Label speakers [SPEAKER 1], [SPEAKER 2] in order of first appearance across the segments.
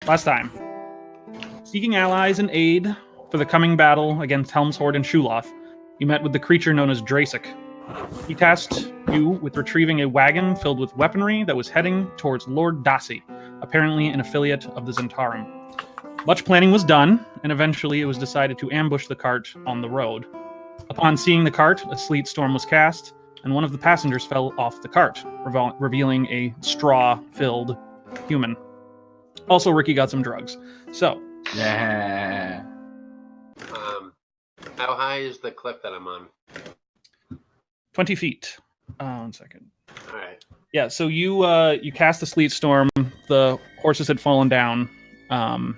[SPEAKER 1] Last time. Seeking allies and aid for the coming battle against Helmshord and Shuloth, you met with the creature known as Drasic. He tasked you with retrieving a wagon filled with weaponry that was heading towards Lord Dasi, apparently an affiliate of the Zentarum. Much planning was done, and eventually it was decided to ambush the cart on the road. Upon seeing the cart, a sleet storm was cast, and one of the passengers fell off the cart, revealing a straw-filled human. Also, Ricky got some drugs. So.
[SPEAKER 2] Yeah.
[SPEAKER 3] How high is the cliff that I'm on?
[SPEAKER 1] 20 feet. 1 second.
[SPEAKER 3] All right.
[SPEAKER 1] Yeah, so you cast the sleet storm. The horses had fallen down. And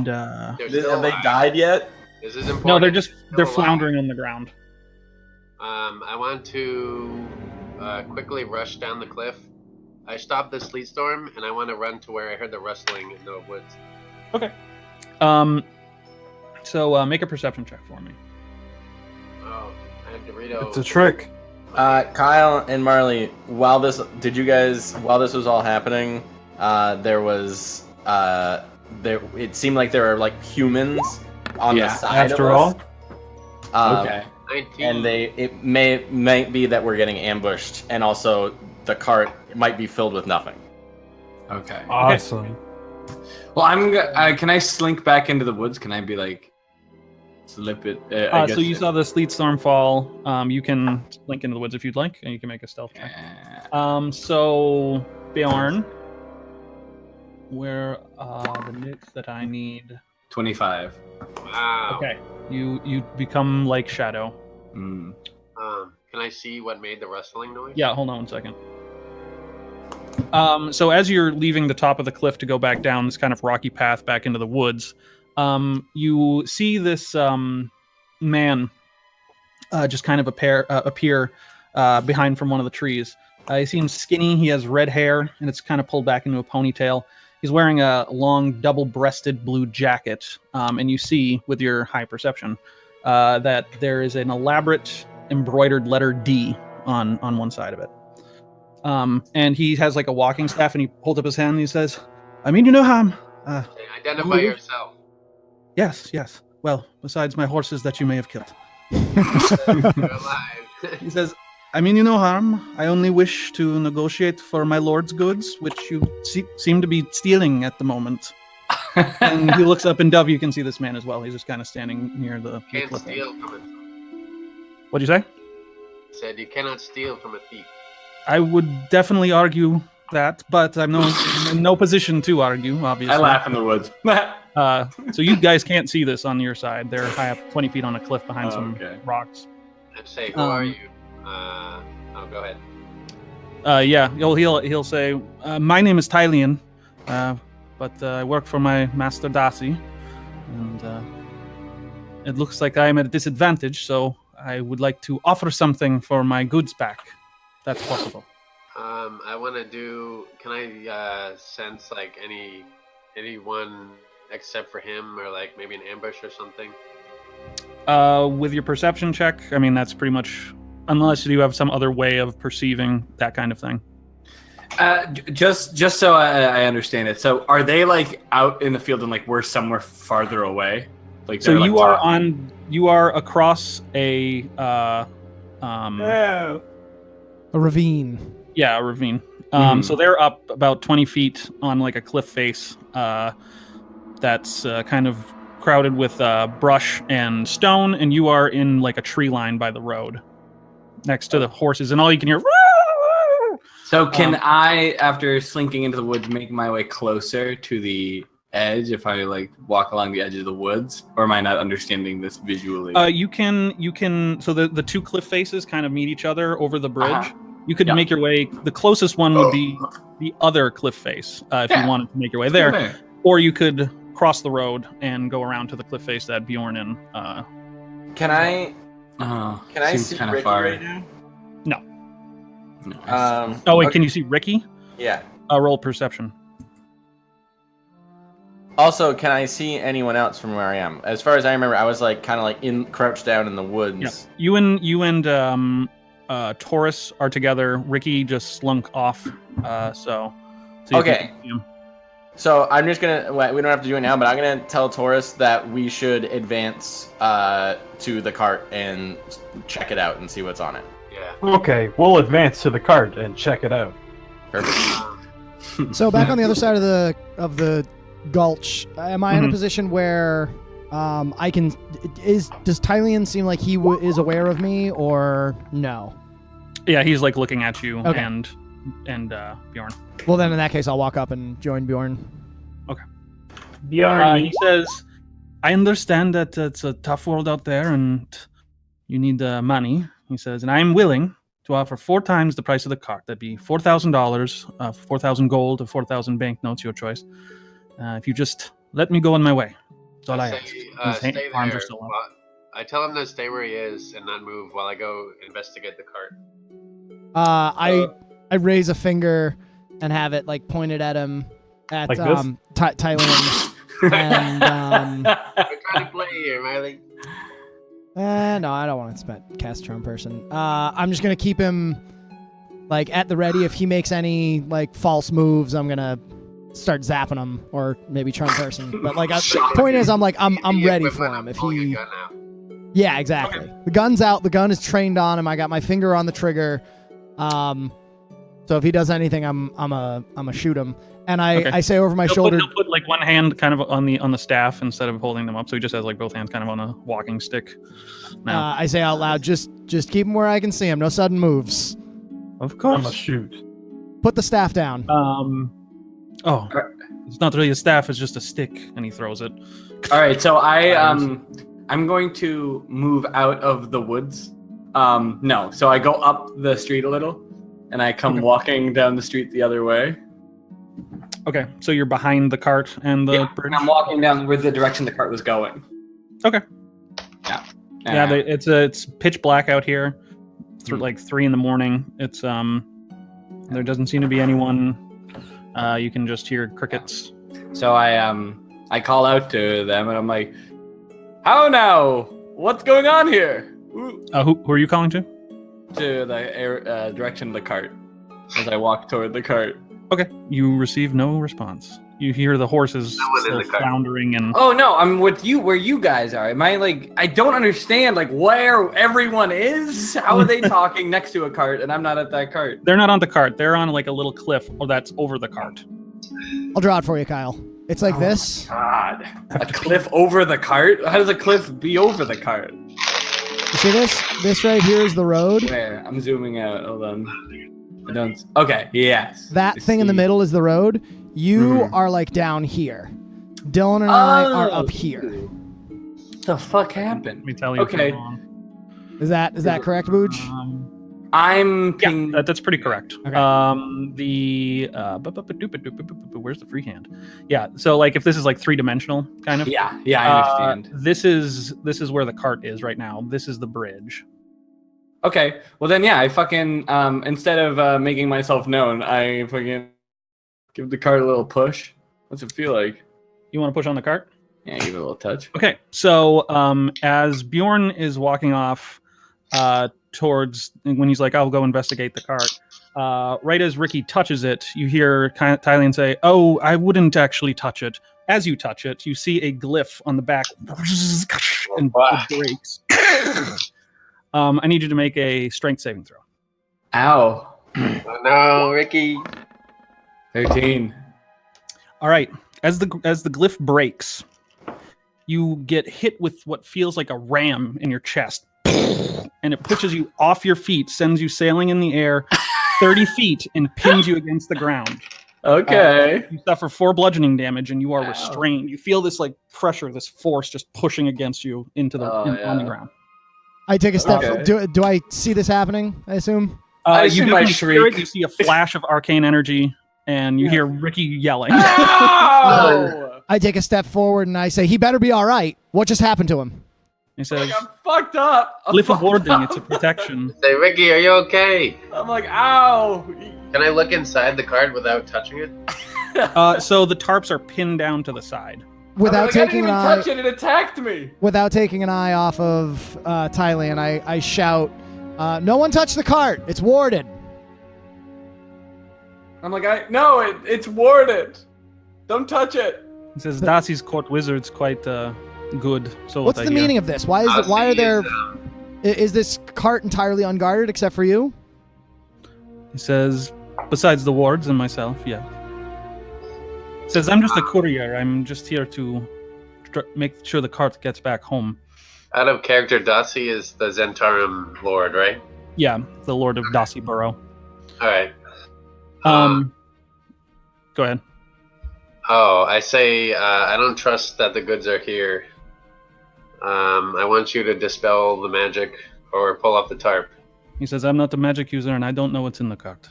[SPEAKER 4] have they died yet?
[SPEAKER 3] This is important.
[SPEAKER 1] No, they're floundering on the ground.
[SPEAKER 3] I want to quickly rush down the cliff. I stopped the sleet storm, and I want to run to where I heard the rustling in the woods.
[SPEAKER 1] Okay. So make a perception check for me.
[SPEAKER 3] Oh, I had Dorito.
[SPEAKER 5] It's a trick.
[SPEAKER 4] Kyle and Marley, while this was all happening, it seemed like there were like humans on the side
[SPEAKER 5] after
[SPEAKER 4] of us.
[SPEAKER 5] all.
[SPEAKER 4] Okay.
[SPEAKER 3] 19.
[SPEAKER 4] And it might be that we're getting ambushed, and also the cart might be filled with nothing.
[SPEAKER 2] Okay.
[SPEAKER 5] Awesome.
[SPEAKER 2] Well, can I slink back into the woods? Can I be like, slip it?
[SPEAKER 1] So you saw the sleet storm fall. You can link into the woods if you'd like, and you can make a stealth check. So Bjorn, where are the nits that I need?
[SPEAKER 2] 25.
[SPEAKER 3] Wow.
[SPEAKER 1] Okay, you become like Shadow.
[SPEAKER 2] Mm.
[SPEAKER 3] Can I see what made the rustling noise?
[SPEAKER 1] Yeah, hold on 1 second. So as you're leaving the top of the cliff to go back down this kind of rocky path back into the woods, you see this man just kind of appear behind from one of the trees. He seems skinny. He has red hair, and it's kind of pulled back into a ponytail. He's wearing a long, double-breasted blue jacket, and you see, with your high perception, that there is an elaborate embroidered letter D on one side of it. And he has like a walking staff, and he holds up his hand and he says, I mean, you know how
[SPEAKER 3] Identify yourself.
[SPEAKER 1] Yes. Well, besides my horses that you may have killed.
[SPEAKER 3] You're alive.
[SPEAKER 1] He says, I mean you no harm. I only wish to negotiate for my lord's goods, which you seem to be stealing at the moment. And he looks up, and Dove, you can see this man as well. He's just kind of standing near the
[SPEAKER 3] Can't
[SPEAKER 1] cliff.
[SPEAKER 3] steal from a thief.
[SPEAKER 1] What'd you say?
[SPEAKER 3] Said you cannot steal from a thief.
[SPEAKER 1] I would definitely argue that, but I'm in no position to argue, obviously.
[SPEAKER 2] I laugh in the woods.
[SPEAKER 1] So you guys can't see this on your side. They're high up 20 feet on a cliff behind some rocks.
[SPEAKER 3] I'd say, who are you? Go ahead.
[SPEAKER 1] Yeah, he'll say, my name is Tylian, but I work for my master Dasi, and it looks like I am at a disadvantage, so I would like to offer something for my goods back. That's possible.
[SPEAKER 3] I want to do. Can I sense like anyone except for him, or like maybe an ambush or something?
[SPEAKER 1] With your perception check, I mean that's pretty much, unless you have some other way of perceiving that kind of thing.
[SPEAKER 2] Just so I understand it. So are they like out in the field and like we're somewhere farther away? Like
[SPEAKER 1] so you
[SPEAKER 2] like
[SPEAKER 1] are you are across a
[SPEAKER 6] ravine.
[SPEAKER 1] Yeah, a ravine. So they're up about 20 feet on like a cliff face that's kind of crowded with brush and stone, and you are in like a tree line by the road next to the horses, and all you can hear.
[SPEAKER 2] So can I, after slinking into the woods, make my way closer to the edge if I like walk along the edge of the woods, or am I not understanding this visually?
[SPEAKER 1] You can. So the two cliff faces kind of meet each other over the bridge. You could make your way. The closest one would be the other cliff face if you wanted to make your way there, or you could cross the road and go around to the cliff face that Bjorn and.
[SPEAKER 4] Can I see
[SPEAKER 2] kind of
[SPEAKER 4] Ricky
[SPEAKER 2] far
[SPEAKER 4] right now?
[SPEAKER 1] No.
[SPEAKER 2] No.
[SPEAKER 1] Wait, can you see Ricky?
[SPEAKER 4] Yeah.
[SPEAKER 1] Roll perception.
[SPEAKER 4] Also, can I see anyone else from where I am? As far as I remember, I was like kind of like crouched down in the woods.
[SPEAKER 1] Yeah. You and Taurus are together. Ricky just slunk off. So
[SPEAKER 4] okay. So I'm just gonna. We don't have to do it now, but I'm gonna tell Taurus that we should advance to the cart and check it out and see what's on it.
[SPEAKER 3] Yeah.
[SPEAKER 5] Okay, we'll advance to the cart and check it out.
[SPEAKER 4] Perfect.
[SPEAKER 6] So back on the other side of the gulch, am I in a
[SPEAKER 1] Mhm.
[SPEAKER 6] position where I can? Does Tylian seem like he is aware of me or no?
[SPEAKER 1] Yeah, he's like looking at you
[SPEAKER 6] Okay.
[SPEAKER 1] and Bjorn.
[SPEAKER 6] Well, then in that case, I'll walk up and join Bjorn.
[SPEAKER 5] Bjorn,
[SPEAKER 1] He says, "I understand that it's a tough world out there, and you need money." He says, "and I'm willing to offer 4 times the price of the cart. That'd be $4,000, 4,000 gold, or 4,000 banknotes, your choice. If you just let me go on my way, that's all I ask." His
[SPEAKER 3] Stay
[SPEAKER 1] arms
[SPEAKER 3] there.
[SPEAKER 1] are still up.
[SPEAKER 3] While- I tell him to stay where he is and not move while I go investigate the cart.
[SPEAKER 6] I raise a finger and have it like pointed at him at
[SPEAKER 5] Like this?
[SPEAKER 6] Tylian, and
[SPEAKER 3] We're trying to play here, Miley.
[SPEAKER 6] no, I don't want to cast charm person. I'm just gonna keep him like at the ready. If he makes any like false moves, I'm gonna start zapping him or maybe charm person. But like, point is, I'm ready for him. If
[SPEAKER 3] Pulling a
[SPEAKER 6] he,
[SPEAKER 3] gun out.
[SPEAKER 6] yeah, exactly. The gun's out. The gun is trained on him. I got my finger on the trigger. So if he does anything, I'm a shoot him. And I say over my shoulder.
[SPEAKER 1] He'll put like one hand kind of on the staff instead of holding them up, so he just has like both hands kind of on a walking stick. Now,
[SPEAKER 6] I say out loud, just keep him where I can see him. No sudden moves.
[SPEAKER 1] of
[SPEAKER 5] I'm
[SPEAKER 1] course.
[SPEAKER 5] a shoot.
[SPEAKER 6] Put the staff down.
[SPEAKER 1] Oh, it's not really a staff; it's just a stick, and he throws it.
[SPEAKER 2] All right, so I'm going to move out of the woods. No, so I go up the street a little, and I come walking down the street the other way.
[SPEAKER 1] Okay, so you're behind the cart and the bridge.
[SPEAKER 2] And I'm walking down where the direction the cart was going.
[SPEAKER 1] Okay.
[SPEAKER 2] Yeah.
[SPEAKER 1] Yeah, it's pitch black out here. It's like 3 a.m. It's there doesn't seem to be anyone. You can just hear crickets.
[SPEAKER 2] So I call out to them, and I'm like, "How now? What's going on here?" Ooh.
[SPEAKER 1] Who are you calling to?
[SPEAKER 2] To the direction of the cart as I walk toward the cart.
[SPEAKER 1] Okay, you receive no response. You hear the horses
[SPEAKER 3] No one in
[SPEAKER 1] still
[SPEAKER 3] the cart.
[SPEAKER 1] floundering and.
[SPEAKER 2] Oh no, I'm with you where you guys are. Am I like, I don't understand like where everyone is? How are they talking next to a cart and I'm not at that cart?
[SPEAKER 1] They're not on the cart. They're on like a little cliff that's over the cart.
[SPEAKER 6] I'll draw it for you, Kyle. It's like this.
[SPEAKER 2] God. A cliff over the cart? How does a cliff be over the cart?
[SPEAKER 6] You see this? This right here is the road.
[SPEAKER 2] Where? I'm zooming out. Hold on. I don't. Okay, yes.
[SPEAKER 6] That
[SPEAKER 2] I
[SPEAKER 6] thing in the
[SPEAKER 2] see.
[SPEAKER 6] middle is the road. You are like down here. Dylan and I are up here.
[SPEAKER 2] What the fuck happened?
[SPEAKER 1] Let me tell you. if
[SPEAKER 2] Okay.
[SPEAKER 1] you're wrong.
[SPEAKER 6] Is that correct, Booj?
[SPEAKER 2] I'm
[SPEAKER 1] Yeah,
[SPEAKER 2] ping.
[SPEAKER 1] that's pretty correct.
[SPEAKER 6] Okay.
[SPEAKER 1] Where's the freehand? Yeah, so like if this is like 3-dimensional kind of.
[SPEAKER 2] Yeah, I understand.
[SPEAKER 1] This is where the cart is right now. This is the bridge.
[SPEAKER 2] Okay, well then, yeah, I fucking instead of making myself known, I fucking give the cart a little push. What's it feel like?
[SPEAKER 1] You want to push on the cart?
[SPEAKER 2] Yeah, give it a little touch.
[SPEAKER 1] Okay, so as Bjorn is walking off towards when he's like, "I'll go investigate the cart," right as Ricky touches it, you hear Tylian say, "Oh, I wouldn't actually touch it." As you touch it, you see a glyph on the back, and it breaks. I need you to make a strength saving throw.
[SPEAKER 2] Ow.
[SPEAKER 3] Oh no, Ricky.
[SPEAKER 2] 13.
[SPEAKER 1] All right, as the glyph breaks, you get hit with what feels like a ram in your chest, and it pushes you off your feet, sends you sailing in the air 30 feet, and pins you against the ground.
[SPEAKER 2] Okay.
[SPEAKER 1] You suffer 4 bludgeoning damage, and you are
[SPEAKER 2] Ow.
[SPEAKER 1] restrained. You feel this like pressure, this force just pushing against you into the on the
[SPEAKER 2] yeah.
[SPEAKER 1] ground.
[SPEAKER 6] I take a step.
[SPEAKER 2] Okay.
[SPEAKER 6] Do I see this happening? I assume.
[SPEAKER 2] I
[SPEAKER 1] You
[SPEAKER 2] assume I
[SPEAKER 1] definitely hear it.
[SPEAKER 2] shriek.
[SPEAKER 1] You see a flash of arcane energy, and you hear Ricky yelling.
[SPEAKER 2] Ow!
[SPEAKER 6] I take a step forward and I say, "He better be all right. What just happened to him?"
[SPEAKER 1] He says,
[SPEAKER 2] Like, I'm fucked up. I'm
[SPEAKER 1] "Glyph of
[SPEAKER 2] fucked
[SPEAKER 1] warding.
[SPEAKER 2] up.
[SPEAKER 1] It's a protection."
[SPEAKER 3] Say, Ricky, are you okay?
[SPEAKER 2] I'm like, ow.
[SPEAKER 3] Can I look inside the cart without touching it?
[SPEAKER 1] So the tarps are pinned down to the side.
[SPEAKER 6] Without
[SPEAKER 2] I
[SPEAKER 6] taking
[SPEAKER 2] didn't
[SPEAKER 6] an
[SPEAKER 2] even
[SPEAKER 6] eye,
[SPEAKER 2] touch it. It attacked me.
[SPEAKER 6] without taking an eye off of Tylian, I shout, "No one touch the cart. It's warded."
[SPEAKER 2] I'm like, no, it's warded. Don't touch it.
[SPEAKER 1] He says Darcy's court wizard's quite good. So
[SPEAKER 6] What's the meaning of this? Why are there? Is this cart entirely unguarded except for you?
[SPEAKER 1] He says, besides the wards and myself, yeah. He says, I'm just a courier. I'm just here to make sure the cart gets back home.
[SPEAKER 3] Out of character, Darcy is the Zentarum Lord, right?
[SPEAKER 1] Yeah, the Lord of Darcy Borough.
[SPEAKER 3] All right.
[SPEAKER 1] Go ahead.
[SPEAKER 3] Oh, I say I don't trust that the goods are here. I want you to dispel the magic or pull off the tarp.
[SPEAKER 1] He says, I'm not a magic user and I don't know what's in the cart.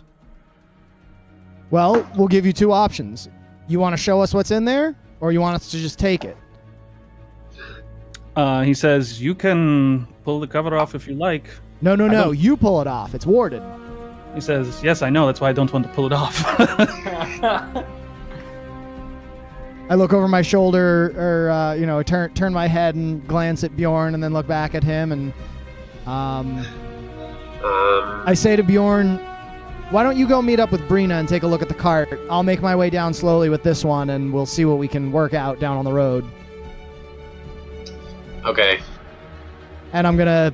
[SPEAKER 6] Well, we'll give you two options. You want to show us what's in there, or you want us to just take it?
[SPEAKER 1] He says, you can pull the cover off if you like.
[SPEAKER 6] No. You pull it off. It's warded.
[SPEAKER 1] He says, yes, I know. That's why I don't want to pull it off.
[SPEAKER 6] I look over my shoulder, or turn my head and glance at Bjorn, and then look back at him, and I say to Bjorn, "Why don't you go meet up with Brina and take a look at the cart? I'll make my way down slowly with this one, and we'll see what we can work out down on the road."
[SPEAKER 3] Okay.
[SPEAKER 6] And I'm gonna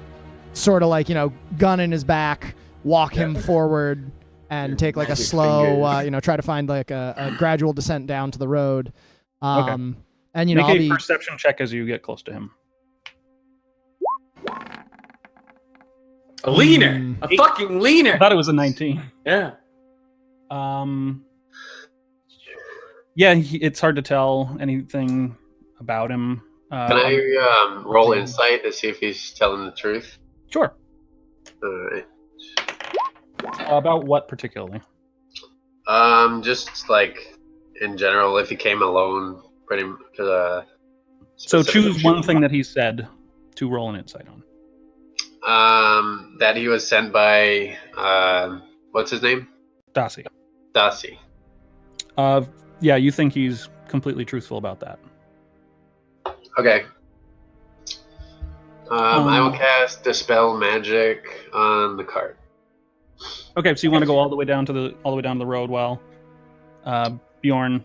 [SPEAKER 6] sort of gun in his back, walk him forward, and take like a slow, try to find like a gradual descent down to the road.
[SPEAKER 1] Okay.
[SPEAKER 6] And
[SPEAKER 1] Make
[SPEAKER 6] I'll
[SPEAKER 1] a perception check as you get close to him.
[SPEAKER 2] A leaner. A fucking leaner.
[SPEAKER 1] I thought it was a 19.
[SPEAKER 2] Yeah.
[SPEAKER 1] Yeah, it's hard to tell anything about him.
[SPEAKER 3] Can I roll insight to see if he's telling the truth?
[SPEAKER 1] Sure.
[SPEAKER 3] All right.
[SPEAKER 1] About what particularly?
[SPEAKER 3] Just like in general, if he came alone, pretty much.
[SPEAKER 1] So choose one thing that he said to roll an insight on.
[SPEAKER 3] That he was sent by what's his name?
[SPEAKER 1] Darcy.
[SPEAKER 3] Darcy.
[SPEAKER 1] Yeah, you think he's completely truthful about that.
[SPEAKER 3] Okay. I will cast Dispel Magic on the cart.
[SPEAKER 1] Okay, so you want to go all the way down to the road while Bjorn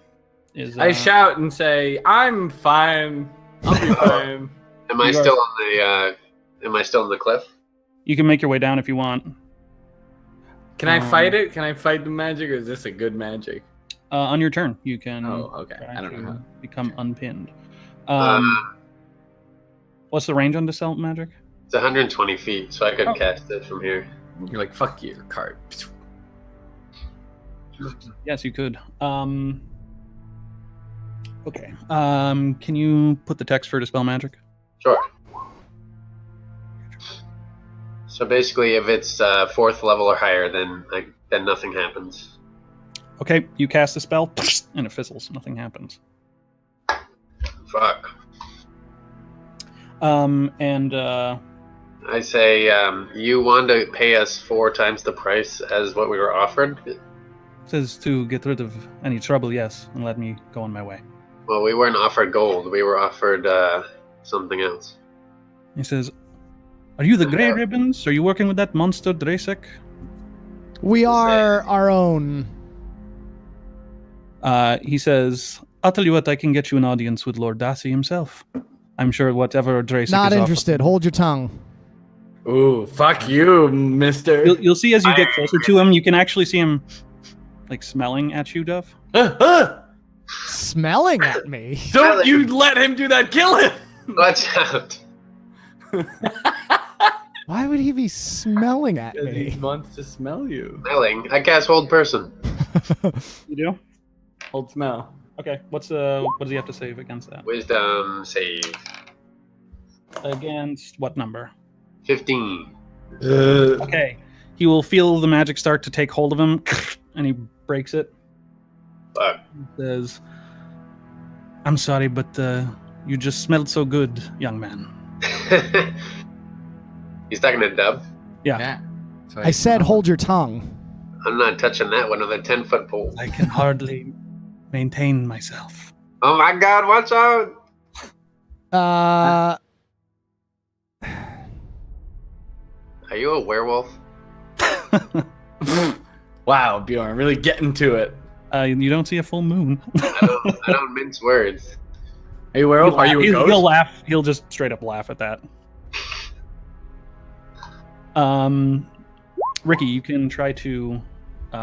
[SPEAKER 1] is.
[SPEAKER 2] I shout and say, "I'm fine. I'll be fine."
[SPEAKER 3] Am I still on the? Am I still on the cliff?
[SPEAKER 1] You can make your way down if you want.
[SPEAKER 2] Can I fight it? Can I fight the magic, or is this a good magic?
[SPEAKER 1] On your turn, you can.
[SPEAKER 2] Oh, okay. I don't know how.
[SPEAKER 1] Become unpinned. What's the range on Dispel Magic?
[SPEAKER 3] It's 120 feet, so I could cast it from here.
[SPEAKER 2] You're like, fuck your card.
[SPEAKER 1] Yes, you could. Okay. Can you put the text for Dispel Magic?
[SPEAKER 3] Sure. So basically, if it's 4th level or higher, then nothing happens.
[SPEAKER 1] Okay, you cast a spell, and it fizzles. Nothing happens.
[SPEAKER 3] Fuck. I say, you want to pay us 4 times the price as what we were offered?
[SPEAKER 1] It says to get rid of any trouble, yes, and let me go on my way.
[SPEAKER 3] Well, we weren't offered gold. We were offered something else.
[SPEAKER 1] He says, are you the Grey Ribbons? Are you working with that monster Drasek?
[SPEAKER 6] We are our own.
[SPEAKER 1] He says, I'll tell you what, I can get you an audience with Lord Darcy himself. I'm sure whatever Drasek
[SPEAKER 6] Not
[SPEAKER 1] is
[SPEAKER 6] interested. Hold your tongue.
[SPEAKER 2] Ooh, fuck you, mister.
[SPEAKER 1] You'll see as you get closer to him, you can actually see him like smelling at you, Duff.
[SPEAKER 6] Smelling at me?
[SPEAKER 2] Don't you let him do that. Kill him.
[SPEAKER 3] Watch out.
[SPEAKER 6] Why would he be smelling at
[SPEAKER 2] He
[SPEAKER 6] me?
[SPEAKER 2] wants to smell you.
[SPEAKER 3] Smelling. I cast Hold Person.
[SPEAKER 1] You do?
[SPEAKER 2] Hold smell.
[SPEAKER 1] Okay. What does he have to save against that?
[SPEAKER 3] Wisdom save.
[SPEAKER 1] Against what number?
[SPEAKER 3] 15.
[SPEAKER 1] Okay. He will feel the magic start to take hold of him, and he breaks it.
[SPEAKER 3] Fuck.
[SPEAKER 1] He says, I'm sorry, but you just smelled so good, young man.
[SPEAKER 3] He's talking to Dub.
[SPEAKER 1] Yeah.
[SPEAKER 2] So
[SPEAKER 6] I said hold your tongue.
[SPEAKER 3] I'm not touching that one with a 10-foot pole.
[SPEAKER 1] I can hardly maintain myself.
[SPEAKER 3] Oh my god, watch out! Are you a werewolf?
[SPEAKER 2] Wow, Bjorn, really getting to it.
[SPEAKER 1] You don't see a full moon.
[SPEAKER 3] I don't mince words.
[SPEAKER 2] Hey, werewolf, are you a
[SPEAKER 1] He'll
[SPEAKER 2] ghost?
[SPEAKER 1] laugh. He'll just straight up laugh at that. Ricky, you can try to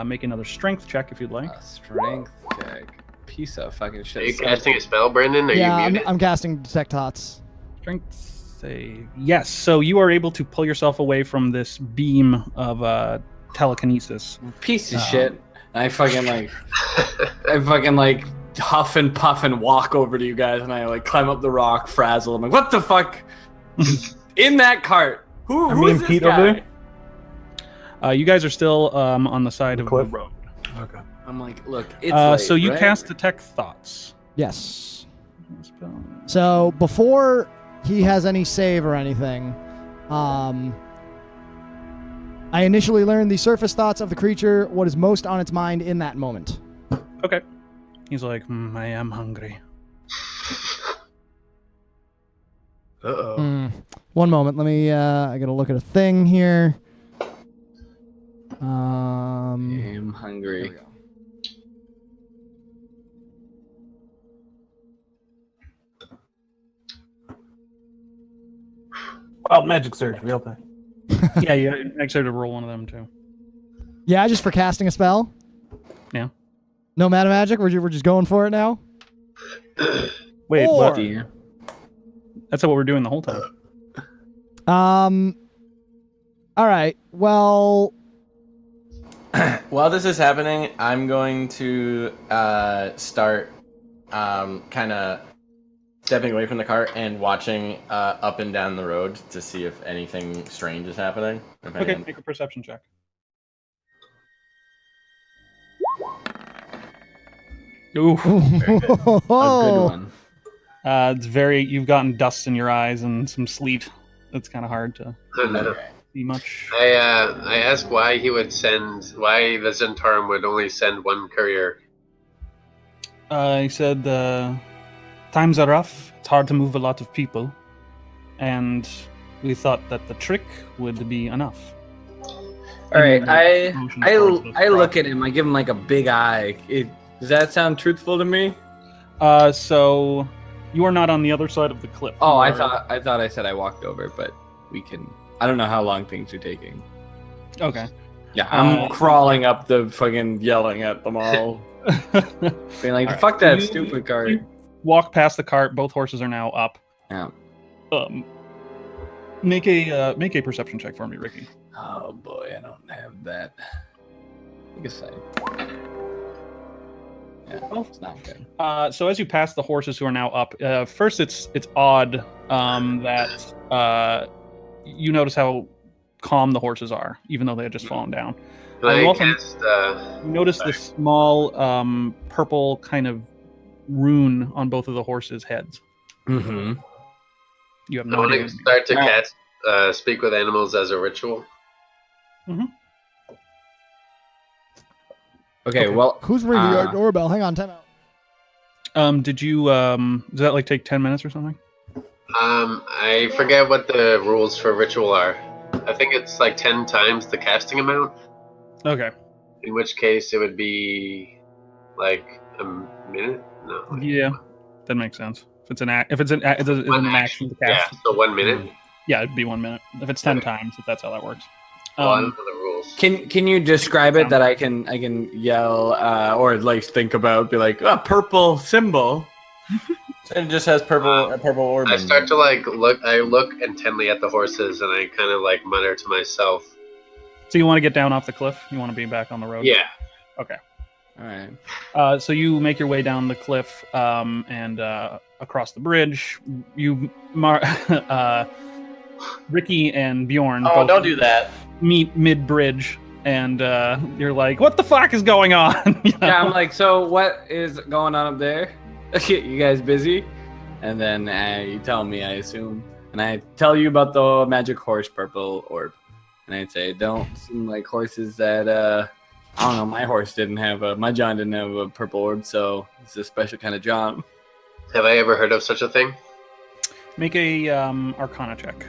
[SPEAKER 1] make another strength check if you'd like.
[SPEAKER 2] Strength check. Piece of fucking shit.
[SPEAKER 3] Are you casting a spell, Brendan? Are
[SPEAKER 6] Yeah,
[SPEAKER 3] you muted?
[SPEAKER 6] I'm casting Detect Thoughts.
[SPEAKER 1] Strength save. Yes, so you are able to pull yourself away from this beam of telekinesis.
[SPEAKER 2] Piece of shit. I fucking like huff and puff and walk over to you guys, and I like climb up the rock, frazzle. I'm like, what the fuck? is in that cart? Who
[SPEAKER 5] me
[SPEAKER 2] is
[SPEAKER 5] and
[SPEAKER 2] this
[SPEAKER 5] Pete
[SPEAKER 2] guy?
[SPEAKER 5] over there?
[SPEAKER 1] You guys are still on the side of
[SPEAKER 5] cliff?
[SPEAKER 1] the road.
[SPEAKER 5] Okay.
[SPEAKER 2] I'm like, look, it's late,
[SPEAKER 1] So you
[SPEAKER 2] right?
[SPEAKER 1] cast Detect Thoughts.
[SPEAKER 6] Yes. So before he has any save or anything, I initially learned the surface thoughts of the creature, what is most on its mind in that moment.
[SPEAKER 1] Okay. He's like, I am hungry.
[SPEAKER 2] Uh-oh.
[SPEAKER 6] One moment, let me. I gotta look at a thing here.
[SPEAKER 2] I'm hungry.
[SPEAKER 6] There we go.
[SPEAKER 5] Wild magic surge, real time.
[SPEAKER 1] Yeah, you actually have to roll one of them too.
[SPEAKER 6] Yeah, just for casting a spell.
[SPEAKER 1] Yeah.
[SPEAKER 6] No meta magic. We're just going for it now.
[SPEAKER 1] Wait,
[SPEAKER 6] Or-
[SPEAKER 1] what? That's what we're doing the whole time.
[SPEAKER 6] All right. Well.
[SPEAKER 4] While this is happening, I'm going to start kind of stepping away from the cart and watching up and down the road to see if anything strange is happening. If
[SPEAKER 1] Okay,
[SPEAKER 4] anyone-
[SPEAKER 1] make a perception check. Ooh.
[SPEAKER 2] A good one.
[SPEAKER 1] It's very. You've gotten dust in your eyes and some sleet. It's kind of hard to see much.
[SPEAKER 3] I asked why he would send, why the Zentarum would only send one courier.
[SPEAKER 1] He said times are rough. It's hard to move a lot of people, and we thought that the trick would be enough.
[SPEAKER 2] All right,
[SPEAKER 1] Motion towards the
[SPEAKER 2] I look
[SPEAKER 1] truck.
[SPEAKER 2] at him. I give him like a big eye. Does that sound truthful to me?
[SPEAKER 1] So you are not on the other side of the cliff.
[SPEAKER 2] Oh,
[SPEAKER 1] You
[SPEAKER 2] I
[SPEAKER 1] are-
[SPEAKER 2] thought I said I walked over, but we can. I don't know how long things are taking.
[SPEAKER 1] Okay.
[SPEAKER 2] Yeah, I'm
[SPEAKER 1] Uh,
[SPEAKER 2] crawling up the fucking yelling at them all, being like,
[SPEAKER 1] All right,
[SPEAKER 2] "Fuck that
[SPEAKER 1] you-
[SPEAKER 2] stupid cart."
[SPEAKER 1] you walk past the cart. Both horses are now up.
[SPEAKER 2] Yeah.
[SPEAKER 1] Make a perception check for me, Ricky.
[SPEAKER 2] Oh boy, I don't have that. I guess yeah, it's not good.
[SPEAKER 1] So as you pass the horses who are now up, first it's odd that you notice how calm the horses are, even though they had just fallen down.
[SPEAKER 3] Can I
[SPEAKER 1] you also
[SPEAKER 3] cast,
[SPEAKER 1] you notice
[SPEAKER 3] sorry.
[SPEAKER 1] this small purple kind of rune on both of the horses' heads.
[SPEAKER 2] Mm-hmm.
[SPEAKER 1] You have
[SPEAKER 3] I
[SPEAKER 1] no
[SPEAKER 3] want
[SPEAKER 1] idea.
[SPEAKER 3] to start to
[SPEAKER 2] Yeah.
[SPEAKER 3] cast Speak with Animals as a ritual.
[SPEAKER 2] Okay, well,
[SPEAKER 6] Who's ringing our
[SPEAKER 2] Uh,
[SPEAKER 6] doorbell? Hang on, time out.
[SPEAKER 1] Did you does that like take 10 minutes or something?
[SPEAKER 3] I forget what the rules for ritual are. I think it's like 10 times the casting amount,
[SPEAKER 1] Okay.
[SPEAKER 3] in which case it would be like a minute? No. like
[SPEAKER 1] Yeah, that makes sense. If it's an action to
[SPEAKER 3] Yeah,
[SPEAKER 1] cast,
[SPEAKER 3] so 1 minute.
[SPEAKER 1] yeah, it'd be 1 minute. If it's 10
[SPEAKER 3] Okay.
[SPEAKER 1] times, if that's how that works.
[SPEAKER 3] Well, I don't know the rules.
[SPEAKER 2] can you describe it that I can yell or like think about, be like, a purple symbol.
[SPEAKER 4] It just has a purple orb.
[SPEAKER 3] I
[SPEAKER 4] in
[SPEAKER 3] start
[SPEAKER 4] it.
[SPEAKER 3] to like look. I look intently at the horses, and I kind of like mutter to myself.
[SPEAKER 1] So you want to get down off the cliff? You want to be back on the road?
[SPEAKER 3] Yeah.
[SPEAKER 1] Okay.
[SPEAKER 2] All right.
[SPEAKER 1] So you make your way down the cliff and across the bridge. Ricky and Bjorn.
[SPEAKER 4] Oh,
[SPEAKER 1] both
[SPEAKER 4] don't do that.
[SPEAKER 1] Meet mid-bridge, and you're like, "What the fuck is going on?" You know?
[SPEAKER 2] Yeah, I'm like, so what is going on up there? You guys busy? And then you tell me, I assume, and I tell you about the magic horse purple orb, and I'd say, don't seem like horses that I don't know. My horse didn't have my John didn't have a purple orb, so it's a special kind of John.
[SPEAKER 3] Have I ever heard of such a thing?
[SPEAKER 1] Make a Arcana check.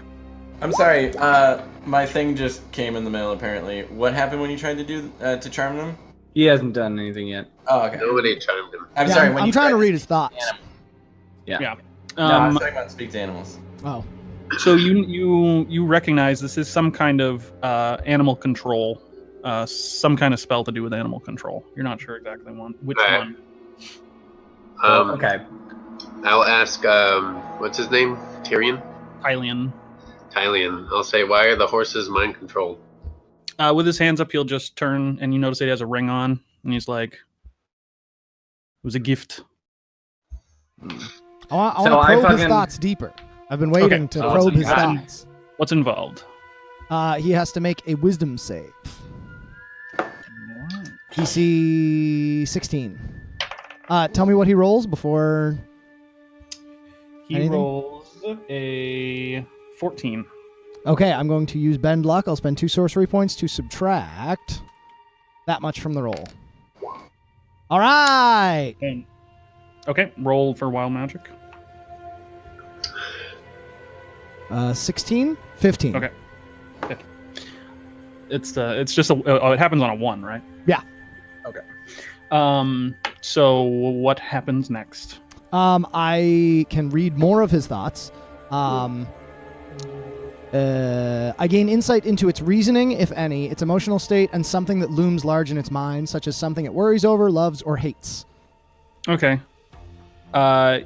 [SPEAKER 4] I'm sorry. My thing just came in the mail. Apparently, what happened when you tried to do to charm them?
[SPEAKER 2] He hasn't done anything yet.
[SPEAKER 4] Oh, okay.
[SPEAKER 3] Nobody charmed him.
[SPEAKER 4] I'm
[SPEAKER 6] Yeah,
[SPEAKER 4] sorry.
[SPEAKER 6] I'm,
[SPEAKER 4] when
[SPEAKER 6] I'm
[SPEAKER 4] you
[SPEAKER 6] trying to
[SPEAKER 4] tried
[SPEAKER 6] read his thoughts.
[SPEAKER 4] Animal.
[SPEAKER 2] Yeah.
[SPEAKER 4] No, I was
[SPEAKER 1] Um,
[SPEAKER 4] talking about speak to animals.
[SPEAKER 6] Oh.
[SPEAKER 1] so you recognize this is some kind of animal control, some kind of spell to do with animal control. You're not sure exactly which
[SPEAKER 3] Right.
[SPEAKER 1] one.
[SPEAKER 2] Okay.
[SPEAKER 3] I'll ask, what's his name? Tyrion?
[SPEAKER 1] Hylian.
[SPEAKER 3] Tylion. I'll say, why are the horses mind controlled?
[SPEAKER 1] With his hands up, he'll just turn, and you notice he has a ring on, and he's like, "It was a gift."
[SPEAKER 6] I want
[SPEAKER 2] So
[SPEAKER 6] to
[SPEAKER 2] I
[SPEAKER 6] probe his
[SPEAKER 2] fucking-
[SPEAKER 6] thoughts deeper. I've been waiting to
[SPEAKER 1] so
[SPEAKER 6] probe his
[SPEAKER 1] what's in-
[SPEAKER 6] thoughts.
[SPEAKER 1] What's involved?
[SPEAKER 6] He has to make a wisdom save. DC 16. Tell me what he rolls before.
[SPEAKER 1] He
[SPEAKER 6] Anything?
[SPEAKER 1] rolls a 14.
[SPEAKER 6] Okay, I'm going to use Bend Luck. I'll spend 2 sorcery points to subtract that much from the roll. All right.
[SPEAKER 1] Okay, roll for wild magic.
[SPEAKER 6] 16, 15.
[SPEAKER 1] Okay. It's just it happens on a 1, right?
[SPEAKER 6] Yeah.
[SPEAKER 1] Okay. So what happens next?
[SPEAKER 6] I can read more of his thoughts. I gain insight into its reasoning, if any, its emotional state, and something that looms large in its mind, such as something it worries over, loves, or hates.
[SPEAKER 1] Okay.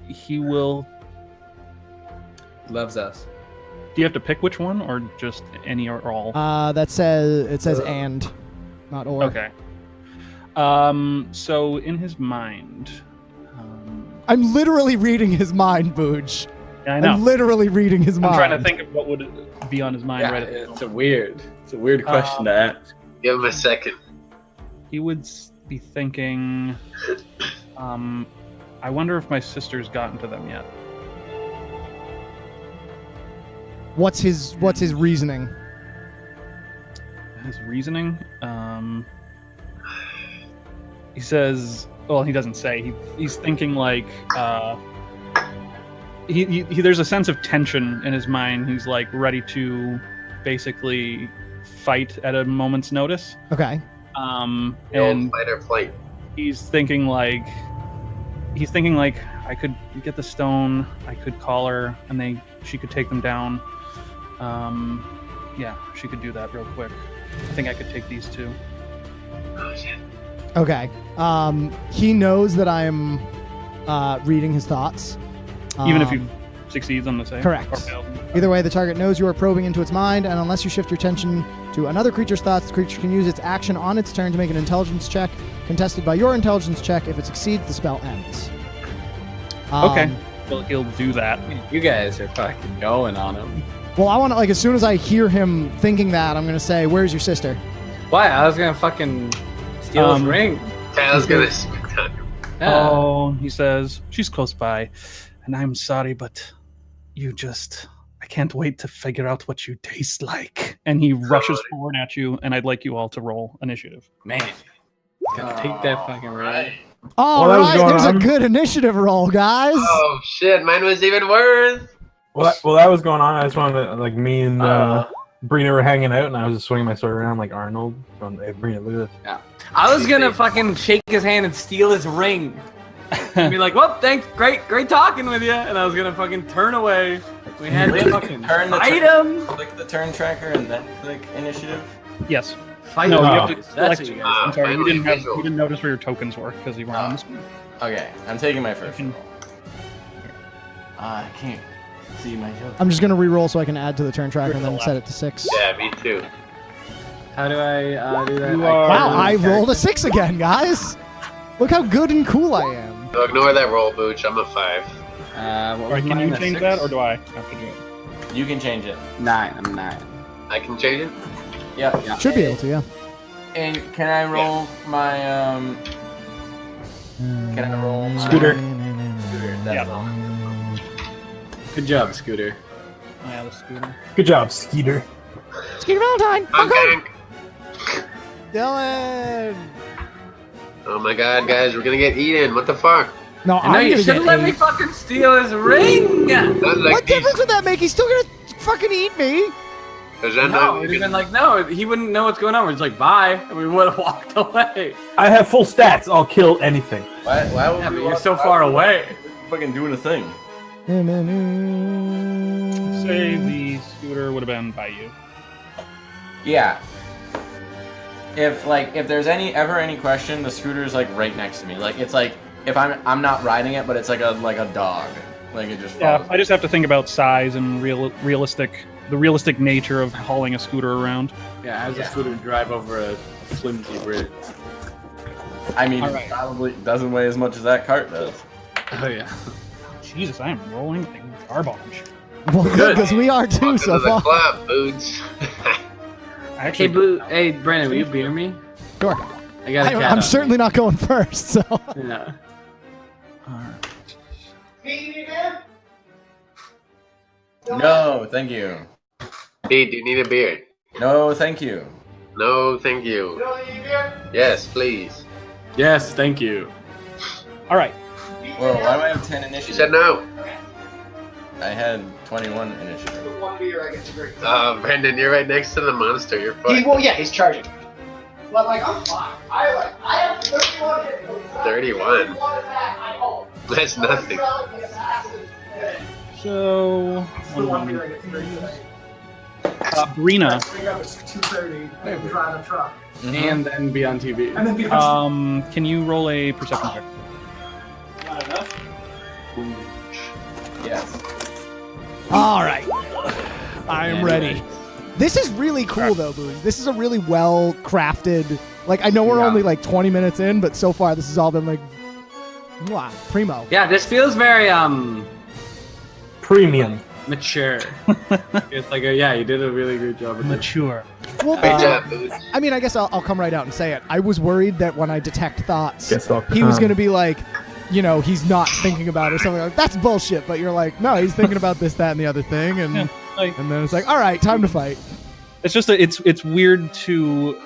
[SPEAKER 1] He will.
[SPEAKER 2] Loves us.
[SPEAKER 1] Do you have to pick which one, or just any or all?
[SPEAKER 6] It says and, not or.
[SPEAKER 1] Okay. So in his mind.
[SPEAKER 6] I'm literally reading his mind, Booj.
[SPEAKER 1] Yeah, I know.
[SPEAKER 6] I'm literally reading his mind.
[SPEAKER 1] I'm trying to think of what would be on his mind
[SPEAKER 2] Yeah,
[SPEAKER 1] right at the
[SPEAKER 2] it's
[SPEAKER 1] moment.
[SPEAKER 2] a weird question to ask.
[SPEAKER 3] Give him a second.
[SPEAKER 1] He would be thinking, I wonder if my sister's gotten to them yet.
[SPEAKER 6] What's his reasoning?
[SPEAKER 1] His reasoning, he says, well, he doesn't say. He's thinking like, he there's a sense of tension in his mind. He's like ready to basically fight at a moment's notice.
[SPEAKER 6] Okay.
[SPEAKER 3] The old
[SPEAKER 1] And
[SPEAKER 3] fight or flight.
[SPEAKER 1] he's thinking like I could get the stone, I could call her, and she could take them down. Yeah, she could do that real quick. I think I could take these two.
[SPEAKER 3] Oh, shit.
[SPEAKER 6] Okay. He knows that I'm reading his thoughts.
[SPEAKER 1] Even if he succeeds on the save.
[SPEAKER 6] correct.
[SPEAKER 1] Or fails.
[SPEAKER 6] Either way, the target knows you are probing into its mind, and unless you shift your attention to another creature's thoughts, the creature can use its action on its turn to make an intelligence check, contested by your intelligence check. If it succeeds, the spell ends.
[SPEAKER 1] Okay. Well, he'll do that.
[SPEAKER 2] You guys are fucking going on him.
[SPEAKER 6] Well, I want to, as soon as I hear him thinking that, I'm going to say, "Where's your sister?"
[SPEAKER 2] Why? I was gonna fucking steal his ring.
[SPEAKER 3] Kyle's gonna spit on him.
[SPEAKER 2] Yeah.
[SPEAKER 1] Oh, he says, she's close by, and I'm sorry, but I can't wait to figure out what you taste like. And he rushes forward at you, and I'd like you all to roll initiative.
[SPEAKER 2] Man. Gotta take that fucking ring.
[SPEAKER 6] All
[SPEAKER 5] Well, that was
[SPEAKER 6] right,
[SPEAKER 5] going
[SPEAKER 6] there's a
[SPEAKER 5] on.
[SPEAKER 6] good initiative roll, guys.
[SPEAKER 3] Oh shit, mine was even worse.
[SPEAKER 5] Well, that was going on. I just wanted to, like, me and Brina were hanging out, and I was just swinging my sword around like Arnold. From, hey, Brina, look at this.
[SPEAKER 2] I was gonna fucking shake his hand and steal his ring. And be like, well, thanks, great talking with you. And I was gonna fucking turn away. We had to fucking
[SPEAKER 4] Turn the
[SPEAKER 2] fight him.
[SPEAKER 4] Click the turn tracker and then click initiative.
[SPEAKER 1] Yes.
[SPEAKER 2] Fight
[SPEAKER 1] No,
[SPEAKER 2] him.
[SPEAKER 1] you have to
[SPEAKER 2] That's
[SPEAKER 1] select.
[SPEAKER 2] what you guys
[SPEAKER 1] I'm sorry, you
[SPEAKER 3] finally
[SPEAKER 1] didn't
[SPEAKER 3] visual.
[SPEAKER 1] notice where your tokens were because you were on the screen.
[SPEAKER 4] Okay, I'm taking my first
[SPEAKER 1] can-
[SPEAKER 4] roll. I can't see my joke.
[SPEAKER 6] I'm just going to re-roll so I can add to the turn tracker and then
[SPEAKER 1] Re-roll
[SPEAKER 6] set it to 6.
[SPEAKER 3] Yeah, me too.
[SPEAKER 2] How do I do that?
[SPEAKER 1] You
[SPEAKER 2] I
[SPEAKER 1] are-
[SPEAKER 6] Wow,
[SPEAKER 2] click
[SPEAKER 6] I
[SPEAKER 2] on the
[SPEAKER 6] rolled a 6 again, guys. Look how good and cool I am.
[SPEAKER 3] So ignore that roll, Booch. I'm a 5.
[SPEAKER 2] What
[SPEAKER 1] All
[SPEAKER 2] was
[SPEAKER 1] right, can
[SPEAKER 2] mine,
[SPEAKER 1] you
[SPEAKER 2] a
[SPEAKER 1] change
[SPEAKER 2] 6?
[SPEAKER 1] that, or do I have to do it?
[SPEAKER 4] You can change it.
[SPEAKER 2] 9? I'm 9.
[SPEAKER 3] I can change it?
[SPEAKER 4] Yeah.
[SPEAKER 2] Yeah.
[SPEAKER 6] Should be able to, yeah.
[SPEAKER 4] And can I roll my Can I roll my
[SPEAKER 5] Scooter.
[SPEAKER 4] Scooter, that's
[SPEAKER 1] Yeah.
[SPEAKER 4] all.
[SPEAKER 2] Good job, Scooter.
[SPEAKER 1] Oh, yeah, the scooter.
[SPEAKER 5] Good job, Skeeter.
[SPEAKER 6] Skeeter Valentine.
[SPEAKER 3] Honk, honk.
[SPEAKER 6] Dylan.
[SPEAKER 3] Oh my god, guys, we're gonna get eaten. What the fuck?
[SPEAKER 6] No,
[SPEAKER 2] I know
[SPEAKER 6] I'm
[SPEAKER 2] you
[SPEAKER 6] gonna
[SPEAKER 2] should
[SPEAKER 6] get
[SPEAKER 2] have let me
[SPEAKER 6] 8.
[SPEAKER 2] fucking steal his ring.
[SPEAKER 3] Not like
[SPEAKER 6] What difference would that make? He's still gonna fucking eat me.
[SPEAKER 3] Is that
[SPEAKER 2] No,
[SPEAKER 3] not
[SPEAKER 2] we'd have
[SPEAKER 3] even
[SPEAKER 2] been like, no, he wouldn't know what's going on. We're just like, bye, and we would have walked away.
[SPEAKER 5] I have full stats. I'll kill anything.
[SPEAKER 4] Why would
[SPEAKER 2] Yeah,
[SPEAKER 4] we
[SPEAKER 2] but you're
[SPEAKER 4] walk-
[SPEAKER 2] so
[SPEAKER 4] why
[SPEAKER 2] far
[SPEAKER 4] would we
[SPEAKER 2] away.
[SPEAKER 4] Fucking doing a thing.
[SPEAKER 1] Say the scooter would have been by you.
[SPEAKER 4] Yeah. If there's ever any question, the scooter's like right next to me. Like it's like if I'm not riding it, but it's like a dog. Like it just
[SPEAKER 1] Yeah,
[SPEAKER 4] follows.
[SPEAKER 1] I just have to think about size and the realistic nature of hauling a scooter around.
[SPEAKER 2] Yeah, as a scooter drive over a flimsy bridge.
[SPEAKER 4] I mean,
[SPEAKER 1] All right.
[SPEAKER 4] probably doesn't weigh as much as that cart does.
[SPEAKER 2] Oh yeah.
[SPEAKER 1] Jesus, I am rolling like garbage.
[SPEAKER 6] Well, good, because we are too
[SPEAKER 3] welcome
[SPEAKER 6] so
[SPEAKER 3] to the
[SPEAKER 6] far.
[SPEAKER 3] club, boots?
[SPEAKER 1] Actually,
[SPEAKER 2] Hey Brandon, will you beer me?
[SPEAKER 6] Sure.
[SPEAKER 2] I got a cat.
[SPEAKER 6] I'm
[SPEAKER 2] on
[SPEAKER 6] certainly not going first, so.
[SPEAKER 2] me. Yeah.
[SPEAKER 4] No, thank you.
[SPEAKER 3] Pete, do you need a beer?
[SPEAKER 4] No, thank you.
[SPEAKER 3] No, thank you. Yes, please.
[SPEAKER 2] Yes, thank you.
[SPEAKER 1] all right.
[SPEAKER 4] Whoa, why do I have 10
[SPEAKER 3] You
[SPEAKER 4] initiative?
[SPEAKER 3] said no.
[SPEAKER 4] I had 21 initiative.
[SPEAKER 7] One beer, I get to drink.
[SPEAKER 3] Brandon, you're right next to the monster. You're
[SPEAKER 7] He,
[SPEAKER 3] fine.
[SPEAKER 7] well, yeah, he's charging. But like, I'm fine. I have 31 hit points.
[SPEAKER 3] 31?
[SPEAKER 7] 31 attack, I hope.
[SPEAKER 3] That's nothing.
[SPEAKER 1] So,
[SPEAKER 7] It's the one beer I get to drink today.
[SPEAKER 1] Brina,
[SPEAKER 7] I wake up at 2:30 and drive a truck.
[SPEAKER 2] And then be on TV.
[SPEAKER 7] And then be on
[SPEAKER 1] can you roll a perception check?
[SPEAKER 7] not enough.
[SPEAKER 4] Yes.
[SPEAKER 6] All right. I am
[SPEAKER 2] Yeah,
[SPEAKER 6] ready.
[SPEAKER 2] nice.
[SPEAKER 6] This is really cool, though, Boone. This is a really well crafted. Like, I know we're
[SPEAKER 4] Yeah.
[SPEAKER 6] only like 20 minutes in, but so far this has all been like, mwah, primo.
[SPEAKER 2] Yeah, this feels very
[SPEAKER 5] Premium.
[SPEAKER 2] mature. It's like you did a really good job. With this.
[SPEAKER 1] Mature.
[SPEAKER 6] Well,
[SPEAKER 3] Great job, boots.
[SPEAKER 6] I mean, I guess I'll come right out and say it. I was worried that when I detect thoughts,
[SPEAKER 5] Guess.com.
[SPEAKER 6] he was going to be like, you know, he's not thinking about it or something like that's bullshit. But you're like, no, he's thinking about this, that, and the other thing, and
[SPEAKER 1] Yeah, like-
[SPEAKER 6] and then it's like, all right, time to fight.
[SPEAKER 1] It's just it's weird to,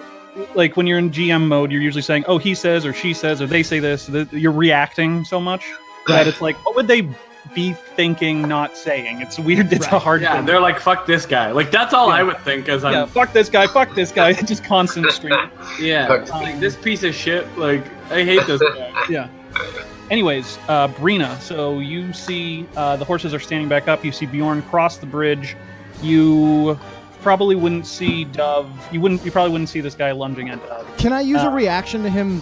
[SPEAKER 1] like, when you're in GM mode, you're usually saying, oh, he says or she says or they say this. You're reacting so much that it's like, what would they be thinking, not saying? It's weird. It's a
[SPEAKER 6] Right.
[SPEAKER 1] hard
[SPEAKER 2] Yeah,
[SPEAKER 1] thing.
[SPEAKER 2] they're like, fuck this guy. Like that's all
[SPEAKER 1] Yeah.
[SPEAKER 2] I would think as I'm.
[SPEAKER 1] Yeah, fuck this guy. Just constant stream.
[SPEAKER 2] Yeah,
[SPEAKER 3] Fuck.
[SPEAKER 2] like this piece of shit. Like I hate this guy.
[SPEAKER 1] Yeah. Anyways, Brina, so you see the horses are standing back up. You see Bjorn cross the bridge. You probably wouldn't see Dove. You probably wouldn't see this guy lunging at Dove.
[SPEAKER 6] Can I use a reaction to him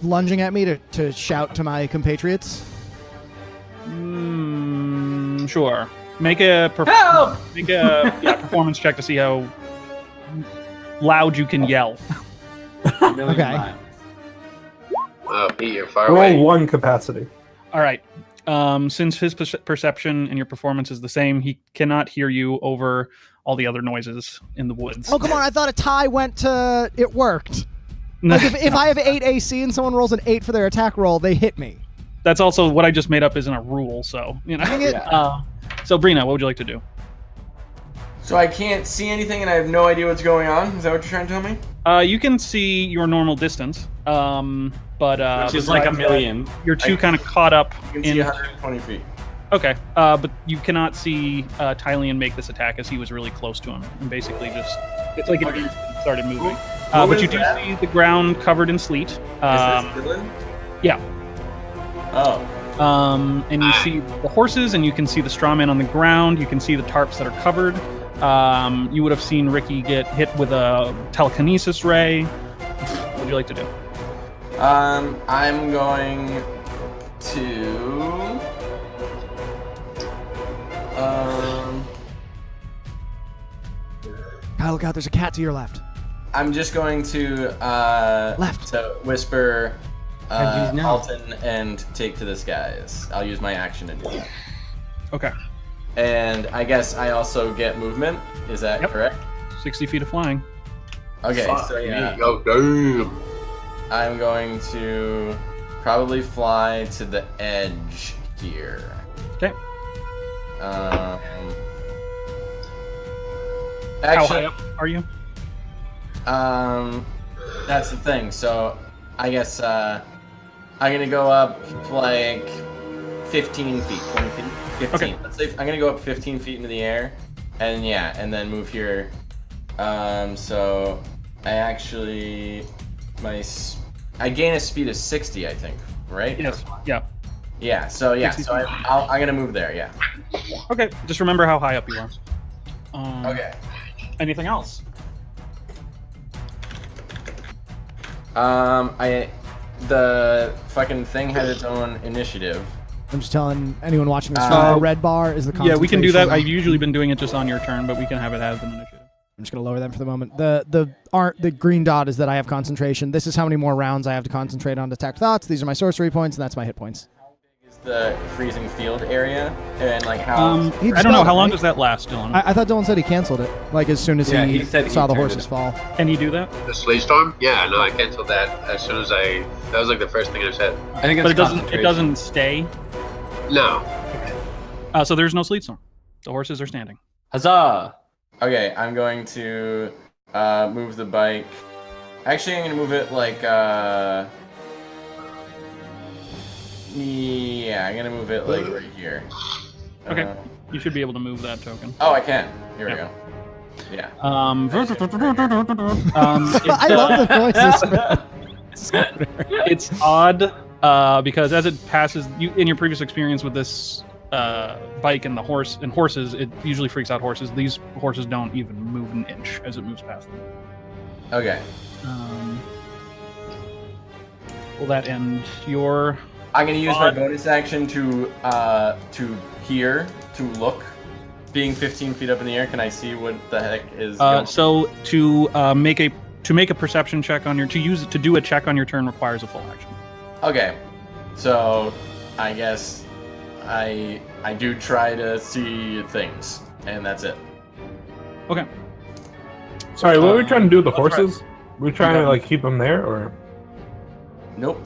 [SPEAKER 6] lunging at me to shout to my compatriots?
[SPEAKER 1] Sure. Make a
[SPEAKER 2] Help!
[SPEAKER 1] performance check to see how loud you can yell.
[SPEAKER 6] Okay.
[SPEAKER 3] Oh, Pete, you're far
[SPEAKER 5] Roll
[SPEAKER 3] away.
[SPEAKER 5] one capacity.
[SPEAKER 1] All right. Since his perception and your performance is the same, he cannot hear you over all the other noises in the woods.
[SPEAKER 6] Oh, come on. I thought a tie went to... It worked. Like, if I have 8 AC and someone rolls an 8 for their attack roll, they hit me.
[SPEAKER 1] That's also what I just made up isn't a rule, so, you know.
[SPEAKER 6] Dang it.
[SPEAKER 1] So, Brina, what would you like to do?
[SPEAKER 4] So I can't see anything and I have no idea what's going on? Is that what you're trying to tell me?
[SPEAKER 1] You can see your normal distance, but
[SPEAKER 2] Which is like a
[SPEAKER 1] besides
[SPEAKER 2] million.
[SPEAKER 1] that, you're too kind of caught up
[SPEAKER 4] You can
[SPEAKER 1] in.
[SPEAKER 4] see 120 feet.
[SPEAKER 1] Okay, but you cannot see Tylian make this attack as he was really close to him, and basically just it's like it started moving. But
[SPEAKER 4] is
[SPEAKER 1] you do
[SPEAKER 4] that?
[SPEAKER 1] see the ground covered in sleet.
[SPEAKER 4] Is this Dylan?
[SPEAKER 1] Yeah.
[SPEAKER 4] Oh.
[SPEAKER 1] And you see the horses, and you can see the straw man on the ground. You can see the tarps that are covered. You would have seen Ricky get hit with a telekinesis ray. What would you like to do?
[SPEAKER 4] I'm going to.
[SPEAKER 6] Oh, look out. There's a cat to your left.
[SPEAKER 4] I'm just going to
[SPEAKER 6] Left.
[SPEAKER 4] to whisper
[SPEAKER 2] Have you now?
[SPEAKER 4] Alton and take to the skies. I'll use my action to do that.
[SPEAKER 1] Okay.
[SPEAKER 4] And I guess I also get movement. Is that
[SPEAKER 1] Yep.
[SPEAKER 4] correct?
[SPEAKER 1] 60 feet of flying.
[SPEAKER 4] Okay,
[SPEAKER 2] Fuck
[SPEAKER 4] so yeah,
[SPEAKER 2] me.
[SPEAKER 3] Oh, damn.
[SPEAKER 4] I'm going to probably fly to the edge here.
[SPEAKER 1] Okay.
[SPEAKER 4] Um,
[SPEAKER 1] How high
[SPEAKER 4] actually,
[SPEAKER 1] up are you?
[SPEAKER 4] that's the thing. So I guess I'm gonna go up like 15 feet, 20 feet, 15.
[SPEAKER 1] Okay.
[SPEAKER 4] Let's say I'm gonna go up 15 feet into the air, and yeah, and then move here So I actually I gain a speed of 60, I think, right?
[SPEAKER 1] Yes. Yeah.
[SPEAKER 4] Yeah. So I'm gonna move there. Yeah.
[SPEAKER 1] Okay. Just remember how high up you are.
[SPEAKER 4] Okay.
[SPEAKER 1] Anything else?
[SPEAKER 4] The fucking thing has its own initiative.
[SPEAKER 6] I'm just telling anyone watching this stream, the red bar is the concentration.
[SPEAKER 1] Yeah, we can do that. I've usually been doing it just on your turn, but we can have it as an initiative.
[SPEAKER 6] I'm just gonna lower them for the moment. The green dot is that I have concentration. This is how many more rounds I have to concentrate on detect thoughts. These are my sorcery points, and that's my hit points.
[SPEAKER 4] Is the freezing field area and like how?
[SPEAKER 1] I don't know how long does that last, Dylan.
[SPEAKER 6] I thought Dylan said he canceled it, like as soon as he
[SPEAKER 2] said
[SPEAKER 6] saw
[SPEAKER 2] he
[SPEAKER 6] the
[SPEAKER 2] turned
[SPEAKER 6] horses
[SPEAKER 2] it.
[SPEAKER 6] fall.
[SPEAKER 1] Can you do that?
[SPEAKER 3] The sleet storm? Yeah, no, I canceled that as soon as that was like the first thing I said.
[SPEAKER 2] I think it's
[SPEAKER 1] But it
[SPEAKER 2] concentration.
[SPEAKER 1] doesn't stay.
[SPEAKER 3] No.
[SPEAKER 1] So there's no sleet storm. The horses are standing.
[SPEAKER 2] Huzzah!
[SPEAKER 4] Okay, I'm going to move the bike. Actually, I'm gonna move it like yeah, I'm gonna move it like right here.
[SPEAKER 1] Okay. You should be able to move that token.
[SPEAKER 4] Oh, I can. Here we go. Yeah.
[SPEAKER 6] I love the noises.
[SPEAKER 1] It's odd because as it passes, you in your previous experience with this bike and the horses, it usually freaks out horses. These horses don't even move an inch as it moves past them.
[SPEAKER 4] Okay.
[SPEAKER 1] Will that end your?
[SPEAKER 4] I'm gonna use my bonus action to hear, to look. Being 15 feet up in the air, can I see what the heck is going on?
[SPEAKER 1] So to make a perception check on your to do a check on your turn requires a full action.
[SPEAKER 4] Okay. So I guess I do try to see things, and that's it.
[SPEAKER 1] Okay.
[SPEAKER 5] Sorry, what are we trying to do with the
[SPEAKER 1] Let's try.
[SPEAKER 5] horses? We trying to like keep them there, or?
[SPEAKER 4] Nope.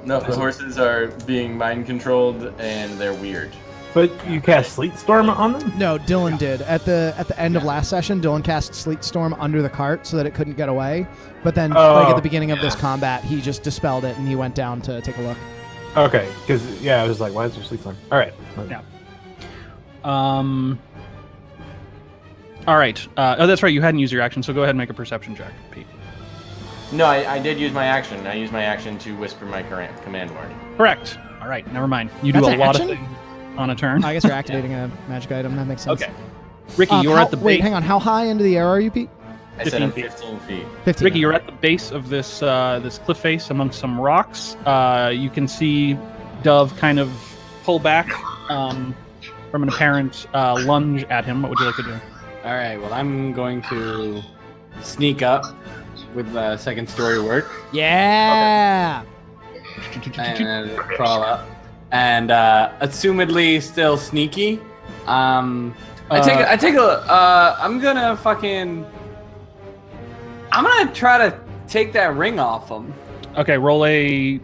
[SPEAKER 4] No, the horses are being mind controlled, and they're weird.
[SPEAKER 5] But you cast Sleet Storm on them?
[SPEAKER 6] No, Dylan did. At the end of last session, Dylan cast Sleet Storm under the cart so that it couldn't get away. But then, like at the beginning of this combat, he just dispelled it and he went down to take a look.
[SPEAKER 5] Okay, because I was like, why is there Sleet Storm? All right.
[SPEAKER 1] Yeah. All right. Oh, that's right. You hadn't used your action, so go ahead and make a perception check, Pete.
[SPEAKER 4] No, I did use my action. I used my action to whisper my command word.
[SPEAKER 1] Correct. All right. Never mind. You do
[SPEAKER 6] That's
[SPEAKER 1] a
[SPEAKER 6] an
[SPEAKER 1] lot
[SPEAKER 6] action?
[SPEAKER 1] of things on a turn.
[SPEAKER 6] I guess you're activating a magic item. That makes sense.
[SPEAKER 1] Okay. Ricky, you're at the base.
[SPEAKER 6] Wait, hang on. How high into the air are you, Pete?
[SPEAKER 4] I said I'm
[SPEAKER 1] 15
[SPEAKER 4] 15 feet.
[SPEAKER 6] 15.
[SPEAKER 1] Ricky, you're at the base of this this cliff face amongst some rocks. You can see Dove kind of pull back from an apparent lunge at him. What would you like to do?
[SPEAKER 2] All right. Well, I'm going to sneak up with the second story work
[SPEAKER 6] Yeah.
[SPEAKER 2] and crawl up, and assumedly still sneaky. I'm gonna try to take that ring off him.
[SPEAKER 1] Okay, roll a.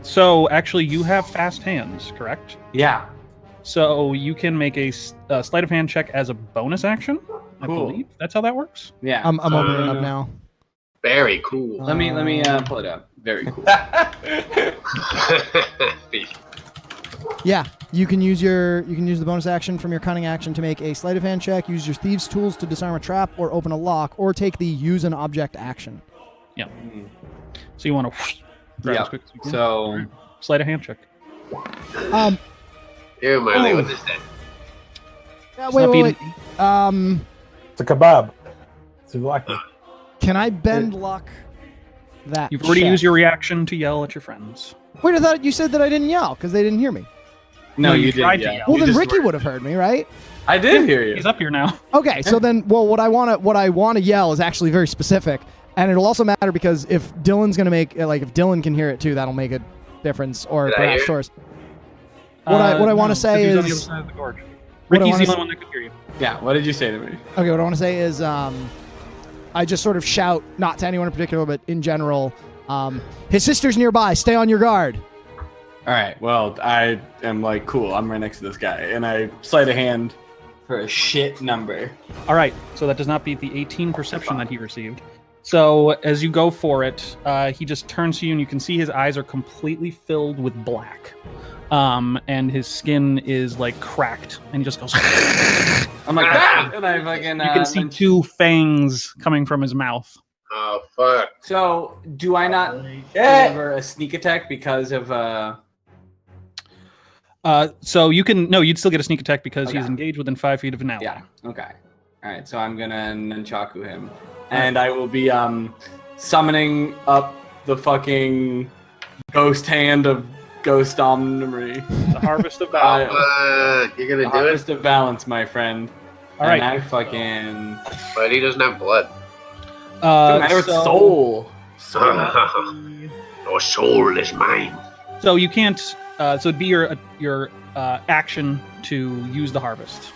[SPEAKER 1] So actually, you have fast hands, correct?
[SPEAKER 2] Yeah.
[SPEAKER 1] So you can make a sleight of hand check as a bonus action. I
[SPEAKER 2] Cool.
[SPEAKER 1] believe that's how that works.
[SPEAKER 2] Yeah.
[SPEAKER 6] I'm opening it up now.
[SPEAKER 3] Very cool.
[SPEAKER 2] Let me pull it up. Very cool.
[SPEAKER 6] Yeah, you can use the bonus action from your cunning action to make a sleight of hand check, use your thieves' tools to disarm a trap or open a lock, or take the use an object action.
[SPEAKER 1] Yeah. So you want to grab as quick as you can.
[SPEAKER 2] So
[SPEAKER 1] Sleight of hand check.
[SPEAKER 3] Here, Marley, with this then.
[SPEAKER 6] Yeah,
[SPEAKER 1] It's not
[SPEAKER 6] wait.
[SPEAKER 1] beating-
[SPEAKER 5] It's a kebab. It's lucky.
[SPEAKER 6] Can I bend luck that?
[SPEAKER 1] You've already
[SPEAKER 6] check?
[SPEAKER 1] used your reaction to yell at your friends.
[SPEAKER 6] Wait, I thought you said that I didn't yell because they didn't hear me.
[SPEAKER 2] no, you
[SPEAKER 1] tried
[SPEAKER 2] did.
[SPEAKER 1] to
[SPEAKER 2] Yeah.
[SPEAKER 1] yell.
[SPEAKER 6] Well,
[SPEAKER 2] You
[SPEAKER 6] then
[SPEAKER 2] just
[SPEAKER 6] Ricky
[SPEAKER 2] were-
[SPEAKER 6] would have heard me, right?
[SPEAKER 2] I did hear you.
[SPEAKER 1] He's up here now.
[SPEAKER 6] Okay, so then, well, what I want to yell is actually very specific, and it'll also matter because if Dylan's gonna make if Dylan can hear it too, that'll make a difference, or
[SPEAKER 3] Did I
[SPEAKER 6] perhaps
[SPEAKER 3] hear?
[SPEAKER 6] Source. What I want to say
[SPEAKER 1] because he's on the other
[SPEAKER 6] is
[SPEAKER 1] side of the gorge.
[SPEAKER 6] what I
[SPEAKER 1] Ricky's
[SPEAKER 6] wanna
[SPEAKER 1] the
[SPEAKER 6] s-
[SPEAKER 1] only one that could hear you.
[SPEAKER 2] Yeah. What did you say to me?
[SPEAKER 6] okay. What I want to say is I just sort of shout, not to anyone in particular, but in general, his sister's nearby. Stay on your guard.
[SPEAKER 2] All right. Well, I am like, cool. I'm right next to this guy, and I sleight a hand for a shit number.
[SPEAKER 1] All right, so that does not beat the 18 perception that he received. So as you go for it, he just turns to you, and you can see his eyes are completely filled with black, and his skin is like cracked, and he just goes.
[SPEAKER 2] I'm like, ah! And I fucking.
[SPEAKER 1] You can see two fangs coming from his mouth.
[SPEAKER 3] Oh fuck!
[SPEAKER 2] So, do I not deliver a sneak attack because of?
[SPEAKER 1] So you can you'd still get a sneak attack because
[SPEAKER 2] Okay.
[SPEAKER 1] he's engaged within 5 feet of an ally.
[SPEAKER 2] Yeah. Okay. All right. So I'm gonna nunchaku him, and I will be summoning up the fucking ghost hand of Ghost Omnimry.
[SPEAKER 1] The harvest of balance.
[SPEAKER 3] You're gonna do
[SPEAKER 2] Harvest of balance, my friend.
[SPEAKER 1] All right.
[SPEAKER 2] And I fucking.
[SPEAKER 3] But he doesn't have blood.
[SPEAKER 2] Doesn't matter. It's soul.
[SPEAKER 3] Your soul is mine.
[SPEAKER 1] So you can't. So it'd be your action to use the harvest.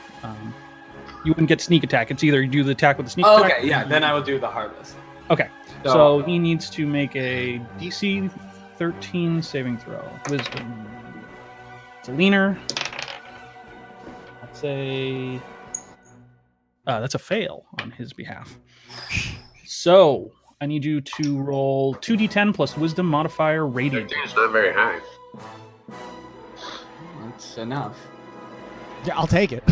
[SPEAKER 1] You wouldn't get sneak attack. It's either you do the attack with the sneak
[SPEAKER 2] Oh,
[SPEAKER 1] attack.
[SPEAKER 2] okay. Yeah. Then I will do the harvest.
[SPEAKER 1] Okay. So he needs to make a DC 13 saving throw. Wisdom. It's a leaner. That's a fail on his behalf. So I need you to roll 2d10 plus wisdom modifier radiant.
[SPEAKER 3] 13 is not very high.
[SPEAKER 2] That's enough.
[SPEAKER 6] Yeah, I'll take it.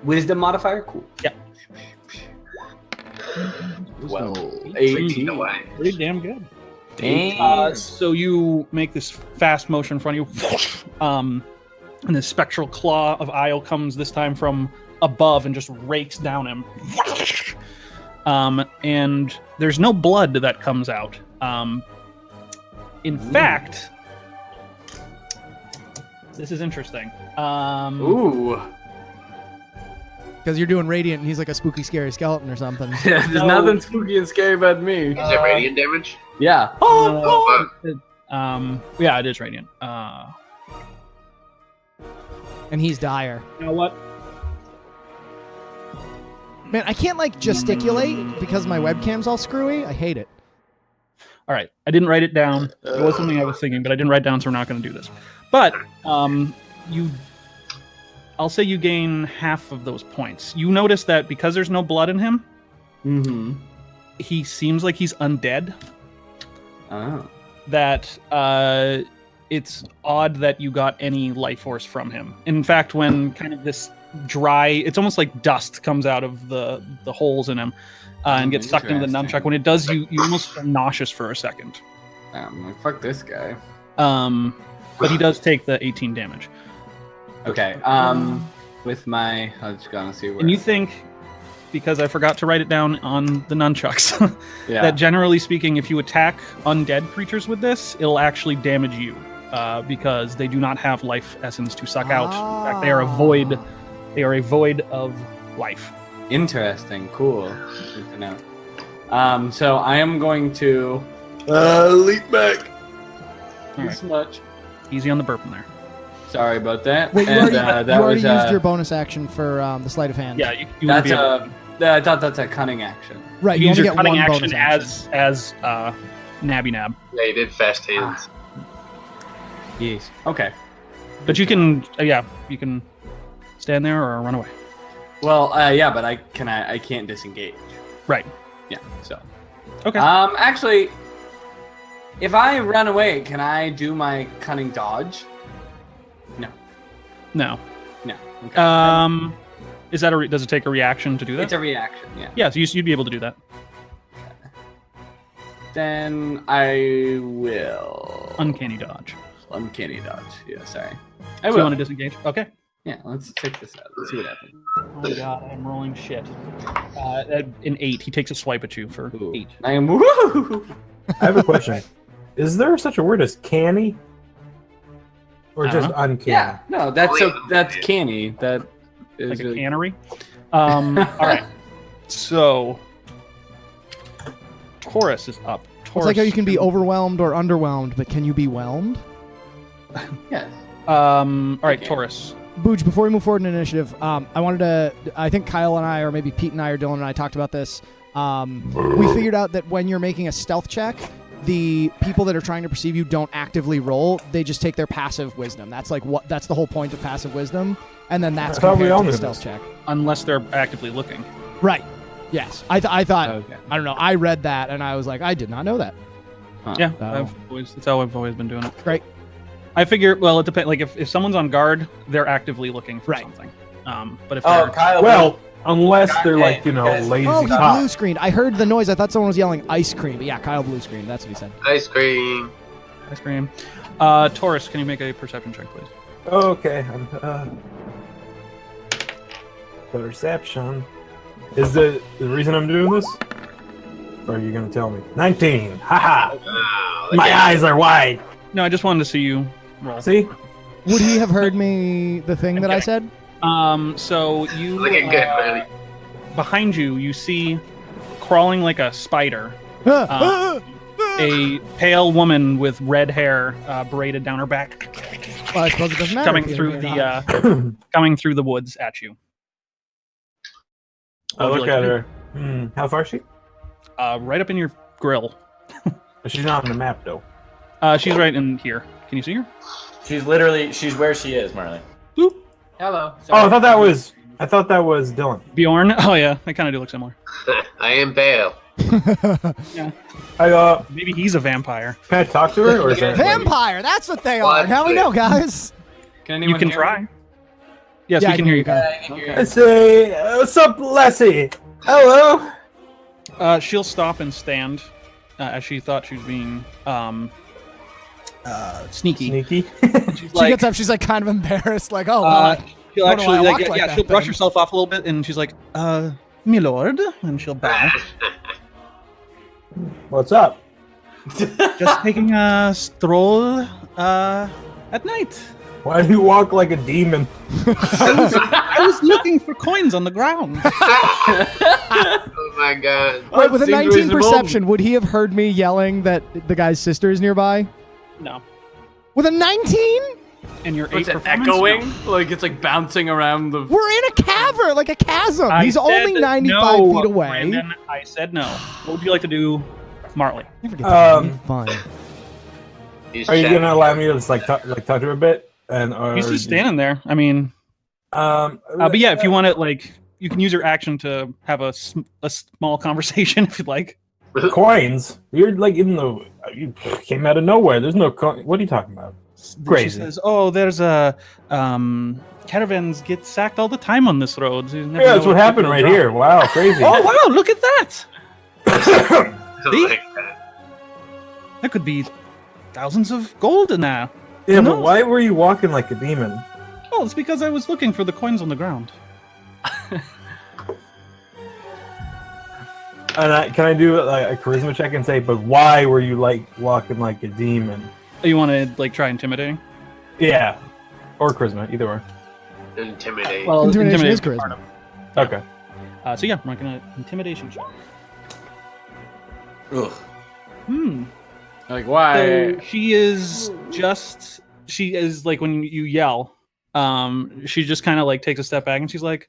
[SPEAKER 2] Wisdom modifier? Cool.
[SPEAKER 1] Yeah.
[SPEAKER 2] Well,
[SPEAKER 3] Take
[SPEAKER 2] 18.
[SPEAKER 3] it away.
[SPEAKER 1] Pretty damn good.
[SPEAKER 4] Dang.
[SPEAKER 1] So you make this fast motion in front of you, and this spectral claw of Isle comes this time from above and just rakes down him. And there's no blood that comes out. In fact, this is interesting.
[SPEAKER 2] Ooh.
[SPEAKER 6] Because you're doing radiant, and he's like a spooky, scary skeleton or something.
[SPEAKER 2] Yeah, there's nothing spooky and scary about me.
[SPEAKER 3] Is it radiant damage?
[SPEAKER 2] Yeah.
[SPEAKER 1] Yeah, it is radiant.
[SPEAKER 6] And he's dire.
[SPEAKER 1] You know what?
[SPEAKER 6] Man, I can't like gesticulate because my webcam's all screwy. I hate it.
[SPEAKER 1] All right, I didn't write it down. It was something I was thinking, but I didn't write down, so we're not going to do this. But I'll say you gain half of those points. You notice that because there's no blood in him, he seems like he's undead.
[SPEAKER 2] Oh.
[SPEAKER 1] That it's odd that you got any life force from him. In fact, when kind of this dry, it's almost like dust comes out of the holes in him and gets sucked into the nunchuck. When it does, you almost feel nauseous for a second.
[SPEAKER 2] Like, fuck this guy.
[SPEAKER 1] But he does take the 18 damage.
[SPEAKER 2] Okay. With my, I was just gonna see where.
[SPEAKER 1] And you think, because I forgot to write it down on the nunchucks,
[SPEAKER 2] yeah.
[SPEAKER 1] that generally speaking, if you attack undead creatures with this, it'll actually damage you, because they do not have life essence to suck out. In fact, they are a void. They are a void of life.
[SPEAKER 2] Interesting. Cool. Good to know. So I am going to leap back.
[SPEAKER 1] All right.
[SPEAKER 2] This much.
[SPEAKER 1] Easy on the burp in there.
[SPEAKER 2] Sorry about that.
[SPEAKER 6] Wait, you
[SPEAKER 2] And,
[SPEAKER 6] already
[SPEAKER 2] that
[SPEAKER 6] used your bonus action for the sleight of hand.
[SPEAKER 1] Yeah, you won't
[SPEAKER 2] That's
[SPEAKER 1] be able-
[SPEAKER 2] I thought that's a cunning action.
[SPEAKER 6] right.
[SPEAKER 1] you
[SPEAKER 6] You
[SPEAKER 1] use
[SPEAKER 6] only
[SPEAKER 1] your
[SPEAKER 6] get
[SPEAKER 1] cutting
[SPEAKER 6] one
[SPEAKER 1] action
[SPEAKER 6] bonus action.
[SPEAKER 1] as nabby nab.
[SPEAKER 3] Yeah, he did fast hands.
[SPEAKER 2] Yes. Okay.
[SPEAKER 1] But you can you can stand there or run away.
[SPEAKER 2] Well, yeah, but I can't disengage.
[SPEAKER 1] Right.
[SPEAKER 2] Yeah. So.
[SPEAKER 1] Okay.
[SPEAKER 2] Actually, if I run away, can I do my cunning dodge?
[SPEAKER 1] No.
[SPEAKER 2] No. Okay.
[SPEAKER 1] Is that does it take a reaction to do that?
[SPEAKER 2] It's a reaction. Yeah.
[SPEAKER 1] Yeah, so you'd be able to do that.
[SPEAKER 2] Then I will.
[SPEAKER 1] Uncanny dodge.
[SPEAKER 2] Uncanny dodge. Yeah. Sorry. I
[SPEAKER 1] So you
[SPEAKER 2] will.
[SPEAKER 1] want to disengage? Okay.
[SPEAKER 2] Yeah. Let's check this out. Let's see what happens.
[SPEAKER 1] Oh my god, I'm rolling shit. An 8. He takes a swipe at you for
[SPEAKER 2] Ooh.
[SPEAKER 1] 8.
[SPEAKER 2] I am. Woo!
[SPEAKER 5] I have a question. Is there such a word as canny? Or
[SPEAKER 1] I don't
[SPEAKER 5] just
[SPEAKER 1] know.
[SPEAKER 2] Uh-huh.
[SPEAKER 5] uncanny?
[SPEAKER 2] Yeah. No, that's
[SPEAKER 3] Only
[SPEAKER 2] that's
[SPEAKER 3] uncanny.
[SPEAKER 2] canny. That is
[SPEAKER 1] Like a
[SPEAKER 2] really-
[SPEAKER 1] cannery. All right. So Taurus is up.
[SPEAKER 6] It's
[SPEAKER 1] Taurus.
[SPEAKER 6] like how you can be overwhelmed or underwhelmed, but can you be whelmed?
[SPEAKER 2] Yes.
[SPEAKER 1] All right,
[SPEAKER 2] Okay.
[SPEAKER 1] Taurus.
[SPEAKER 6] Booj, before we move forward in initiative, I wanted to. I think Kyle and I, or maybe Pete and I, or Dylan and I, talked about this. We figured out that when you're making a stealth check, the people that are trying to perceive you don't actively roll; they just take their passive wisdom. That's like what. That's the whole point of passive wisdom, and then that's
[SPEAKER 5] I thought we
[SPEAKER 6] compared
[SPEAKER 5] all
[SPEAKER 6] to the
[SPEAKER 5] knew
[SPEAKER 6] stealth
[SPEAKER 5] this.
[SPEAKER 6] check.
[SPEAKER 1] Unless they're actively looking.
[SPEAKER 6] Right. Yes. I thought.
[SPEAKER 2] Okay.
[SPEAKER 6] I don't know. I read that and I was like, I did not know that.
[SPEAKER 1] Yeah,
[SPEAKER 6] Oh.
[SPEAKER 1] that's how I've always been doing it.
[SPEAKER 6] Great.
[SPEAKER 1] I figure, well, it depends. Like, if someone's on guard, they're actively looking for
[SPEAKER 6] Right.
[SPEAKER 1] something. But if
[SPEAKER 4] Oh,
[SPEAKER 1] they're,
[SPEAKER 4] Kyle.
[SPEAKER 5] Well, unless they're
[SPEAKER 4] Okay,
[SPEAKER 5] like,
[SPEAKER 4] guys.
[SPEAKER 5] lazy
[SPEAKER 6] Oh, he blue
[SPEAKER 5] cops.
[SPEAKER 6] screened. I heard the noise. I thought someone was yelling ice cream. But yeah, Kyle blue screened. That's what he said.
[SPEAKER 3] Ice cream.
[SPEAKER 1] ice cream. Taurus, can you make a perception check, please?
[SPEAKER 5] Okay. Perception. Is the reason I'm doing this? Or are you gonna tell me? 19. Haha.
[SPEAKER 3] Wow,
[SPEAKER 5] My eyes are wide.
[SPEAKER 1] No, I just wanted to see you roll.
[SPEAKER 5] See?
[SPEAKER 6] Would he have heard me the thing that I said?
[SPEAKER 1] So you
[SPEAKER 3] looking good, buddy.
[SPEAKER 1] behind you, you see crawling like a spider, a pale woman with red hair braided down her back,
[SPEAKER 6] Well, I suppose it doesn't matter.
[SPEAKER 1] coming
[SPEAKER 6] if you
[SPEAKER 1] through
[SPEAKER 6] hear me or
[SPEAKER 1] the
[SPEAKER 6] not.
[SPEAKER 1] coming through the woods at you.
[SPEAKER 5] I
[SPEAKER 1] What would
[SPEAKER 5] look
[SPEAKER 1] you like
[SPEAKER 5] at
[SPEAKER 1] to
[SPEAKER 5] her. How far is she?
[SPEAKER 1] do? Right up in your grill.
[SPEAKER 5] She's not on the map though.
[SPEAKER 1] She's right in here. Can you see her?
[SPEAKER 4] She's where she is, Marley.
[SPEAKER 1] Boop.
[SPEAKER 2] Hello.
[SPEAKER 5] Oh, I thought that was Dylan.
[SPEAKER 1] Bjorn. Oh yeah, they kind of do look similar.
[SPEAKER 3] I am pale.
[SPEAKER 5] I
[SPEAKER 1] Maybe he's a vampire.
[SPEAKER 5] can I talk to her or is that
[SPEAKER 6] Vampire. That's what they are.
[SPEAKER 3] What?
[SPEAKER 6] Now we know, guys.
[SPEAKER 2] Can anyone
[SPEAKER 1] You can
[SPEAKER 2] hear
[SPEAKER 1] try.
[SPEAKER 2] me?
[SPEAKER 1] Yes,
[SPEAKER 6] Yeah,
[SPEAKER 1] we can hear you.
[SPEAKER 2] Okay.
[SPEAKER 5] I say, what's up, Lassie? Hello.
[SPEAKER 1] She'll stop and stand, as she thought she was being sneaky.
[SPEAKER 5] Sneaky.
[SPEAKER 1] She's
[SPEAKER 6] She gets up. She's like kind of embarrassed. Like, oh, well,
[SPEAKER 1] she'll
[SPEAKER 6] don't know why
[SPEAKER 1] actually,
[SPEAKER 6] I
[SPEAKER 1] like,
[SPEAKER 6] walk like
[SPEAKER 1] yeah,
[SPEAKER 6] that
[SPEAKER 1] she'll brush
[SPEAKER 6] then.
[SPEAKER 1] herself off a little bit, and she's like, "My lord," and she'll bow.
[SPEAKER 5] What's up?
[SPEAKER 1] Just taking a stroll at night.
[SPEAKER 5] Why do you walk like a demon?
[SPEAKER 1] I was looking for coins on the ground.
[SPEAKER 3] Oh my god.
[SPEAKER 6] wait, with a
[SPEAKER 2] Seems
[SPEAKER 6] 19
[SPEAKER 2] reasonable.
[SPEAKER 6] perception, would he have heard me yelling that the guy's sister is nearby?
[SPEAKER 1] No.
[SPEAKER 6] With a 19?
[SPEAKER 1] And your
[SPEAKER 2] What's
[SPEAKER 1] 8
[SPEAKER 2] it
[SPEAKER 1] performance?
[SPEAKER 2] echoing? Like it's like bouncing around the.
[SPEAKER 6] We're in a cavern, like a chasm.
[SPEAKER 1] No.
[SPEAKER 6] He's
[SPEAKER 1] I
[SPEAKER 6] only
[SPEAKER 1] said
[SPEAKER 6] 95
[SPEAKER 1] no,
[SPEAKER 6] feet away.
[SPEAKER 1] Brandon, I said no. What would you like to do, Marley?
[SPEAKER 6] Never get that.
[SPEAKER 5] Um,
[SPEAKER 6] Fine.
[SPEAKER 3] He's
[SPEAKER 5] Are you
[SPEAKER 3] chatting.
[SPEAKER 5] gonna allow me to just talk to her a bit? And or
[SPEAKER 1] He's just standing there. I mean, but yeah, if you want to, you can use your action to have a small conversation if you'd like.
[SPEAKER 5] coins, you're like you came out of nowhere. There's no coin. What are you talking about?
[SPEAKER 1] She
[SPEAKER 5] Crazy.
[SPEAKER 1] says, "Oh, there's a caravans get sacked all the time on this road. You never
[SPEAKER 5] Yeah,
[SPEAKER 1] know
[SPEAKER 5] that's what
[SPEAKER 1] when
[SPEAKER 5] happened
[SPEAKER 1] people
[SPEAKER 5] right
[SPEAKER 1] drop."
[SPEAKER 5] here. Wow, crazy.
[SPEAKER 1] Oh wow, look at that!
[SPEAKER 3] Oh my god.
[SPEAKER 1] That could be thousands of gold in there.
[SPEAKER 5] Yeah,
[SPEAKER 1] Who
[SPEAKER 5] but
[SPEAKER 1] knows?
[SPEAKER 5] why were you walking like a demon?
[SPEAKER 1] Oh, it's because I was looking for the coins on the ground.
[SPEAKER 5] And can I do like a charisma check and say, but why were you like walking like a demon?
[SPEAKER 1] Oh, you want to try intimidating?
[SPEAKER 5] Yeah, or charisma, either or.
[SPEAKER 3] Intimidate.
[SPEAKER 1] Well,
[SPEAKER 6] Intimidation is
[SPEAKER 1] part
[SPEAKER 6] charisma.
[SPEAKER 1] of-
[SPEAKER 5] Okay.
[SPEAKER 1] So yeah, we're gonna intimidation check.
[SPEAKER 4] Ugh.
[SPEAKER 2] Like why?
[SPEAKER 1] So she is like when you yell, she just kind of like takes a step back and she's like,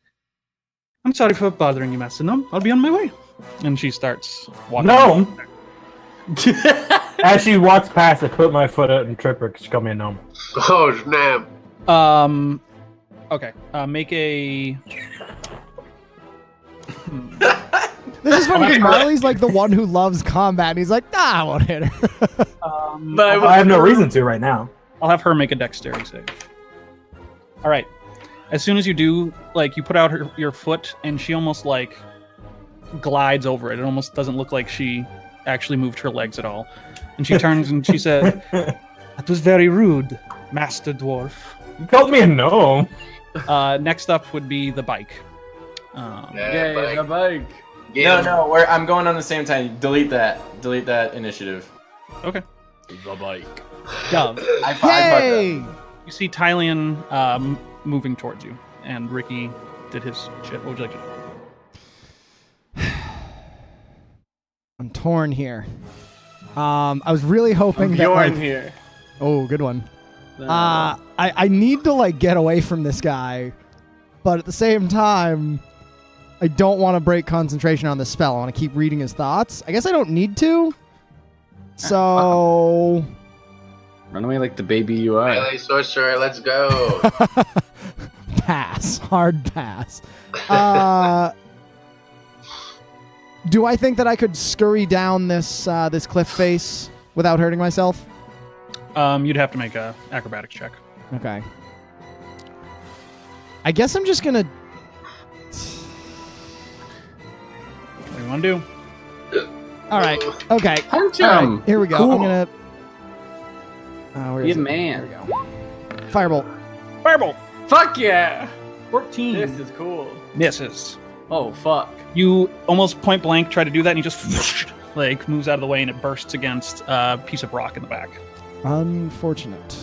[SPEAKER 1] "I'm sorry for bothering you, Master Gnome. I'll be on my way." And she starts walking.
[SPEAKER 5] No. As she walks past, I put my foot out and trip her because she called me a gnome.
[SPEAKER 3] Oh snap.
[SPEAKER 1] Okay. Make a.
[SPEAKER 6] This is funny because Marley's like the one who loves combat, and he's like, nah, I won't hit her.
[SPEAKER 2] But
[SPEAKER 5] I have no reason to right now.
[SPEAKER 1] I'll have her make a dexterity save. All right. As soon as you do, you put out your foot, and she almost glides over it. It almost doesn't look like she actually moved her legs at all. And she turns and she said, "That was very rude, Master Dwarf."
[SPEAKER 5] You called me a gnome.
[SPEAKER 1] Next up would be the bike.
[SPEAKER 2] Yay,
[SPEAKER 3] bike.
[SPEAKER 2] the bike.
[SPEAKER 3] Get
[SPEAKER 4] No,
[SPEAKER 3] him.
[SPEAKER 4] I'm going on the same time. Delete that initiative.
[SPEAKER 1] Okay.
[SPEAKER 2] The bike.
[SPEAKER 1] Dove.
[SPEAKER 4] I fucked up.
[SPEAKER 6] Yay!
[SPEAKER 1] You see Tylian moving towards you, and Ricky did his shit. What would you like to do?
[SPEAKER 6] I'm torn here. I was really hoping that,
[SPEAKER 2] Bjorn here.
[SPEAKER 6] oh, good one. I need to get away from this guy, but at the same time, I don't want to break concentration on the spell. I want to keep reading his thoughts. I guess I don't need to. So
[SPEAKER 2] Run away like the baby you are.
[SPEAKER 3] Melee sorcerer, let's go.
[SPEAKER 6] pass, hard pass. Do I think that I could scurry down this this cliff face without hurting myself?
[SPEAKER 1] You'd have to make a acrobatics check.
[SPEAKER 6] Okay. I guess I'm just gonna.
[SPEAKER 1] What do you want to do?
[SPEAKER 6] All right. Okay.
[SPEAKER 2] Punch
[SPEAKER 6] All
[SPEAKER 2] him.
[SPEAKER 6] right. Here we go.
[SPEAKER 2] Cool.
[SPEAKER 6] I'm gonna. Where
[SPEAKER 2] You
[SPEAKER 6] is it?
[SPEAKER 2] man.
[SPEAKER 6] There we go. Firebolt.
[SPEAKER 1] Firebolt.
[SPEAKER 2] Fuck yeah.
[SPEAKER 1] 14.
[SPEAKER 2] This is cool.
[SPEAKER 1] Misses.
[SPEAKER 2] Oh fuck.
[SPEAKER 1] You almost point blank try to do that, and he just like moves out of the way, and it bursts against a piece of rock in the back.
[SPEAKER 6] Unfortunate.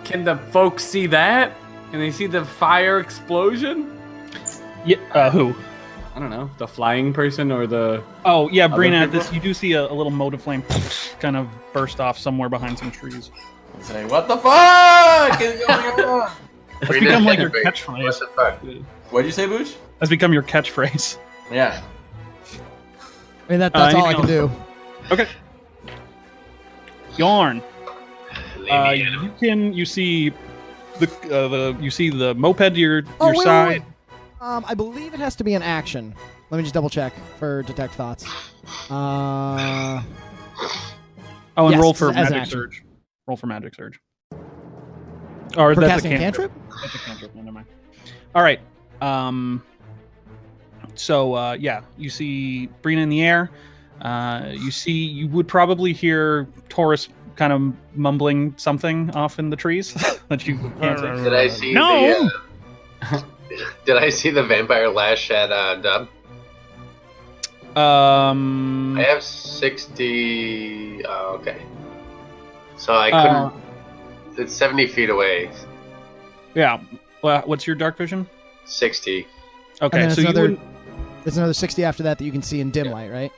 [SPEAKER 2] Can the folks see that? Can they see the fire explosion?
[SPEAKER 1] Yeah. Who?
[SPEAKER 2] I don't know. The flying person or the...
[SPEAKER 1] Oh yeah,
[SPEAKER 2] Other
[SPEAKER 1] Brina.
[SPEAKER 2] people?
[SPEAKER 1] This you do see a little mote of flame kind of burst off somewhere behind some trees.
[SPEAKER 4] Saying, what the fuck is going on?
[SPEAKER 1] That's become like your
[SPEAKER 3] What
[SPEAKER 1] catchphrase.
[SPEAKER 3] the fuck?
[SPEAKER 4] What'd you say, Booch?
[SPEAKER 1] That's become your catchphrase.
[SPEAKER 4] Yeah.
[SPEAKER 6] I mean, that's all I
[SPEAKER 1] anything
[SPEAKER 6] can do.
[SPEAKER 1] Okay. Yarn.
[SPEAKER 3] Leave me in.
[SPEAKER 1] You see the moped to your
[SPEAKER 6] Wait,
[SPEAKER 1] side.
[SPEAKER 6] wait. I believe it has to be an action. Let me just double check for detect thoughts.
[SPEAKER 1] Oh, and
[SPEAKER 6] yes,
[SPEAKER 1] roll for
[SPEAKER 6] as an
[SPEAKER 1] magic
[SPEAKER 6] action.
[SPEAKER 1] surge. Roll for magic surge. Or
[SPEAKER 6] For
[SPEAKER 1] that's
[SPEAKER 6] casting
[SPEAKER 1] a
[SPEAKER 6] a
[SPEAKER 1] cantrip.
[SPEAKER 6] cantrip?
[SPEAKER 1] That's a cantrip. Never mind. All right. So yeah, you see Brina in the air. You would probably hear Taurus kind of mumbling something off in the trees that you can't see.
[SPEAKER 3] Did I see
[SPEAKER 1] No!
[SPEAKER 3] Did I see the vampire lash at Dub?
[SPEAKER 1] Um,
[SPEAKER 3] I have 60. Oh, okay. So I couldn't. It's 70 feet away.
[SPEAKER 1] yeah. Well, what's your dark vision?
[SPEAKER 3] 60.
[SPEAKER 1] Okay,
[SPEAKER 6] then
[SPEAKER 1] so
[SPEAKER 6] it's
[SPEAKER 1] you
[SPEAKER 6] another-
[SPEAKER 1] wouldn't.
[SPEAKER 6] There's another 60 after that you can see in dim light, right?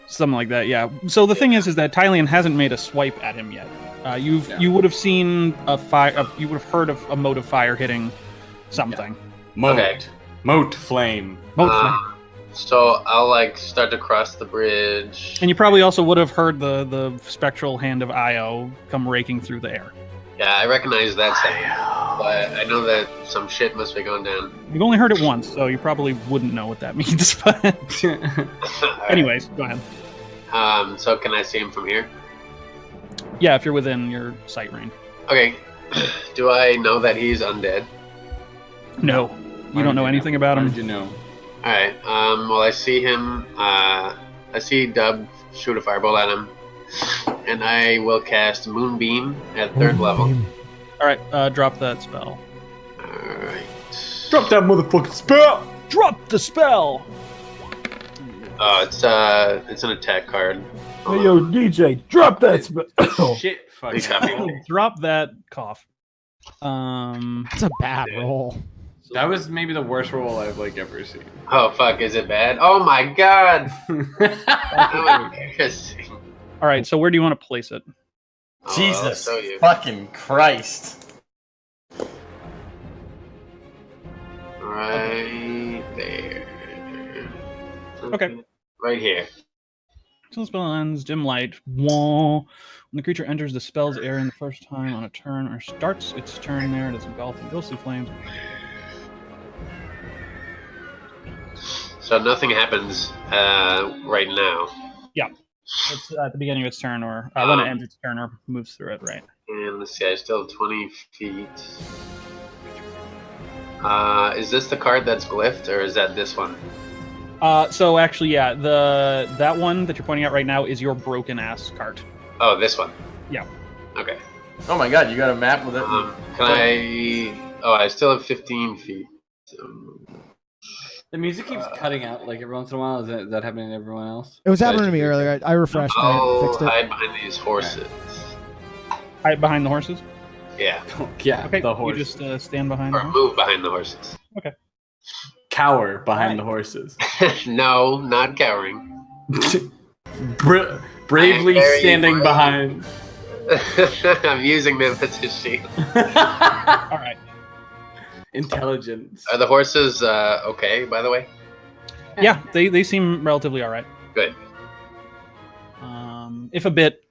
[SPEAKER 1] Something like that, yeah. So the thing is that Tylian hasn't made a swipe at him yet. You would have seen a fire. You would have heard of a mote of fire hitting something.
[SPEAKER 2] Moat.
[SPEAKER 3] Okay.
[SPEAKER 2] Moat flame.
[SPEAKER 1] Mote flame.
[SPEAKER 3] So I'll like start to cross the bridge.
[SPEAKER 1] And you probably also would have heard the spectral hand of Io come raking through the air.
[SPEAKER 3] Yeah, I recognize that sound, but I know that some shit must be going down.
[SPEAKER 1] You've only heard it once, so you probably wouldn't know what that means. But
[SPEAKER 3] All right.
[SPEAKER 1] anyways, go ahead.
[SPEAKER 3] So can I see him from here?
[SPEAKER 1] Yeah, if you're within your sight range.
[SPEAKER 3] Okay. Do I know that he's undead?
[SPEAKER 1] No, you don't know anything about
[SPEAKER 2] How
[SPEAKER 1] him.
[SPEAKER 2] did you know?
[SPEAKER 3] All right. Well, I see him. I see Dub shoot a fireball at him, and I will cast Moonbeam at third level.
[SPEAKER 1] All right, drop that spell.
[SPEAKER 3] All right.
[SPEAKER 2] Drop that motherfucking spell!
[SPEAKER 1] Drop the spell.
[SPEAKER 3] Oh, it's an attack card.
[SPEAKER 5] Hey, yo, DJ, drop that spell.
[SPEAKER 2] Shit, fuck.
[SPEAKER 3] He's coming.
[SPEAKER 1] Drop that cough. Um,
[SPEAKER 6] That's a bad roll.
[SPEAKER 2] That was maybe the worst roll I've ever seen.
[SPEAKER 3] Oh fuck! Is it bad? Oh my god! How embarrassing.
[SPEAKER 1] all right. So where do you want to place it?
[SPEAKER 3] Oh,
[SPEAKER 4] Jesus
[SPEAKER 3] so you.
[SPEAKER 4] fucking Christ.
[SPEAKER 3] Right there.
[SPEAKER 1] Okay.
[SPEAKER 3] Right here.
[SPEAKER 1] Until the spell ends, dim light. Wah. When the creature enters the spell's area the first time on a turn or starts its turn there, it is engulfed in ghostly flames.
[SPEAKER 3] So nothing happens right now.
[SPEAKER 1] It's at the beginning of its turn, or when it ends its turn, or moves through it, right?
[SPEAKER 3] And let's see, I still have 20 feet. Is this the card that's glyphed, or is that this one?
[SPEAKER 1] So actually, yeah, that one that you're pointing at right now is your broken ass cart.
[SPEAKER 3] Oh, this one.
[SPEAKER 1] Yeah.
[SPEAKER 3] Okay.
[SPEAKER 4] Oh my god, you got a map with it?
[SPEAKER 3] Can I? Oh, I still have 15 feet.
[SPEAKER 2] The music keeps cutting out every once in a while. Is that happening to everyone else?
[SPEAKER 6] It was happening to me earlier. I refreshed and I
[SPEAKER 3] I'll
[SPEAKER 6] fixed it.
[SPEAKER 3] hide behind these horses.
[SPEAKER 1] Hide behind the horses.
[SPEAKER 3] Yeah.
[SPEAKER 2] Yeah,
[SPEAKER 1] Okay.
[SPEAKER 2] the horse.
[SPEAKER 1] You just stand behind the
[SPEAKER 3] Or
[SPEAKER 1] horse.
[SPEAKER 3] move behind the horses.
[SPEAKER 2] Cower behind the horses.
[SPEAKER 3] No, not cowering.
[SPEAKER 2] Bravely
[SPEAKER 3] very
[SPEAKER 2] standing
[SPEAKER 3] brave.
[SPEAKER 2] behind.
[SPEAKER 3] I'm using them as a shield.
[SPEAKER 1] All right.
[SPEAKER 2] Intelligence.
[SPEAKER 3] Are the horses okay, by the way?
[SPEAKER 1] Yeah, they seem relatively all right.
[SPEAKER 3] Good.
[SPEAKER 1] If a bit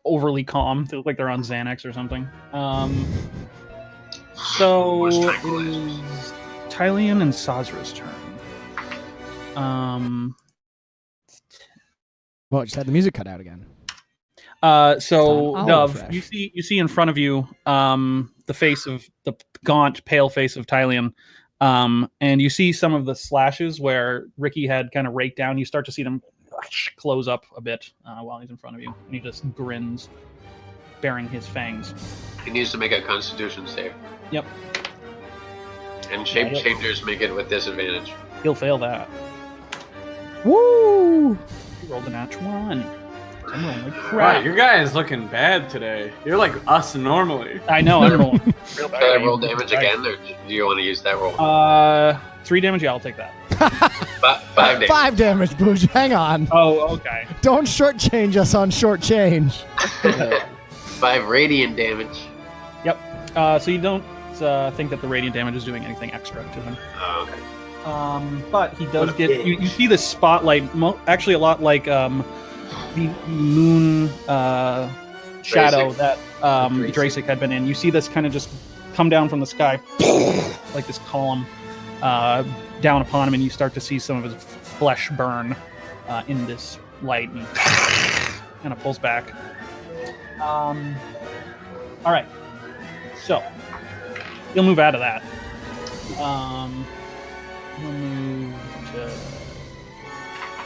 [SPEAKER 1] overly calm, they look like they're on Xanax or something. So
[SPEAKER 3] What's
[SPEAKER 1] it
[SPEAKER 3] tranquilizers?
[SPEAKER 1] is Tylian and Sazra's turn.
[SPEAKER 6] Well, just had the music cut out again.
[SPEAKER 1] So
[SPEAKER 6] I'll
[SPEAKER 1] Dove,
[SPEAKER 6] refresh.
[SPEAKER 1] you see in front of you the face of the gaunt, pale face of Tylian, and you see some of the slashes where Ricky had kind of raked down. You start to see them close up a bit while he's in front of you, and he just grins, baring his fangs.
[SPEAKER 3] He needs to make a Constitution save.
[SPEAKER 1] Yep,
[SPEAKER 3] And shape
[SPEAKER 1] Yeah.
[SPEAKER 3] changers make it with disadvantage.
[SPEAKER 1] he'll fail that.
[SPEAKER 6] Woo!
[SPEAKER 1] He rolled a natural 1. I'm rolling like
[SPEAKER 2] Wow,
[SPEAKER 1] crap.
[SPEAKER 2] you guys looking bad today. You're like us normally.
[SPEAKER 1] I know. I'm rolling. Real
[SPEAKER 3] Can I roll
[SPEAKER 1] bad.
[SPEAKER 3] damage again, or do you want to use that roll?
[SPEAKER 1] 3 damage. Yeah, I'll take that.
[SPEAKER 3] 5 damage.
[SPEAKER 6] 5 damage, Booge. Hang on.
[SPEAKER 1] Oh, okay.
[SPEAKER 6] Don't shortchange us on short change.
[SPEAKER 3] 5 radiant damage.
[SPEAKER 1] So you don't think that the radiant damage is doing anything extra to him.
[SPEAKER 3] Oh, okay.
[SPEAKER 1] But he does get. You see the spotlight, actually a lot like the moon shadow
[SPEAKER 3] Drasic.
[SPEAKER 1] that Drasic had been in. You see this kind of just come down from the sky, like this column down upon him, and you start to see some of his flesh burn in this light, and he kind of pulls back. All right, so you'll move out of that. You'll move to.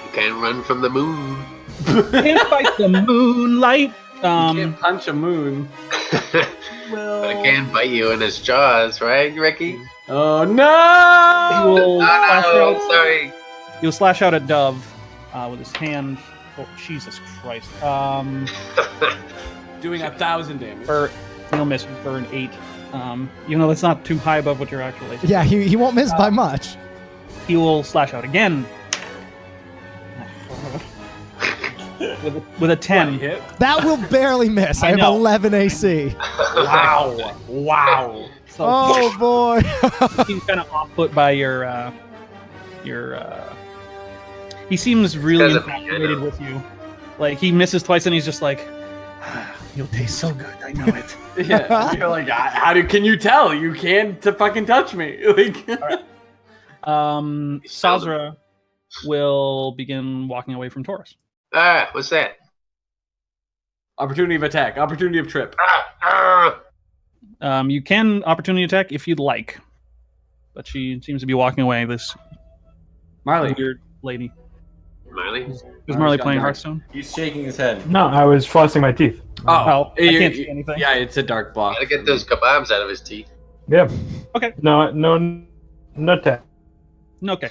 [SPEAKER 3] You can't run from the moon.
[SPEAKER 1] Can't fight the moonlight.
[SPEAKER 2] You can't punch a moon.
[SPEAKER 3] But it can bite you in his jaws, right, Ricky?
[SPEAKER 2] Oh
[SPEAKER 1] He
[SPEAKER 2] no!
[SPEAKER 1] will slash
[SPEAKER 3] Oh,
[SPEAKER 1] out.
[SPEAKER 3] sorry.
[SPEAKER 1] He'll slash out at Dove with his hand. Oh, Jesus Christ.
[SPEAKER 2] Doing 1,000 damage.
[SPEAKER 1] For he'll miss for an 8. Even though that's not too high above what you're actually.
[SPEAKER 6] Yeah, he won't miss by much.
[SPEAKER 1] He will slash out again. with a 10.
[SPEAKER 2] Hit.
[SPEAKER 6] That will barely miss. I
[SPEAKER 1] I
[SPEAKER 6] have
[SPEAKER 1] know.
[SPEAKER 6] 11 AC.
[SPEAKER 2] Wow! Wow!
[SPEAKER 1] So
[SPEAKER 6] Oh boy.
[SPEAKER 1] he's kind of off put by your. He seems really
[SPEAKER 3] Because of me, I
[SPEAKER 1] infatuated
[SPEAKER 3] know.
[SPEAKER 1] with you. Like he misses twice, and he's just like, "You'll taste so good. I know it."
[SPEAKER 2] Yeah, you're like, can you tell? You can't fucking touch me. Like,
[SPEAKER 1] Sazra will begin walking away from Taurus.
[SPEAKER 3] Ah, what's that?
[SPEAKER 2] opportunity of attack, opportunity of trip.
[SPEAKER 1] You can opportunity attack if you'd like, but she seems to be walking away. This
[SPEAKER 2] Marley,
[SPEAKER 1] weird lady.
[SPEAKER 3] Marley?
[SPEAKER 1] Is
[SPEAKER 2] Marley's
[SPEAKER 1] Marley
[SPEAKER 2] gone
[SPEAKER 1] playing
[SPEAKER 2] dark.
[SPEAKER 1] Hearthstone?
[SPEAKER 4] He's shaking his head.
[SPEAKER 5] No, I was flossing my teeth.
[SPEAKER 1] Oh, I
[SPEAKER 2] you-
[SPEAKER 1] can't see anything.
[SPEAKER 2] Yeah, it's a dark block.
[SPEAKER 3] Gotta get those kebabs out of his teeth.
[SPEAKER 5] Yeah.
[SPEAKER 1] Okay.
[SPEAKER 5] No tap.
[SPEAKER 1] Okay.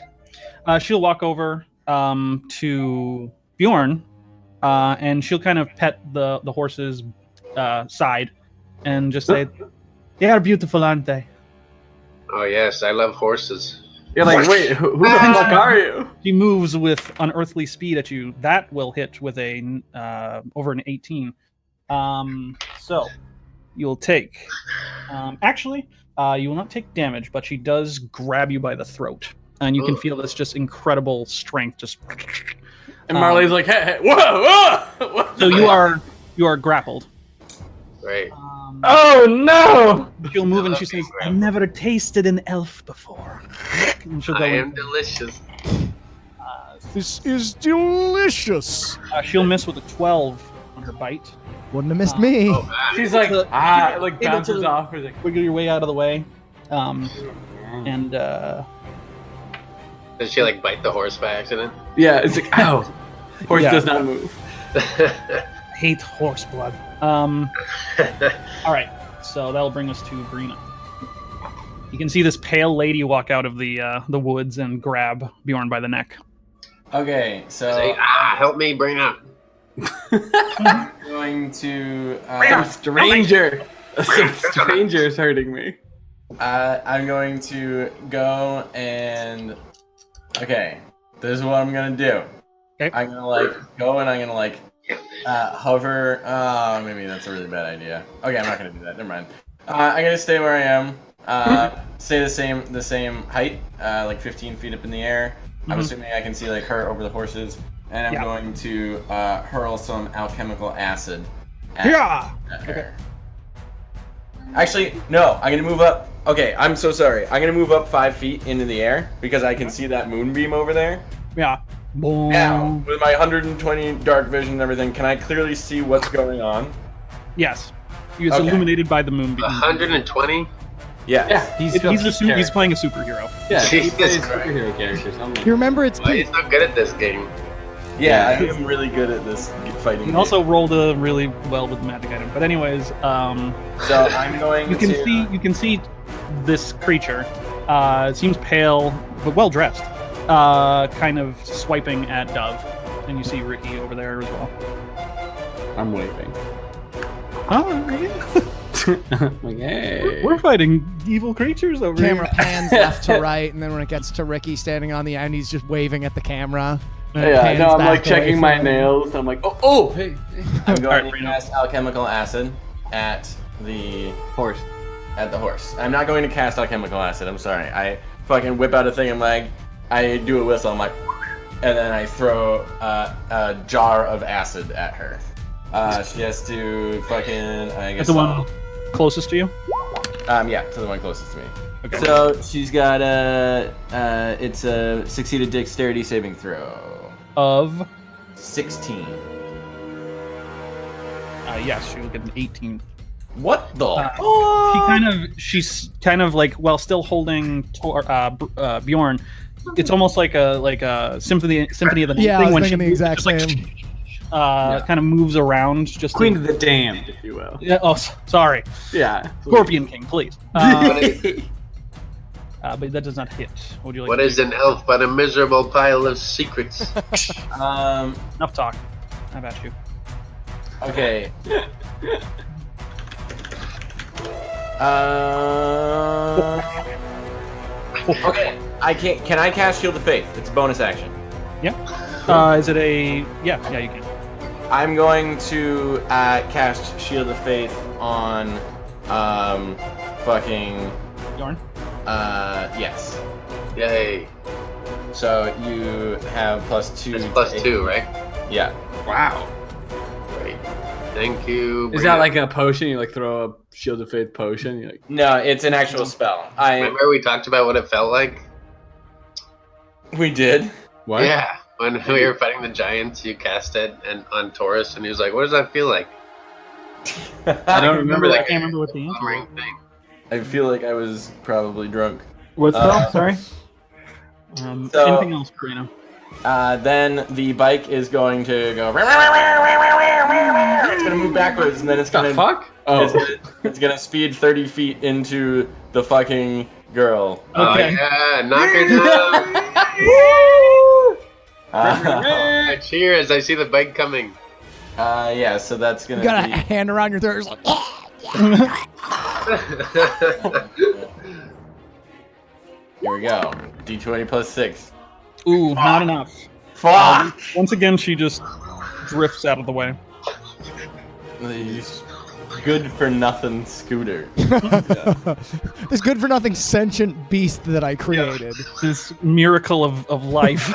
[SPEAKER 1] She'll walk over to Bjorn, and she'll kind of pet the horse's side, and just say, "They are beautiful, aren't they?"
[SPEAKER 3] Oh yes, I love horses.
[SPEAKER 2] You're like, wait, who the fuck are you?
[SPEAKER 1] She moves with unearthly speed at you. That will hit with a over an 18. So you'll take. Actually, you will not take damage, but she does grab you by the throat, and you can
[SPEAKER 3] Ugh.
[SPEAKER 1] feel this just incredible strength. Just
[SPEAKER 2] And Marley's like, hey, whoa, whoa.
[SPEAKER 1] so you are grappled.
[SPEAKER 3] Right.
[SPEAKER 5] Oh no!
[SPEAKER 1] She'll move and
[SPEAKER 3] love
[SPEAKER 1] she
[SPEAKER 3] being
[SPEAKER 1] says, "I
[SPEAKER 3] grappled.
[SPEAKER 1] never tasted an elf before." And she'll go
[SPEAKER 3] I
[SPEAKER 1] in.
[SPEAKER 3] am delicious.
[SPEAKER 6] This is delicious.
[SPEAKER 1] She'll miss with a 12 on her bite.
[SPEAKER 6] Wouldn't have missed me.
[SPEAKER 3] Oh, ah.
[SPEAKER 2] She's like,
[SPEAKER 1] Able
[SPEAKER 2] like
[SPEAKER 1] to-
[SPEAKER 2] bounces off. She's like,
[SPEAKER 1] Wiggle your way out of the way. And
[SPEAKER 3] Does she like bite the horse by accident?
[SPEAKER 2] yeah, it's like, ow. Horse
[SPEAKER 1] Yeah.
[SPEAKER 2] does not move.
[SPEAKER 1] hate horse blood. All right, so that'll bring us to Brina. You can see this pale lady walk out of the woods and grab Bjorn by the neck.
[SPEAKER 4] Okay, so
[SPEAKER 3] Say, help me bring up.
[SPEAKER 4] I'm going to.
[SPEAKER 2] Some stranger. Some stranger's hurting me.
[SPEAKER 4] I'm going to go and. Okay, this is what I'm gonna do.
[SPEAKER 1] Okay.
[SPEAKER 4] I'm gonna go and I'm gonna hover. Maybe that's a really bad idea. Okay, I'm not gonna do that. Never mind. I'm gonna stay where I am. Stay the same height, 15 feet up in the air. I'm
[SPEAKER 1] Mhm.
[SPEAKER 4] assuming I can see her over the horses, and I'm
[SPEAKER 1] Yeah.
[SPEAKER 4] going to hurl some alchemical acid at,
[SPEAKER 1] Yeah.
[SPEAKER 4] at her. Actually, no. I'm gonna move up. Okay, I'm so sorry. I'm gonna move up 5 feet into the air because I can see that moonbeam over there.
[SPEAKER 1] Yeah. Boom.
[SPEAKER 4] Now, with my 120 dark vision and everything, can I clearly see what's going on?
[SPEAKER 1] Yes. It's
[SPEAKER 4] Okay.
[SPEAKER 1] illuminated by the moonbeam.
[SPEAKER 3] 120?
[SPEAKER 4] Yes.
[SPEAKER 2] Yeah, he's
[SPEAKER 1] He's playing a superhero.
[SPEAKER 2] Yeah, he
[SPEAKER 3] Jesus
[SPEAKER 2] plays
[SPEAKER 3] Christ.
[SPEAKER 2] superhero characters. I'm like,
[SPEAKER 6] You remember it's
[SPEAKER 3] Why are you
[SPEAKER 6] Pete.
[SPEAKER 3] so good at this game?
[SPEAKER 4] Yeah, I am really good at this fighting.
[SPEAKER 1] He also rolled really well with the magic item. But anyways,
[SPEAKER 4] So I'm going
[SPEAKER 1] you can
[SPEAKER 4] to...
[SPEAKER 1] see this creature. It seems pale but well dressed. Kind of swiping at Dove, and you see Ricky over there as well.
[SPEAKER 2] I'm waving.
[SPEAKER 1] Oh, yeah.
[SPEAKER 2] Like, hey.
[SPEAKER 1] We're fighting evil creatures over
[SPEAKER 6] Camera
[SPEAKER 1] here.
[SPEAKER 6] pans left to right, and then when it gets to Ricky standing on the end, he's just waving at the camera. And it
[SPEAKER 2] Yeah,
[SPEAKER 6] pans
[SPEAKER 2] no, I'm
[SPEAKER 6] back
[SPEAKER 2] like
[SPEAKER 6] away
[SPEAKER 2] checking
[SPEAKER 6] from
[SPEAKER 2] my
[SPEAKER 6] him.
[SPEAKER 2] nails. I'm like, oh, hey,
[SPEAKER 4] I'm going
[SPEAKER 1] Alright,
[SPEAKER 4] to
[SPEAKER 1] Reno.
[SPEAKER 4] cast alchemical acid at the
[SPEAKER 2] horse.
[SPEAKER 4] horse. I'm not going to cast alchemical acid. I'm sorry. I fucking whip out a thing. I'm like, I do a whistle. I'm like, and then I throw a jar of acid at her. She has to fucking, I guess.
[SPEAKER 1] That's the one closest to you.
[SPEAKER 4] Yeah, to the one closest to me.
[SPEAKER 1] Okay.
[SPEAKER 4] So she's got it's a succeeded dexterity saving throw.
[SPEAKER 1] Of
[SPEAKER 4] 16.
[SPEAKER 1] yes, she will get an 18.
[SPEAKER 4] What the?
[SPEAKER 1] She's kind of like, while still holding Bjorn. It's almost like a symphony of the night
[SPEAKER 6] Yeah, I
[SPEAKER 1] thing
[SPEAKER 6] was
[SPEAKER 1] when
[SPEAKER 6] thinking the
[SPEAKER 1] moves,
[SPEAKER 6] exact
[SPEAKER 1] just like,
[SPEAKER 6] same.
[SPEAKER 1] kind of moves around. Just
[SPEAKER 2] Queen
[SPEAKER 1] to,
[SPEAKER 2] of the Damned, if you will.
[SPEAKER 1] yeah. Oh, sorry.
[SPEAKER 2] Yeah.
[SPEAKER 1] Scorpion King, please. But that does not hit. What would you like?
[SPEAKER 3] What
[SPEAKER 1] to
[SPEAKER 3] is
[SPEAKER 1] do?
[SPEAKER 3] an elf but a miserable pile of secrets?
[SPEAKER 1] Enough talk. How about you?
[SPEAKER 4] Okay. Okay. Can I cast Shield of Faith? It's a bonus action.
[SPEAKER 1] Yeah. Is it a? Yeah. You can.
[SPEAKER 4] I'm going to cast Shield of Faith on fucking
[SPEAKER 1] Bjorn.
[SPEAKER 4] yes.
[SPEAKER 3] Yay.
[SPEAKER 4] So you have +2.
[SPEAKER 3] It's +2, right?
[SPEAKER 4] Yeah.
[SPEAKER 2] Wow.
[SPEAKER 3] Great. Thank you.
[SPEAKER 2] Is that like a potion? You like throw a Shield of Faith potion? You're like,
[SPEAKER 4] No, it's an actual spell.
[SPEAKER 3] Remember we talked about what it felt like?
[SPEAKER 4] We did.
[SPEAKER 2] what?
[SPEAKER 3] Yeah. When we were fighting the giants, you cast it and on Taurus, and he was like, "What does that feel like?"
[SPEAKER 2] I don't remember
[SPEAKER 1] I
[SPEAKER 2] that.
[SPEAKER 1] can't remember what the answer.
[SPEAKER 3] Glimmering thing.
[SPEAKER 4] I feel like I was probably drunk.
[SPEAKER 5] What's that? Sorry.
[SPEAKER 4] So-
[SPEAKER 1] Anything else, Brino?
[SPEAKER 4] Then the bike is going to go. It's gonna move backwards, and then it's
[SPEAKER 2] The
[SPEAKER 4] gonna.
[SPEAKER 2] fuck? Oh.
[SPEAKER 4] It's gonna speed 30 feet into the fucking girl.
[SPEAKER 1] Okay.
[SPEAKER 3] Oh, yeah, knock her down. I cheer as I see the bike coming.
[SPEAKER 4] Yeah, so that's gonna
[SPEAKER 6] You got a
[SPEAKER 4] be.
[SPEAKER 6] hand around your throat. It's like,
[SPEAKER 4] Here we go. D20 plus 6.
[SPEAKER 1] Ooh, not enough.
[SPEAKER 4] Fuck!
[SPEAKER 1] Once again, she just drifts out of the way.
[SPEAKER 4] These good for nothing scooter.
[SPEAKER 6] this good for nothing sentient beast that I created.
[SPEAKER 1] This miracle of life.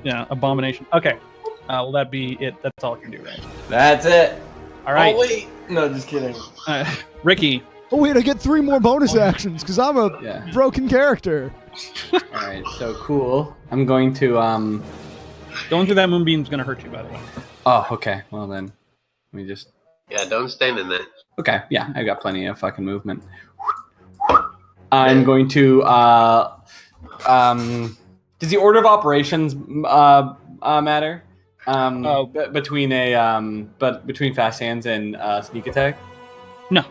[SPEAKER 1] Yeah, abomination. Okay. Will that be it? That's all I can do, right?
[SPEAKER 4] That's it.
[SPEAKER 1] All right.
[SPEAKER 4] Oh, wait. No, just kidding.
[SPEAKER 1] Ricky.
[SPEAKER 6] Oh wait, I get 3 more bonus actions because I'm a
[SPEAKER 2] Yeah.
[SPEAKER 6] broken character.
[SPEAKER 2] All right. So cool. I'm going to
[SPEAKER 1] Going through that moonbeam's gonna hurt you, by the way.
[SPEAKER 2] Oh, okay. Well then, let me just.
[SPEAKER 3] Yeah, don't stand in that.
[SPEAKER 2] Okay. Yeah, I got plenty of fucking movement. I'm going to. Does the order of operations matter? Between between fast hands and sneak attack.
[SPEAKER 1] No.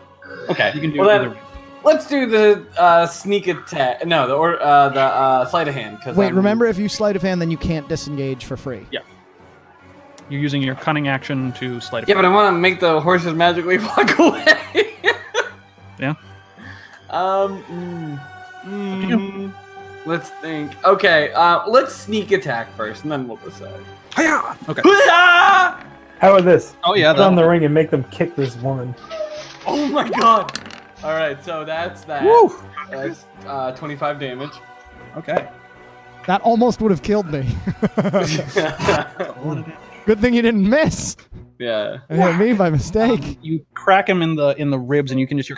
[SPEAKER 2] Okay.
[SPEAKER 1] You can do
[SPEAKER 2] Well,
[SPEAKER 1] either.
[SPEAKER 2] then, let's do the sneak attack. No, the sleight of hand.
[SPEAKER 6] Wait, remember if you sleight of hand, then you can't disengage for free.
[SPEAKER 1] Yeah. You're using your cunning action to sleight of
[SPEAKER 2] Yeah,
[SPEAKER 1] hand.
[SPEAKER 2] but I want to make the horses magically walk away.
[SPEAKER 1] Yeah.
[SPEAKER 2] Let's think. Okay, let's sneak attack first, and then we'll decide.
[SPEAKER 1] Hi-ya! Okay.
[SPEAKER 5] How about this?
[SPEAKER 1] Oh yeah.
[SPEAKER 5] Put on the ring and make them kick this woman.
[SPEAKER 2] Oh my god! All right, so that's that.
[SPEAKER 1] Woo!
[SPEAKER 2] That's 25 damage.
[SPEAKER 1] Okay.
[SPEAKER 6] That almost would have killed me. Good thing you didn't miss.
[SPEAKER 2] Yeah.
[SPEAKER 6] It hit me by mistake.
[SPEAKER 1] You crack him in the ribs, and you can just hear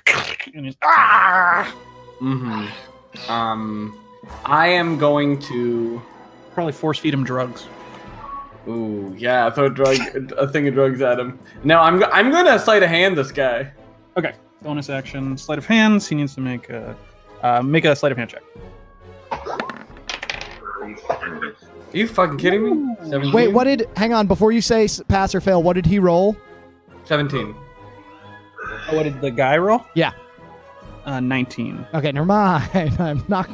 [SPEAKER 1] and he's, ah!
[SPEAKER 2] Mm-hmm. I am going to.
[SPEAKER 1] Probably force feed him drugs.
[SPEAKER 2] Ooh, yeah, throw a thing of drugs at him. No, I'm gonna sleight of hand this guy.
[SPEAKER 1] Okay. Bonus action, sleight of hands. He needs to make a sleight of hand check.
[SPEAKER 2] Are you fucking kidding me? 17?
[SPEAKER 6] Wait, what did? Hang on, before you say pass or fail, what did he roll?
[SPEAKER 2] 17.
[SPEAKER 1] Oh, what did the guy roll?
[SPEAKER 6] Yeah.
[SPEAKER 1] 19.
[SPEAKER 6] Okay, never mind. I'm not.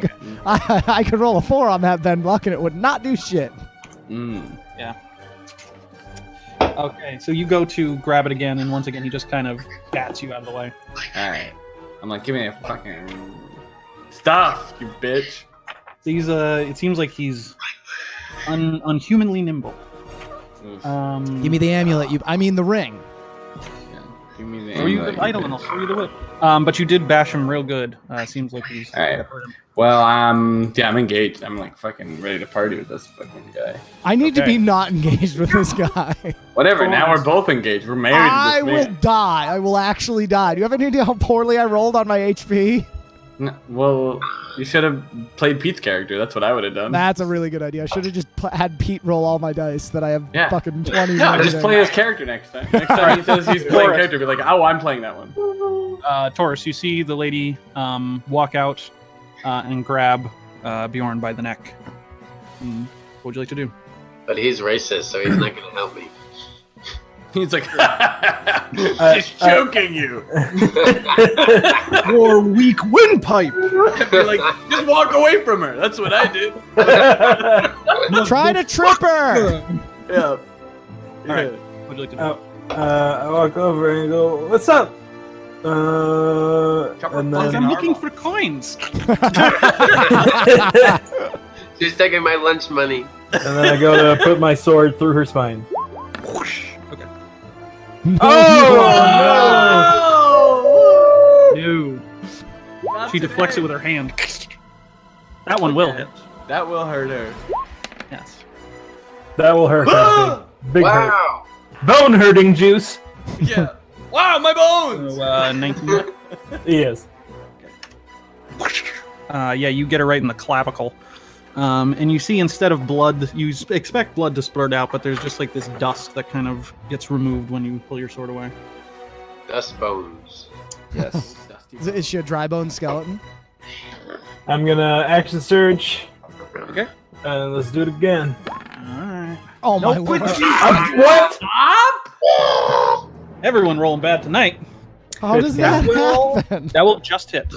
[SPEAKER 6] I could roll a 4 on that Ben Luck, and it would not do shit.
[SPEAKER 1] Yeah. Okay, so you go to grab it again, and once again, he just kind of bats you out of the way.
[SPEAKER 2] Alright. I'm like, give me a fucking stuff, you bitch.
[SPEAKER 1] He's it seems like he's unhumanly nimble.
[SPEAKER 2] Oof.
[SPEAKER 6] Give me the amulet. I mean the ring.
[SPEAKER 2] Yeah, give me the
[SPEAKER 1] Throw you the idol, and I'll throw you the whip. But you did bash him real good. Seems like he's
[SPEAKER 2] Alright. Well, yeah, I'm engaged. I'm like fucking ready to party with this fucking guy.
[SPEAKER 6] I need to
[SPEAKER 1] Okay.
[SPEAKER 6] be not engaged with this guy.
[SPEAKER 2] Whatever, now we're both engaged. We're married
[SPEAKER 6] I
[SPEAKER 2] to this
[SPEAKER 6] will
[SPEAKER 2] man.
[SPEAKER 6] die. I will actually die. Do you have any idea how poorly I rolled on my HP?
[SPEAKER 2] No, well, you should have played Pete's character. That's what I would have done.
[SPEAKER 6] That's a really good idea. I should have just had Pete roll all my dice that I have
[SPEAKER 2] Yeah.
[SPEAKER 6] fucking 20.
[SPEAKER 2] No, just
[SPEAKER 6] negative.
[SPEAKER 2] play his character next time. Next time he says he's playing character, be like, oh, I'm playing that one.
[SPEAKER 1] Taurus, you see the lady walk out and grab Bjorn by the neck. What would you like to do?
[SPEAKER 3] But he's racist, so he's not going to help me.
[SPEAKER 2] He's like, she's choking you.
[SPEAKER 1] Your weak windpipe!
[SPEAKER 2] I'd be like, just walk away from her. That's what I did.
[SPEAKER 6] Try to trip her.
[SPEAKER 2] Yeah.
[SPEAKER 1] All right. What would you like to do?
[SPEAKER 5] I walk over and go, "What's up?" And
[SPEAKER 1] I'm
[SPEAKER 5] then
[SPEAKER 1] looking for coins.
[SPEAKER 3] She's taking my lunch money.
[SPEAKER 5] I go to put my sword through her spine.
[SPEAKER 1] Okay.
[SPEAKER 2] Oh!
[SPEAKER 1] No. She deflects it with her hand. That one will hit.
[SPEAKER 2] That will hurt her.
[SPEAKER 1] Yes.
[SPEAKER 5] That will hurt. Big hurt.
[SPEAKER 3] Wow.
[SPEAKER 5] Bone hurting juice.
[SPEAKER 2] Yeah. Wow, my bones!
[SPEAKER 1] So, 19.
[SPEAKER 5] Yes.
[SPEAKER 1] Yeah, you get her right in the clavicle. And you see instead of blood, you expect blood to splurt out, but there's just like this dust that kind of gets removed when you pull your sword away.
[SPEAKER 3] Dust bones.
[SPEAKER 2] Yes.
[SPEAKER 6] Is she a dry bone skeleton?
[SPEAKER 5] I'm gonna action surge.
[SPEAKER 1] Okay.
[SPEAKER 5] And let's do it again.
[SPEAKER 1] Alright.
[SPEAKER 6] Oh my
[SPEAKER 1] Nope.
[SPEAKER 6] lord.
[SPEAKER 5] What?
[SPEAKER 1] Everyone rolling bad tonight.
[SPEAKER 6] How does that happen?
[SPEAKER 1] That will just hit.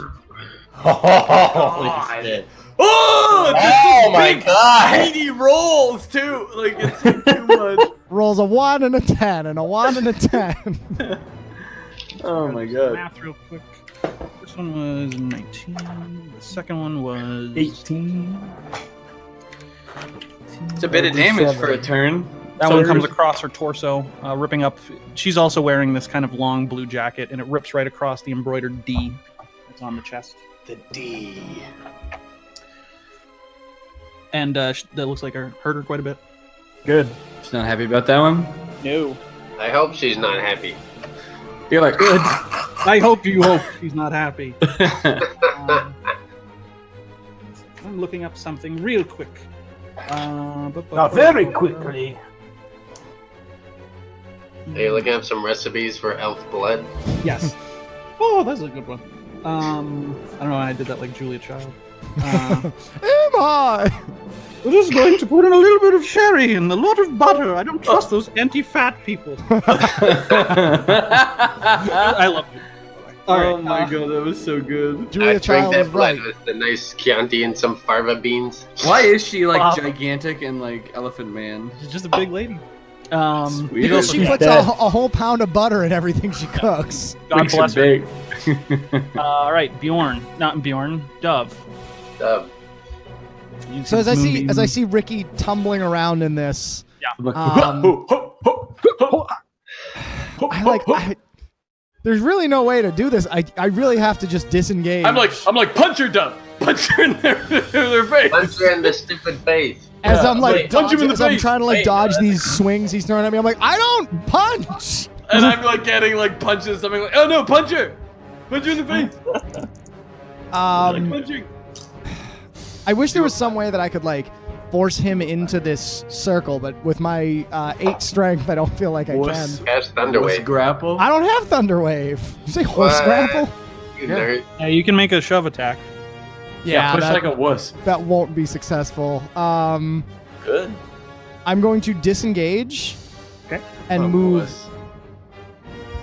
[SPEAKER 4] Holy shit.
[SPEAKER 2] Oh!
[SPEAKER 4] Oh my god!
[SPEAKER 2] Meaty rolls too. Like it's too much.
[SPEAKER 6] Rolls a 1 and a 10 and a 1 and a 10.
[SPEAKER 2] Oh my god.
[SPEAKER 1] Math real quick. First one was 19. The second one was
[SPEAKER 5] 18.
[SPEAKER 2] It's a bit of damage for a turn.
[SPEAKER 1] That
[SPEAKER 5] So
[SPEAKER 1] one comes
[SPEAKER 5] there's-
[SPEAKER 1] across her torso, ripping up. She's also wearing this kind of long blue jacket, and it rips right across the embroidered D that's on the chest.
[SPEAKER 2] The D.
[SPEAKER 1] And that looks like it hurt her quite a bit.
[SPEAKER 5] Good.
[SPEAKER 2] She's not happy about that one.
[SPEAKER 1] No.
[SPEAKER 3] I hope she's not happy.
[SPEAKER 2] You're like,
[SPEAKER 1] Good. I hope she's not happy. I'm looking up something real quick.
[SPEAKER 5] Not very quickly.
[SPEAKER 3] Are you looking up some recipes for elf blood?
[SPEAKER 1] Yes. Oh, that's a good one. I don't know why I did that like Julia Child.
[SPEAKER 6] Am I?
[SPEAKER 1] We're just going to put in a little bit of sherry and a lot of butter. I don't trust those anti-fat people. I love you. All right,
[SPEAKER 2] oh my god, that was so good.
[SPEAKER 6] Julia
[SPEAKER 3] I drink
[SPEAKER 6] Child
[SPEAKER 3] that
[SPEAKER 6] was
[SPEAKER 3] blood
[SPEAKER 6] right.
[SPEAKER 3] with the nice Chianti and some farva beans.
[SPEAKER 2] Why is she like
[SPEAKER 1] Wow.
[SPEAKER 2] gigantic and like Elephant Man?
[SPEAKER 1] She's just a big lady.
[SPEAKER 2] Sweet.
[SPEAKER 6] Because she
[SPEAKER 5] She's
[SPEAKER 6] puts
[SPEAKER 5] dead.
[SPEAKER 6] a whole pound of butter in everything she cooks.
[SPEAKER 1] God bless her.
[SPEAKER 2] Big.
[SPEAKER 1] All right, Bjorn, not Bjorn, Dove. You
[SPEAKER 6] So as
[SPEAKER 1] can
[SPEAKER 6] I see Ricky tumbling around in this, there's really no way to do this. I really have to just disengage.
[SPEAKER 2] I'm like punch her, Dove. Punch her in their face.
[SPEAKER 3] Punch her in the stupid face.
[SPEAKER 6] as I'm like
[SPEAKER 2] Wait, punch him in the
[SPEAKER 6] as I'm
[SPEAKER 2] face.
[SPEAKER 6] trying to like
[SPEAKER 2] Wait,
[SPEAKER 6] dodge these swings he's throwing at me. I'm like, I don't punch.
[SPEAKER 2] And I'm like getting like punches. I'm like, oh no, punch her in the face. Like
[SPEAKER 6] Um,
[SPEAKER 2] punching.
[SPEAKER 6] I wish there was some way that I could like force him into this circle, but with my 8 strength, I don't feel like I
[SPEAKER 2] Wuss.
[SPEAKER 6] can.
[SPEAKER 3] Cast Thunder
[SPEAKER 2] Wuss
[SPEAKER 3] Wave.
[SPEAKER 2] grapple.
[SPEAKER 6] I don't have Thunder Wave. Did you say horse
[SPEAKER 3] What?
[SPEAKER 6] grapple?
[SPEAKER 3] You
[SPEAKER 2] Yeah.
[SPEAKER 3] nerd.
[SPEAKER 1] Yeah, you can make a shove attack.
[SPEAKER 2] Yeah, push
[SPEAKER 6] that,
[SPEAKER 2] like a wuss.
[SPEAKER 6] that won't be successful.
[SPEAKER 4] Good.
[SPEAKER 6] I'm going to disengage.
[SPEAKER 1] Okay.
[SPEAKER 6] And
[SPEAKER 2] Oh,
[SPEAKER 6] move.
[SPEAKER 2] wuss.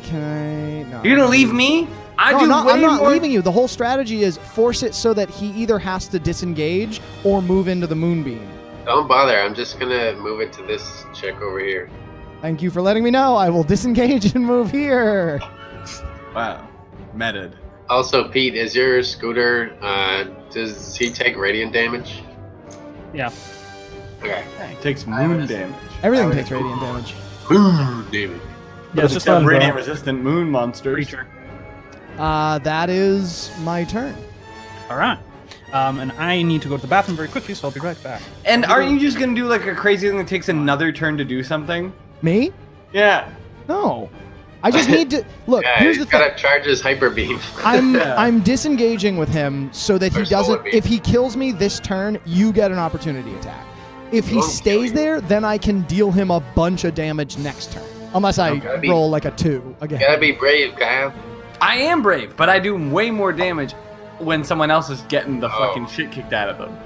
[SPEAKER 6] Can I? No.
[SPEAKER 2] You're gonna leave me? I
[SPEAKER 6] No,
[SPEAKER 2] do
[SPEAKER 6] I'm
[SPEAKER 2] way
[SPEAKER 6] not
[SPEAKER 2] more.
[SPEAKER 6] leaving you. The whole strategy is force it so that he either has to disengage or move into the moonbeam.
[SPEAKER 3] Don't bother. I'm just gonna move it to this chick over here.
[SPEAKER 6] Thank you for letting me know. I will disengage and move here.
[SPEAKER 2] Wow, meted.
[SPEAKER 3] Also, Pete, is your scooter? Does he take radiant damage?
[SPEAKER 1] Yeah.
[SPEAKER 3] Okay.
[SPEAKER 2] It takes moon damage.
[SPEAKER 6] Everything takes radiant damage.
[SPEAKER 3] David.
[SPEAKER 1] Yeah, it's just
[SPEAKER 2] a
[SPEAKER 1] on
[SPEAKER 2] radiant
[SPEAKER 1] the
[SPEAKER 2] resistant moon monsters.
[SPEAKER 1] creature.
[SPEAKER 6] That is my turn.
[SPEAKER 1] All right. And I need to go to the bathroom very quickly, so I'll be right back.
[SPEAKER 2] And aren't you just gonna do like a crazy thing that takes another turn to do something?
[SPEAKER 6] Me?
[SPEAKER 2] Yeah.
[SPEAKER 6] No. I just need to look.
[SPEAKER 3] Yeah,
[SPEAKER 6] Here's
[SPEAKER 3] he's
[SPEAKER 6] the thing.
[SPEAKER 3] gotta charge his hyper beam.
[SPEAKER 6] I'm disengaging with him so that he
[SPEAKER 3] Or solar
[SPEAKER 6] doesn't.
[SPEAKER 3] beam.
[SPEAKER 6] If he kills me this turn, you get an opportunity attack. If he
[SPEAKER 3] Won't kill
[SPEAKER 6] stays
[SPEAKER 3] you.
[SPEAKER 6] there, then I can deal him a bunch of damage next turn. Unless I
[SPEAKER 3] Okay.
[SPEAKER 6] roll like a 2 again.
[SPEAKER 3] Gotta be brave, Kyle.
[SPEAKER 2] I am brave, but I do way more damage when someone else is getting the
[SPEAKER 3] Oh.
[SPEAKER 2] fucking shit kicked out of them.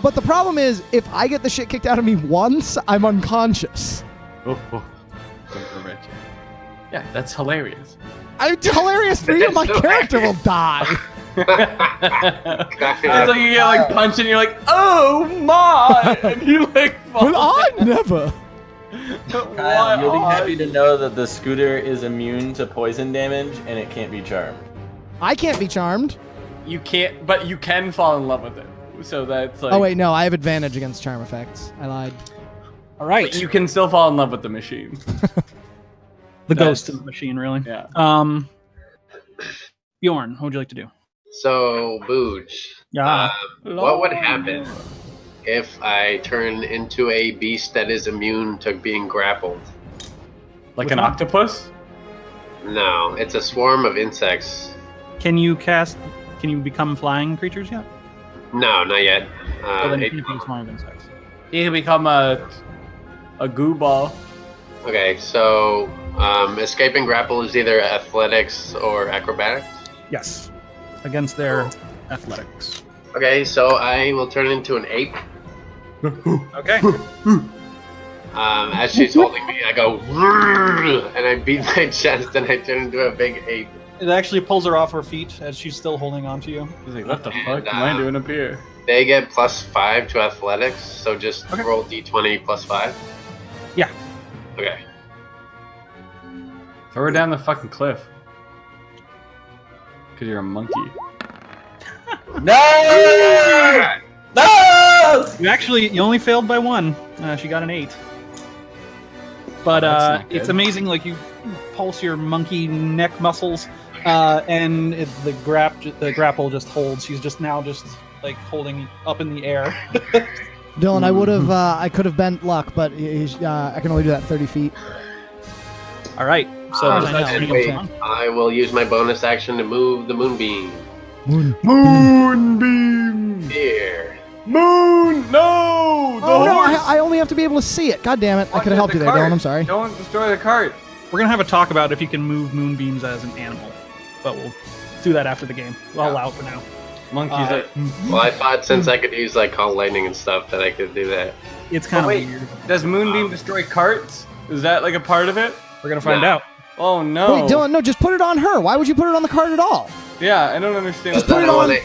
[SPEAKER 6] But the problem is, if I get the shit kicked out of me once, I'm unconscious.
[SPEAKER 2] Oh. Yeah, that's hilarious.
[SPEAKER 6] It's hilarious for you. My character will die.
[SPEAKER 2] It's like you get like punched and you're like, oh my, and you like fall.
[SPEAKER 6] But I never.
[SPEAKER 4] Kyle, you'll be
[SPEAKER 2] Why?
[SPEAKER 4] happy to know that the scooter is immune to poison damage and it can't be charmed.
[SPEAKER 6] I can't be charmed.
[SPEAKER 2] You can't, but you can fall in love with it. So that's like.
[SPEAKER 6] Oh wait, no, I have advantage against charm effects. I lied.
[SPEAKER 1] All right.
[SPEAKER 2] But you can still fall in love with the machine.
[SPEAKER 1] the
[SPEAKER 2] that's-
[SPEAKER 1] ghost of the machine, really.
[SPEAKER 2] Yeah.
[SPEAKER 1] Bjorn, what would you like to do?
[SPEAKER 3] So, Booj,
[SPEAKER 1] Yeah.
[SPEAKER 3] what would happen if I turn into a beast that is immune to being grappled?
[SPEAKER 2] Like
[SPEAKER 1] Which
[SPEAKER 2] an
[SPEAKER 1] one?
[SPEAKER 2] octopus?
[SPEAKER 3] No, it's a swarm of insects.
[SPEAKER 1] Can you become flying creatures yet?
[SPEAKER 3] No, not yet.
[SPEAKER 1] Well, then you
[SPEAKER 3] It-
[SPEAKER 1] can become a swarm of insects.
[SPEAKER 2] You can become a goo ball.
[SPEAKER 3] okay, so escaping grapple is either athletics or acrobatics.
[SPEAKER 1] Yes. Against their athletics.
[SPEAKER 3] Okay, so I will turn into an ape.
[SPEAKER 1] Okay.
[SPEAKER 3] As she's holding me, I go, and I beat my chest, and I turn into a big ape.
[SPEAKER 1] It actually pulls her off her feet as she's still holding on to you.
[SPEAKER 2] He's like, what the
[SPEAKER 3] And,
[SPEAKER 2] fuck am I doing up here?
[SPEAKER 3] They get +5 to athletics, so just
[SPEAKER 1] Okay.
[SPEAKER 3] roll d20 +5.
[SPEAKER 1] Yeah.
[SPEAKER 3] Okay.
[SPEAKER 2] Throw her down the fucking cliff. Because you're a monkey.
[SPEAKER 4] No! No!
[SPEAKER 1] You only failed by 1. She got an 8. But
[SPEAKER 2] That's not good.
[SPEAKER 1] it's amazing. Like you pulse your monkey neck muscles, and the grapple just holds. She's just now like holding up in the air.
[SPEAKER 6] Dylan, I could have bent luck, but I can only do that 30 feet.
[SPEAKER 1] All right. So
[SPEAKER 6] I
[SPEAKER 1] there's
[SPEAKER 6] know.
[SPEAKER 1] no
[SPEAKER 3] And
[SPEAKER 1] swing
[SPEAKER 3] wait,
[SPEAKER 1] on.
[SPEAKER 3] I will use my bonus action to move the moonbeam.
[SPEAKER 2] Moonbeam!
[SPEAKER 3] Here.
[SPEAKER 2] Moon! No! The
[SPEAKER 6] Oh no,
[SPEAKER 2] horse!
[SPEAKER 6] I only have to be able to see it. God damn it! I
[SPEAKER 2] What,
[SPEAKER 6] could have helped
[SPEAKER 2] the
[SPEAKER 6] you there,
[SPEAKER 2] cart?
[SPEAKER 6] Dylan. I'm sorry.
[SPEAKER 2] Don't destroy the cart.
[SPEAKER 1] We're gonna have a talk about if you can move moonbeams as an animal, but we'll do that after the game. I'll allow it for now.
[SPEAKER 2] Monkey's like,
[SPEAKER 3] Well, I thought since I could use like call lightning and stuff that I could do that.
[SPEAKER 1] It's kind of
[SPEAKER 2] wait.
[SPEAKER 1] weird.
[SPEAKER 2] does Moonbeam destroy carts? Is that like a part of it?
[SPEAKER 1] We're gonna find
[SPEAKER 3] No.
[SPEAKER 1] out.
[SPEAKER 2] Oh no.
[SPEAKER 6] Wait, Dylan, no, just put it on her. Why would you put it on the card at all?
[SPEAKER 2] Yeah, I don't understand.
[SPEAKER 6] Just
[SPEAKER 2] what
[SPEAKER 6] put
[SPEAKER 2] that
[SPEAKER 6] it on-
[SPEAKER 3] I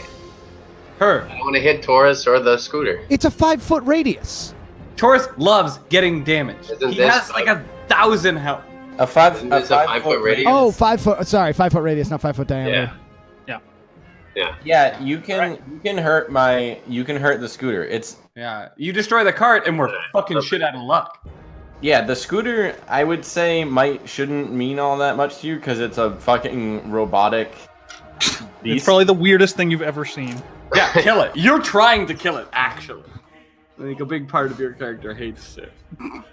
[SPEAKER 2] Her.
[SPEAKER 3] don't want to hit Taurus or the scooter.
[SPEAKER 6] It's a 5-foot radius.
[SPEAKER 2] Taurus loves getting damaged.
[SPEAKER 3] Isn't
[SPEAKER 2] He
[SPEAKER 3] this
[SPEAKER 2] has like 1,000 health.
[SPEAKER 4] A five,
[SPEAKER 3] Isn't this a 5-foot radius?
[SPEAKER 6] Oh, 5 foot. Sorry, 5-foot radius, not 5-foot diameter.
[SPEAKER 3] Yeah.
[SPEAKER 4] Yeah, you can hurt the scooter. It's
[SPEAKER 2] Yeah. You destroy the cart and we're fucking shit out of luck.
[SPEAKER 4] yeah, the scooter I would say shouldn't mean all that much to you because it's a fucking robotic
[SPEAKER 1] It's
[SPEAKER 4] beast.
[SPEAKER 1] probably the weirdest thing you've ever seen.
[SPEAKER 2] Yeah, kill it. You're trying to kill it, actually. I think a big part of your character hates it.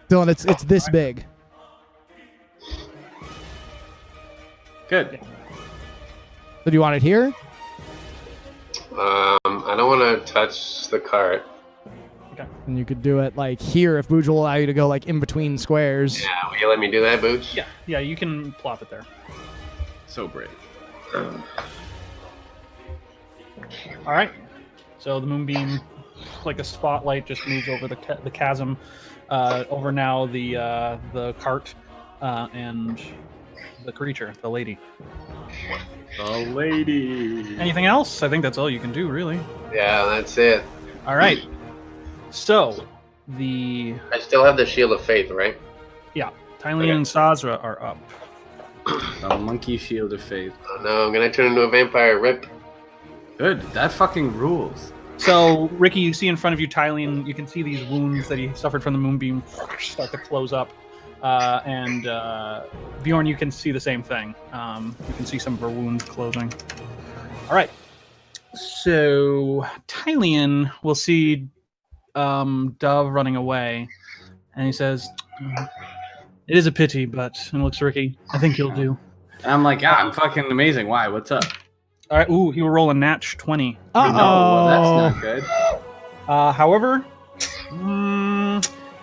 [SPEAKER 6] Dylan, it's this big.
[SPEAKER 2] Good.
[SPEAKER 6] So do you want it here?
[SPEAKER 3] I don't want to touch the cart.
[SPEAKER 6] And you could do it like here if Booge will allow you to go like in between squares.
[SPEAKER 3] Yeah, will you let me do that, Booch?
[SPEAKER 1] Yeah, you can plop it there.
[SPEAKER 2] So brave.
[SPEAKER 1] All right. So the moonbeam, like a spotlight, just moves over the chasm, over now the cart, and the creature, the lady.
[SPEAKER 2] The lady.
[SPEAKER 1] Anything else? I think that's all you can do, really.
[SPEAKER 3] Yeah, that's it.
[SPEAKER 1] All right. So the
[SPEAKER 3] I still have the Shield of Faith, right?
[SPEAKER 1] Tylian and Sazra are up.
[SPEAKER 2] The monkey shield of faith.
[SPEAKER 3] Oh no, I'm gonna turn into a vampire. Rip.
[SPEAKER 2] Good. That fucking rules.
[SPEAKER 1] So Ricky, you see in front of you Tylian. You can see these wounds that he suffered from the moonbeam start to close up, and Bjorn, you can see the same thing. You can see some of her wounds closing. All right. So Tylian will see Dove running away, and he says, "It is a pity, but," and looks to Ricky, "I think you'll do."
[SPEAKER 2] And I'm like, I'm fucking amazing. Why? What's up?
[SPEAKER 1] All right. Ooh, he will roll a nat 20.
[SPEAKER 2] No, well, that's not good.
[SPEAKER 1] However,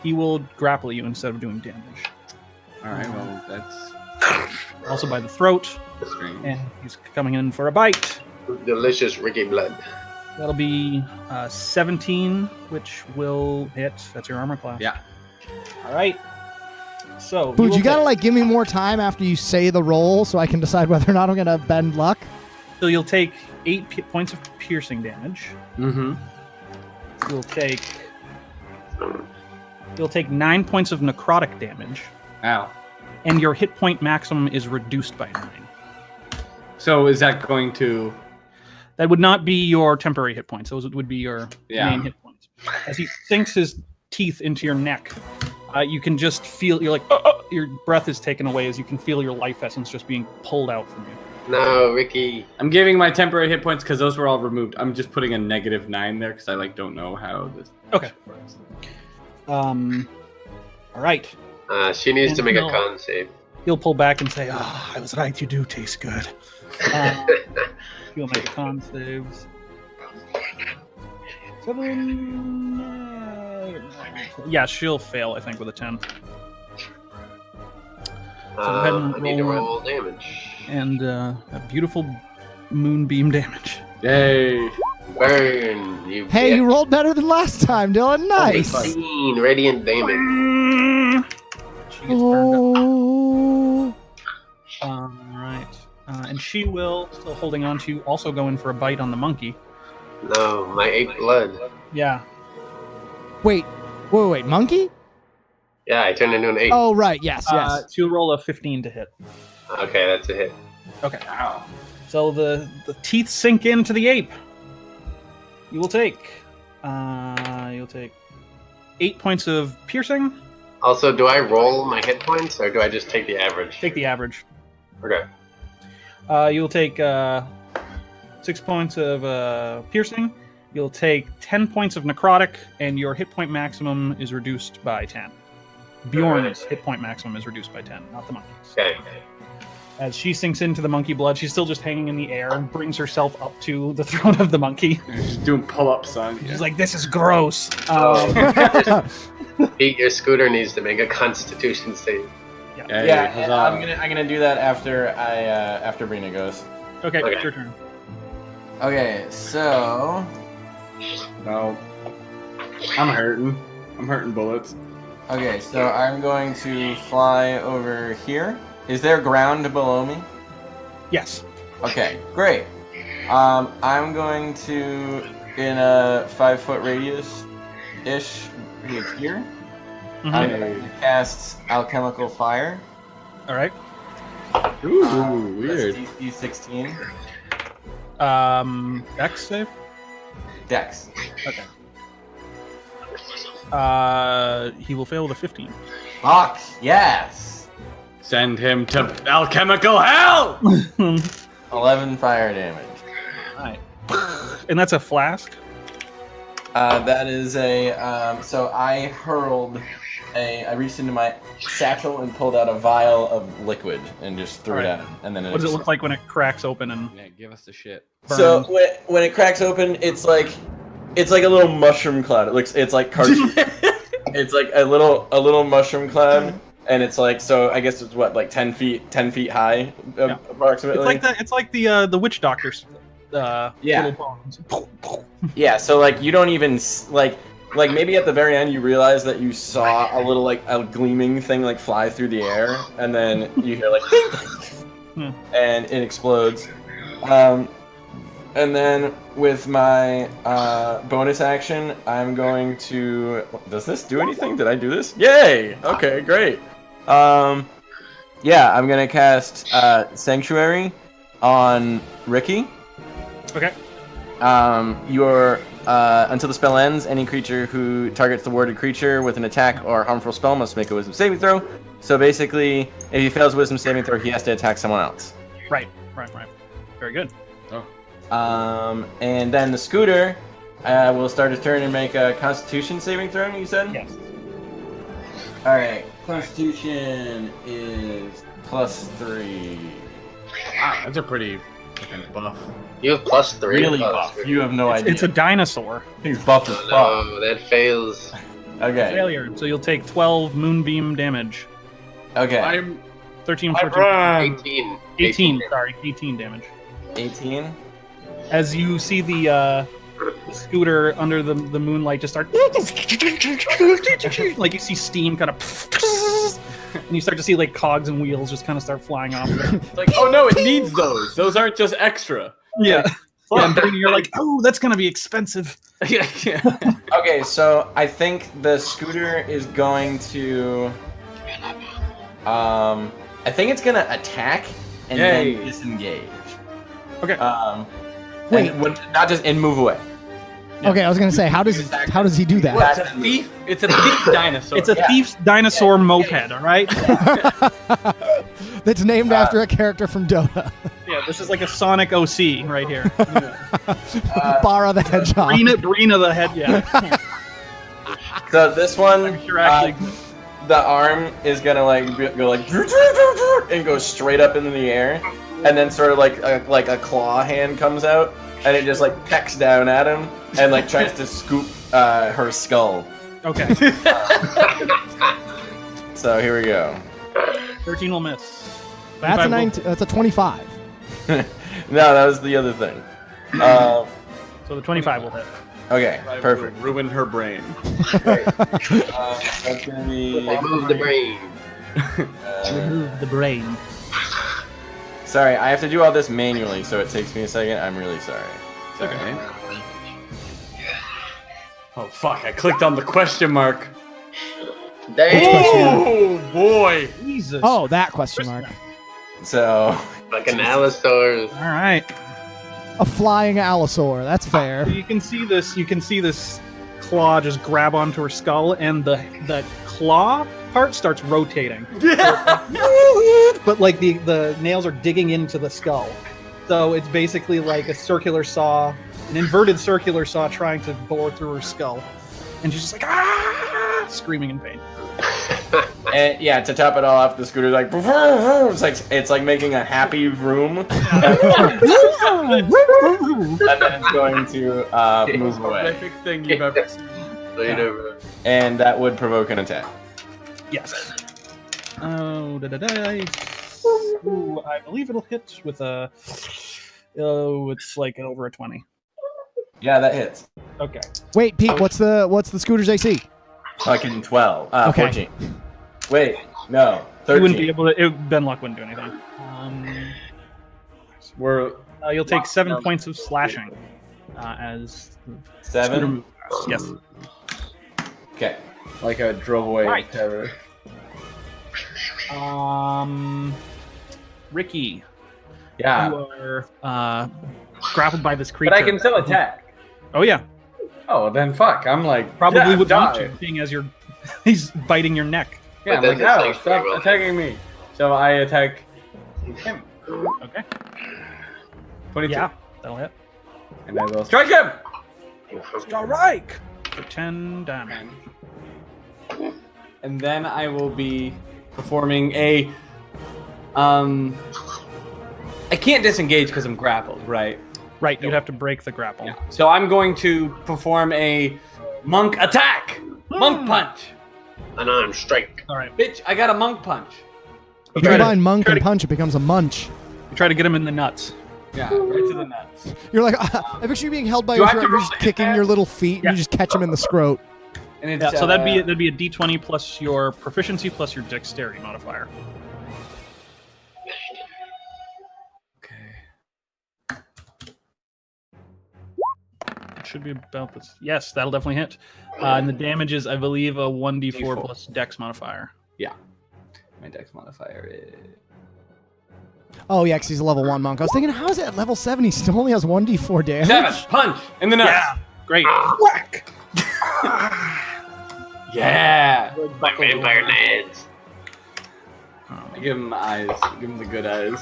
[SPEAKER 1] he will grapple you instead of doing damage.
[SPEAKER 2] All right, well, that's
[SPEAKER 1] Also by the throat,
[SPEAKER 2] strange.
[SPEAKER 1] and he's coming in for a bite.
[SPEAKER 3] Delicious Ricky blood.
[SPEAKER 1] That'll be 17, which will hit. That's your armor class.
[SPEAKER 2] Yeah.
[SPEAKER 1] All right. So
[SPEAKER 6] Booge, you gotta like give me more time after you say the roll so I can decide whether or not I'm gonna bend luck.
[SPEAKER 1] So you'll take 8 points of piercing damage.
[SPEAKER 2] Mm-hmm.
[SPEAKER 1] You'll take 9 points of necrotic damage,
[SPEAKER 2] Ow.
[SPEAKER 1] and your hit point maximum is reduced by 9.
[SPEAKER 2] So is that going to...
[SPEAKER 1] That would not be your temporary hit points. Those would be your main hit points. As he sinks his teeth into your neck, you can just feel, you're like, your breath is taken away as you can feel your life essence just being pulled out from you.
[SPEAKER 3] No, Ricky.
[SPEAKER 2] I'm giving my temporary hit points because those were all removed. I'm just putting a -9 there because I like don't know how this works.
[SPEAKER 1] All right.
[SPEAKER 3] She needs
[SPEAKER 1] And
[SPEAKER 3] to make a
[SPEAKER 1] no.
[SPEAKER 3] con save.
[SPEAKER 1] He'll pull back and say, I was right, you do taste good. He'll make a con saves. 7... yeah, she'll fail, I think, with a 10. So go ahead and
[SPEAKER 3] I need to
[SPEAKER 1] roll
[SPEAKER 3] roll damage.
[SPEAKER 1] And a beautiful moonbeam damage.
[SPEAKER 2] Yay.
[SPEAKER 3] Burn, you
[SPEAKER 6] Hey,
[SPEAKER 3] bitch.
[SPEAKER 6] you rolled better than last time, Dylan. Nice.
[SPEAKER 3] 18 radiant damage.
[SPEAKER 1] She gets burned up.
[SPEAKER 6] Oh.
[SPEAKER 1] Right. And she will, still holding on to you, also go in for a bite on the monkey.
[SPEAKER 3] No, my 8 blood.
[SPEAKER 1] Yeah.
[SPEAKER 6] Wait, monkey?
[SPEAKER 3] Yeah, I turned into an 8.
[SPEAKER 6] Oh, right. Yes, yes.
[SPEAKER 1] She'll roll a 15 to hit.
[SPEAKER 3] Okay, that's a hit.
[SPEAKER 1] Okay. So the teeth sink into the ape. You'll take 8 points of piercing.
[SPEAKER 3] Also, do I roll my hit points, or do I just take the average?
[SPEAKER 1] Take the average.
[SPEAKER 3] Okay.
[SPEAKER 1] You'll take 6 points of piercing. You'll take 10 points of necrotic, and your hit point maximum is reduced by 10. Bjorn's hit point maximum is reduced by 10, not the monkey's.
[SPEAKER 3] Okay.
[SPEAKER 1] As she sinks into the monkey blood, she's still just hanging in the air and brings herself up to the throat of the monkey.
[SPEAKER 2] She's doing pull-ups, son.
[SPEAKER 1] She's like, "This is gross."
[SPEAKER 3] Pete, your scooter needs to make a Constitution save.
[SPEAKER 2] Hey,
[SPEAKER 4] Yeah,
[SPEAKER 2] huzzah.
[SPEAKER 4] and I'm gonna do that after Brina goes.
[SPEAKER 1] Okay,
[SPEAKER 3] Okay.
[SPEAKER 1] it's your turn.
[SPEAKER 4] Okay, so
[SPEAKER 2] No. I'm hurting. I'm hurting bullets.
[SPEAKER 4] okay, so I'm going to fly over here. Is there ground below me?
[SPEAKER 1] Yes.
[SPEAKER 4] Okay, great. I'm going to, in a 5-foot radius-ish here,
[SPEAKER 1] Mhm.
[SPEAKER 4] I'm going to cast Alchemical Fire.
[SPEAKER 1] All right.
[SPEAKER 2] Ooh, weird.
[SPEAKER 4] That's DC 16.
[SPEAKER 1] Dex save.
[SPEAKER 4] Dex.
[SPEAKER 1] Okay. He will fail with a 15.
[SPEAKER 4] Fuck, yes!
[SPEAKER 2] Send him to alchemical hell!
[SPEAKER 4] 11 fire damage.
[SPEAKER 1] Alright. And that's a flask.
[SPEAKER 4] That is a, so I hurled I reached into my satchel and pulled out a vial of liquid and just threw it
[SPEAKER 1] Alright.
[SPEAKER 4] at him. And then
[SPEAKER 1] What does it look like when it cracks open and
[SPEAKER 2] Yeah, give us the shit.
[SPEAKER 4] So
[SPEAKER 1] burns?
[SPEAKER 4] when it cracks open, it's like a little mushroom cloud. It's like cartoon. It's like a little mushroom cloud, and it's like, so I guess it's what, like 10 feet high,
[SPEAKER 1] Yeah.
[SPEAKER 4] approximately.
[SPEAKER 1] It's like the witch doctor's
[SPEAKER 4] Yeah.
[SPEAKER 1] little bones.
[SPEAKER 4] Yeah. So like you don't even like maybe at the very end you realize that you saw a little like a gleaming thing like fly through the air, and then you hear like and it explodes. And then with my bonus action, I'm going to. Does this do anything? Did I do this? Yay! Okay, great. Yeah, I'm gonna cast Sanctuary on Ricky.
[SPEAKER 1] Okay.
[SPEAKER 4] Until the spell ends, any creature who targets the warded creature with an attack or harmful spell must make a Wisdom saving throw. So basically, if he fails Wisdom saving throw, he has to attack someone else.
[SPEAKER 1] Right. Very good.
[SPEAKER 4] And then the scooter will start his turn and make a Constitution saving throw, you said?
[SPEAKER 1] Yes.
[SPEAKER 4] Alright, Constitution is +3.
[SPEAKER 2] Wow, that's a pretty fucking buff.
[SPEAKER 3] You have +3.
[SPEAKER 4] Really
[SPEAKER 3] Oh,
[SPEAKER 4] buff.
[SPEAKER 3] that's
[SPEAKER 4] You have no idea.
[SPEAKER 1] It's a dinosaur.
[SPEAKER 4] He's buff as fuck.
[SPEAKER 3] No, that fails.
[SPEAKER 4] Okay.
[SPEAKER 1] Failure. So you'll take 12 moonbeam damage.
[SPEAKER 4] Okay.
[SPEAKER 2] I'm
[SPEAKER 1] 13,
[SPEAKER 2] I
[SPEAKER 1] 14,
[SPEAKER 2] run.
[SPEAKER 3] 18.
[SPEAKER 1] 18. Sorry, 18 damage.
[SPEAKER 4] 18.
[SPEAKER 1] As you see the scooter under the moonlight just start like you see steam kind of and you start to see like cogs and wheels just kind of start flying off of it.
[SPEAKER 2] It's like, oh no, it needs those. Those aren't just extra.
[SPEAKER 1] Yeah. And then you're like, oh, that's gonna be expensive.
[SPEAKER 2] Yeah.
[SPEAKER 4] Okay, so I think the scooter is going to. I think it's gonna attack and
[SPEAKER 2] Yay.
[SPEAKER 4] then disengage.
[SPEAKER 1] Okay.
[SPEAKER 6] Wait.
[SPEAKER 4] Not just and move away.
[SPEAKER 6] Okay, I was gonna say, how does he do that?
[SPEAKER 2] What? It's a thief. It's a thief dinosaur.
[SPEAKER 1] It's a thief's dinosaur moped, all right?
[SPEAKER 6] That's named after a character from Dota.
[SPEAKER 1] Yeah, this is like a Sonic OC right here.
[SPEAKER 6] Bara the Hedgehog.
[SPEAKER 1] Brina the head, yeah.
[SPEAKER 4] So this one,
[SPEAKER 1] You're actually
[SPEAKER 4] the arm is gonna like go like and go straight up into the air, and then sort of like a claw hand comes out, and it just like pecks down at him and like tries to scoop her skull.
[SPEAKER 1] okay.
[SPEAKER 4] So here we go.
[SPEAKER 1] 13 will miss.
[SPEAKER 6] That's a
[SPEAKER 1] 25 will-
[SPEAKER 6] 19. That's a 25.
[SPEAKER 4] No, that was the other thing.
[SPEAKER 1] So the 25 will hit.
[SPEAKER 4] Okay, perfect.
[SPEAKER 2] Ruined her brain.
[SPEAKER 4] That's gonna be.
[SPEAKER 3] Remove the brain.
[SPEAKER 1] Remove the brain.
[SPEAKER 4] Sorry, I have to do all this manually, so it takes me a second. I'm really sorry. Sorry.
[SPEAKER 2] Okay. Oh fuck! I clicked on the question mark.
[SPEAKER 3] Dang!
[SPEAKER 2] Oh boy!
[SPEAKER 1] Jesus.
[SPEAKER 6] Oh, that question mark.
[SPEAKER 4] So.
[SPEAKER 3] Like an Allosaurus.
[SPEAKER 1] All right.
[SPEAKER 6] A flying allosaur. That's fair.
[SPEAKER 1] So you can see this. You can see this claw just grab onto her skull, and the claw part starts rotating. But like the nails are digging into the skull, so it's basically like a circular saw, an inverted circular saw trying to bore through her skull, and she's just like screaming in pain.
[SPEAKER 4] And yeah, to top it all off, the scooter's like it's like making a happy vroom, and then it's going to move away,
[SPEAKER 2] Horrific thing you've ever seen.
[SPEAKER 3] Later.
[SPEAKER 4] and that would provoke an attack.
[SPEAKER 1] Yes. Oh, Ooh, I believe it'll hit with a. Oh, it's like over a 20.
[SPEAKER 4] Yeah, that hits.
[SPEAKER 1] Okay.
[SPEAKER 6] Wait, Pete. What's the scooter's AC?
[SPEAKER 4] Fucking 12.
[SPEAKER 6] Okay.
[SPEAKER 4] 14. Wait, no,
[SPEAKER 1] You wouldn't
[SPEAKER 4] 13.
[SPEAKER 1] be able to. Ben Luck wouldn't do anything. You'll take 7 points of slashing as.
[SPEAKER 4] 7.
[SPEAKER 1] Yes.
[SPEAKER 4] Okay.
[SPEAKER 2] Like a drove away
[SPEAKER 1] Right.
[SPEAKER 2] terror.
[SPEAKER 1] Ricky,
[SPEAKER 4] Yeah.
[SPEAKER 1] you are grappled by this creature.
[SPEAKER 2] But I can still attack.
[SPEAKER 1] Oh yeah,
[SPEAKER 2] Oh, then fuck. I'm like
[SPEAKER 1] probably
[SPEAKER 2] yeah,
[SPEAKER 1] would want
[SPEAKER 2] die.
[SPEAKER 1] to, being as you're. He's biting your neck.
[SPEAKER 2] Yeah, I'm
[SPEAKER 3] But
[SPEAKER 2] like,
[SPEAKER 3] then
[SPEAKER 2] no,
[SPEAKER 3] it's
[SPEAKER 2] stop
[SPEAKER 3] like-
[SPEAKER 2] attacking me. So I attack him.
[SPEAKER 1] Okay.
[SPEAKER 2] 22.
[SPEAKER 1] Yeah, that'll hit.
[SPEAKER 2] And I will strike him.
[SPEAKER 1] All right. For 10 damage.
[SPEAKER 2] and then I will be performing a. I can't disengage because I'm grappled, right?
[SPEAKER 1] Right, you'd have to break the grapple.
[SPEAKER 2] Yeah. So I'm going to perform a monk attack, monk punch.
[SPEAKER 3] Unarmed strike.
[SPEAKER 1] All right.
[SPEAKER 2] Bitch, I got a monk punch.
[SPEAKER 6] If
[SPEAKER 1] Try
[SPEAKER 6] you
[SPEAKER 1] to-
[SPEAKER 6] combine monk
[SPEAKER 1] try
[SPEAKER 6] and
[SPEAKER 1] to-
[SPEAKER 6] punch, it becomes a munch.
[SPEAKER 1] You try to get him in the nuts.
[SPEAKER 2] Yeah, right to the nuts.
[SPEAKER 6] You're like, I picture you being held by
[SPEAKER 2] Do
[SPEAKER 6] your
[SPEAKER 2] I have
[SPEAKER 6] throat.
[SPEAKER 2] to
[SPEAKER 6] You're
[SPEAKER 2] roll
[SPEAKER 6] just
[SPEAKER 2] to hit
[SPEAKER 6] kicking
[SPEAKER 2] that?
[SPEAKER 6] your little feet, and
[SPEAKER 1] Yeah.
[SPEAKER 6] you just catch him in the scrot.
[SPEAKER 2] And it's,
[SPEAKER 1] Yeah, so that'd be a d20 plus your proficiency plus your dexterity modifier.
[SPEAKER 2] Okay.
[SPEAKER 1] It should be about this. Yes, that'll definitely hit. And the damage is, I believe, a 1d4
[SPEAKER 2] D4.
[SPEAKER 1] plus dex modifier.
[SPEAKER 2] My dex modifier is.
[SPEAKER 6] Oh, yeah, because he's a level 1 monk. I was thinking, how is it at level 7? He still only has 1d4 damage?
[SPEAKER 2] 7! Punch! In the nuts!
[SPEAKER 1] Yeah, great.
[SPEAKER 3] Whack!
[SPEAKER 2] Yeah!
[SPEAKER 3] My vampire nads.
[SPEAKER 2] I give him eyes. I give him the good eyes.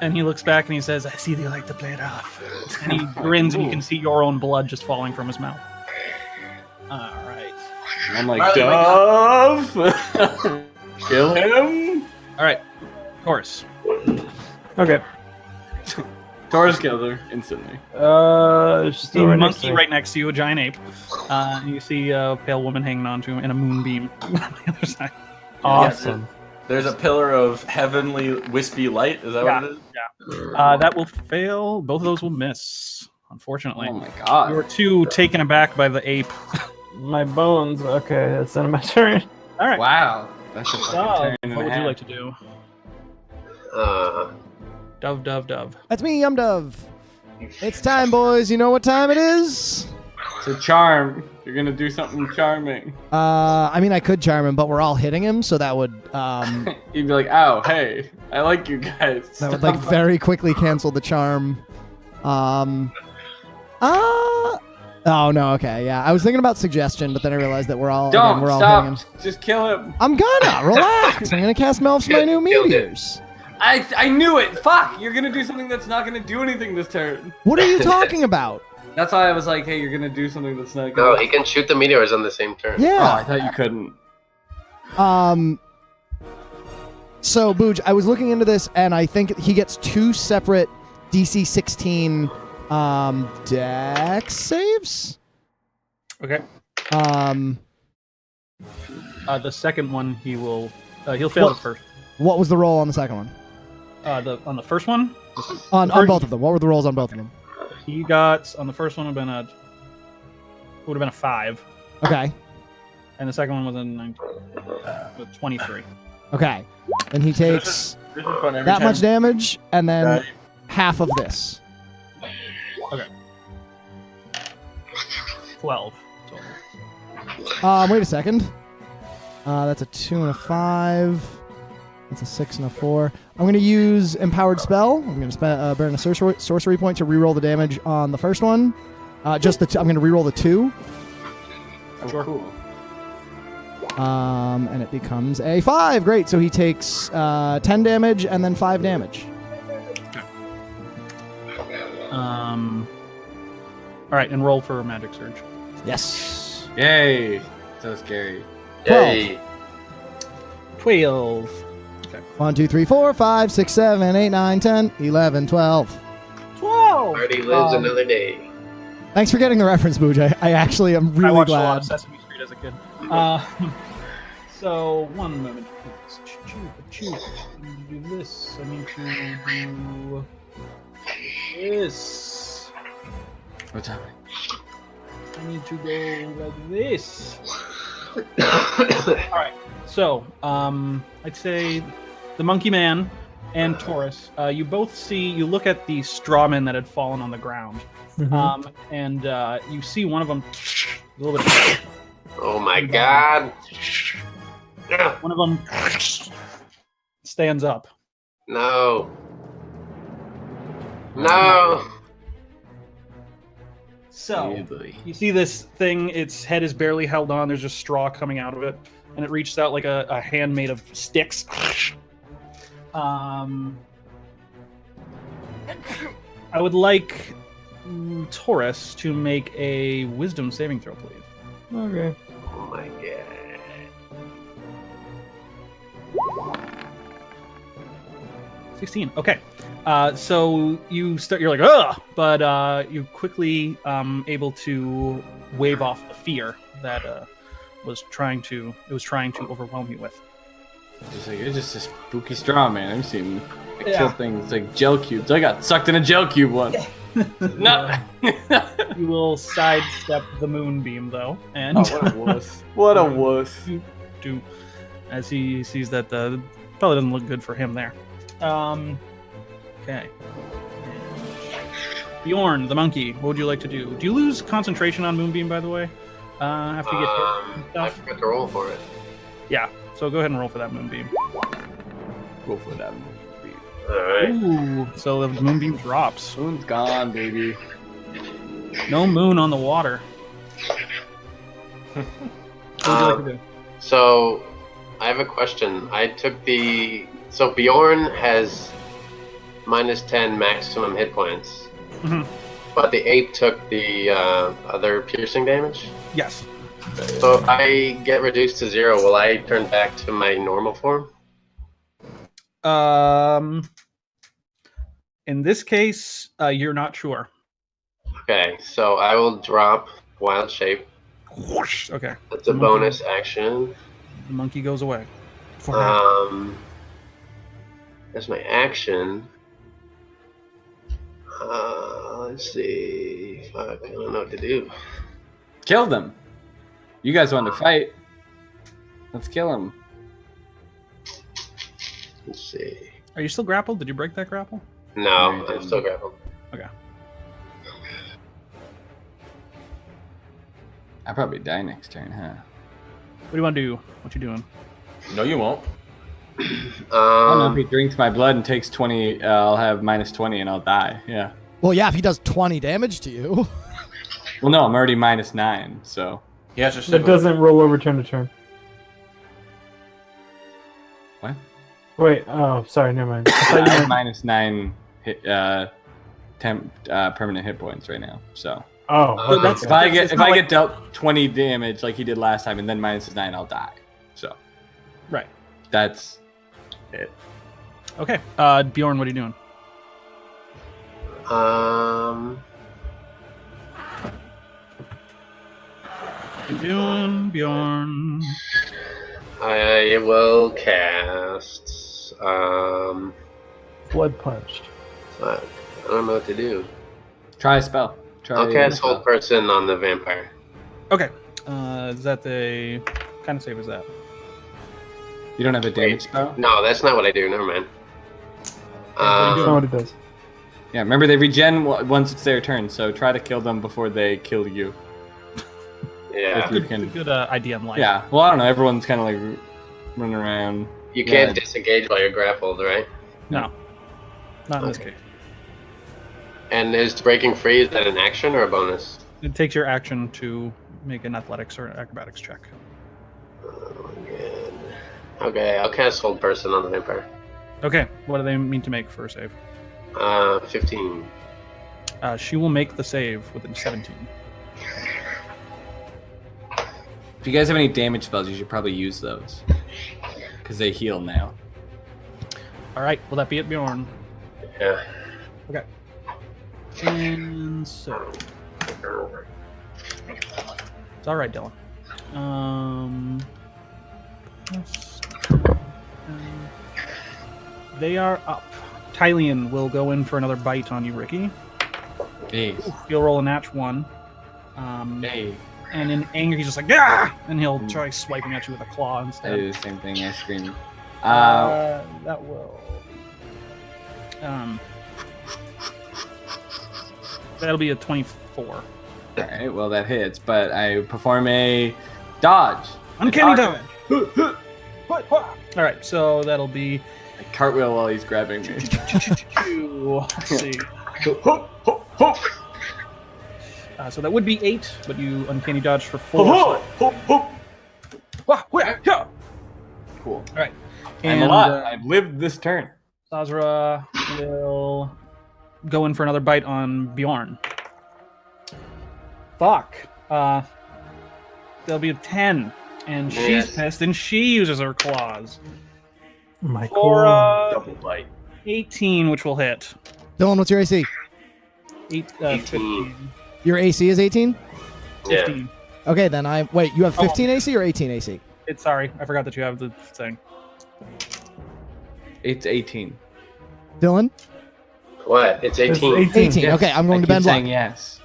[SPEAKER 1] And he looks back and he says, I see you like to play it off. And he grins and you can see your own blood just falling from his mouth. All right.
[SPEAKER 2] And I'm like,
[SPEAKER 4] Marley,
[SPEAKER 2] Dove! Kill him!
[SPEAKER 1] All right. Taurus.
[SPEAKER 5] Okay.
[SPEAKER 2] Taurus killed her instantly.
[SPEAKER 5] Just
[SPEAKER 1] The
[SPEAKER 5] right next to
[SPEAKER 1] monkey
[SPEAKER 5] me.
[SPEAKER 1] right next to you, a giant ape. You see a pale woman hanging on to him and a moonbeam on the other side.
[SPEAKER 5] Awesome.
[SPEAKER 4] There's a pillar of heavenly wispy light. Is that what it is?
[SPEAKER 1] That will fail. Both of those will miss, unfortunately.
[SPEAKER 2] Oh my god.
[SPEAKER 1] You were too taken aback by the ape.
[SPEAKER 5] My bones. Okay, that's the end of my turn.
[SPEAKER 1] All right.
[SPEAKER 2] Wow. That's a fucking
[SPEAKER 1] Dove,
[SPEAKER 2] turn and
[SPEAKER 1] what
[SPEAKER 2] a
[SPEAKER 1] would you
[SPEAKER 2] half.
[SPEAKER 1] like to do? Dove, dove, dove.
[SPEAKER 6] That's me, I'm Dove. It's time, boys. You know what time it is?
[SPEAKER 2] It's a charm. You're gonna do something charming.
[SPEAKER 6] I mean, I could charm him, but we're all hitting him, so that would
[SPEAKER 2] You'd be like, "Ow, hey, I like you guys."
[SPEAKER 6] that would like very quickly cancel the charm. Oh no, okay, yeah. I was thinking about suggestion, but then I realized that we're all
[SPEAKER 2] Don't
[SPEAKER 6] we're all
[SPEAKER 2] stop.
[SPEAKER 6] hitting him.
[SPEAKER 2] Just kill him.
[SPEAKER 6] I'm gonna relax. I'm gonna cast Melf's my new
[SPEAKER 3] Killed it.
[SPEAKER 6] meteors.
[SPEAKER 2] I knew it. Fuck. You're gonna do something that's not gonna do anything this turn.
[SPEAKER 6] What are you talking about?
[SPEAKER 2] That's why I was like, "Hey, you're gonna do something that's not
[SPEAKER 3] No,
[SPEAKER 2] gonna."
[SPEAKER 3] he can shoot the meteors on the same turn.
[SPEAKER 2] Oh,
[SPEAKER 6] Yeah.
[SPEAKER 2] I thought you couldn't.
[SPEAKER 6] So Booj, I was looking into this, and I think he gets 2 separate DC 16 dex saves.
[SPEAKER 1] Okay. The second one, he'll fail
[SPEAKER 6] What?
[SPEAKER 1] it first.
[SPEAKER 6] What was the roll on the second one?
[SPEAKER 1] On the first one,
[SPEAKER 6] On both of them. What were the rolls on both of them?
[SPEAKER 1] he got on the first one would have been a 5,
[SPEAKER 6] Okay.
[SPEAKER 1] and the second one was a 19, with 23.
[SPEAKER 6] Okay. And he takes
[SPEAKER 4] This is fun every
[SPEAKER 6] that
[SPEAKER 4] time.
[SPEAKER 6] much damage, and then
[SPEAKER 4] Uh,
[SPEAKER 6] half of this.
[SPEAKER 1] 12. Total.
[SPEAKER 6] Wait a second. That's a 2 and a 5. That's a 6 and a 4. I'm going to use Empowered Spell. I'm going to burn a sorcery point to reroll the damage on the first one. Just the I'm going to reroll the 2.
[SPEAKER 2] Oh,
[SPEAKER 1] Sure.
[SPEAKER 2] cool.
[SPEAKER 6] And it becomes a 5. Great. So he takes 10 damage and then 5 damage.
[SPEAKER 1] All right, and roll for Magic Surge.
[SPEAKER 6] Yes.
[SPEAKER 2] Yay! So scary.
[SPEAKER 3] Yay.
[SPEAKER 1] 12.
[SPEAKER 6] 1, 2, 3, 4, 5, 6, 7, 8, 9, 10, 11, 12.
[SPEAKER 1] 12.
[SPEAKER 3] Party lives another day.
[SPEAKER 6] Thanks for getting the reference, Booj. I actually am
[SPEAKER 1] I
[SPEAKER 6] really
[SPEAKER 1] watched a lot
[SPEAKER 6] glad.
[SPEAKER 1] of Sesame Street as a kid. So, one moment. Do this. I need to do this.
[SPEAKER 2] What's happening?
[SPEAKER 1] I need to go like this. All right. So, I'd say the Monkey Man and Taurus. You both see. You look at the strawman that had fallen on the ground, and you see one of them. A little bit.
[SPEAKER 3] Oh my god.
[SPEAKER 1] One of them stands up.
[SPEAKER 3] No. No.
[SPEAKER 1] So
[SPEAKER 2] Easily.
[SPEAKER 1] you see this thing. Its head is barely held on. There's just straw coming out of it, and it reaches out like a hand made of sticks. I would like Taurus to make a Wisdom saving throw, please.
[SPEAKER 5] Okay.
[SPEAKER 3] Oh my god.
[SPEAKER 1] 16. Okay. So you start. You're like, ugh, but you quickly able to wave off the fear that was trying to overwhelm you with.
[SPEAKER 2] Just like, you're just a spooky straw man. I've seen
[SPEAKER 1] Yeah.
[SPEAKER 2] kill things like gel cubes. I got sucked in a gel cube once. No.
[SPEAKER 1] You will sidestep the moonbeam though, and
[SPEAKER 2] Oh, what a wuss. What a wuss.
[SPEAKER 1] do as he sees that probably doesn't look good for him there. Okay. Bjorn, the monkey, what would you like to do? Do you lose concentration on moonbeam, by the way? After you get hit and
[SPEAKER 3] I
[SPEAKER 1] stuff?
[SPEAKER 3] forgot to roll for it.
[SPEAKER 1] Yeah. So go ahead and roll for that moonbeam.
[SPEAKER 2] Go for that.
[SPEAKER 3] Alright.
[SPEAKER 1] Ooh. So the moonbeam drops.
[SPEAKER 2] Moon's gone, baby.
[SPEAKER 1] No moon on the water. What would you like to do?
[SPEAKER 3] So, I have a question. I took So Bjorn has -10 maximum hit points.
[SPEAKER 1] Mhm.
[SPEAKER 3] But the ape took the other piercing damage?
[SPEAKER 1] Yes.
[SPEAKER 3] So if I get reduced to 0, will I turn back to my normal form?
[SPEAKER 1] In this case, you're not sure.
[SPEAKER 3] Okay, so I will drop Wild Shape.
[SPEAKER 1] Whoosh. Okay.
[SPEAKER 3] That's a bonus action.
[SPEAKER 1] The monkey goes away. For now.
[SPEAKER 3] That's my action. Let's see. Fuck, I don't know what to do.
[SPEAKER 2] Kill them. You guys want to fight? Let's kill him.
[SPEAKER 3] Let's see.
[SPEAKER 1] Are you still grappled? Did you break that grapple?
[SPEAKER 3] No,
[SPEAKER 2] No, you
[SPEAKER 3] I'm
[SPEAKER 2] didn't.
[SPEAKER 3] still grappled.
[SPEAKER 1] Okay.
[SPEAKER 2] I'll probably die next turn, huh?
[SPEAKER 1] What do you want to do? What you doing?
[SPEAKER 4] No, you won't.
[SPEAKER 2] I don't know if he drinks my blood and takes 20, I'll have -20 and I'll die. Yeah.
[SPEAKER 6] Well, yeah, if he does 20 damage to you.
[SPEAKER 2] Well, no, I'm already -9, so.
[SPEAKER 4] He has to
[SPEAKER 5] It
[SPEAKER 4] stick with
[SPEAKER 5] doesn't roll over turn to turn.
[SPEAKER 2] What?
[SPEAKER 5] Wait, oh, sorry, never mind. I
[SPEAKER 2] I
[SPEAKER 5] thought you
[SPEAKER 2] have
[SPEAKER 5] meant,
[SPEAKER 2] -9 hit, permanent hit points right now, so.
[SPEAKER 5] oh,
[SPEAKER 1] that's-
[SPEAKER 2] If I
[SPEAKER 1] it's
[SPEAKER 2] get
[SPEAKER 1] not like-
[SPEAKER 2] dealt 20 damage like he did last time and then -9, I'll die. So
[SPEAKER 1] Right.
[SPEAKER 2] that's it.
[SPEAKER 1] Okay. Bjorn, what are you doing? What are you doing, Bjorn?
[SPEAKER 3] I will cast.
[SPEAKER 5] blood punched.
[SPEAKER 3] Fuck, I don't know what to do.
[SPEAKER 2] Try a spell. Try
[SPEAKER 3] I'll
[SPEAKER 2] a
[SPEAKER 3] cast
[SPEAKER 2] spell.
[SPEAKER 3] Hold Person on the vampire.
[SPEAKER 1] Okay. Is that the kind of save is that?
[SPEAKER 2] You don't have a damage spell?
[SPEAKER 3] No, that's not what I do. Never mind.
[SPEAKER 5] That's not what it does.
[SPEAKER 2] Yeah, remember they regen once it's their turn, so try to kill them before they kill you.
[SPEAKER 3] Yeah.
[SPEAKER 2] If you can.
[SPEAKER 1] Good idea in life.
[SPEAKER 2] Yeah, well, I don't know. Everyone's kind of like running around.
[SPEAKER 3] You can't
[SPEAKER 2] Yeah.
[SPEAKER 3] disengage while you're grappled, right?
[SPEAKER 1] No. Not in this
[SPEAKER 3] Okay.
[SPEAKER 1] case.
[SPEAKER 3] And is breaking free, is that an action or a bonus?
[SPEAKER 1] It takes your action to make an athletics or an acrobatics check.
[SPEAKER 3] Oh, man. Okay, I'll cast Hold Person on the vampire.
[SPEAKER 1] Okay. What do they mean to make for a save?
[SPEAKER 3] 15.
[SPEAKER 1] She will make the save within 17.
[SPEAKER 2] If you guys have any damage spells, you should probably use those. Because they heal now.
[SPEAKER 1] All right. Will that be it, Bjorn?
[SPEAKER 3] Yeah.
[SPEAKER 1] Okay. And so it's all right, Dylan. let's- They are up. Tylian will go in for another bite on you, Ricky.
[SPEAKER 2] Jeez.
[SPEAKER 1] You'll roll a nat 1.
[SPEAKER 2] Hey.
[SPEAKER 1] And in anger, he's just like, ah! And he'll try swiping at you with a claw
[SPEAKER 2] I
[SPEAKER 1] instead.
[SPEAKER 2] do the same thing. I scream.
[SPEAKER 1] That will. That'll be a 24.
[SPEAKER 2] Alright, well, that hits, but I perform a dodge.
[SPEAKER 1] Uncanny
[SPEAKER 2] Dodge.
[SPEAKER 1] dodge. All right, so that'll be.
[SPEAKER 2] I cartwheel while he's grabbing me.
[SPEAKER 1] Let's see. So that would be 8, but you uncanny dodge for 4.
[SPEAKER 2] Cool.
[SPEAKER 1] All right.
[SPEAKER 2] I'm alive. I've lived this turn.
[SPEAKER 1] Sazra will go in for another bite on Bjorn. Fuck. There'll be a 10, and she's
[SPEAKER 3] Yes.
[SPEAKER 1] pissed, and she uses her claws
[SPEAKER 5] My
[SPEAKER 1] for
[SPEAKER 5] core.
[SPEAKER 2] Double bite.
[SPEAKER 1] 18, which will hit.
[SPEAKER 6] Dylan, what's your AC?
[SPEAKER 3] 18.
[SPEAKER 1] 15.
[SPEAKER 6] Your AC is 18?
[SPEAKER 3] Yeah.
[SPEAKER 1] 15.
[SPEAKER 6] Okay, then wait, you have 15 AC or 18 AC?
[SPEAKER 1] Sorry, I forgot that you have the thing.
[SPEAKER 2] It's 18.
[SPEAKER 6] Dylan?
[SPEAKER 3] What? It's 18.
[SPEAKER 6] 18.
[SPEAKER 2] Yes.
[SPEAKER 6] Okay, I'm going
[SPEAKER 2] I
[SPEAKER 6] to
[SPEAKER 2] keep
[SPEAKER 6] bend
[SPEAKER 2] saying
[SPEAKER 6] luck.
[SPEAKER 2] yes.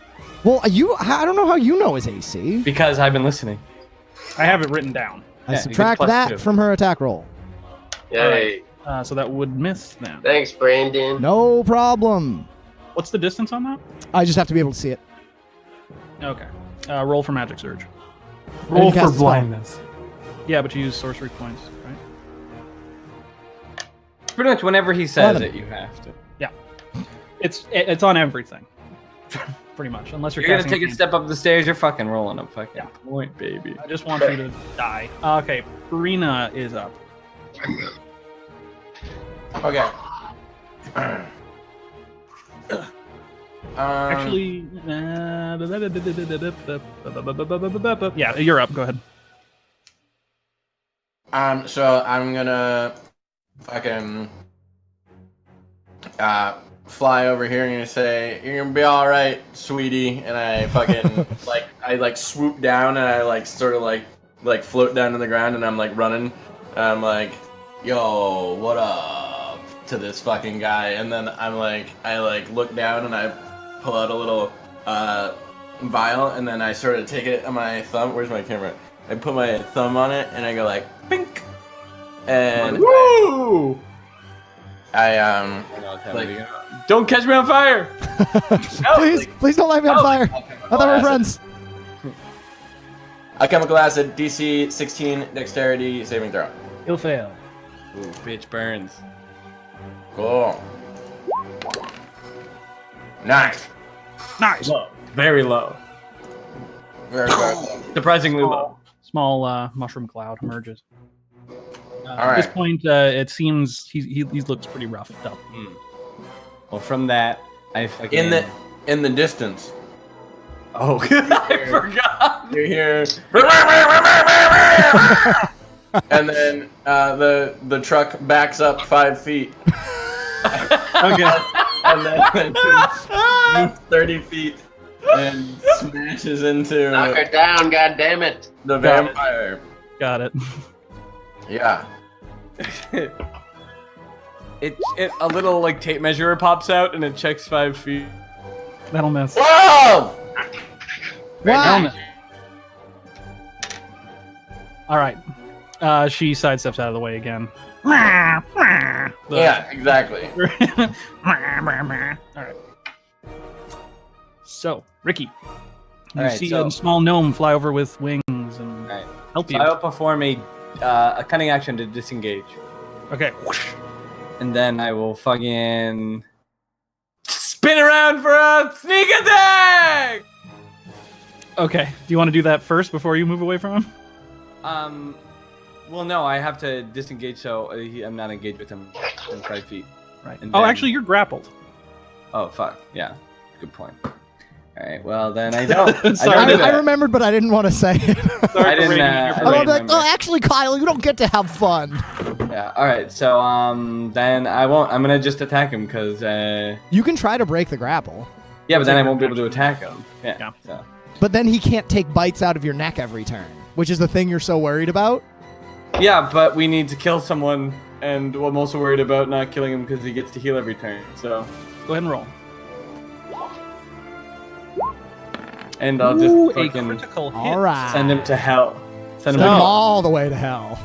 [SPEAKER 6] Well, I don't know how you know his AC.
[SPEAKER 2] Because I've been listening.
[SPEAKER 1] I have it written down.
[SPEAKER 6] I
[SPEAKER 2] Yeah, you
[SPEAKER 6] subtract
[SPEAKER 2] get
[SPEAKER 6] that
[SPEAKER 2] +2.
[SPEAKER 6] from her attack roll.
[SPEAKER 3] Yay.
[SPEAKER 1] So that would miss then.
[SPEAKER 3] Thanks, Brandon.
[SPEAKER 6] No problem.
[SPEAKER 1] What's the distance on that?
[SPEAKER 6] I just have to be able to see it.
[SPEAKER 1] Okay. Roll for Magic Surge.
[SPEAKER 5] Roll
[SPEAKER 6] you cast
[SPEAKER 5] for
[SPEAKER 6] a spell.
[SPEAKER 5] blindness.
[SPEAKER 1] Yeah, but you use sorcery points, right?
[SPEAKER 2] Pretty much whenever he says
[SPEAKER 6] 11.
[SPEAKER 2] it, you have to.
[SPEAKER 1] It's on everything, pretty much. Unless you're
[SPEAKER 2] You're gonna
[SPEAKER 1] casting
[SPEAKER 2] take a step up the stairs, you're fucking rolling a fucking point, baby.
[SPEAKER 1] I just want you to die. Okay, Brina is up.
[SPEAKER 4] Okay.
[SPEAKER 1] Actually, yeah, you're up. Go ahead.
[SPEAKER 4] So I'm gonna fucking fly over here and say, "You're gonna be all right, sweetie." And I fucking I swoop down and I sort of float down to the ground and I'm running. I'm like, "Yo, what up?" to this fucking guy, and then I look down and I pull out a little vial and then I sort of take it on my thumb. Where's my camera? I put my thumb on it and I go pink, and
[SPEAKER 2] Woo!
[SPEAKER 4] I
[SPEAKER 2] Don't catch me on fire!
[SPEAKER 6] Please don't light me on fire. I thought we were friends.
[SPEAKER 4] Alchemical acid, DC 16, dexterity saving throw.
[SPEAKER 1] He'll fail.
[SPEAKER 2] Ooh, bitch burns.
[SPEAKER 4] Cool. Nice.
[SPEAKER 1] Nice.
[SPEAKER 2] Low. Very low.
[SPEAKER 4] Very good.
[SPEAKER 2] Surprisingly low.
[SPEAKER 1] Small mushroom cloud emerges.
[SPEAKER 4] All
[SPEAKER 1] At this
[SPEAKER 4] right.
[SPEAKER 1] point, it seems he looks pretty roughed up.
[SPEAKER 2] Well, from that, I fucking...
[SPEAKER 4] In the distance,
[SPEAKER 2] Oh, I forgot!
[SPEAKER 4] you hear and then the truck backs up 5 feet.
[SPEAKER 1] Okay.
[SPEAKER 4] And then moves 30 feet and smashes into
[SPEAKER 3] Knock her down, goddammit.
[SPEAKER 4] the vampire.
[SPEAKER 1] Got it.
[SPEAKER 4] Yeah.
[SPEAKER 2] It a little tape measure pops out and it checks 5 feet.
[SPEAKER 1] That'll miss.
[SPEAKER 4] Whoa!
[SPEAKER 1] That'll
[SPEAKER 6] Wow.
[SPEAKER 1] miss. All right. She sidesteps out of the way again.
[SPEAKER 4] Yeah, exactly.
[SPEAKER 1] All right. So, Ricky, you
[SPEAKER 2] Alright,
[SPEAKER 1] see
[SPEAKER 2] so-
[SPEAKER 1] a small gnome fly over with wings and
[SPEAKER 2] Alright.
[SPEAKER 1] help
[SPEAKER 2] So
[SPEAKER 1] you.
[SPEAKER 2] I will perform a cunning action to disengage.
[SPEAKER 1] Okay.
[SPEAKER 2] And then I will fucking spin around for a sneak attack!
[SPEAKER 1] Okay. Do you want to do that first before you move away from him?
[SPEAKER 2] Well, no, I have to disengage, so I'm not engaged with him in 5 feet.
[SPEAKER 1] Right.
[SPEAKER 2] And
[SPEAKER 1] Oh,
[SPEAKER 2] then-
[SPEAKER 1] actually, you're grappled.
[SPEAKER 2] Oh, fuck. Yeah. Good point. Alright, well, then I don't.
[SPEAKER 1] Sorry.
[SPEAKER 2] I don't do
[SPEAKER 6] I
[SPEAKER 2] that.
[SPEAKER 6] remembered, but I didn't want to say it.
[SPEAKER 2] I didn't,
[SPEAKER 6] I
[SPEAKER 2] I
[SPEAKER 6] don't
[SPEAKER 2] don't
[SPEAKER 6] be like,
[SPEAKER 2] remember.
[SPEAKER 6] oh, actually, Kyle, you don't get to have fun.
[SPEAKER 2] Yeah, alright, so, then I won't. I'm gonna just attack him, because,
[SPEAKER 6] You can try to break the grapple,
[SPEAKER 2] yeah, but then I won't be able to attack him. Yeah.
[SPEAKER 1] Yeah.
[SPEAKER 2] So.
[SPEAKER 6] but then he can't take bites out of your neck every turn, which is the thing you're so worried about.
[SPEAKER 2] Yeah, but we need to kill someone, and I'm also worried about not killing him because he gets to heal every turn, so.
[SPEAKER 1] Go ahead and roll.
[SPEAKER 2] And I'll just
[SPEAKER 1] Ooh, a
[SPEAKER 2] fucking
[SPEAKER 1] critical hit.
[SPEAKER 6] All right.
[SPEAKER 2] send him to hell. Send
[SPEAKER 6] Send
[SPEAKER 2] him
[SPEAKER 6] him
[SPEAKER 2] to
[SPEAKER 6] all the way to hell.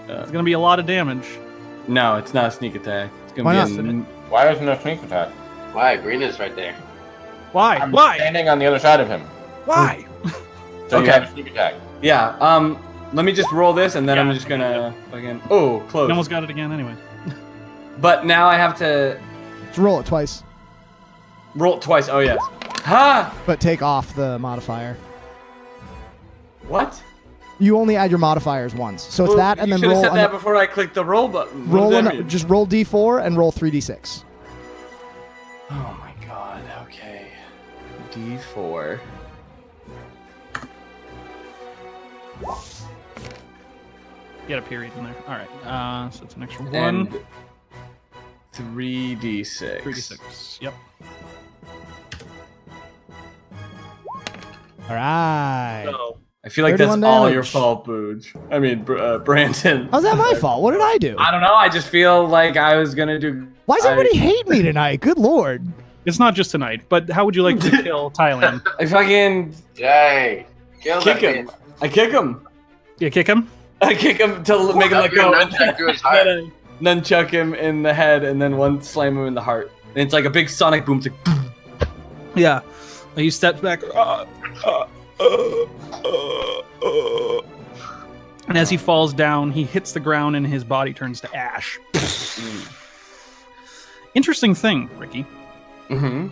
[SPEAKER 1] It's gonna be a lot of damage.
[SPEAKER 2] No, it's not a sneak attack. It's gonna
[SPEAKER 6] Why
[SPEAKER 2] be
[SPEAKER 6] not?
[SPEAKER 4] Why isn't there a sneak attack?
[SPEAKER 3] Why? Brina's right there.
[SPEAKER 1] Why?
[SPEAKER 4] I'm
[SPEAKER 1] Why?
[SPEAKER 4] standing on the other side of him.
[SPEAKER 1] Why?
[SPEAKER 4] So you
[SPEAKER 2] Okay.
[SPEAKER 4] have a sneak attack.
[SPEAKER 2] Yeah, let me just roll this and then
[SPEAKER 1] Yeah.
[SPEAKER 2] I'm just gonna fucking. Oh, close.
[SPEAKER 1] You almost got it again anyway.
[SPEAKER 2] But now I have to
[SPEAKER 6] Just roll it twice,
[SPEAKER 2] roll it twice. Oh, yes. Ha!
[SPEAKER 6] but take off the modifier.
[SPEAKER 2] What?
[SPEAKER 6] You only add your modifiers once, so it's
[SPEAKER 2] Well,
[SPEAKER 6] that, and
[SPEAKER 2] you
[SPEAKER 6] then
[SPEAKER 2] should have
[SPEAKER 6] roll.
[SPEAKER 2] said that before I clicked the roll button. What
[SPEAKER 6] roll
[SPEAKER 2] does that
[SPEAKER 6] an,
[SPEAKER 2] mean?
[SPEAKER 6] just roll d4 and roll 3d6.
[SPEAKER 2] Oh my god, okay. D4.
[SPEAKER 1] Get a period in there. All right. So it's an extra one.
[SPEAKER 2] And 3d6.
[SPEAKER 1] 3d6. Yep.
[SPEAKER 6] All right.
[SPEAKER 1] So
[SPEAKER 2] I feel like that's
[SPEAKER 6] 31
[SPEAKER 2] all your
[SPEAKER 6] damage.
[SPEAKER 2] fault, Booge. I mean, Brandon.
[SPEAKER 6] How's that my fault? What did I do?
[SPEAKER 2] I don't know. I just feel like I was gonna do.
[SPEAKER 6] Why does everybody hate me tonight? Good lord.
[SPEAKER 1] it's not just tonight, but how would you like to kill Thailand?
[SPEAKER 2] I fucking
[SPEAKER 3] Yay! Kill
[SPEAKER 2] kick
[SPEAKER 3] that
[SPEAKER 2] him.
[SPEAKER 3] bitch.
[SPEAKER 2] I kick him.
[SPEAKER 1] You kick him?
[SPEAKER 2] I kick him to make him let
[SPEAKER 3] Your
[SPEAKER 2] go.
[SPEAKER 3] nunchuck through his heart.
[SPEAKER 2] Then I nunchuck him in the head, and then one slam him in the heart. And it's like a big sonic boom. It's like,
[SPEAKER 1] Yeah. He steps back. And as he falls down, he hits the ground and his body turns to ash. Interesting thing, Ricky.
[SPEAKER 2] mm-hmm.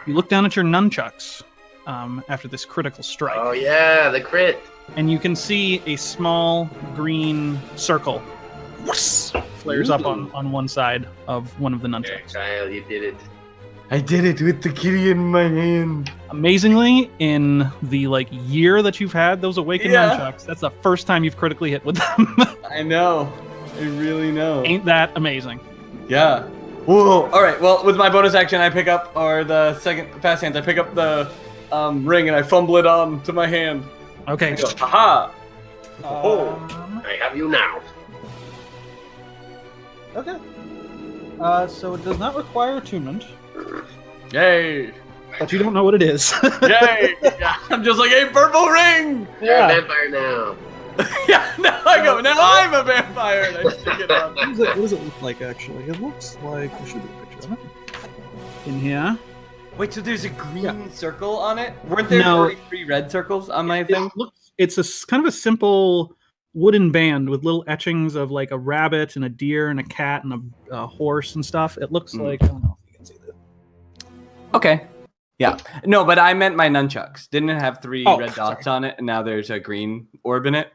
[SPEAKER 1] You look down at your nunchucks after this critical strike,
[SPEAKER 3] Oh yeah, the crit.
[SPEAKER 1] and you can see a small green circle flares up on one side of one of the
[SPEAKER 3] There,
[SPEAKER 1] nunchucks.
[SPEAKER 3] Kyle, you did it.
[SPEAKER 2] I did it with the kitty in my hand.
[SPEAKER 1] Amazingly, in the year that you've had those awakened
[SPEAKER 2] Yeah.
[SPEAKER 1] nunchucks, that's the first time you've critically hit with them.
[SPEAKER 2] I know. I really know.
[SPEAKER 1] Ain't that amazing?
[SPEAKER 2] Yeah. Whoa. All right. Well, with my bonus action, I pick up, or the second fast hands, I pick up the ring and I fumble it on to my hand.
[SPEAKER 1] Okay.
[SPEAKER 2] I go, haha.
[SPEAKER 3] I have you now.
[SPEAKER 1] Okay. So it does not require attunement,
[SPEAKER 2] Yay.
[SPEAKER 1] but you don't know what it is.
[SPEAKER 2] Yay. Yeah. I'm just like, hey, purple ring.
[SPEAKER 3] You're a vampire now.
[SPEAKER 2] Yeah. Now I go. Now I'm a vampire. And I stick it on.
[SPEAKER 1] What does it look like, actually? It looks like... There should be a picture of it. In here.
[SPEAKER 2] Wait, so there's a green circle on it? Weren't there
[SPEAKER 1] No.
[SPEAKER 2] already 3 red circles on my thing?
[SPEAKER 1] It's kind of a simple wooden band with little etchings of a rabbit and a deer and a cat and a horse and stuff. It looks like... I don't know if you can see that.
[SPEAKER 2] Okay. Yeah. No, but I meant my nunchucks. Didn't it have 3
[SPEAKER 1] Oh,
[SPEAKER 2] red dots on it, and now there's a green orb in it?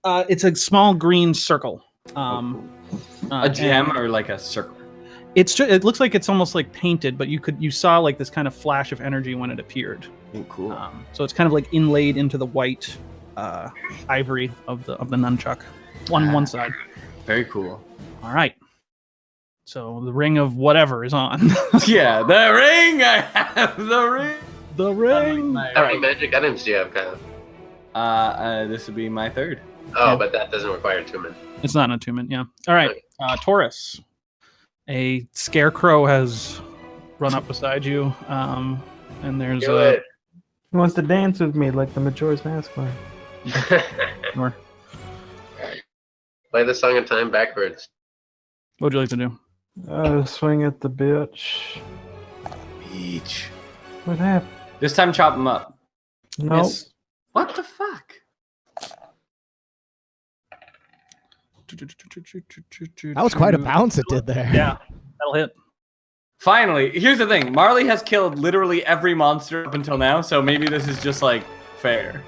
[SPEAKER 1] It's a small green circle.
[SPEAKER 2] A gem or like a circle?
[SPEAKER 1] It looks like it's almost like painted, but you saw this kind of flash of energy when it appeared.
[SPEAKER 2] Oh, cool.
[SPEAKER 1] So it's kind of inlaid into the white ivory of the nunchuck on one side.
[SPEAKER 2] Very cool.
[SPEAKER 1] All right. So the ring of whatever is on.
[SPEAKER 2] Yeah, the ring! I have the ring!
[SPEAKER 1] The ring.
[SPEAKER 3] How many magic items do you have, Kyle?
[SPEAKER 2] This would be my 3rd.
[SPEAKER 3] Oh,
[SPEAKER 1] Yeah.
[SPEAKER 3] but that doesn't require attunement.
[SPEAKER 1] It's not an attunement. Yeah. All right. Taurus. A scarecrow has run up beside you, and there's
[SPEAKER 3] Do
[SPEAKER 1] a.
[SPEAKER 3] it.
[SPEAKER 5] He wants to dance with me like the Majora's Mask one.
[SPEAKER 1] Or,
[SPEAKER 3] Play the Song of Time backwards.
[SPEAKER 1] what would you like to do?
[SPEAKER 5] Swing at the bitch.
[SPEAKER 2] Beach.
[SPEAKER 5] What happened?
[SPEAKER 2] This time chop him up.
[SPEAKER 5] No.
[SPEAKER 1] Yes.
[SPEAKER 2] What the fuck?
[SPEAKER 6] That was quite a bounce it did there.
[SPEAKER 1] Yeah, that'll hit.
[SPEAKER 2] Finally, here's the thing. Marley has killed literally every monster up until now, so maybe this is just fair.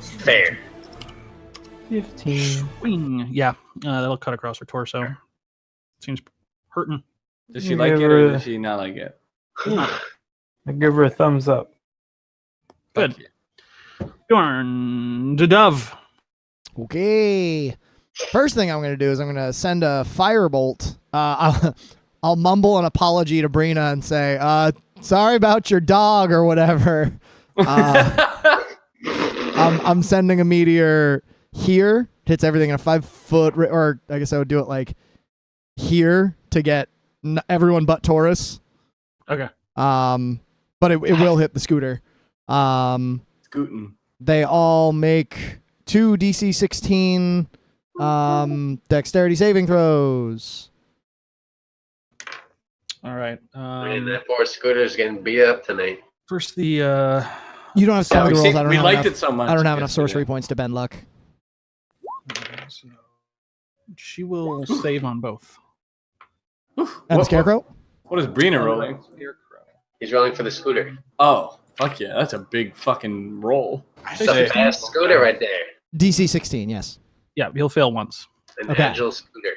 [SPEAKER 3] Fair.
[SPEAKER 5] 15.
[SPEAKER 1] Swing. Yeah, that'll cut across her torso. Seems hurting.
[SPEAKER 2] Does she like it or does she not like it?
[SPEAKER 5] I give her a thumbs up.
[SPEAKER 1] Good. Turn to Dove.
[SPEAKER 6] Okay. First thing I'm going to do is I'm going to send a firebolt. I'll mumble an apology to Brina and say, sorry about your dog or whatever. I'm sending a meteor here. Hits everything in a 5 foot, or I guess I would do it here to get everyone but Taurus.
[SPEAKER 1] Okay.
[SPEAKER 6] But it will hit the scooter.
[SPEAKER 2] Scootin'.
[SPEAKER 6] They all make 2 DC 16 dexterity saving throws.
[SPEAKER 1] All right.
[SPEAKER 3] And that poor Scooter's getting beat up tonight.
[SPEAKER 1] First, the
[SPEAKER 6] You don't have so many rolls. I don't
[SPEAKER 2] we
[SPEAKER 6] have
[SPEAKER 2] liked
[SPEAKER 6] enough,
[SPEAKER 2] it so much.
[SPEAKER 6] I don't have enough
[SPEAKER 2] yesterday.
[SPEAKER 6] sorcery points to bend luck.
[SPEAKER 1] she will save on both.
[SPEAKER 2] Oof.
[SPEAKER 6] And the scarecrow?
[SPEAKER 2] What is Brina rolling?
[SPEAKER 3] He's rolling for the Scooter.
[SPEAKER 2] Oh, fuck yeah. That's a big fucking roll.
[SPEAKER 3] That's a fast Scooter right there.
[SPEAKER 6] DC 16, yes.
[SPEAKER 1] Yeah, he'll fail once.
[SPEAKER 3] An
[SPEAKER 6] Okay.
[SPEAKER 3] agile Scooter.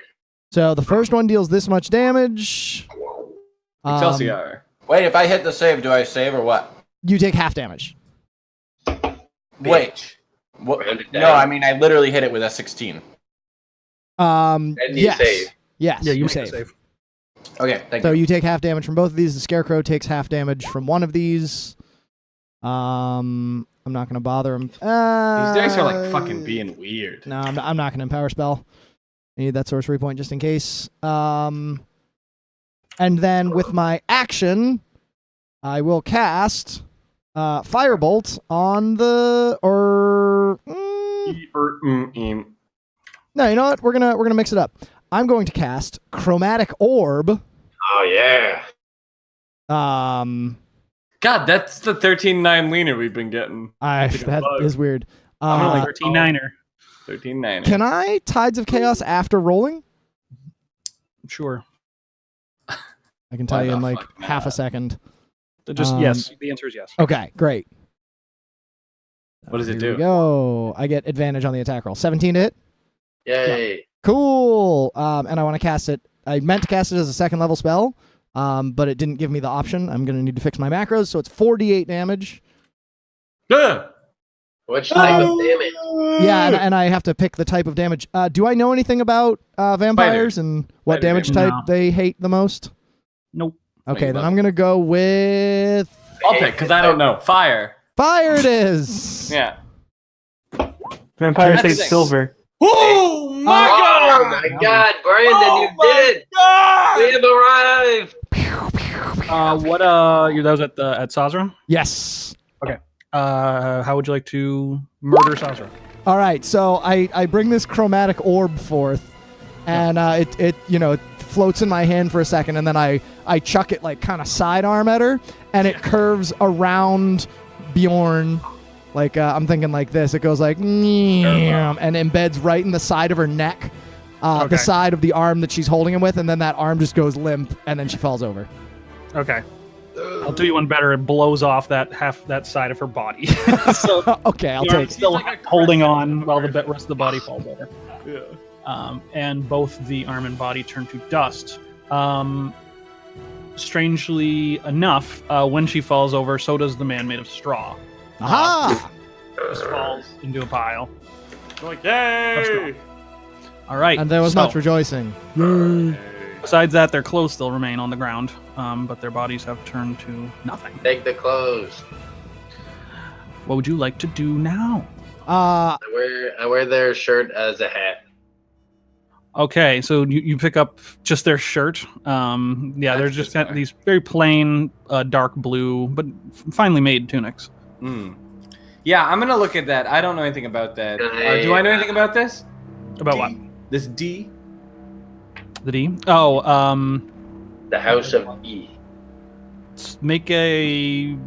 [SPEAKER 6] So the first one deals this much damage.
[SPEAKER 2] Excelsior.
[SPEAKER 4] Wait, if I hit the save, do I save or what?
[SPEAKER 6] You take half damage.
[SPEAKER 4] Wait. What?
[SPEAKER 3] Round it
[SPEAKER 4] No,
[SPEAKER 3] down.
[SPEAKER 4] I mean I literally hit it with a 16.
[SPEAKER 3] And you
[SPEAKER 6] Yes.
[SPEAKER 3] save.
[SPEAKER 6] Yes,
[SPEAKER 1] Yeah, you
[SPEAKER 6] you
[SPEAKER 1] make the
[SPEAKER 6] save.
[SPEAKER 1] save.
[SPEAKER 4] Okay, thank
[SPEAKER 6] So
[SPEAKER 4] you.
[SPEAKER 6] you take half damage from both of these. The Scarecrow takes half damage from one of these. I'm not gonna bother him.
[SPEAKER 2] These dice are like fucking being weird.
[SPEAKER 6] No, I'm not gonna empower spell. I need that sorcery point just in case. And then with my action, I will cast Firebolt on the No, you know what? We're gonna mix it up. I'm going to cast Chromatic Orb.
[SPEAKER 3] Oh yeah.
[SPEAKER 2] God, that's the 13-9 leaner we've been getting.
[SPEAKER 6] That is weird.
[SPEAKER 1] I'm only 13-9er.
[SPEAKER 2] 13-9.
[SPEAKER 6] Can I Tides of Chaos after rolling?
[SPEAKER 1] Sure.
[SPEAKER 6] I can tell
[SPEAKER 2] Why
[SPEAKER 6] you in
[SPEAKER 2] the
[SPEAKER 6] like
[SPEAKER 2] fuck
[SPEAKER 6] half a
[SPEAKER 2] not?
[SPEAKER 6] second.
[SPEAKER 1] Just yes. The answer is yes.
[SPEAKER 6] Okay, great.
[SPEAKER 2] What does it
[SPEAKER 6] Here we
[SPEAKER 2] do?
[SPEAKER 6] go. I get advantage on the attack roll. 17 to hit.
[SPEAKER 3] Yay.
[SPEAKER 6] Cool. And I want to cast it. I meant to cast it as a second level spell, but it didn't give me the option. I'm going to need to fix my macros, so it's 4d8 damage.
[SPEAKER 2] Ugh.
[SPEAKER 3] Which type of damage?
[SPEAKER 6] Yeah, and I have to pick the type of damage. Do I know anything about vampires and what
[SPEAKER 2] Spider
[SPEAKER 6] damage
[SPEAKER 2] damage.
[SPEAKER 6] type
[SPEAKER 1] No.
[SPEAKER 6] they hate the most?
[SPEAKER 1] Nope.
[SPEAKER 6] Okay,
[SPEAKER 2] you
[SPEAKER 6] then
[SPEAKER 2] love
[SPEAKER 6] I'm going to go with
[SPEAKER 2] I'll pick because I don't know. Fire.
[SPEAKER 6] fire it is.
[SPEAKER 2] Yeah.
[SPEAKER 5] Vampires
[SPEAKER 2] That's
[SPEAKER 5] hate
[SPEAKER 2] the-
[SPEAKER 5] silver.
[SPEAKER 2] Oh my
[SPEAKER 3] Oh
[SPEAKER 2] god!
[SPEAKER 3] my god, Brandon, you did it! We have arrived!
[SPEAKER 1] What that was at Sazra?
[SPEAKER 6] Yes.
[SPEAKER 1] How would you like to murder Sazra?
[SPEAKER 6] All right, so I bring this chromatic orb forth, and it floats in my hand for a second, and then I chuck it like kind of sidearm at her, and it curves around Bjorn. Like I'm thinking like this. It goes like and embeds right in the side of her neck,
[SPEAKER 1] Okay.
[SPEAKER 6] the side of the arm that she's holding him with, and then that arm just goes limp, and then she falls over.
[SPEAKER 1] Okay. I'll do you one better. It blows off that side of her body. So
[SPEAKER 6] Okay, I'll
[SPEAKER 1] you're
[SPEAKER 6] take it.
[SPEAKER 1] still
[SPEAKER 2] like a
[SPEAKER 1] holding on while the rest of the body falls over.
[SPEAKER 2] Yeah.
[SPEAKER 1] And both the arm and body turn to dust. Strangely enough, when she falls over, so does the man made of straw.
[SPEAKER 6] Aha!
[SPEAKER 1] Just falls into a pile.
[SPEAKER 2] Like, yay!
[SPEAKER 1] All right.
[SPEAKER 6] And there was
[SPEAKER 1] so,
[SPEAKER 6] much rejoicing.
[SPEAKER 1] Besides that, their clothes still remain on the ground, but their bodies have turned to nothing.
[SPEAKER 3] Take the clothes.
[SPEAKER 1] What would you like to do now?
[SPEAKER 3] I wear their shirt as a hat.
[SPEAKER 1] Okay, so you pick up just their shirt. Yeah, they're
[SPEAKER 2] That's
[SPEAKER 1] just
[SPEAKER 2] bizarre.
[SPEAKER 1] got these very plain, dark blue, but finely made tunics.
[SPEAKER 2] Yeah, I'm gonna look at that. I don't know anything about that. Do I know anything about this?
[SPEAKER 1] About what?
[SPEAKER 2] This D?
[SPEAKER 1] The D? Oh,
[SPEAKER 3] The House of E.
[SPEAKER 1] make a.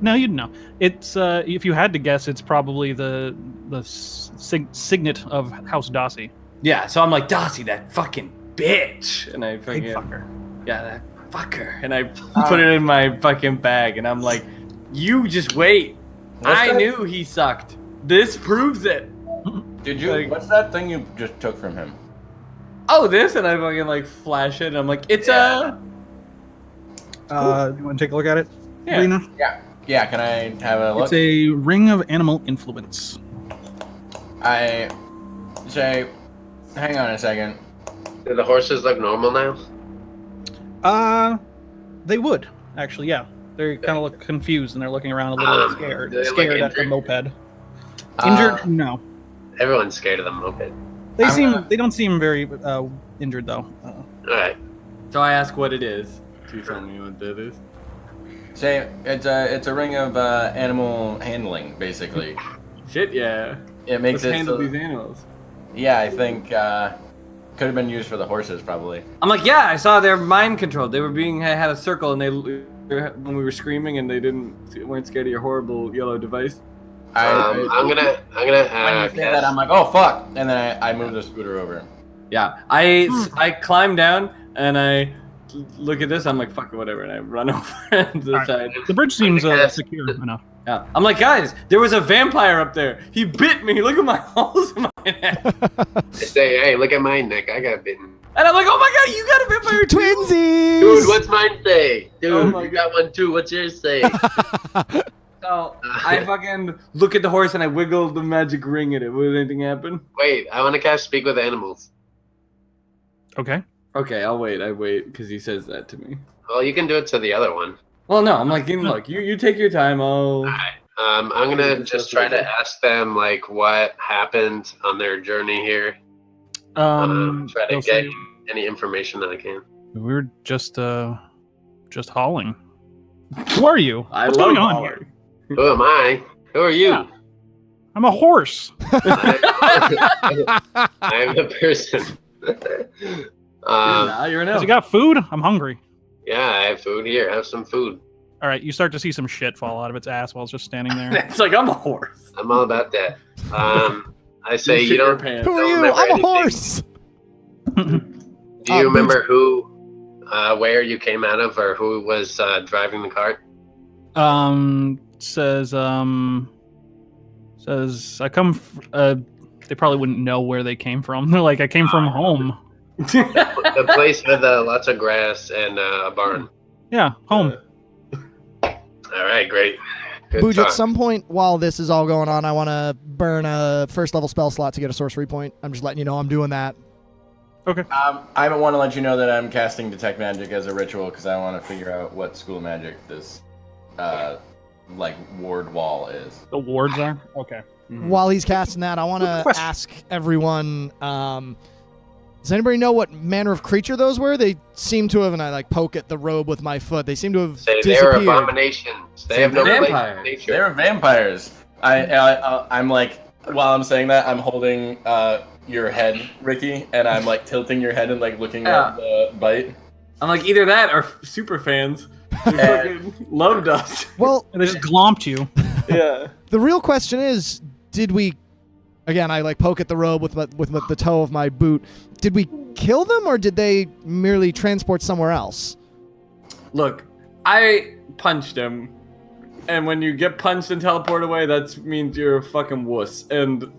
[SPEAKER 1] No, you'd know. It's if you had to guess, it's probably the signet of House Dossie.
[SPEAKER 2] Yeah, so I'm like, Dossie, that fucking bitch. And I fucking.
[SPEAKER 1] Big fucker.
[SPEAKER 2] Yeah, that fucker. And I put it in my fucking bag, and I'm like, you just wait. I knew he sucked. This proves it.
[SPEAKER 4] Did you?
[SPEAKER 2] Like-
[SPEAKER 4] What's that thing you just took from him?
[SPEAKER 2] Oh, this, and I fucking like flash it, and I'm like, it's
[SPEAKER 4] Yeah.
[SPEAKER 1] You want to take a look at it,
[SPEAKER 2] Yeah.
[SPEAKER 1] Rena?
[SPEAKER 4] Yeah, can I have a look?
[SPEAKER 1] It's a ring of animal influence.
[SPEAKER 4] I say, hang on a second.
[SPEAKER 3] Do the horses look normal now?
[SPEAKER 1] They would actually, yeah. They kind of look confused and they're looking around a little scared.
[SPEAKER 3] do they look
[SPEAKER 1] Scared at the
[SPEAKER 3] injured?
[SPEAKER 1] moped. Injured?
[SPEAKER 4] Uh,
[SPEAKER 1] No.
[SPEAKER 3] Everyone's scared of the moped.
[SPEAKER 1] They
[SPEAKER 4] I'm
[SPEAKER 1] seem.
[SPEAKER 4] gonna-
[SPEAKER 1] They don't seem very injured though.
[SPEAKER 3] Alright.
[SPEAKER 2] So I ask what it is. Do you tell me what that is?
[SPEAKER 4] Say it's a ring of animal handling, basically.
[SPEAKER 2] Shit, yeah.
[SPEAKER 4] It makes
[SPEAKER 2] Let's
[SPEAKER 4] it.
[SPEAKER 2] handle
[SPEAKER 4] So,
[SPEAKER 2] these animals.
[SPEAKER 4] yeah, I think could have been used for the horses, probably.
[SPEAKER 2] I'm like, yeah, I saw they're mind controlled. They were had a circle, and when we were screaming, and they weren't scared of your horrible yellow device.
[SPEAKER 3] I'm gonna
[SPEAKER 4] when you say that, I'm like, oh fuck, and then I move the scooter over.
[SPEAKER 2] Yeah, I climb down and I look at this. I'm like, fuck it, whatever, and I run over to the
[SPEAKER 1] Alright.
[SPEAKER 2] side.
[SPEAKER 1] The bridge seems
[SPEAKER 3] Yes.
[SPEAKER 1] secure enough.
[SPEAKER 2] Yeah, I'm like, guys, there was a vampire up there. He bit me. Look at my holes in my neck.
[SPEAKER 3] I say, hey, look at my neck. I got bitten.
[SPEAKER 2] And I'm like, oh my god, you got a vampire too?
[SPEAKER 6] Twinsies!
[SPEAKER 3] Dude, what's mine say? Dude,
[SPEAKER 2] Oh my
[SPEAKER 3] you got one too. What's yours say?
[SPEAKER 2] So I fucking look at the horse and I wiggle the magic ring at it. Would anything happen?
[SPEAKER 3] Wait, I want to cast Speak with Animals.
[SPEAKER 1] Okay.
[SPEAKER 2] Okay, I'll wait. I wait because he says that to me.
[SPEAKER 3] Well, you can do it to the other one.
[SPEAKER 2] Well, no, I'm like, look, you take your time.
[SPEAKER 3] All right. I'm gonna just try to ask them like what happened on their journey here. Try to
[SPEAKER 1] they'll
[SPEAKER 3] get
[SPEAKER 1] say,
[SPEAKER 3] any information that I can.
[SPEAKER 1] we were just hauling. Who are you?
[SPEAKER 2] I
[SPEAKER 1] What's
[SPEAKER 2] love
[SPEAKER 1] going on
[SPEAKER 2] hauling.
[SPEAKER 1] here?
[SPEAKER 3] Who am I? Who are you?
[SPEAKER 1] Yeah. I'm a horse.
[SPEAKER 3] I'm a person.
[SPEAKER 2] You're an
[SPEAKER 1] Has
[SPEAKER 2] elf.
[SPEAKER 1] he got food? I'm hungry.
[SPEAKER 3] Yeah, I have food here. Have some food.
[SPEAKER 1] All right, you start to see some shit fall out of its ass while it's just standing there.
[SPEAKER 2] It's like I'm a horse.
[SPEAKER 3] I'm all about that. I say
[SPEAKER 2] shit
[SPEAKER 3] you
[SPEAKER 2] your
[SPEAKER 3] don't.
[SPEAKER 2] pants.
[SPEAKER 6] Who are
[SPEAKER 3] don't
[SPEAKER 6] you?
[SPEAKER 3] remember
[SPEAKER 6] I'm a
[SPEAKER 3] anything.
[SPEAKER 6] horse.
[SPEAKER 3] Do you remember who, where you came out of, or who was driving the cart?
[SPEAKER 1] Says I come. They probably wouldn't know where they came from. They're like, I came from home.
[SPEAKER 3] The place with lots of grass and a barn.
[SPEAKER 1] Yeah, home.
[SPEAKER 3] All right, great. Good
[SPEAKER 6] Booj, at
[SPEAKER 3] talk.
[SPEAKER 6] some point while this is all going on, I want to burn a first level spell slot to get a sorcery point. I'm just letting you know I'm doing that.
[SPEAKER 4] I want to let you know that I'm casting Detect Magic as a ritual because I want to figure out what school magic this, like, ward wall is.
[SPEAKER 1] The wards are okay.
[SPEAKER 6] While he's casting that, I want to
[SPEAKER 1] question.
[SPEAKER 6] ask everyone, does anybody know what manner of creature those were? They seem to have, and I like poke at the robe with my foot. They seem to have
[SPEAKER 3] They're
[SPEAKER 6] disappeared.
[SPEAKER 3] abominations. They have no place in
[SPEAKER 2] Vampires.
[SPEAKER 3] nature.
[SPEAKER 4] They're vampires. I'm like, while I'm saying that, I'm holding your head, Ricky, and I'm like tilting your head and like looking at the bite.
[SPEAKER 2] I'm like either that or super fans. Who fucking loved us.
[SPEAKER 6] Well,
[SPEAKER 1] They just glomped you.
[SPEAKER 2] Yeah.
[SPEAKER 6] the real question is, did we? Again, I like poke at the robe with the toe of my boot. Did we kill them, or did they merely transport somewhere else?
[SPEAKER 2] Look, I punched him, and when you get punched and teleport away, that means you're a fucking wuss. And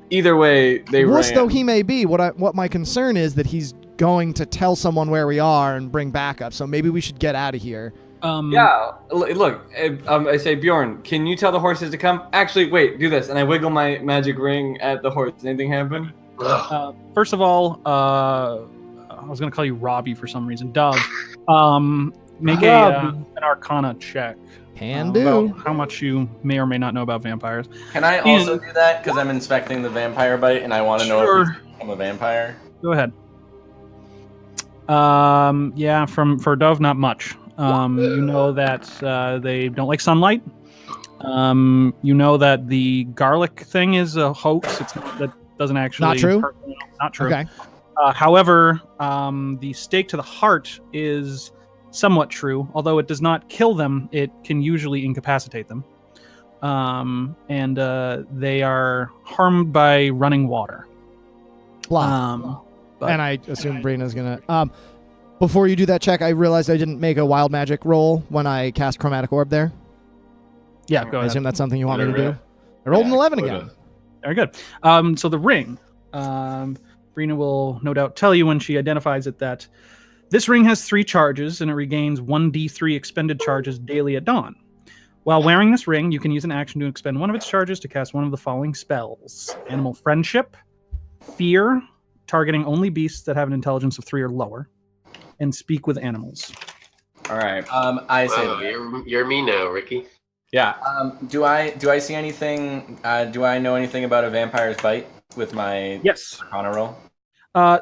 [SPEAKER 2] either way, they
[SPEAKER 6] Wuss
[SPEAKER 2] ran.
[SPEAKER 6] though he may be, what my concern is that he's going to tell someone where we are and bring backup. So maybe we should get out of here.
[SPEAKER 2] Yeah, look, I say, Bjorn, can you tell the horses to come? Actually, wait, do this. And I wiggle my magic ring at the horse. Does anything happen?
[SPEAKER 1] First of all, I was gonna call you Robbie for some reason. Dove. Make an Arcana check.
[SPEAKER 6] Can do.
[SPEAKER 1] About how much you may or may not know about vampires.
[SPEAKER 4] Can I also do that because I'm inspecting the vampire bite and I want to know if
[SPEAKER 1] Sure.
[SPEAKER 4] I'm a vampire?
[SPEAKER 1] Go ahead. Yeah, for Dove, not much. You know that they don't like sunlight. You know that the garlic thing is a hoax. That doesn't actually
[SPEAKER 6] Not true?
[SPEAKER 1] Not true.
[SPEAKER 6] Okay.
[SPEAKER 1] However, the stake to the heart is somewhat true. Although it does not kill them, it can usually incapacitate them. And they are harmed by running water.
[SPEAKER 6] Blah.
[SPEAKER 1] But-
[SPEAKER 6] And I assume Brina's gonna. Before you do that check, I realized I didn't make a wild magic roll when I cast Chromatic Orb there.
[SPEAKER 1] Yeah, go
[SPEAKER 6] I
[SPEAKER 1] ahead.
[SPEAKER 6] assume that's something you want me to
[SPEAKER 4] Yeah.
[SPEAKER 6] do. I rolled an 11
[SPEAKER 4] Sort
[SPEAKER 6] again.
[SPEAKER 4] of.
[SPEAKER 1] Very good. So the ring. Brina will no doubt tell you when she identifies it that this ring has 3 charges and it regains 1d3 expended charges daily at dawn. While wearing this ring, you can use an action to expend one of its charges to cast one of the following spells: Animal Friendship, Fear, targeting only beasts that have an intelligence of 3 or lower, and Speak with Animals.
[SPEAKER 2] All right.
[SPEAKER 4] I say
[SPEAKER 3] Wow, you're me now, Ricky.
[SPEAKER 2] Yeah.
[SPEAKER 4] do I see anything? Do I know anything about a vampire's bite with my
[SPEAKER 1] Yes.
[SPEAKER 4] Arcana roll?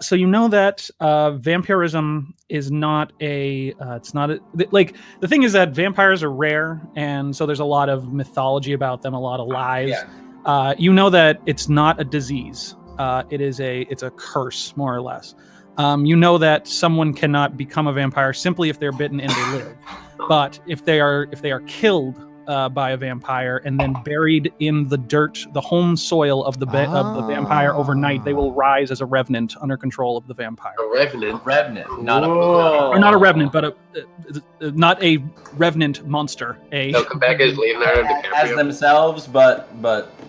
[SPEAKER 1] So you know that vampirism is not a. It's not a, like the thing is that vampires are rare, and so there's a lot of mythology about them, a lot of lies.
[SPEAKER 4] Yeah.
[SPEAKER 1] You know that it's not a disease. It's a curse, more or less. You know that someone cannot become a vampire simply if they're bitten and they live. But if they are killed by a vampire and then buried in the dirt, the home soil of the vampire overnight, they will rise as a revenant under control of the vampire.
[SPEAKER 3] A revenant.
[SPEAKER 4] Revenant, not
[SPEAKER 2] Whoa.
[SPEAKER 1] Or not a revenant, but not a revenant monster.
[SPEAKER 3] They'll come back as Leonardo
[SPEAKER 4] as
[SPEAKER 3] DiCaprio.
[SPEAKER 4] themselves, but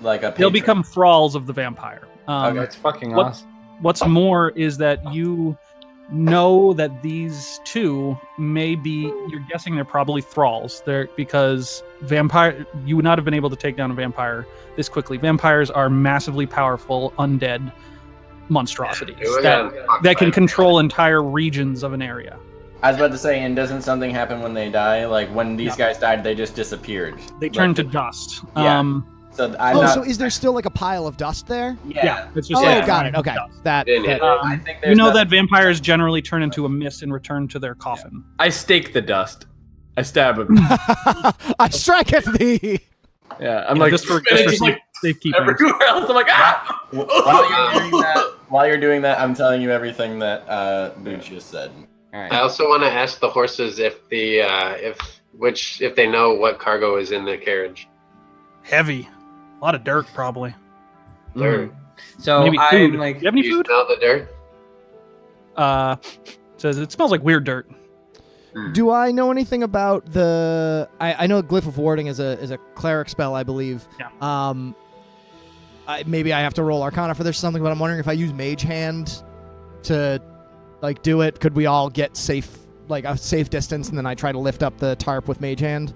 [SPEAKER 4] like a.
[SPEAKER 1] They'll
[SPEAKER 4] patron.
[SPEAKER 1] become thralls of the vampire.
[SPEAKER 2] That's fucking
[SPEAKER 1] what-
[SPEAKER 2] awesome.
[SPEAKER 1] What's more is that you know that these two may be, you're guessing they're probably thralls. Because you would not have been able to take down a vampire this quickly. Vampires are massively powerful undead monstrosities
[SPEAKER 3] Yeah, we're
[SPEAKER 1] that
[SPEAKER 3] gonna talk
[SPEAKER 1] that can
[SPEAKER 3] about it.
[SPEAKER 1] control entire regions of an area.
[SPEAKER 4] I was about to say, and doesn't something happen when they die? Like when these guys died, they just disappeared.
[SPEAKER 1] They
[SPEAKER 4] Like,
[SPEAKER 1] turn to dust.
[SPEAKER 4] Yeah. So I'm
[SPEAKER 6] Oh,
[SPEAKER 4] not.
[SPEAKER 6] so is there still like a pile of dust there?
[SPEAKER 1] Yeah, it's just
[SPEAKER 6] Oh,
[SPEAKER 1] like
[SPEAKER 6] got it. Okay,
[SPEAKER 1] dust.
[SPEAKER 6] that.
[SPEAKER 3] Didn't hit
[SPEAKER 6] that-
[SPEAKER 3] it.
[SPEAKER 4] I think
[SPEAKER 1] You
[SPEAKER 4] there's
[SPEAKER 1] know
[SPEAKER 4] nothing-
[SPEAKER 1] that vampires generally turn into a mist and return to their coffin.
[SPEAKER 2] I stake the dust. I stab him.
[SPEAKER 6] I strike at thee.
[SPEAKER 2] Yeah, I'm
[SPEAKER 1] Yeah,
[SPEAKER 2] like
[SPEAKER 1] just for
[SPEAKER 2] spinning, like,
[SPEAKER 1] safekeeping.
[SPEAKER 2] everywhere else. I'm like, ah!
[SPEAKER 4] While you're doing that, I'm telling you everything that Booch just said.
[SPEAKER 2] All
[SPEAKER 3] I
[SPEAKER 2] right.
[SPEAKER 3] also want to ask the horses if they know what cargo is in the carriage.
[SPEAKER 1] Heavy, a lot of dirt probably.
[SPEAKER 3] Dirt.
[SPEAKER 2] So
[SPEAKER 1] Maybe
[SPEAKER 2] I'm
[SPEAKER 1] food.
[SPEAKER 2] like,
[SPEAKER 1] Do you have any
[SPEAKER 3] You
[SPEAKER 1] food?
[SPEAKER 3] smell the dirt?
[SPEAKER 1] Says it smells like weird dirt.
[SPEAKER 6] Do I know anything about the? I know Glyph of Warding is a cleric spell, I believe.
[SPEAKER 1] Yeah.
[SPEAKER 6] Maybe I have to roll Arcana for this or something, but I'm wondering if I use Mage Hand to like do it. Could we all get safe, like a safe distance, and then I try to lift up the tarp with Mage Hand?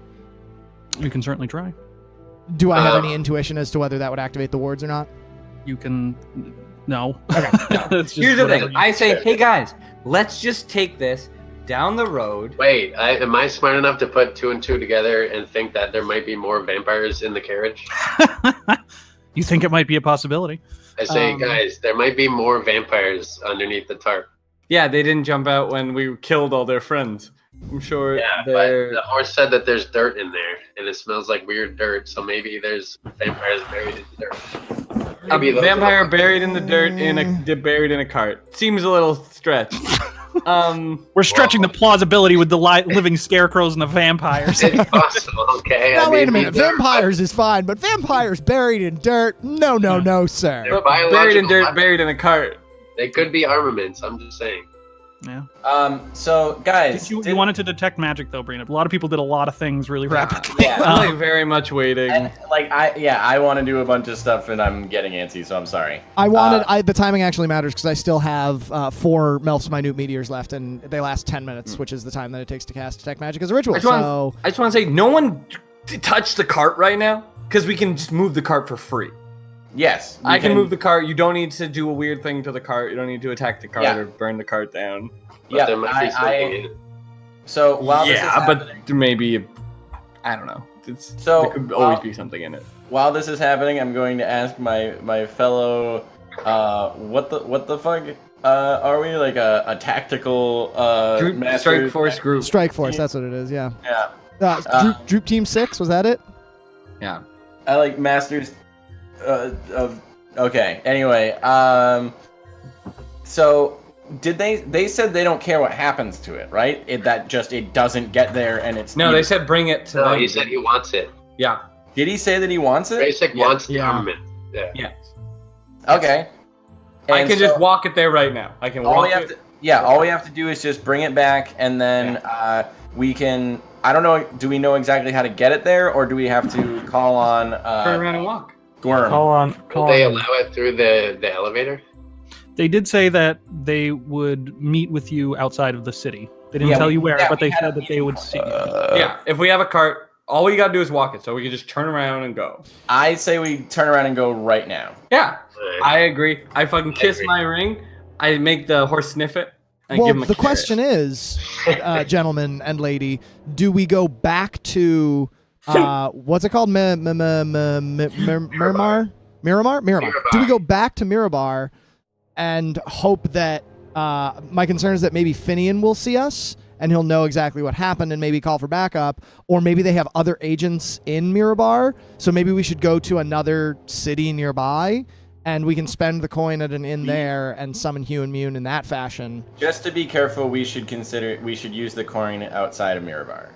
[SPEAKER 1] You can certainly try.
[SPEAKER 6] Do I have any intuition as to whether that would activate the wards or not?
[SPEAKER 1] You can. No.
[SPEAKER 6] Okay.
[SPEAKER 1] It's just
[SPEAKER 8] Here's the
[SPEAKER 1] whatever
[SPEAKER 8] thing.
[SPEAKER 1] you-
[SPEAKER 8] I say, hey guys, let's just take this down the road.
[SPEAKER 3] Wait, am I smart enough to put 2 and 2 together and think that there might be more vampires in the carriage?
[SPEAKER 1] You think it might be a possibility?
[SPEAKER 3] I say, guys, there might be more vampires underneath the tarp.
[SPEAKER 2] yeah, they didn't jump out when we killed all their friends. I'm sure
[SPEAKER 3] Yeah, but
[SPEAKER 2] they're.
[SPEAKER 3] the horse said that there's dirt in there, and it smells like weird dirt. So maybe there's vampires buried in the dirt.
[SPEAKER 2] A
[SPEAKER 3] Maybe those
[SPEAKER 2] vampire
[SPEAKER 3] are-
[SPEAKER 2] buried in the dirt buried in a cart. Seems a little stretched.
[SPEAKER 1] We're stretching the plausibility with the living scarecrows and the vampires.
[SPEAKER 3] It's possible, okay?
[SPEAKER 6] Now
[SPEAKER 3] I
[SPEAKER 6] wait a
[SPEAKER 3] mean,
[SPEAKER 6] minute.
[SPEAKER 3] these are-
[SPEAKER 6] Vampires is fine, but vampires buried in dirt? No, sir.
[SPEAKER 3] They're
[SPEAKER 2] buried in
[SPEAKER 3] biological
[SPEAKER 2] dirt,
[SPEAKER 3] weapons.
[SPEAKER 2] buried in a cart.
[SPEAKER 3] They could be armaments. I'm just saying.
[SPEAKER 1] Yeah.
[SPEAKER 4] So guys,
[SPEAKER 1] You wanted to detect magic though, Brina. A lot of people did a lot of things really rapidly.
[SPEAKER 4] yeah.
[SPEAKER 2] I'm like very much waiting.
[SPEAKER 4] and, like I want to do a bunch of stuff, and I'm getting antsy, so I'm sorry.
[SPEAKER 6] I wanted. The timing actually matters because I still have 4 Melf's Minute Meteors left, and they last 10 minutes, which is the time that it takes to cast Detect Magic as a ritual.
[SPEAKER 2] I just want to say, no one touch the cart right now, because we can just move the cart for free.
[SPEAKER 4] Yes,
[SPEAKER 2] I can move the cart. You don't need to do a weird thing to the cart. You don't need to attack the cart
[SPEAKER 4] Yeah.
[SPEAKER 2] or burn the cart down.
[SPEAKER 3] But
[SPEAKER 4] Yeah,
[SPEAKER 3] there might be something in it.
[SPEAKER 4] So while this is
[SPEAKER 2] but
[SPEAKER 4] happening,
[SPEAKER 2] there may be. I don't know.
[SPEAKER 4] So,
[SPEAKER 2] there could always be something in it.
[SPEAKER 4] while this is happening, I'm going to ask my fellow, what the fuck are we, like a tactical master?
[SPEAKER 2] Strike Force group.
[SPEAKER 6] Strike Force. That's what it is. Yeah.
[SPEAKER 4] Yeah.
[SPEAKER 6] Droop Team 6. Was that it?
[SPEAKER 2] Yeah.
[SPEAKER 4] I like masters of. Okay. Anyway, so did they said they don't care what happens to it, right? It doesn't get there, and it's
[SPEAKER 2] No, they said bring it to
[SPEAKER 3] No,
[SPEAKER 2] them.
[SPEAKER 3] he said he wants it.
[SPEAKER 2] Yeah.
[SPEAKER 4] Did he say that he wants it?
[SPEAKER 3] Basic
[SPEAKER 2] Yeah.
[SPEAKER 3] wants the
[SPEAKER 6] Yeah.
[SPEAKER 3] armament. Yeah.
[SPEAKER 2] Yes.
[SPEAKER 4] Okay.
[SPEAKER 2] I
[SPEAKER 4] And
[SPEAKER 2] can
[SPEAKER 4] so
[SPEAKER 2] just walk it there right now. I can
[SPEAKER 4] all
[SPEAKER 2] walk
[SPEAKER 4] we have
[SPEAKER 2] it.
[SPEAKER 4] to, yeah, all we have to do is just bring it back, and then we can. I don't know. Do we know exactly how to get it there, or do we have to call on
[SPEAKER 2] Turn around and walk.
[SPEAKER 4] Gorm?
[SPEAKER 3] Will they allow it through the elevator?
[SPEAKER 1] They did say that they would meet with you outside of the city. They didn't
[SPEAKER 4] Yeah,
[SPEAKER 1] tell you where,
[SPEAKER 4] yeah,
[SPEAKER 1] but
[SPEAKER 4] we
[SPEAKER 1] they
[SPEAKER 4] had
[SPEAKER 1] said
[SPEAKER 4] a
[SPEAKER 1] that they would see you.
[SPEAKER 2] Yeah. If we have a cart, all we gotta do is walk it, so we can just turn around and go.
[SPEAKER 4] I say we turn around and go right now.
[SPEAKER 2] Yeah.
[SPEAKER 3] Alright.
[SPEAKER 2] I agree. I fucking kiss
[SPEAKER 3] agree.
[SPEAKER 2] my ring. I make the horse sniff it. And
[SPEAKER 6] Well,
[SPEAKER 2] give him a
[SPEAKER 6] the
[SPEAKER 2] carrot.
[SPEAKER 6] question is, gentleman and lady, do we go back to what's it called? Miramar? Miramar. Do we go back to Mirabar and hope that my concern is that maybe Finian will see us and he'll know exactly what happened and maybe call for backup, or maybe they have other agents in Mirabar, so maybe we should go to another city nearby and we can spend the coin at an inn there and summon Hugh and Mune in that fashion.
[SPEAKER 4] Just to be careful, we should use the coin outside of Mirabar.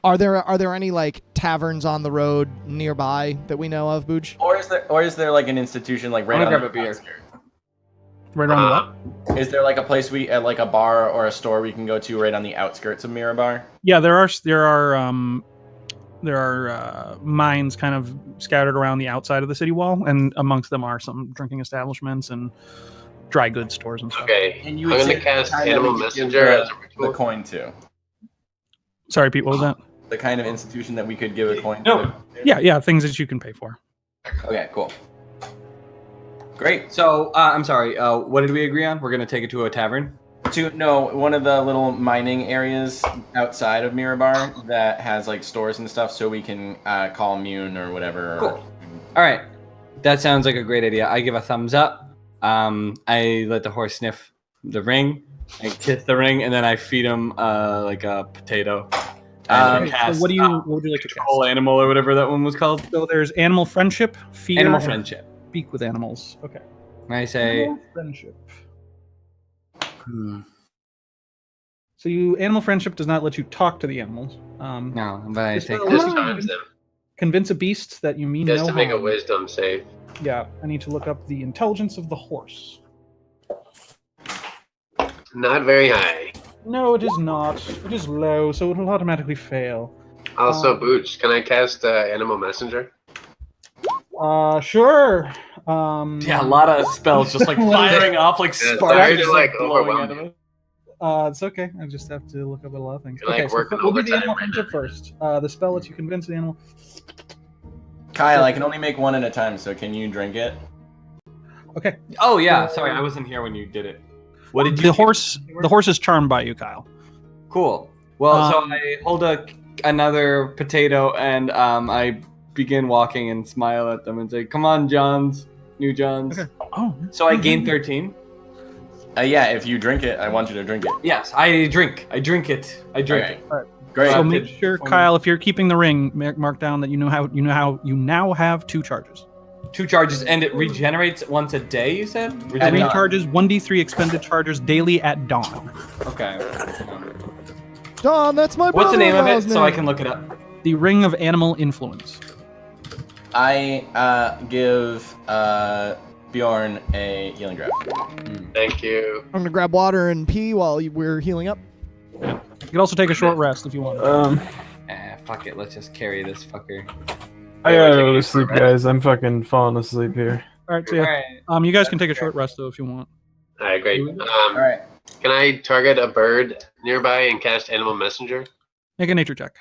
[SPEAKER 6] Are there any like taverns on the road nearby that we know of, Booj?
[SPEAKER 4] Or is there like an institution like right
[SPEAKER 2] I'm
[SPEAKER 4] on
[SPEAKER 2] gonna
[SPEAKER 4] the
[SPEAKER 2] grab a beer.
[SPEAKER 4] outskirts?
[SPEAKER 1] Right around the what?
[SPEAKER 4] Is there like a place like a bar or a store we can go to right on the outskirts of Mirabar?
[SPEAKER 1] Yeah, there are mines kind of scattered around the outside of the city wall, and amongst them are some drinking establishments and dry goods stores and stuff.
[SPEAKER 3] Okay.
[SPEAKER 4] And you
[SPEAKER 3] I'm
[SPEAKER 4] would
[SPEAKER 3] gonna
[SPEAKER 4] say the
[SPEAKER 3] cast
[SPEAKER 4] time that
[SPEAKER 3] Animal
[SPEAKER 4] we could give
[SPEAKER 3] Messenger as a
[SPEAKER 4] the
[SPEAKER 3] ritual.
[SPEAKER 4] coin to.
[SPEAKER 1] Sorry, Pete, what was that?
[SPEAKER 4] The kind of institution that we could give a coin
[SPEAKER 2] No.
[SPEAKER 4] to.
[SPEAKER 1] Yeah, things that you can pay for.
[SPEAKER 4] Okay, cool. Great.
[SPEAKER 2] So I'm sorry. What did we agree on? We're gonna take it to a tavern.
[SPEAKER 4] One of the little mining areas outside of Mirabar that has like stores and stuff, so we can call Mune or whatever.
[SPEAKER 2] Cool. All right, that sounds like a great idea. I give a thumbs up. I let the horse sniff the ring. I kiss the ring, and then I feed him like a potato. And
[SPEAKER 1] So what would you like to cast?
[SPEAKER 2] Whole animal or whatever that one was called.
[SPEAKER 1] So there's animal friendship, fear,
[SPEAKER 2] Animal
[SPEAKER 1] and
[SPEAKER 2] friendship.
[SPEAKER 1] speak with animals. Okay.
[SPEAKER 2] And I say,
[SPEAKER 1] Animal friendship. So animal friendship does not let you talk to the animals.
[SPEAKER 2] no, but I
[SPEAKER 1] Just
[SPEAKER 2] say,
[SPEAKER 1] for
[SPEAKER 3] Just times them.
[SPEAKER 1] convince a beast that you mean
[SPEAKER 3] Just
[SPEAKER 1] no
[SPEAKER 3] to make a
[SPEAKER 1] harm.
[SPEAKER 3] wisdom save.
[SPEAKER 1] Yeah, I need to look up the intelligence of the horse.
[SPEAKER 3] Not very high.
[SPEAKER 1] No, it is not. It is low, so it will automatically fail.
[SPEAKER 3] Also, Booch, can I cast Animal Messenger?
[SPEAKER 1] Sure.
[SPEAKER 2] yeah, a lot of spells just like firing off like
[SPEAKER 3] Yeah,
[SPEAKER 2] sparks,
[SPEAKER 3] sorry
[SPEAKER 2] just
[SPEAKER 3] to,
[SPEAKER 2] like
[SPEAKER 3] like,
[SPEAKER 2] blowing
[SPEAKER 3] overwhelm
[SPEAKER 2] out of
[SPEAKER 3] you.
[SPEAKER 2] it.
[SPEAKER 1] It's okay. I just have to look up a lot of things.
[SPEAKER 3] You're, like,
[SPEAKER 1] Okay, so
[SPEAKER 3] working
[SPEAKER 1] we'll do the
[SPEAKER 3] overtime
[SPEAKER 1] animal
[SPEAKER 3] right
[SPEAKER 1] friendship first. The spell lets you convince the animal.
[SPEAKER 4] Kyle, I can only make one at a time, so can you drink it?
[SPEAKER 1] Okay.
[SPEAKER 2] Oh yeah, sorry, I wasn't here when you did it. What did you?
[SPEAKER 1] The horse is charmed by you, Kyle.
[SPEAKER 2] Cool. Well, so
[SPEAKER 1] Um,
[SPEAKER 2] I hold another potato and I begin walking and smile at them and say, "Come on, Johns, new Johns."
[SPEAKER 1] Okay. Oh.
[SPEAKER 2] So I gain 13.
[SPEAKER 4] Yeah, if you drink it, I want you to drink it.
[SPEAKER 2] Yes, I drink. I drink it. I drink
[SPEAKER 4] Okay.
[SPEAKER 2] it.
[SPEAKER 4] Great.
[SPEAKER 1] So
[SPEAKER 2] I
[SPEAKER 1] make
[SPEAKER 2] did
[SPEAKER 1] sure,
[SPEAKER 2] for me.
[SPEAKER 1] Kyle, if you're keeping the ring, mark down that you now have 2 charges.
[SPEAKER 2] 2 charges, and it regenerates once a day. You said.
[SPEAKER 4] At
[SPEAKER 1] 3
[SPEAKER 4] dawn.
[SPEAKER 1] charges, 1d3 expended charges daily at dawn.
[SPEAKER 2] Okay.
[SPEAKER 6] Don, that's my
[SPEAKER 2] What's the name of it
[SPEAKER 6] brother-in-law's
[SPEAKER 2] so I
[SPEAKER 6] name.
[SPEAKER 2] can look it up?
[SPEAKER 1] The Ring of Animal Influence.
[SPEAKER 4] I give Bjorn a healing draft.
[SPEAKER 3] Thank you.
[SPEAKER 6] I'm gonna grab water and pee while we're healing up.
[SPEAKER 1] You can also take a short rest if you want.
[SPEAKER 2] Fuck it. Let's just carry this fucker.
[SPEAKER 5] I gotta go to sleep, guys. I'm fucking falling asleep here.
[SPEAKER 1] All right, so yeah.
[SPEAKER 2] Alright.
[SPEAKER 1] You guys can take a short rest though if you want.
[SPEAKER 3] All right, great.
[SPEAKER 4] All right.
[SPEAKER 3] Can I target a bird nearby and cast Animal Messenger?
[SPEAKER 1] Make a nature check.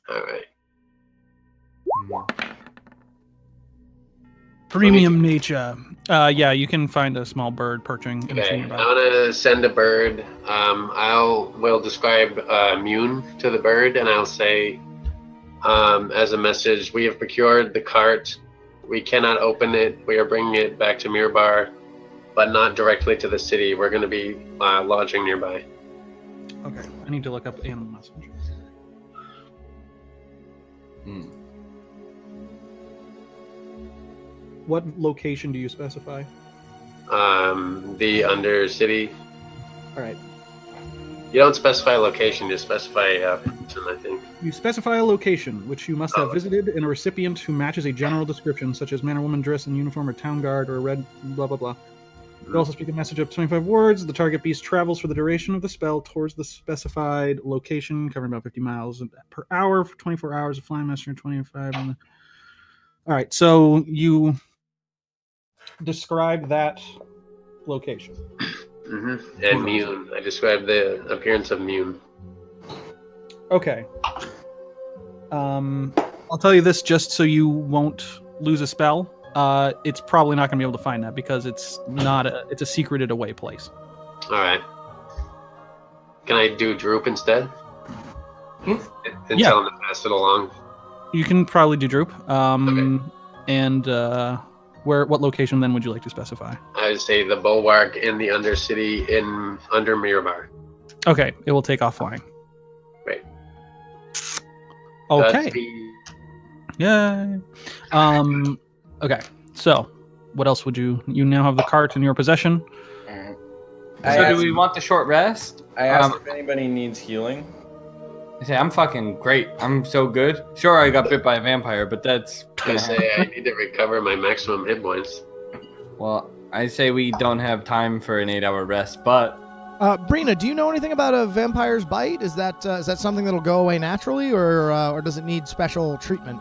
[SPEAKER 3] All right.
[SPEAKER 1] Premium nature. Yeah, you can find a small bird perching in the tree
[SPEAKER 3] Okay, I'm
[SPEAKER 1] nearby.
[SPEAKER 3] gonna send a bird. Will describe Mune to the bird, and I'll say, as a message, we have procured the cart. We cannot open it. We are bringing it back to Mirabar, but not directly to the city. We're going to be lodging nearby.
[SPEAKER 1] Okay, I need to look up animal messenger. What location do you specify?
[SPEAKER 3] The Undercity.
[SPEAKER 1] All right.
[SPEAKER 3] You don't specify location, you specify person, I think.
[SPEAKER 1] You specify a location, which you must have
[SPEAKER 3] Oh.
[SPEAKER 1] visited, and a recipient who matches a general description, such as man or woman dressed in uniform or town guard or red blah blah blah. You also speak a message of 25 words. The target beast travels for the duration of the spell towards the specified location, covering about 50 miles per hour for 24 hours of flying master and 25 on the... All right, so you describe that location.
[SPEAKER 3] And Mune. I described the appearance of Mune.
[SPEAKER 1] Okay. I'll tell you this just so you won't lose a spell. It's probably not going to be able to find that because it's a secreted away place.
[SPEAKER 3] All right. Can I do Droop instead? And
[SPEAKER 1] Yeah.
[SPEAKER 3] tell him to pass it along.
[SPEAKER 1] You can probably do Droop.
[SPEAKER 3] Okay.
[SPEAKER 1] And what location then would you like to specify?
[SPEAKER 3] I would say the Bulwark in the Undercity under Mirabar.
[SPEAKER 1] Okay, it will take off flying.
[SPEAKER 3] Great.
[SPEAKER 1] Okay.
[SPEAKER 3] Godspeed.
[SPEAKER 1] Yeah. Okay. So, what else would you now have the cart in your possession?
[SPEAKER 2] So do we want the short rest?
[SPEAKER 4] I asked if anybody needs healing.
[SPEAKER 2] I say I'm fucking great. I'm so good. Sure, I got bit by a vampire, but that's
[SPEAKER 3] I
[SPEAKER 2] gonna
[SPEAKER 3] say
[SPEAKER 2] happen.
[SPEAKER 3] I need to recover my maximum hit points.
[SPEAKER 2] Well, I say we don't have time for an 8-hour rest, but
[SPEAKER 6] Brina, do you know anything about a vampire's bite? Is that something that'll go away naturally, or does it need special treatment?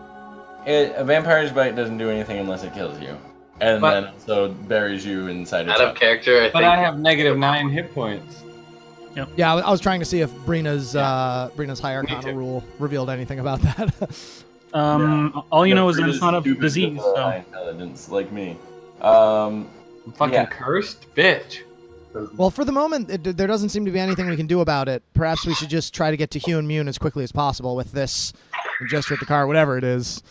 [SPEAKER 4] A vampire's bite doesn't do anything unless it kills you, and
[SPEAKER 2] But-
[SPEAKER 4] then also buries you inside its
[SPEAKER 3] Out of character, I
[SPEAKER 2] but
[SPEAKER 3] think.
[SPEAKER 2] I have -9 hit points.
[SPEAKER 6] Yeah, I was trying to see if Brina's high
[SPEAKER 3] Me
[SPEAKER 6] arcana
[SPEAKER 3] too.
[SPEAKER 6] rule revealed anything about that.
[SPEAKER 1] All you know is that it's not a disease. So.
[SPEAKER 4] Intelligence like me.
[SPEAKER 2] I'm fucking
[SPEAKER 4] Yeah.
[SPEAKER 2] cursed, bitch.
[SPEAKER 6] Well, for the moment, there doesn't seem to be anything we can do about it. Perhaps we should just try to get to Hugh and Mune as quickly as possible with this gesture at the car, whatever it is.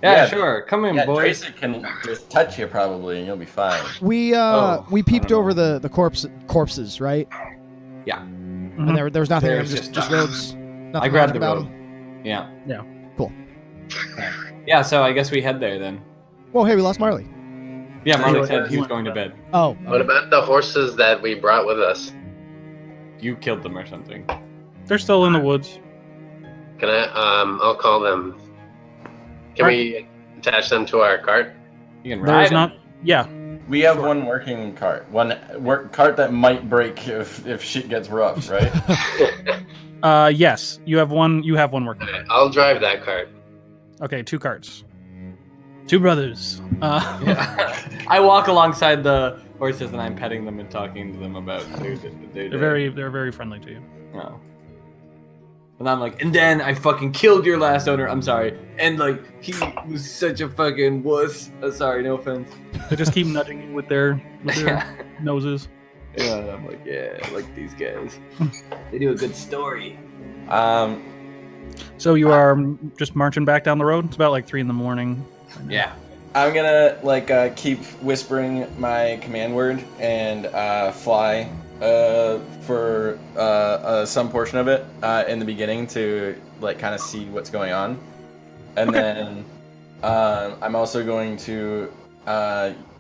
[SPEAKER 2] Yeah,
[SPEAKER 4] Yeah,
[SPEAKER 2] sure. Come in,
[SPEAKER 4] Yeah,
[SPEAKER 2] boys.
[SPEAKER 4] Tracy can just touch you probably, and you'll be fine.
[SPEAKER 6] We
[SPEAKER 2] Oh,
[SPEAKER 6] we peeped
[SPEAKER 2] I don't
[SPEAKER 6] over
[SPEAKER 2] know.
[SPEAKER 6] the corpses, right?
[SPEAKER 2] Yeah.
[SPEAKER 1] Mhm.
[SPEAKER 6] And there was nothing. There
[SPEAKER 2] There's
[SPEAKER 6] was just robes. Nothing
[SPEAKER 2] I grabbed
[SPEAKER 6] magic
[SPEAKER 2] the
[SPEAKER 6] about
[SPEAKER 2] robe.
[SPEAKER 6] them.
[SPEAKER 2] Yeah.
[SPEAKER 1] Yeah.
[SPEAKER 6] Cool.
[SPEAKER 2] Yeah, so I guess we head there then.
[SPEAKER 6] Whoa, hey, we lost Marley.
[SPEAKER 2] Yeah, Marley
[SPEAKER 1] Yeah.
[SPEAKER 2] said he was going to bed.
[SPEAKER 6] Oh.
[SPEAKER 3] What about the horses that we brought with us?
[SPEAKER 2] You killed them or something.
[SPEAKER 1] They're still in the woods.
[SPEAKER 3] Can I? I'll call them. Can we attach them to our cart?
[SPEAKER 2] You can ride
[SPEAKER 1] There's
[SPEAKER 2] them.
[SPEAKER 1] not. Yeah.
[SPEAKER 4] We have one working cart, cart that might break if shit gets rough, right?
[SPEAKER 1] Yes. You have one. You have one working.
[SPEAKER 3] Okay, I'll drive that cart.
[SPEAKER 1] Okay. 2 carts. 2 brothers.
[SPEAKER 2] I walk alongside the horses and I'm petting them and talking to them about their
[SPEAKER 1] They're very friendly to you.
[SPEAKER 2] Oh. And I'm like, and then I fucking killed your last owner. I'm sorry. And like, he was such a fucking wuss. Sorry, no offense.
[SPEAKER 1] They just keep nudging you with their noses.
[SPEAKER 2] Yeah, and I'm like, yeah, I like these guys. They do a good story.
[SPEAKER 1] So you are just marching back down the road. It's about like 3 a.m.
[SPEAKER 2] Yeah.
[SPEAKER 4] I'm gonna keep whispering my command word and fly for some portion of it in the beginning to kind of see what's going on, and then I'm also going to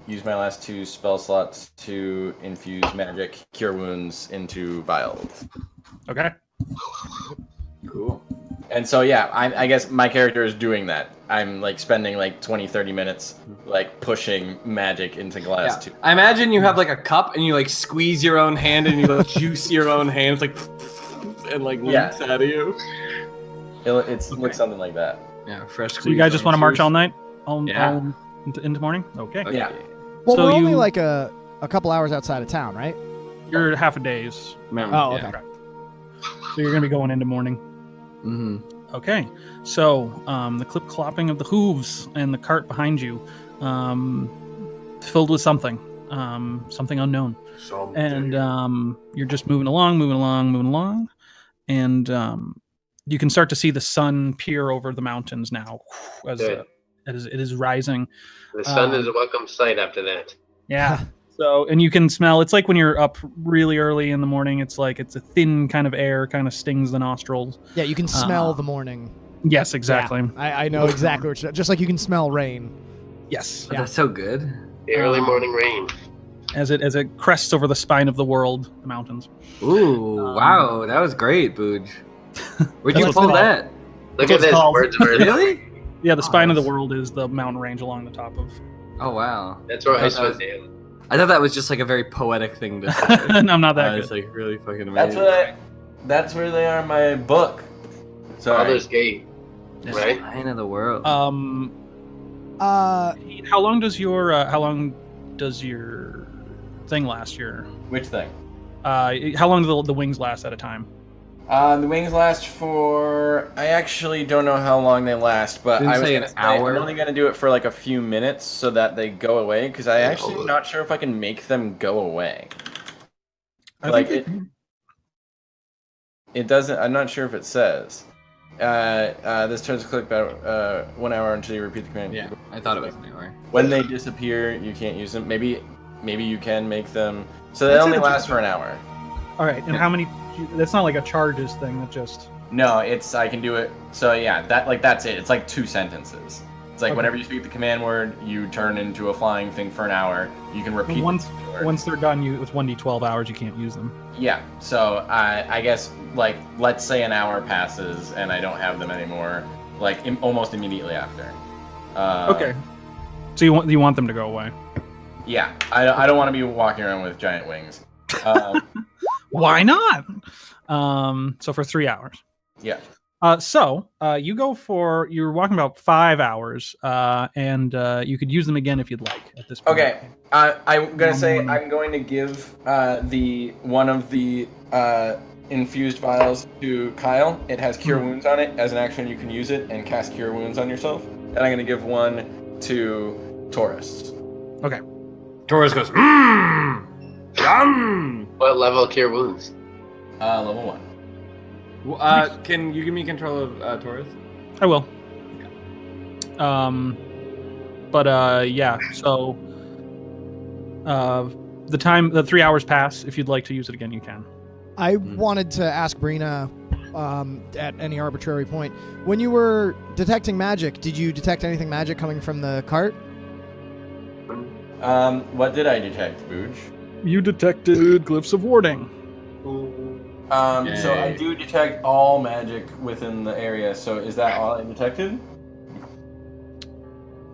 [SPEAKER 4] use my last 2 spell slots to infuse magic cure wounds into vials.
[SPEAKER 1] Okay.
[SPEAKER 2] Cool.
[SPEAKER 4] And so yeah, I guess my character is doing that. I'm spending 20-30 minutes pushing magic into glass too.
[SPEAKER 2] I imagine you have a cup and you squeeze your own hand and you juice your own hand. It's and leaks out of you.
[SPEAKER 4] It looks something like that.
[SPEAKER 2] Yeah, fresh.
[SPEAKER 1] So you guys just want to march all night?
[SPEAKER 2] Yeah.
[SPEAKER 1] All into morning? Okay.
[SPEAKER 4] Yeah.
[SPEAKER 6] Well,
[SPEAKER 1] So
[SPEAKER 6] we're
[SPEAKER 1] you-
[SPEAKER 6] only a couple hours outside of town, right?
[SPEAKER 1] You're half a day's.
[SPEAKER 6] Oh, okay.
[SPEAKER 1] So you're going to be going into morning.
[SPEAKER 2] Mm-hmm.
[SPEAKER 1] Okay. So the clip clopping of the hooves and the cart behind you filled with something. Something unknown. And you're just moving along. And you can start to see the sun peer over the mountains now as
[SPEAKER 3] Good.
[SPEAKER 1] it is rising.
[SPEAKER 3] The sun is a welcome sight after that.
[SPEAKER 1] Yeah. So, and you can smell, it's like when you're up really early in the morning, it's a thin kind of air, kind of stings the nostrils.
[SPEAKER 6] Yeah, you can smell the morning.
[SPEAKER 1] Yes, exactly.
[SPEAKER 6] Yeah, I know exactly what you're, just like you can smell rain.
[SPEAKER 1] Yes.
[SPEAKER 2] Oh, that's so good.
[SPEAKER 3] The early morning rain.
[SPEAKER 1] As it crests over the spine of the world, the mountains.
[SPEAKER 2] Ooh, wow, that was great, Booj. Where'd you
[SPEAKER 1] That's
[SPEAKER 2] pull
[SPEAKER 1] what it's
[SPEAKER 2] that?
[SPEAKER 3] Look
[SPEAKER 1] That's
[SPEAKER 3] at
[SPEAKER 1] what it's
[SPEAKER 3] this.
[SPEAKER 1] called.
[SPEAKER 3] Birds of earth.
[SPEAKER 2] Really?
[SPEAKER 1] Yeah, the spine of the
[SPEAKER 2] that's-
[SPEAKER 1] world is the mountain range along the top of.
[SPEAKER 2] Oh wow.
[SPEAKER 3] That's where
[SPEAKER 2] I
[SPEAKER 3] ice
[SPEAKER 2] thought
[SPEAKER 3] was
[SPEAKER 2] that
[SPEAKER 3] down.
[SPEAKER 2] I thought that was just a very poetic thing to say.
[SPEAKER 1] I'm not that
[SPEAKER 2] It's
[SPEAKER 1] good.
[SPEAKER 2] really fucking
[SPEAKER 4] That's
[SPEAKER 2] amazing.
[SPEAKER 4] that's where they are in my book. Sorry.
[SPEAKER 3] Baldur's Gate.
[SPEAKER 2] The
[SPEAKER 3] right?
[SPEAKER 2] sign of the world.
[SPEAKER 1] How
[SPEAKER 6] Uh,
[SPEAKER 1] long does your thing last?
[SPEAKER 4] Which thing?
[SPEAKER 1] How long do the wings last at a time?
[SPEAKER 4] The wings last for. I actually don't know how long they last, but
[SPEAKER 2] Didn't
[SPEAKER 4] I was
[SPEAKER 2] say
[SPEAKER 4] gonna
[SPEAKER 2] an
[SPEAKER 4] say
[SPEAKER 2] hour?
[SPEAKER 4] I'm only gonna do it for a few minutes so that they go away. Because I actually am not sure if I can make them go away.
[SPEAKER 1] I think
[SPEAKER 4] It doesn't. I'm not sure if it says. This turns click about 1 hour until you repeat the command.
[SPEAKER 2] Yeah, I thought it was an hour.
[SPEAKER 4] When they disappear, you can't use them. Maybe you can make them. So they
[SPEAKER 1] That's
[SPEAKER 4] only
[SPEAKER 1] an
[SPEAKER 4] last for an hour.
[SPEAKER 1] All right, and how many? That's not like a charges thing. That just.
[SPEAKER 4] No, I can do it. So yeah, that's it. It's 2 sentences. It's
[SPEAKER 1] Okay.
[SPEAKER 4] whenever you speak the command word, you turn into a flying thing for an hour. You can repeat.
[SPEAKER 1] Once
[SPEAKER 4] the word.
[SPEAKER 1] once they're done, it's 1d12 hours. You can't use them.
[SPEAKER 4] Yeah. So I guess let's say an hour passes and I don't have them anymore. Almost immediately after.
[SPEAKER 1] Okay. So you want them to go away?
[SPEAKER 4] Yeah. I don't want to be walking around with giant wings.
[SPEAKER 1] Why not? So for 3 hours.
[SPEAKER 4] Yeah.
[SPEAKER 1] You're walking about 5 hours, and you could use them again if you'd like at this point.
[SPEAKER 4] Okay, I'm gonna say I'm going to give one of the infused vials to Kyle. It has Cure Wounds on it. As an action, you can use it and cast Cure Wounds on yourself. And I'm gonna give one to Taurus.
[SPEAKER 1] Okay.
[SPEAKER 2] Taurus goes, yum.
[SPEAKER 3] What level cure wounds?
[SPEAKER 4] Level 1.
[SPEAKER 2] Can you give me control of Taurus?
[SPEAKER 1] I will. Yeah. So, the 3 hours pass. If you'd like to use it again, you can.
[SPEAKER 6] I wanted to ask Brina, at any arbitrary point, when you were detecting magic, did you detect anything magic coming from the cart?
[SPEAKER 4] What did I detect, Booge?
[SPEAKER 1] You detected glyphs of warding.
[SPEAKER 4] So I do detect all magic within the area. So is that all I detected?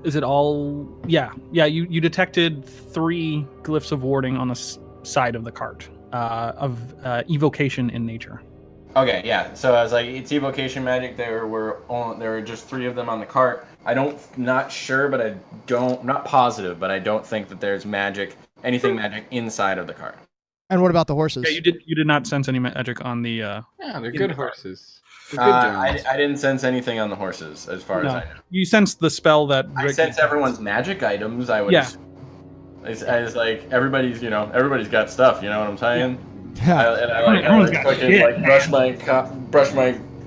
[SPEAKER 1] Is it all? Yeah. You detected 3 glyphs of warding on the side of the cart, of evocation in nature.
[SPEAKER 4] Okay, yeah. So I was like, it's evocation magic. There were just 3 of them on the cart. Not sure, but not positive, but I don't think that there's anything magic inside of the cart.
[SPEAKER 6] And what about the horses?
[SPEAKER 1] Yeah, you did not sense any magic on the.
[SPEAKER 2] Yeah, they're good horses. They're good
[SPEAKER 4] I didn't sense anything on the horses, as far as I know.
[SPEAKER 1] You sensed the spell that.
[SPEAKER 4] I sense everyone's magic items. I would.
[SPEAKER 1] Yeah.
[SPEAKER 4] I was like, everybody's got stuff. You know what I'm saying?
[SPEAKER 6] Yeah.
[SPEAKER 4] Brush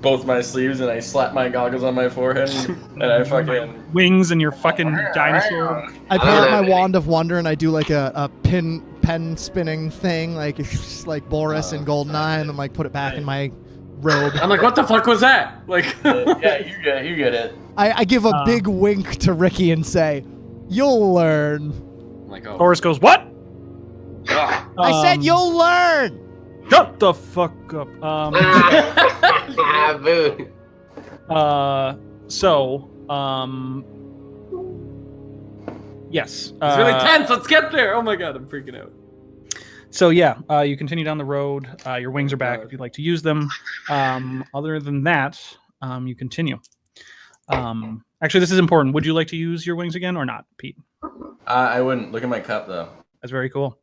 [SPEAKER 4] both my sleeves and I slap my goggles on my forehead and I fucking
[SPEAKER 1] wings and your fucking dinosaur.
[SPEAKER 6] I pull out my wand of wonder and I do like a pen spinning thing, like Boris in Goldeneye, and then like put it back in my robe.
[SPEAKER 2] I'm like, what the fuck was that? Like,
[SPEAKER 4] yeah, you get it.
[SPEAKER 6] I give a big wink to Ricky and say, "You'll learn."
[SPEAKER 2] I'm like, oh.
[SPEAKER 1] Horace goes, "What?"
[SPEAKER 6] I said you'll learn.
[SPEAKER 1] Shut the fuck up.
[SPEAKER 3] Boo.
[SPEAKER 1] Yes.
[SPEAKER 2] It's really tense. Let's get there. Oh my god, I'm freaking out.
[SPEAKER 1] So yeah, you continue down the road. Your wings are back if you'd like to use them. Other than that, you continue. Actually, this is important. Would you like to use your wings again or not, Pete?
[SPEAKER 4] I wouldn't. Look at my cup though.
[SPEAKER 1] That's very cool.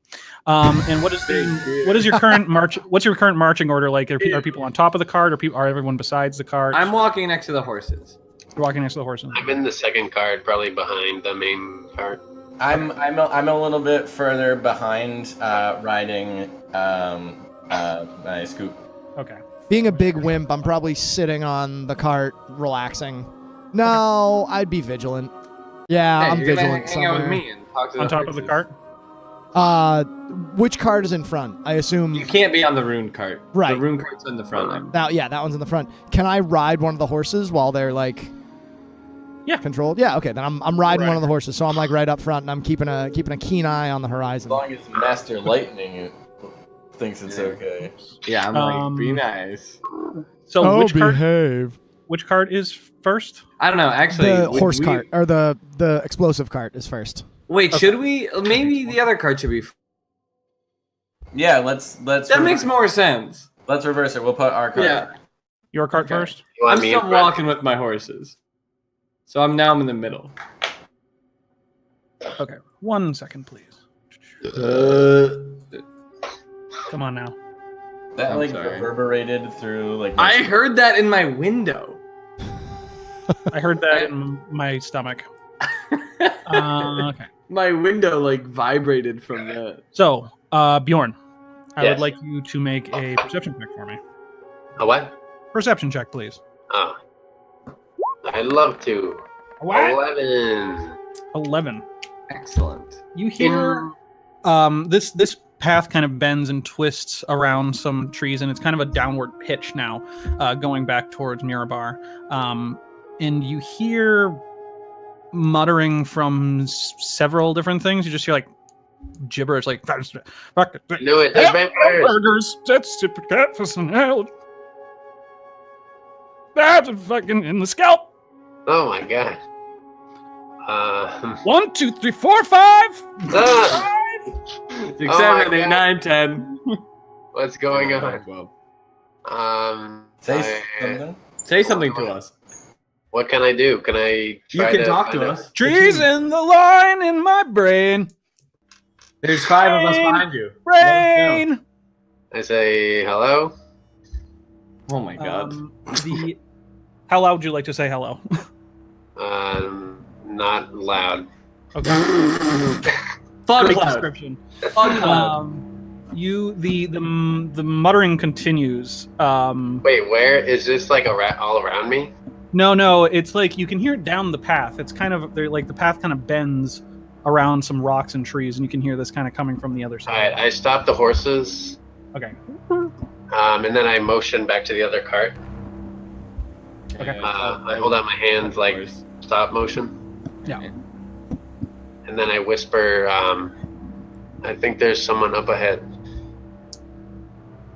[SPEAKER 1] And what is your current march? What's your current marching order like? Are people on top of the cart, or are everyone besides the cart?
[SPEAKER 2] I'm walking next to the horses.
[SPEAKER 1] You're walking next to the horses.
[SPEAKER 3] I'm in the second cart, probably behind the main cart.
[SPEAKER 4] I'm a little bit further behind, riding my scoop.
[SPEAKER 1] Okay.
[SPEAKER 6] Being a big wimp, I'm probably sitting on the cart, relaxing. No, I'd be vigilant. Yeah,
[SPEAKER 2] Hey,
[SPEAKER 6] I'm
[SPEAKER 2] you're gonna
[SPEAKER 6] vigilant
[SPEAKER 2] hang out with
[SPEAKER 6] somewhere.
[SPEAKER 2] me and talk to
[SPEAKER 1] On
[SPEAKER 2] the
[SPEAKER 1] top of the
[SPEAKER 2] horses.
[SPEAKER 1] cart.
[SPEAKER 6] Which cart is in front? I assume.
[SPEAKER 2] You can't be on the rune cart.
[SPEAKER 6] Right.
[SPEAKER 2] The rune cart's in the front.
[SPEAKER 6] That one's in the front. Can I ride one of the horses while they're like?
[SPEAKER 1] Yeah.
[SPEAKER 6] Controlled. Yeah. Okay. Then I'm riding one of the horses, so I'm like right up front, and I'm keeping a keen eye on the horizon.
[SPEAKER 4] As long as Master Lightning thinks it's okay.
[SPEAKER 2] Yeah, I'm like, be nice.
[SPEAKER 1] So
[SPEAKER 6] behave.
[SPEAKER 1] which cart is first?
[SPEAKER 2] I don't know. Actually,
[SPEAKER 6] The
[SPEAKER 2] would
[SPEAKER 6] horse
[SPEAKER 2] we-
[SPEAKER 6] cart or the explosive cart is first.
[SPEAKER 2] Wait, should we? Maybe the other cart should be.
[SPEAKER 4] Yeah, let's.
[SPEAKER 2] That makes more sense.
[SPEAKER 4] Let's reverse it. We'll put our card.
[SPEAKER 2] Yeah.
[SPEAKER 1] Your cart
[SPEAKER 2] Okay.
[SPEAKER 1] first.
[SPEAKER 3] You want
[SPEAKER 2] I'm
[SPEAKER 3] me
[SPEAKER 2] still
[SPEAKER 3] in front?
[SPEAKER 2] walking with my horses. So I'm in the middle.
[SPEAKER 1] Okay. 1 second, please. Come on now.
[SPEAKER 4] That
[SPEAKER 2] I'm
[SPEAKER 4] like
[SPEAKER 2] sorry.
[SPEAKER 4] reverberated through like.
[SPEAKER 2] I heard that in my window.
[SPEAKER 1] I heard that in my stomach. Okay.
[SPEAKER 2] My window like vibrated from that.
[SPEAKER 1] So, Bjorn, I would
[SPEAKER 3] Yes.
[SPEAKER 1] like you to make a perception check for me.
[SPEAKER 3] A what?
[SPEAKER 1] Perception check, please.
[SPEAKER 3] Oh. I'd love to. 11.
[SPEAKER 1] 11.
[SPEAKER 2] Excellent.
[SPEAKER 1] You hear this path kind of bends and twists around some trees, and it's kind of a downward pitch now, going back towards Mirabar. And you hear muttering from several different things. You just hear like gibberish, like
[SPEAKER 3] I knew it. There's vampires.
[SPEAKER 1] burgers. That's super cat personnel. That's fucking in the scalp.
[SPEAKER 3] Oh my god.
[SPEAKER 1] 1, 2, 3, 4, 5.
[SPEAKER 3] Ah,
[SPEAKER 2] 6,
[SPEAKER 3] Oh
[SPEAKER 2] 7,
[SPEAKER 3] my
[SPEAKER 2] 8,
[SPEAKER 3] God.
[SPEAKER 2] 9, 10.
[SPEAKER 3] what's going on?
[SPEAKER 2] 12.
[SPEAKER 4] Say
[SPEAKER 3] I-
[SPEAKER 4] something.
[SPEAKER 2] Say something to us.
[SPEAKER 3] What can I do? Can I
[SPEAKER 2] You
[SPEAKER 3] try
[SPEAKER 2] can talk
[SPEAKER 3] find
[SPEAKER 2] to
[SPEAKER 3] out-
[SPEAKER 2] us.
[SPEAKER 1] Trees in the line in my brain.
[SPEAKER 2] There's 5 of us behind you.
[SPEAKER 1] Brain.
[SPEAKER 3] I say hello.
[SPEAKER 2] Oh my god.
[SPEAKER 1] How loud would you like to say hello?
[SPEAKER 3] Not loud.
[SPEAKER 1] Okay.
[SPEAKER 2] Fog
[SPEAKER 1] Great
[SPEAKER 2] cloud.
[SPEAKER 1] description.
[SPEAKER 2] Fog cloud.
[SPEAKER 1] The muttering continues.
[SPEAKER 3] Wait, where is this? Like all around me?
[SPEAKER 1] No, it's like you can hear it down the path. It's kind of like the path kind of bends around some rocks and trees, and you can hear this kind of coming from the other
[SPEAKER 3] All
[SPEAKER 1] side.
[SPEAKER 3] right, I stop the horses,
[SPEAKER 1] Okay.
[SPEAKER 3] and then I motion back to the other cart.
[SPEAKER 1] Okay.
[SPEAKER 3] I hold out my hands like stop motion.
[SPEAKER 1] Yeah.
[SPEAKER 3] And then I whisper, I think there's someone up ahead.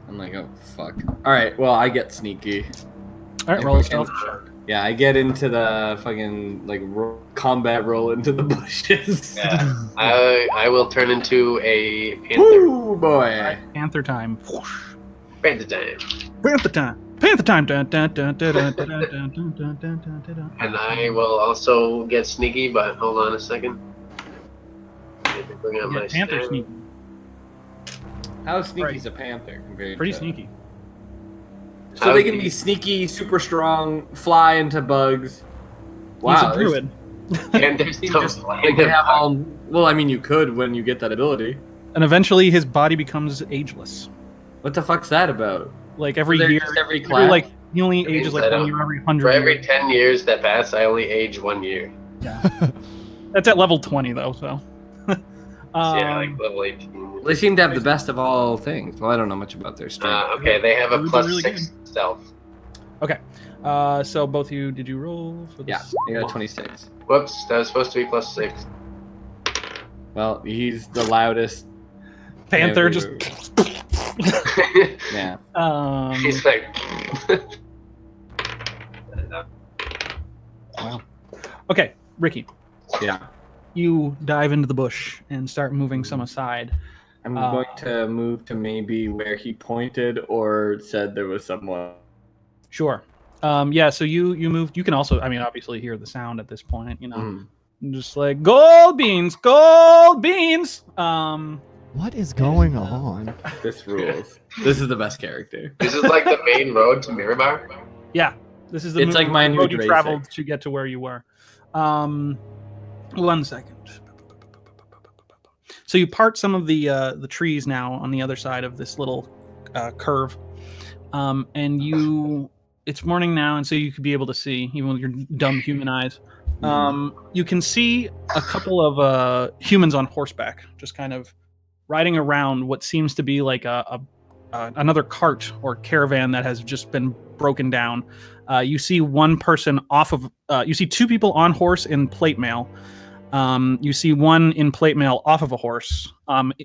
[SPEAKER 2] I'm like, oh fuck. All right, well I get sneaky.
[SPEAKER 1] All right, roll a stealth.
[SPEAKER 2] Yeah, I get into the fucking like combat roll into the bushes.
[SPEAKER 3] Yeah. I will turn into a panther.
[SPEAKER 2] Woo boy.
[SPEAKER 1] Panther time.
[SPEAKER 3] Panther time.
[SPEAKER 1] Panther time. Panther time. Dun, dun, dun, dun, dun, dun, dun, dun, dun, dun, dun, dun, dun.
[SPEAKER 3] And I will also get sneaky, but hold on a second. I need to bring out my
[SPEAKER 1] Panther
[SPEAKER 3] stat.
[SPEAKER 1] sneaky.
[SPEAKER 2] How sneaky
[SPEAKER 1] Right.
[SPEAKER 2] is a panther compared
[SPEAKER 1] Pretty
[SPEAKER 2] to...
[SPEAKER 1] sneaky.
[SPEAKER 2] So they can be sneaky, super strong, fly into bugs. Wow.
[SPEAKER 1] He's a druid.
[SPEAKER 3] Panthers
[SPEAKER 2] They
[SPEAKER 3] don't
[SPEAKER 2] just
[SPEAKER 3] fly
[SPEAKER 2] they
[SPEAKER 3] in
[SPEAKER 2] can
[SPEAKER 3] the
[SPEAKER 2] have
[SPEAKER 3] park.
[SPEAKER 2] all. Well, I mean, you could when you get that ability.
[SPEAKER 1] And eventually his body becomes ageless.
[SPEAKER 2] What the fuck's that about?
[SPEAKER 1] Like every
[SPEAKER 2] So they're
[SPEAKER 1] year,
[SPEAKER 2] just every class?
[SPEAKER 1] like he only
[SPEAKER 3] It means
[SPEAKER 1] ages
[SPEAKER 3] I
[SPEAKER 1] like 1
[SPEAKER 3] don't-
[SPEAKER 1] year every 100
[SPEAKER 3] For every
[SPEAKER 1] years.
[SPEAKER 3] 10 years that pass, I only age 1 year.
[SPEAKER 1] That's at level 20 though, so.
[SPEAKER 3] Yeah, like level 18.
[SPEAKER 2] They seem to have the best of all things. Well, I don't know much about their strength.
[SPEAKER 3] Okay, they have a
[SPEAKER 1] Druids are
[SPEAKER 3] plus
[SPEAKER 1] really
[SPEAKER 3] 6 stealth.
[SPEAKER 1] Okay. So both of you, did you roll for this?
[SPEAKER 2] Yeah, I got a 26.
[SPEAKER 3] Whoops, that was supposed to be plus 6.
[SPEAKER 2] Well, he's the loudest.
[SPEAKER 1] Panther
[SPEAKER 2] Yeah,
[SPEAKER 1] just.
[SPEAKER 2] Yeah.
[SPEAKER 3] He's like.
[SPEAKER 1] Wow. Okay, Ricky,
[SPEAKER 2] Yeah.
[SPEAKER 1] you dive into the bush and start moving some aside.
[SPEAKER 2] I'm going to move to maybe where he pointed or said there was someone.
[SPEAKER 1] Sure. Yeah. So you moved. You can also, I mean, obviously hear the sound at this point. You know,
[SPEAKER 2] Mm.
[SPEAKER 1] just like gold beans, gold beans.
[SPEAKER 6] What is going on?
[SPEAKER 2] This rules. This is the best character.
[SPEAKER 3] This is like the main road to Mirabar.
[SPEAKER 1] Yeah. This is the
[SPEAKER 2] It's like my new
[SPEAKER 1] road you
[SPEAKER 2] Drasic.
[SPEAKER 1] traveled to get to where you were. 1 second. So you part some of the trees now on the other side of this little curve, and it's morning now, and so you could be able to see, even with your dumb human eyes. You can see a couple of humans on horseback, just kind of riding around what seems to be like another cart or caravan that has just been broken down. You see one person you see two people on horse in plate mail. You see one in plate mail off of a horse,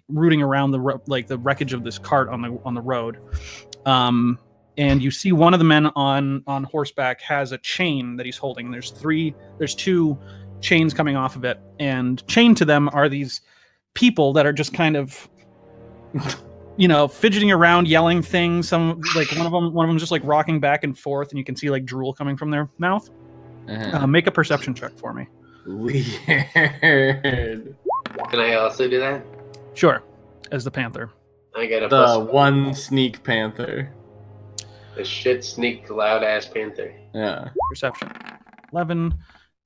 [SPEAKER 1] rooting around the wreckage of this cart on the road. And you see one of the men on horseback has a chain that he's holding. There's two chains coming off of it, and chained to them are these people that are just kind of, fidgeting around, yelling things. Some like one of them just like rocking back and forth, and you can see like drool coming from their mouth. Make a perception check for me.
[SPEAKER 2] Weird.
[SPEAKER 3] Can I also do that?
[SPEAKER 1] Sure, as the panther.
[SPEAKER 3] I get a
[SPEAKER 2] The
[SPEAKER 3] plus
[SPEAKER 2] one sneak panther.
[SPEAKER 3] the shit sneak loud ass panther.
[SPEAKER 2] Yeah.
[SPEAKER 1] Perception 11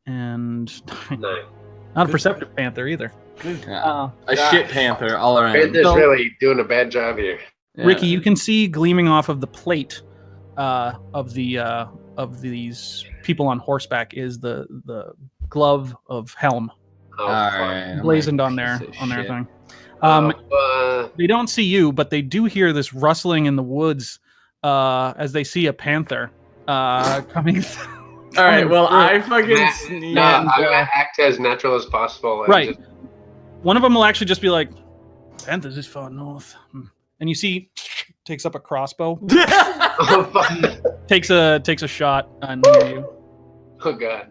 [SPEAKER 1] and 9.
[SPEAKER 3] 9.
[SPEAKER 1] Not a perceptive panther either.
[SPEAKER 2] Yeah. A shit panther all around.
[SPEAKER 3] Panther's
[SPEAKER 1] So-
[SPEAKER 3] really doing a bad job here.
[SPEAKER 2] Yeah.
[SPEAKER 1] Ricky, you can see gleaming off of the plate of these people on horseback is the glove of Helm
[SPEAKER 3] Oh,
[SPEAKER 2] All
[SPEAKER 3] fuck.
[SPEAKER 2] right. I'm
[SPEAKER 1] blazoned
[SPEAKER 2] like,
[SPEAKER 1] on their
[SPEAKER 2] piece of shit.
[SPEAKER 1] thing.
[SPEAKER 3] Oh,
[SPEAKER 1] They don't see you, but they do hear this rustling in the woods as they see a panther coming.
[SPEAKER 2] All right. Well,
[SPEAKER 1] through.
[SPEAKER 2] I fucking
[SPEAKER 3] Nah,
[SPEAKER 2] sneak.
[SPEAKER 3] no, I'm gonna act as natural as possible. And
[SPEAKER 1] Right.
[SPEAKER 3] just-
[SPEAKER 1] One of them will actually just be like, "Panthers is far north," and you see, takes up a crossbow,
[SPEAKER 3] oh, fuck.
[SPEAKER 1] takes a shot near you.
[SPEAKER 3] Oh god,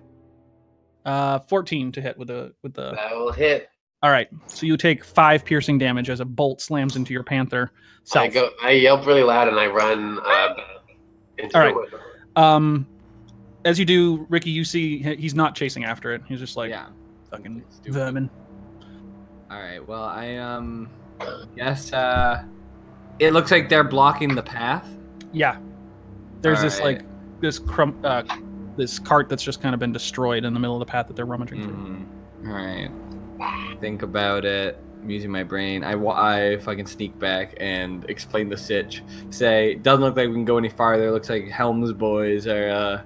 [SPEAKER 1] 14 to hit with the.
[SPEAKER 3] that will hit.
[SPEAKER 1] All right, so you take 5 piercing damage as a bolt slams into your panther self.
[SPEAKER 3] I yelp really loud and I run into
[SPEAKER 1] All
[SPEAKER 3] the
[SPEAKER 1] right.
[SPEAKER 3] window.
[SPEAKER 1] As you do, Ricky, you see he's not chasing after it. He's just like
[SPEAKER 2] Yeah.
[SPEAKER 1] fucking
[SPEAKER 2] Stupid.
[SPEAKER 1] vermin.
[SPEAKER 2] All right. Well, I guess it looks like they're blocking the path.
[SPEAKER 1] Yeah, there's
[SPEAKER 2] All
[SPEAKER 1] this
[SPEAKER 2] right.
[SPEAKER 1] like this cart that's just kind of been destroyed in the middle of the path that they're rummaging through.
[SPEAKER 2] All right. Think about it. I'm using my brain. I fucking sneak back and explain the sitch. Say, doesn't look like we can go any farther. Looks like Helm's boys are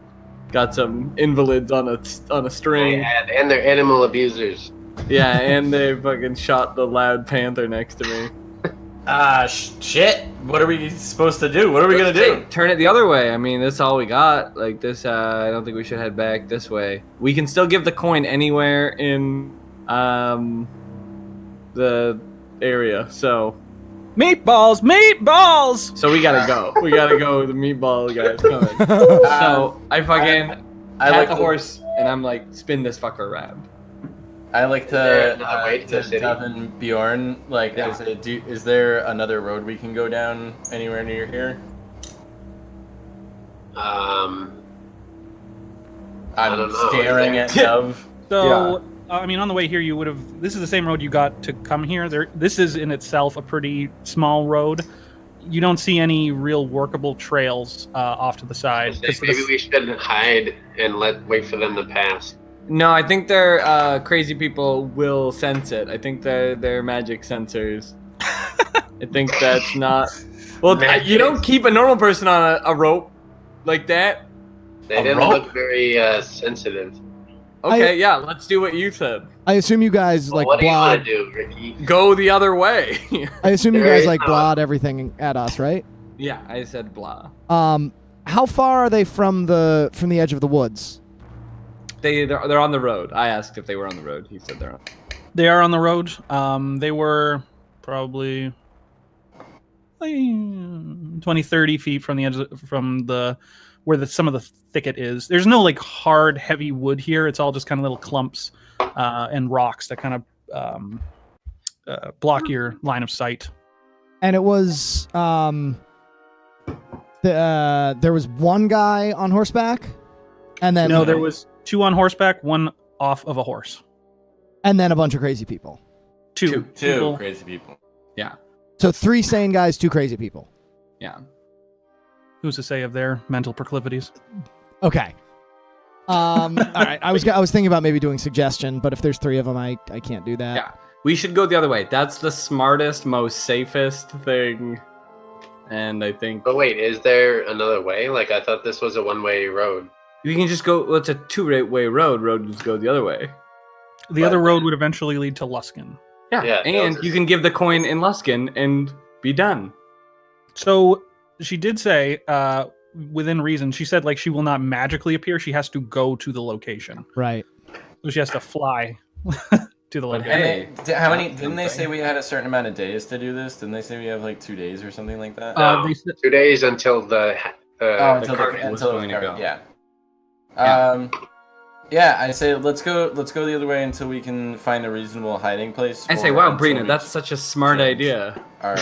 [SPEAKER 2] got some invalids on a string.
[SPEAKER 3] And they're animal abusers.
[SPEAKER 2] Yeah, and they fucking shot the loud panther next to me.
[SPEAKER 4] Shit. What are we supposed to do? What are we gonna do?
[SPEAKER 2] Turn it the other way. I mean, that's all we got. Like this, I don't think we should head back this way. We can still give the coin anywhere in the area. So
[SPEAKER 1] Meatballs!
[SPEAKER 2] So we gotta go. We gotta go. The meatball guy's coming. So I fucking pat the horse and I'm like, spin this fucker around.
[SPEAKER 4] I like
[SPEAKER 3] there
[SPEAKER 4] to
[SPEAKER 3] another way to the city?
[SPEAKER 4] Devin Bjorn. Like,
[SPEAKER 2] Yeah.
[SPEAKER 4] is there another road we can go down anywhere near here?
[SPEAKER 3] I
[SPEAKER 4] I'm
[SPEAKER 3] don't know.
[SPEAKER 4] staring at Dove.
[SPEAKER 1] So, I mean, on the way here, you would have. This is the same road you got to come here. This is in itself a pretty small road. You don't see any real workable trails off to the side.
[SPEAKER 3] Maybe we should hide and wait for them to pass.
[SPEAKER 2] No, I think their crazy people will sense it. I think they're magic sensors. I think that's not. Well, you don't keep a normal person on a rope like that.
[SPEAKER 3] They didn't look very sensitive.
[SPEAKER 2] Okay, yeah, let's do what you said.
[SPEAKER 6] I assume you guys like
[SPEAKER 3] What do you want
[SPEAKER 6] blot.
[SPEAKER 3] to do, Ricky?
[SPEAKER 2] Go the other way.
[SPEAKER 6] I assume you
[SPEAKER 3] There
[SPEAKER 6] guys
[SPEAKER 3] is
[SPEAKER 6] like
[SPEAKER 3] no-
[SPEAKER 6] blot everything at us, right?
[SPEAKER 2] Yeah, I said blah.
[SPEAKER 6] How far are they from the edge of the woods?
[SPEAKER 2] They're on the road. I asked if they were on the road. He said they're on.
[SPEAKER 1] They are on the road. They were probably 20, 30 feet from the edge from the where some of the thicket is. There's no like hard, heavy wood here. It's all just kind of little clumps and rocks that kind of block your line of sight.
[SPEAKER 6] And it was there was one guy on horseback, and then
[SPEAKER 1] No, there was 2 on horseback, 1 off of a horse.
[SPEAKER 6] and then a bunch of crazy people.
[SPEAKER 1] Two people.
[SPEAKER 4] Crazy people.
[SPEAKER 2] Yeah,
[SPEAKER 6] So 3 sane guys, 2 crazy people.
[SPEAKER 2] yeah.
[SPEAKER 1] Who's to say of their mental proclivities?
[SPEAKER 6] Okay. All right. I was thinking about maybe doing suggestion, but if there's 3 of them, I can't do that.
[SPEAKER 2] Yeah. We should go the other way. That's the smartest, most safest thing. And I think
[SPEAKER 3] But wait, is there another way? Like, I thought this was a one-way road.
[SPEAKER 2] we can just go. Well, it's a 2-way road. Road just go the other way.
[SPEAKER 1] The other road would eventually lead to Luskin.
[SPEAKER 2] Yeah,
[SPEAKER 3] Yeah,
[SPEAKER 2] and
[SPEAKER 3] those
[SPEAKER 2] you
[SPEAKER 3] are-
[SPEAKER 2] can give the coin in Luskin and be done.
[SPEAKER 1] So she did say, within reason, she said like she will not magically appear. She has to go to the location.
[SPEAKER 6] Right.
[SPEAKER 1] So she has to fly to the location.
[SPEAKER 2] Hey,
[SPEAKER 4] How many? Didn't they say we had a certain amount of days to do this? Didn't they say we have like 2 days or something like that?
[SPEAKER 3] No,
[SPEAKER 1] they said-
[SPEAKER 3] 2 days until the
[SPEAKER 4] until
[SPEAKER 2] cart
[SPEAKER 4] the
[SPEAKER 2] was
[SPEAKER 4] until
[SPEAKER 2] going
[SPEAKER 4] the
[SPEAKER 2] to
[SPEAKER 4] cart,
[SPEAKER 2] go.
[SPEAKER 4] yeah.
[SPEAKER 2] Yeah.
[SPEAKER 4] Yeah, I say let's go the other way until we can find a reasonable hiding place.
[SPEAKER 2] I say,
[SPEAKER 4] for-
[SPEAKER 2] wow,
[SPEAKER 4] until
[SPEAKER 2] Brina,
[SPEAKER 4] we
[SPEAKER 2] that's such a smart
[SPEAKER 4] change
[SPEAKER 2] idea.
[SPEAKER 4] Our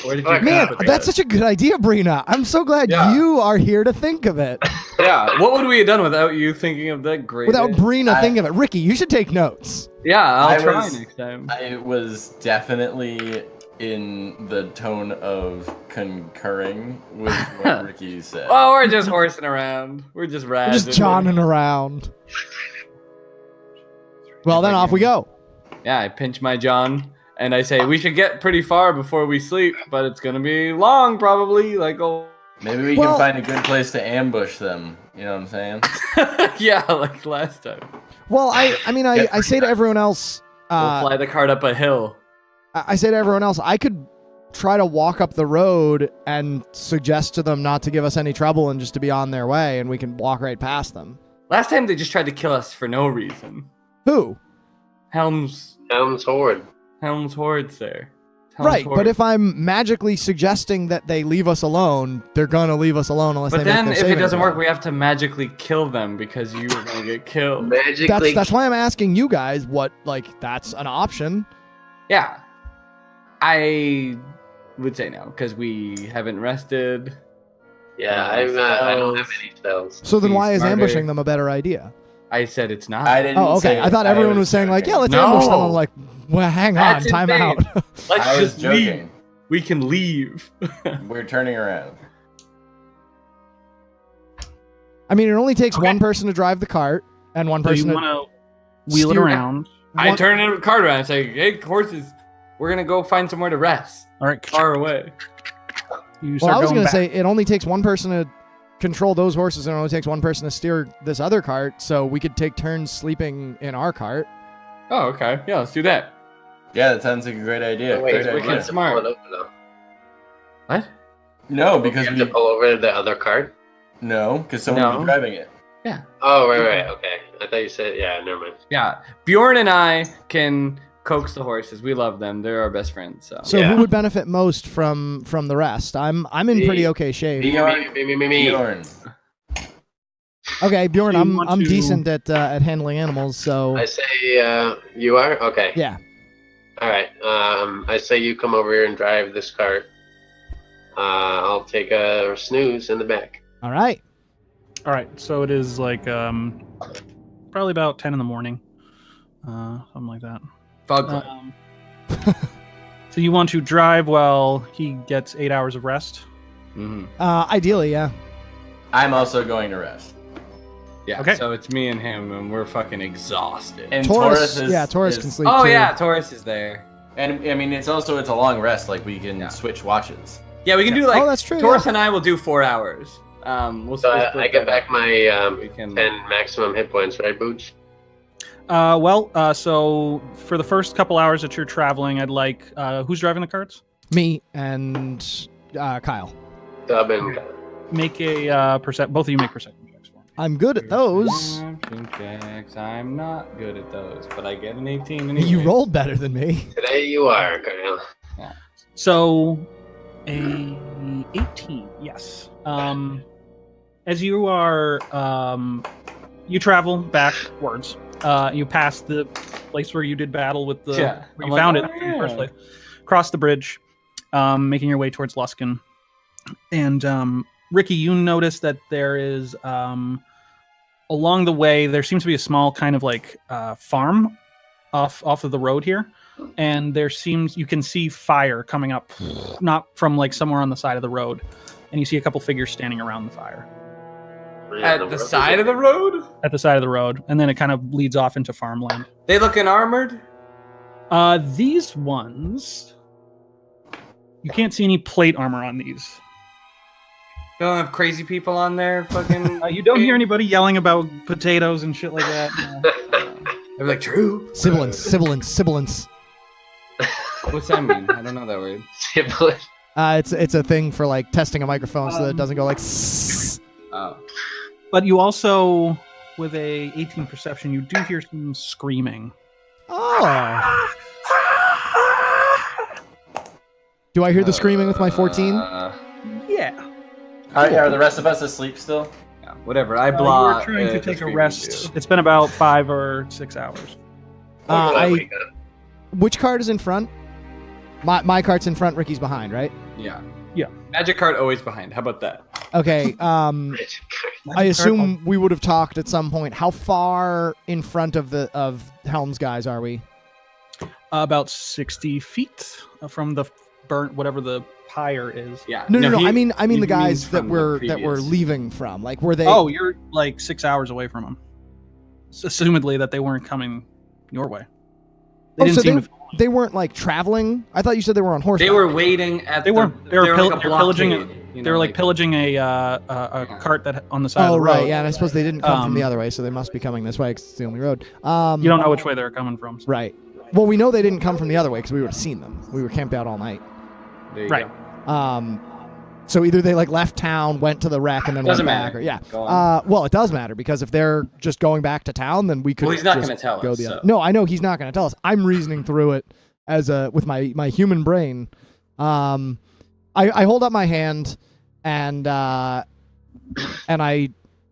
[SPEAKER 2] Where did you
[SPEAKER 3] Man,
[SPEAKER 2] come
[SPEAKER 6] Man,
[SPEAKER 2] up with
[SPEAKER 6] that's
[SPEAKER 2] that?
[SPEAKER 6] such a good idea, Brina. I'm so glad
[SPEAKER 2] Yeah.
[SPEAKER 6] you are here to think of it.
[SPEAKER 2] Yeah, what would we have done without you thinking of that great?
[SPEAKER 6] Without
[SPEAKER 2] idea?
[SPEAKER 6] Brina thinking of it. Ricky, you should take notes.
[SPEAKER 2] Yeah,
[SPEAKER 4] I
[SPEAKER 2] I'll try
[SPEAKER 4] was-
[SPEAKER 2] next time.
[SPEAKER 4] I was definitely in the tone of concurring with what Ricky said.
[SPEAKER 2] Oh, we're just horsing around. We're just
[SPEAKER 6] We're
[SPEAKER 2] razzing.
[SPEAKER 6] just johnning around. Well, then off we go.
[SPEAKER 2] Yeah, I pinch my John and I say we should get pretty far before we sleep, but it's gonna be long probably. Like, oh,
[SPEAKER 4] Maybe we
[SPEAKER 6] Well-
[SPEAKER 4] can find a good place to ambush them. You know what I'm saying?
[SPEAKER 2] yeah, like last time.
[SPEAKER 6] Well, I mean, I say to everyone else,
[SPEAKER 2] We'll fly the cart up a hill.
[SPEAKER 6] I say to everyone else, I could try to walk up the road and suggest to them not to give us any trouble and just to be on their way, and we can walk right past them.
[SPEAKER 2] Last time they just tried to kill us for no reason.
[SPEAKER 6] Who?
[SPEAKER 2] Helm's
[SPEAKER 3] Horde.
[SPEAKER 2] Horde's there. Helm's
[SPEAKER 6] Right,
[SPEAKER 2] Horde.
[SPEAKER 6] but if I'm magically suggesting that they leave us alone, they're gonna leave us alone unless
[SPEAKER 2] But
[SPEAKER 6] they
[SPEAKER 2] then,
[SPEAKER 6] make
[SPEAKER 2] if
[SPEAKER 6] their
[SPEAKER 2] it
[SPEAKER 6] saving
[SPEAKER 2] doesn't
[SPEAKER 6] throw.
[SPEAKER 2] work, we have to magically kill them because you were gonna get killed.
[SPEAKER 3] Magically.
[SPEAKER 6] That's why I'm asking you guys what, like, that's an option.
[SPEAKER 2] Yeah, I would say no because we haven't rested.
[SPEAKER 3] Yeah, I don't have any spells.
[SPEAKER 6] So then
[SPEAKER 2] Be
[SPEAKER 6] why is
[SPEAKER 2] smarter.
[SPEAKER 6] ambushing them a better idea?
[SPEAKER 2] I said it's not.
[SPEAKER 4] I didn't.
[SPEAKER 6] Oh, okay.
[SPEAKER 4] say
[SPEAKER 6] I thought everyone was saying, like, yeah, let's
[SPEAKER 2] No.
[SPEAKER 6] ambush them. I'm like, well, hang on,
[SPEAKER 2] That's
[SPEAKER 6] time
[SPEAKER 2] insane.
[SPEAKER 6] out.
[SPEAKER 2] Let's
[SPEAKER 4] I was
[SPEAKER 2] just leave.
[SPEAKER 4] joking.
[SPEAKER 2] We can leave.
[SPEAKER 4] We're turning around.
[SPEAKER 6] I mean, it only takes one person to drive the cart and one
[SPEAKER 1] So you
[SPEAKER 6] person
[SPEAKER 1] want to wheel it
[SPEAKER 6] steer-
[SPEAKER 1] around.
[SPEAKER 2] I
[SPEAKER 6] one-
[SPEAKER 2] turn the cart around and say, "Hey, horses, We're gonna go find somewhere to rest.
[SPEAKER 1] All right.
[SPEAKER 2] Far away.
[SPEAKER 1] You
[SPEAKER 6] Well,
[SPEAKER 1] start
[SPEAKER 6] I was
[SPEAKER 1] going
[SPEAKER 6] gonna
[SPEAKER 1] back.
[SPEAKER 6] say it only takes one person to control those horses, and it only takes one person to steer this other cart. So we could take turns sleeping in our cart.
[SPEAKER 2] Oh, okay. Yeah, let's do that.
[SPEAKER 4] Yeah, that sounds like a great idea.
[SPEAKER 3] Oh, wait,
[SPEAKER 4] Great
[SPEAKER 3] we
[SPEAKER 2] wicked
[SPEAKER 3] have
[SPEAKER 4] idea.
[SPEAKER 3] to
[SPEAKER 2] smart.
[SPEAKER 3] pull it over, though.
[SPEAKER 2] What?
[SPEAKER 4] No,
[SPEAKER 3] We
[SPEAKER 4] because
[SPEAKER 3] have to pull over the other cart?
[SPEAKER 4] someone will
[SPEAKER 2] No.
[SPEAKER 4] be driving it.
[SPEAKER 3] Oh, right, okay. I thought you said, yeah, never mind.
[SPEAKER 2] Yeah. Bjorn and I can coax the horses. We love them. They're our best friends. So.
[SPEAKER 6] So
[SPEAKER 3] Yeah.
[SPEAKER 6] who would benefit most from the rest? I'm in pretty
[SPEAKER 3] Me.
[SPEAKER 6] okay shape.
[SPEAKER 3] Me.
[SPEAKER 4] Bjorn.
[SPEAKER 6] Okay, Bjorn,
[SPEAKER 1] Do you
[SPEAKER 6] I'm
[SPEAKER 1] want to-
[SPEAKER 6] decent at handling animals, so
[SPEAKER 3] I say, you are? Okay.
[SPEAKER 6] yeah.
[SPEAKER 3] All right. I say you come over here and drive this cart. I'll take a snooze in the back.
[SPEAKER 6] All right.
[SPEAKER 1] All right. So it is like probably about 10 in the morning, something like that.
[SPEAKER 2] Fog light.
[SPEAKER 1] So you want to drive while he gets 8 hours of rest?
[SPEAKER 2] Mm-hmm.
[SPEAKER 6] Ideally, yeah.
[SPEAKER 4] I'm also going to rest.
[SPEAKER 2] Yeah.
[SPEAKER 1] Okay.
[SPEAKER 2] So it's me and him, and we're fucking exhausted.
[SPEAKER 4] And
[SPEAKER 6] Taurus,
[SPEAKER 4] Taurus is
[SPEAKER 6] Taurus
[SPEAKER 4] is-
[SPEAKER 6] can sleep
[SPEAKER 2] Oh
[SPEAKER 6] too.
[SPEAKER 2] yeah, Taurus is there.
[SPEAKER 4] And I mean, it's a long rest. Like we can
[SPEAKER 2] Yeah.
[SPEAKER 4] switch watches.
[SPEAKER 2] Yeah, we can do like.
[SPEAKER 6] Oh, that's true.
[SPEAKER 2] Taurus
[SPEAKER 6] yeah.
[SPEAKER 2] and I will do 4 hours. We'll
[SPEAKER 3] So
[SPEAKER 2] split
[SPEAKER 3] I get
[SPEAKER 2] that
[SPEAKER 3] back
[SPEAKER 2] up.
[SPEAKER 3] my
[SPEAKER 2] We can-
[SPEAKER 3] 10 maximum hit points, right, Booch?
[SPEAKER 1] So for the first couple hours that you're traveling, I'd like who's driving the carts?
[SPEAKER 6] Me and Kyle.
[SPEAKER 3] Dub and
[SPEAKER 1] Make a both of you make perception checks for me.
[SPEAKER 6] I'm good at those.
[SPEAKER 2] Perception checks. I'm not good at those, but I get an 18 anyway.
[SPEAKER 6] You rolled better than me.
[SPEAKER 3] today you are, Kyle.
[SPEAKER 1] So a 18, yes. As you are you travel backwards. You pass the place where you did battle with the
[SPEAKER 2] Yeah.
[SPEAKER 1] where
[SPEAKER 2] I'm
[SPEAKER 1] you
[SPEAKER 2] like,
[SPEAKER 1] found
[SPEAKER 2] "Oh,
[SPEAKER 1] it in the
[SPEAKER 2] yeah."
[SPEAKER 1] first place. Cross the bridge, making your way towards Luskin. And Ricky, you notice that there is along the way there seems to be a small kind of like farm off of the road here, and you can see fire coming up, not from like somewhere on the side of the road, and you see a couple figures standing around the fire
[SPEAKER 2] At the side of the road?
[SPEAKER 1] at the side of the road, and then it kind of leads off into farmland.
[SPEAKER 2] They looking armored?
[SPEAKER 1] These ones, you can't see any plate armor on these.
[SPEAKER 2] They don't have crazy people on there fucking.
[SPEAKER 1] You don't hear anybody yelling about potatoes and shit like that. No.
[SPEAKER 2] They're like, Drew?
[SPEAKER 6] Sibilance.
[SPEAKER 2] What's that mean? I don't know that word.
[SPEAKER 6] It's a thing for like testing a microphone so that it doesn't go like. Sss.
[SPEAKER 2] Oh.
[SPEAKER 1] But you also, with a 18 perception, you do hear some screaming.
[SPEAKER 6] Oh. Do I hear the screaming with my 14?
[SPEAKER 1] Yeah.
[SPEAKER 4] Are the rest of us asleep still?
[SPEAKER 2] Yeah, whatever. I
[SPEAKER 1] You
[SPEAKER 2] block.
[SPEAKER 1] were trying to
[SPEAKER 2] the
[SPEAKER 1] take a
[SPEAKER 2] screaming
[SPEAKER 1] rest.
[SPEAKER 2] too.
[SPEAKER 1] It's been about 5 or 6 hours.
[SPEAKER 6] Which card is in front? My cart's in front. Ricky's behind, right?
[SPEAKER 2] Yeah.
[SPEAKER 1] Yeah.
[SPEAKER 2] Magic card always behind. How about that?
[SPEAKER 6] Okay. I assume we would have talked at some point. How far in front of Helm's guys are we?
[SPEAKER 1] About 60 feet from the burnt, whatever the pyre is.
[SPEAKER 2] Yeah.
[SPEAKER 6] No.
[SPEAKER 2] he-
[SPEAKER 6] I mean
[SPEAKER 2] he
[SPEAKER 6] the guys
[SPEAKER 2] means
[SPEAKER 6] that
[SPEAKER 2] from the
[SPEAKER 6] we're
[SPEAKER 2] previous.
[SPEAKER 6] leaving from. Like, were they?
[SPEAKER 1] Oh, you're like 6 hours away from them. Assumedly that they weren't coming your way. They
[SPEAKER 6] Oh,
[SPEAKER 1] didn't
[SPEAKER 6] so
[SPEAKER 1] seem to.
[SPEAKER 6] they weren't like traveling. I thought you said they were on horseback.
[SPEAKER 2] They were waiting at.
[SPEAKER 1] They were
[SPEAKER 2] like a
[SPEAKER 1] pillaging.
[SPEAKER 2] blockade, you
[SPEAKER 1] They
[SPEAKER 2] know,
[SPEAKER 1] were like pillaging a cart that on the side of
[SPEAKER 6] Oh
[SPEAKER 1] the road.
[SPEAKER 6] right, yeah. And I suppose they didn't come from the
[SPEAKER 1] Um,
[SPEAKER 6] other way, so they must be coming this way 'cause it's the only road.
[SPEAKER 1] You don't know which way they're coming from. so-
[SPEAKER 6] Right. Well, we know they didn't come from the other way because we would have seen them. We were camped out all night.
[SPEAKER 2] There you
[SPEAKER 1] Right.
[SPEAKER 2] go.
[SPEAKER 6] So either they like left town, went to the wreck, and then
[SPEAKER 2] Doesn't
[SPEAKER 6] went back,
[SPEAKER 2] matter.
[SPEAKER 6] or yeah.
[SPEAKER 2] Go on.
[SPEAKER 6] Well, it does matter because if they're just going back to town, then we could.
[SPEAKER 2] Well, he's not
[SPEAKER 6] just
[SPEAKER 2] gonna tell
[SPEAKER 6] go
[SPEAKER 2] us,
[SPEAKER 6] the
[SPEAKER 2] so.
[SPEAKER 6] other. No, I know he's not going to tell us. I'm reasoning through it as with my human brain. I hold up my hand and I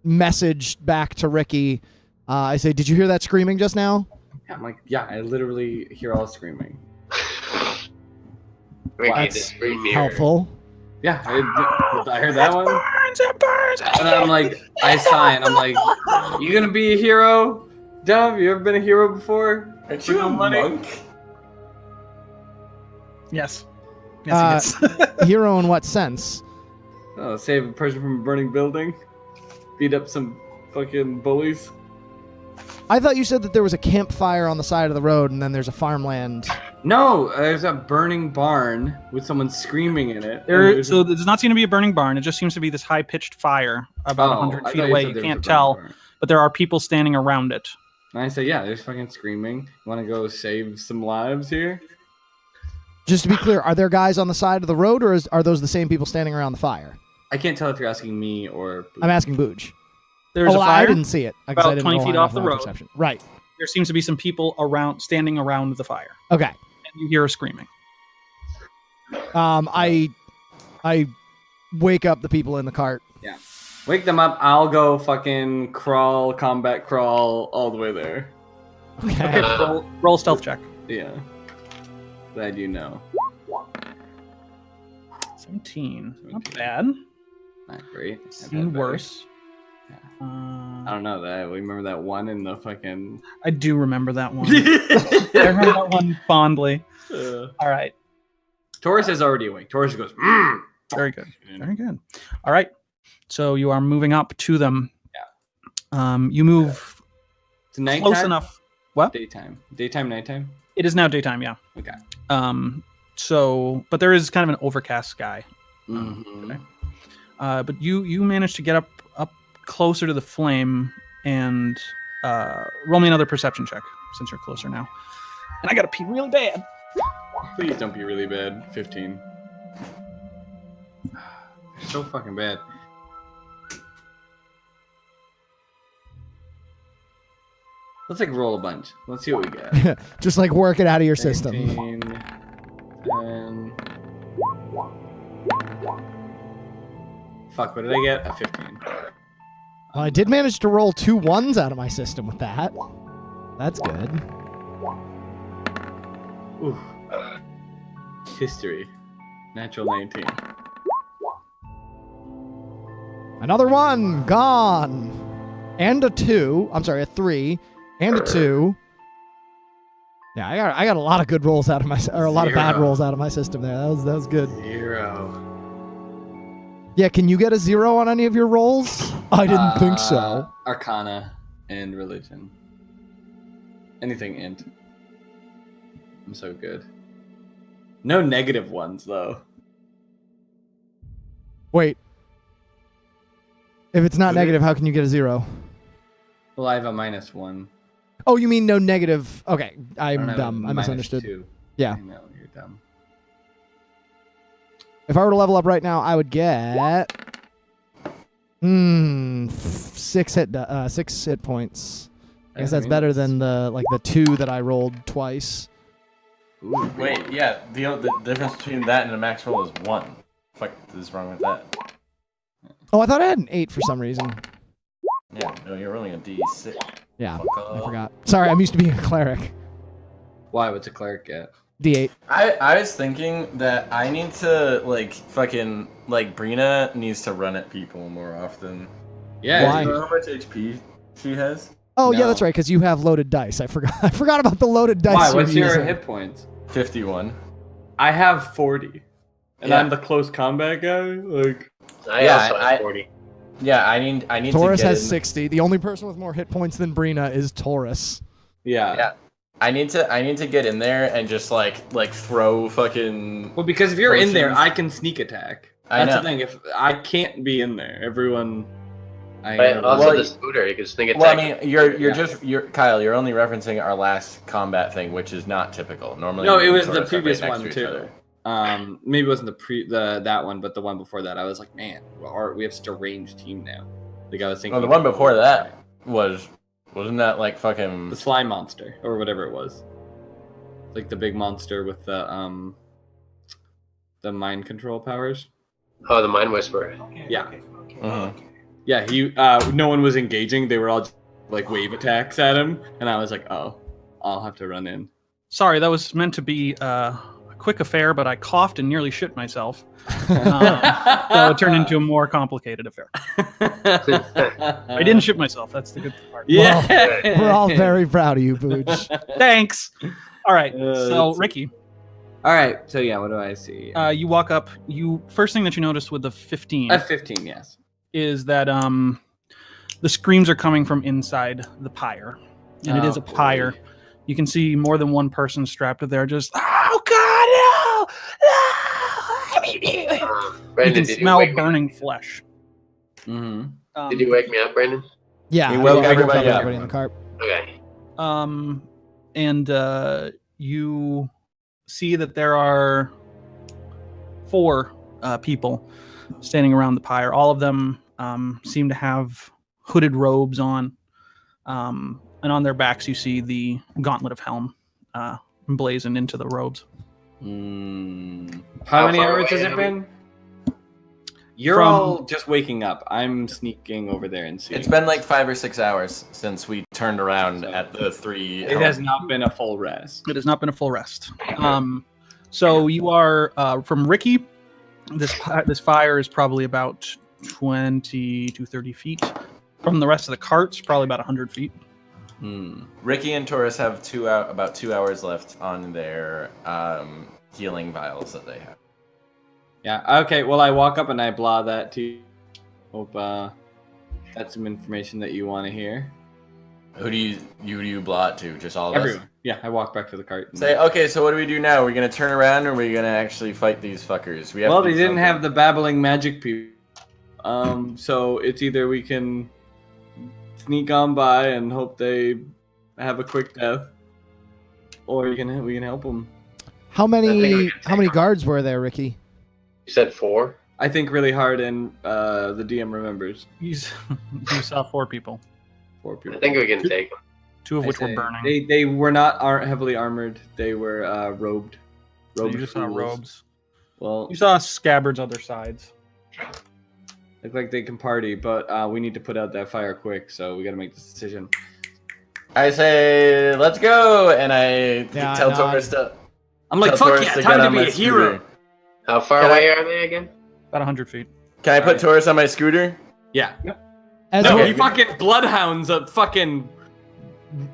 [SPEAKER 6] message back to Ricky. I say, "Did you hear that screaming just now?"
[SPEAKER 2] I'm like, yeah, I literally hear all screaming.
[SPEAKER 6] That's helpful.
[SPEAKER 2] Yeah, I heard that one. And I'm like, I sign. I'm like, you gonna be a hero, Dove? You ever been a hero before?
[SPEAKER 4] Aren't you a monk?
[SPEAKER 1] Yes. Yes, he is.
[SPEAKER 6] Hero in what sense?
[SPEAKER 2] Oh, save a person from a burning building, beat up some fucking bullies.
[SPEAKER 6] I thought you said that there was a campfire on the side of the road, and then there's a farmland.
[SPEAKER 2] No, there's a burning barn with someone screaming in it.
[SPEAKER 1] So there does not seem to be a burning barn. It just seems to be this high-pitched fire about 100 feet away. You can't tell, but there are people standing around it.
[SPEAKER 2] And I say, yeah, there's fucking screaming. Want to go save some lives here?
[SPEAKER 6] Just to be clear, are there guys on the side of the road, or are those the same people standing around the fire?
[SPEAKER 2] I can't tell if you're asking me or... Booge.
[SPEAKER 6] I'm asking Booge.
[SPEAKER 1] There's a
[SPEAKER 6] I
[SPEAKER 1] fire
[SPEAKER 6] didn't see it.
[SPEAKER 1] about 20 feet off the road.
[SPEAKER 6] Perception. Right.
[SPEAKER 1] There seems to be some people standing around the fire.
[SPEAKER 6] Okay.
[SPEAKER 1] And you hear screaming.
[SPEAKER 6] I wake up the people in the cart.
[SPEAKER 2] Yeah. Wake them up. I'll go fucking combat crawl all the way there.
[SPEAKER 6] Okay.
[SPEAKER 1] Roll stealth check.
[SPEAKER 2] Yeah. Glad you know.
[SPEAKER 1] 17. Not bad.
[SPEAKER 2] Not great.
[SPEAKER 1] Seen worse.
[SPEAKER 2] Yeah. I don't know that. Remember that one in the fucking...
[SPEAKER 1] I do remember that one. I remember that one fondly. All right.
[SPEAKER 2] Taurus is already awake. Taurus goes,
[SPEAKER 1] Very good. Very good. All right. So you are moving up to them.
[SPEAKER 2] Yeah.
[SPEAKER 1] You move
[SPEAKER 2] It's nighttime?
[SPEAKER 1] close enough. What?
[SPEAKER 2] Daytime. Daytime, nighttime?
[SPEAKER 1] It is now daytime, yeah.
[SPEAKER 2] Okay.
[SPEAKER 1] But there is kind of an overcast sky.
[SPEAKER 2] Mm-hmm.
[SPEAKER 1] Okay. But you managed to get up closer to the flame and roll me another perception check since you're closer now. And I gotta pee really bad.
[SPEAKER 2] Please don't be really bad. 15. So fucking bad. Let's roll a bunch. Let's see what we get.
[SPEAKER 6] Just work it out of your system.
[SPEAKER 2] 18, 10. Fuck, what did I get? A 15.
[SPEAKER 6] Well, I did manage to roll 2 1s out of my system with that. That's good.
[SPEAKER 2] Ooh. History. Natural 19.
[SPEAKER 6] Another 1 gone, and a 2. I'm sorry, a 3 and a 2. Yeah, I got a lot of good rolls out of a lot of bad rolls out of my system there. That was good.
[SPEAKER 2] 0.
[SPEAKER 6] Yeah, can you get a 0 on any of your rolls? I didn't think so.
[SPEAKER 2] Arcana and religion. Anything int. I'm so good. No negative ones though.
[SPEAKER 6] Wait. If it's not negative, how can you get a 0?
[SPEAKER 2] Well, I have a -1.
[SPEAKER 6] Oh, you mean no negative? Okay,
[SPEAKER 2] I
[SPEAKER 6] I'm
[SPEAKER 2] don't
[SPEAKER 6] dumb.
[SPEAKER 2] have
[SPEAKER 6] I
[SPEAKER 2] a
[SPEAKER 6] misunderstood.
[SPEAKER 2] -2.
[SPEAKER 6] Yeah.
[SPEAKER 2] I know, you're dumb.
[SPEAKER 6] If I were to level up right now, I would get 6 hit points. I guess that's better than the 2 that I rolled twice.
[SPEAKER 2] Ooh,
[SPEAKER 4] Wait, yeah, the difference between that and a max roll is 1. Fuck is wrong with that?
[SPEAKER 6] Oh, I thought I had an 8 for some reason.
[SPEAKER 4] Yeah, no, you're rolling a D6.
[SPEAKER 6] Yeah,
[SPEAKER 4] Fuck
[SPEAKER 6] I
[SPEAKER 4] off.
[SPEAKER 6] forgot. Sorry, I'm used to being a cleric.
[SPEAKER 2] Why? What's a cleric get?
[SPEAKER 6] D8.
[SPEAKER 4] I was thinking that I need to Brina needs to run at people more often.
[SPEAKER 2] Yeah.
[SPEAKER 6] Why?
[SPEAKER 4] Do you know how much HP she has?
[SPEAKER 6] Oh, yeah,
[SPEAKER 2] No.
[SPEAKER 6] that's right, because you have loaded dice. I forgot about the loaded dice.
[SPEAKER 2] Why?
[SPEAKER 6] you're
[SPEAKER 2] What's your
[SPEAKER 6] using.
[SPEAKER 2] hit points?
[SPEAKER 4] 51.
[SPEAKER 2] I have 40. And
[SPEAKER 4] Yeah.
[SPEAKER 2] I'm the close combat guy?
[SPEAKER 3] I also have 40.
[SPEAKER 4] Yeah, I need
[SPEAKER 6] Taurus
[SPEAKER 4] to get
[SPEAKER 6] has
[SPEAKER 4] in.
[SPEAKER 6] 60. The only person with more hit points than Brina is Taurus.
[SPEAKER 2] Yeah.
[SPEAKER 4] Yeah. I need to get in there and just throw fucking.
[SPEAKER 2] Well, because if you're in there,
[SPEAKER 4] potions.
[SPEAKER 2] I can sneak attack.
[SPEAKER 4] I
[SPEAKER 2] That's
[SPEAKER 4] know.
[SPEAKER 2] the thing. If I can't be in there, everyone.
[SPEAKER 3] But also
[SPEAKER 4] Well,
[SPEAKER 3] the scooter, you can sneak attack.
[SPEAKER 4] Well, I mean, you're
[SPEAKER 2] Yeah.
[SPEAKER 4] Kyle. You're only referencing our last combat thing, which is not typical. Normally,
[SPEAKER 2] No,
[SPEAKER 4] we
[SPEAKER 2] it was
[SPEAKER 4] sort
[SPEAKER 2] the
[SPEAKER 4] of sit right
[SPEAKER 2] previous
[SPEAKER 4] next
[SPEAKER 2] one
[SPEAKER 4] to each
[SPEAKER 2] too.
[SPEAKER 4] other.
[SPEAKER 2] Maybe it wasn't that one, but the one before that. I was like, man, we have such a ranged team now. I was thinking.
[SPEAKER 4] Well, the one before that wasn't that fucking
[SPEAKER 2] the slime monster or whatever it was, the big monster with the mind control powers.
[SPEAKER 3] Oh, the Mind Whisperer.
[SPEAKER 2] Yeah.
[SPEAKER 4] Mhm.
[SPEAKER 2] Yeah, he. No one was engaging. They were all just, wave attacks at him, and I was like, "Oh, I'll have to run in."
[SPEAKER 1] Sorry, that was meant to be a quick affair, but I coughed and nearly shit myself. So it turned into a more complicated affair. I didn't shit myself. That's the good part.
[SPEAKER 2] Yeah,
[SPEAKER 6] We're all very proud of you, Booch.
[SPEAKER 1] Thanks. All right. So,
[SPEAKER 2] it's-
[SPEAKER 1] Ricky,
[SPEAKER 2] All right. So yeah, what do I see?
[SPEAKER 1] you walk up. First thing that you noticed with the 15
[SPEAKER 2] F15, yes.
[SPEAKER 1] is that the screams are coming from inside the pyre, and it is a pyre. You can see more than one person strapped to there, just Oh God, no! You
[SPEAKER 3] Brandon,
[SPEAKER 1] can
[SPEAKER 3] did
[SPEAKER 1] smell
[SPEAKER 3] you wake
[SPEAKER 1] burning flesh.
[SPEAKER 2] Mm-hmm.
[SPEAKER 3] Did you wake me up, Brandon?
[SPEAKER 6] Yeah,
[SPEAKER 4] He
[SPEAKER 6] I
[SPEAKER 4] woke
[SPEAKER 6] woke
[SPEAKER 4] everybody up.
[SPEAKER 6] everybody in the cart.
[SPEAKER 3] Okay.
[SPEAKER 1] And you see that there are 4 people standing around the pyre. All of them seem to have hooded robes on, and on their backs you see the gauntlet of Helm emblazoned into the robes.
[SPEAKER 2] How many
[SPEAKER 3] far
[SPEAKER 2] hours
[SPEAKER 3] away
[SPEAKER 2] has it
[SPEAKER 3] am I?
[SPEAKER 2] been? You're
[SPEAKER 1] From-
[SPEAKER 2] all just waking up. I'm sneaking over there and seeing.
[SPEAKER 4] It's been like 5 or 6 hours since we turned around at the 3.
[SPEAKER 2] It has not been a full rest.
[SPEAKER 1] It has not been a full rest. So you are from Ricky. This fire is probably about 20 to 30 feet. From the rest of the carts, probably about 100 feet.
[SPEAKER 4] Ricky and Taurus have about 2 hours left on their healing vials that they have.
[SPEAKER 2] Yeah. Okay. Well, I walk up and I blah that to you. Hope that's some information that you want to hear.
[SPEAKER 4] Who do you blot to? Just all of us?
[SPEAKER 2] Everyone. Yeah. I walk back to the cart. and-
[SPEAKER 4] Say, okay, so what do we do now? Are we gonna turn around or are we gonna actually fight these fuckers? We have
[SPEAKER 2] Well,
[SPEAKER 4] to
[SPEAKER 2] they
[SPEAKER 4] do
[SPEAKER 2] didn't
[SPEAKER 4] something.
[SPEAKER 2] have the babbling magic people. So it's either we can sneak on by and hope they have a quick death, or we can help them.
[SPEAKER 6] How
[SPEAKER 3] think we
[SPEAKER 6] many
[SPEAKER 3] can
[SPEAKER 6] how many guards were there, Ricky?
[SPEAKER 3] You said 4?
[SPEAKER 2] I think really hard, and the DM remembers.
[SPEAKER 1] You saw 4 people,
[SPEAKER 2] 4 people.
[SPEAKER 3] I think we can take them.
[SPEAKER 1] 2 of
[SPEAKER 2] I
[SPEAKER 1] which were
[SPEAKER 2] say
[SPEAKER 1] burning.
[SPEAKER 2] They were not heavily armored. They were robed.
[SPEAKER 1] So you
[SPEAKER 2] Robed
[SPEAKER 1] just saw
[SPEAKER 2] fools.
[SPEAKER 1] robes.
[SPEAKER 2] Well,
[SPEAKER 1] You saw scabbards other sides.
[SPEAKER 2] look like they can party, but we need to put out that fire quick, so we got to make this decision.
[SPEAKER 4] I say, let's go, and I
[SPEAKER 6] Yeah,
[SPEAKER 4] tell
[SPEAKER 6] no,
[SPEAKER 4] Taurus to.
[SPEAKER 2] I'm like,
[SPEAKER 4] tell
[SPEAKER 2] fuck
[SPEAKER 4] Taurus
[SPEAKER 2] yeah,
[SPEAKER 4] to
[SPEAKER 2] time
[SPEAKER 4] get
[SPEAKER 2] to
[SPEAKER 4] on
[SPEAKER 2] be
[SPEAKER 4] my
[SPEAKER 2] a hero.
[SPEAKER 4] scooter.
[SPEAKER 3] How far
[SPEAKER 4] Can
[SPEAKER 3] away are they again?
[SPEAKER 1] About 100 feet.
[SPEAKER 4] Can I put
[SPEAKER 2] Alright.
[SPEAKER 4] Taurus on my scooter?
[SPEAKER 2] Yeah.
[SPEAKER 6] As
[SPEAKER 2] No,
[SPEAKER 6] we're-
[SPEAKER 2] he fucking bloodhounds a fucking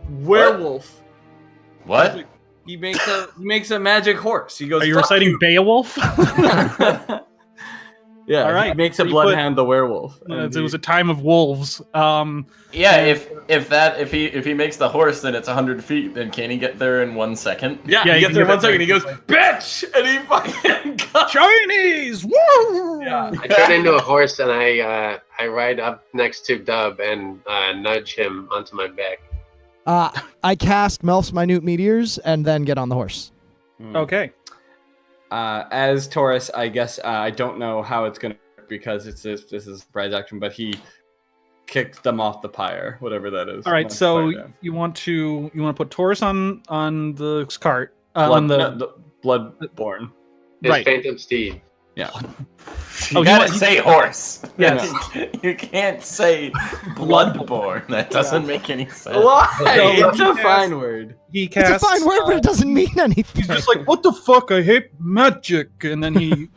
[SPEAKER 2] werewolf.
[SPEAKER 4] What?
[SPEAKER 2] He makes a magic horse. He goes.
[SPEAKER 1] Are you
[SPEAKER 2] "Fuck
[SPEAKER 1] reciting
[SPEAKER 2] you."
[SPEAKER 1] Beowulf?
[SPEAKER 2] Yeah.
[SPEAKER 1] All right.
[SPEAKER 2] He makes a
[SPEAKER 1] So you put-
[SPEAKER 2] bloodhound the werewolf.
[SPEAKER 1] It was a time of wolves.
[SPEAKER 4] Yeah, if he makes the horse, then it's 100 feet. Then can he get there in 1 second?
[SPEAKER 2] Yeah,
[SPEAKER 1] Yeah,
[SPEAKER 2] he
[SPEAKER 1] you
[SPEAKER 2] gets
[SPEAKER 1] can
[SPEAKER 2] there
[SPEAKER 1] get
[SPEAKER 2] 1
[SPEAKER 1] that
[SPEAKER 2] second. He goes,
[SPEAKER 1] very
[SPEAKER 2] bitch, and he fucking goes.
[SPEAKER 1] Chinese! Woo!
[SPEAKER 2] Yeah.
[SPEAKER 3] I turn into a horse and I ride up next to Dub and nudge him onto my back.
[SPEAKER 6] I cast Melf's minute meteors and then get on the horse.
[SPEAKER 1] Okay.
[SPEAKER 2] As Taurus, I guess I don't know how it's gonna work because this is a surprise action, but he kicked them off the pyre, whatever that is.
[SPEAKER 1] All right.
[SPEAKER 2] Knocks the
[SPEAKER 1] So
[SPEAKER 2] pyre down.
[SPEAKER 1] you want to put Taurus on the cart on the
[SPEAKER 2] Bloodborne.
[SPEAKER 3] His
[SPEAKER 1] Right.
[SPEAKER 3] phantom steed.
[SPEAKER 2] Yeah.
[SPEAKER 4] You
[SPEAKER 1] Oh,
[SPEAKER 4] gotta
[SPEAKER 1] you-
[SPEAKER 4] say horse.
[SPEAKER 1] Yes.
[SPEAKER 4] You can't say bloodborne. That doesn't make any sense.
[SPEAKER 2] Why?
[SPEAKER 1] So-
[SPEAKER 2] It's a fine word.
[SPEAKER 1] He
[SPEAKER 6] It's
[SPEAKER 1] casts.
[SPEAKER 6] a fine word, but it doesn't mean anything.
[SPEAKER 1] He's just like, what the fuck? I hate magic. And then he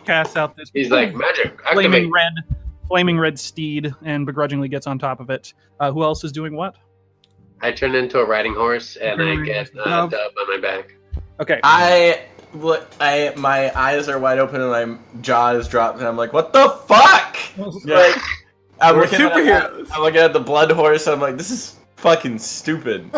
[SPEAKER 1] casts out this
[SPEAKER 3] He's like, magic, activate.
[SPEAKER 1] flaming red steed, and begrudgingly gets on top of it. Who else is doing what?
[SPEAKER 3] I turn into a riding horse and I get
[SPEAKER 1] Dub.
[SPEAKER 3] Dub on my back.
[SPEAKER 1] Okay.
[SPEAKER 4] My eyes are wide open and my jaw is dropped, and I'm like, what the fuck? Like, I'm
[SPEAKER 2] We're
[SPEAKER 4] looking at
[SPEAKER 2] superheroes.
[SPEAKER 4] I'm looking at the blood horse. I'm like, this is fucking stupid.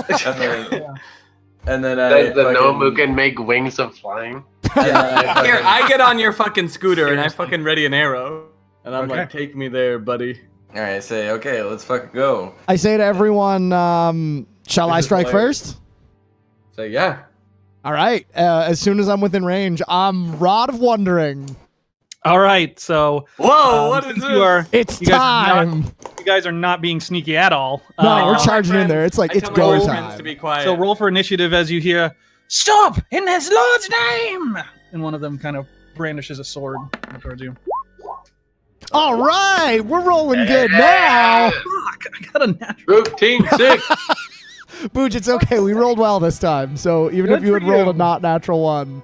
[SPEAKER 4] And then I
[SPEAKER 3] Does the
[SPEAKER 4] fucking-
[SPEAKER 3] gnome who can make wings of flying?
[SPEAKER 4] Yeah,
[SPEAKER 2] Here, I get on your fucking scooter and I fucking ready an arrow. And I'm
[SPEAKER 1] Okay.
[SPEAKER 2] like, take me there, buddy.
[SPEAKER 4] All right, say, okay, let's fucking go.
[SPEAKER 6] I say to everyone, shall I
[SPEAKER 4] This is
[SPEAKER 6] strike
[SPEAKER 4] hilarious.
[SPEAKER 6] first?
[SPEAKER 2] So yeah.
[SPEAKER 6] All right. As soon as I'm within range, I'm Rod of Wondering.
[SPEAKER 1] All right. So
[SPEAKER 2] Whoa, what is
[SPEAKER 1] since
[SPEAKER 2] this?
[SPEAKER 6] It's
[SPEAKER 1] You guys are
[SPEAKER 6] time.
[SPEAKER 1] you guys are not being sneaky at all.
[SPEAKER 6] No,
[SPEAKER 2] I
[SPEAKER 6] we're
[SPEAKER 2] tell my
[SPEAKER 6] charging in
[SPEAKER 2] friends-
[SPEAKER 6] there. It's like,
[SPEAKER 2] I
[SPEAKER 6] it's
[SPEAKER 2] tell my
[SPEAKER 6] go
[SPEAKER 2] old friends
[SPEAKER 6] time.
[SPEAKER 2] to be quiet.
[SPEAKER 1] So roll for initiative as you hear, "Stop in his lord's name!" And one of them kind of brandishes a sword towards you.
[SPEAKER 6] All right. We're rolling good now.
[SPEAKER 1] Fuck! I got a natural.
[SPEAKER 3] Group team 6.
[SPEAKER 6] Booch, it's okay. We rolled well this time. So even
[SPEAKER 1] Good
[SPEAKER 6] if you
[SPEAKER 1] for
[SPEAKER 6] had rolled
[SPEAKER 1] you.
[SPEAKER 6] a not natural one,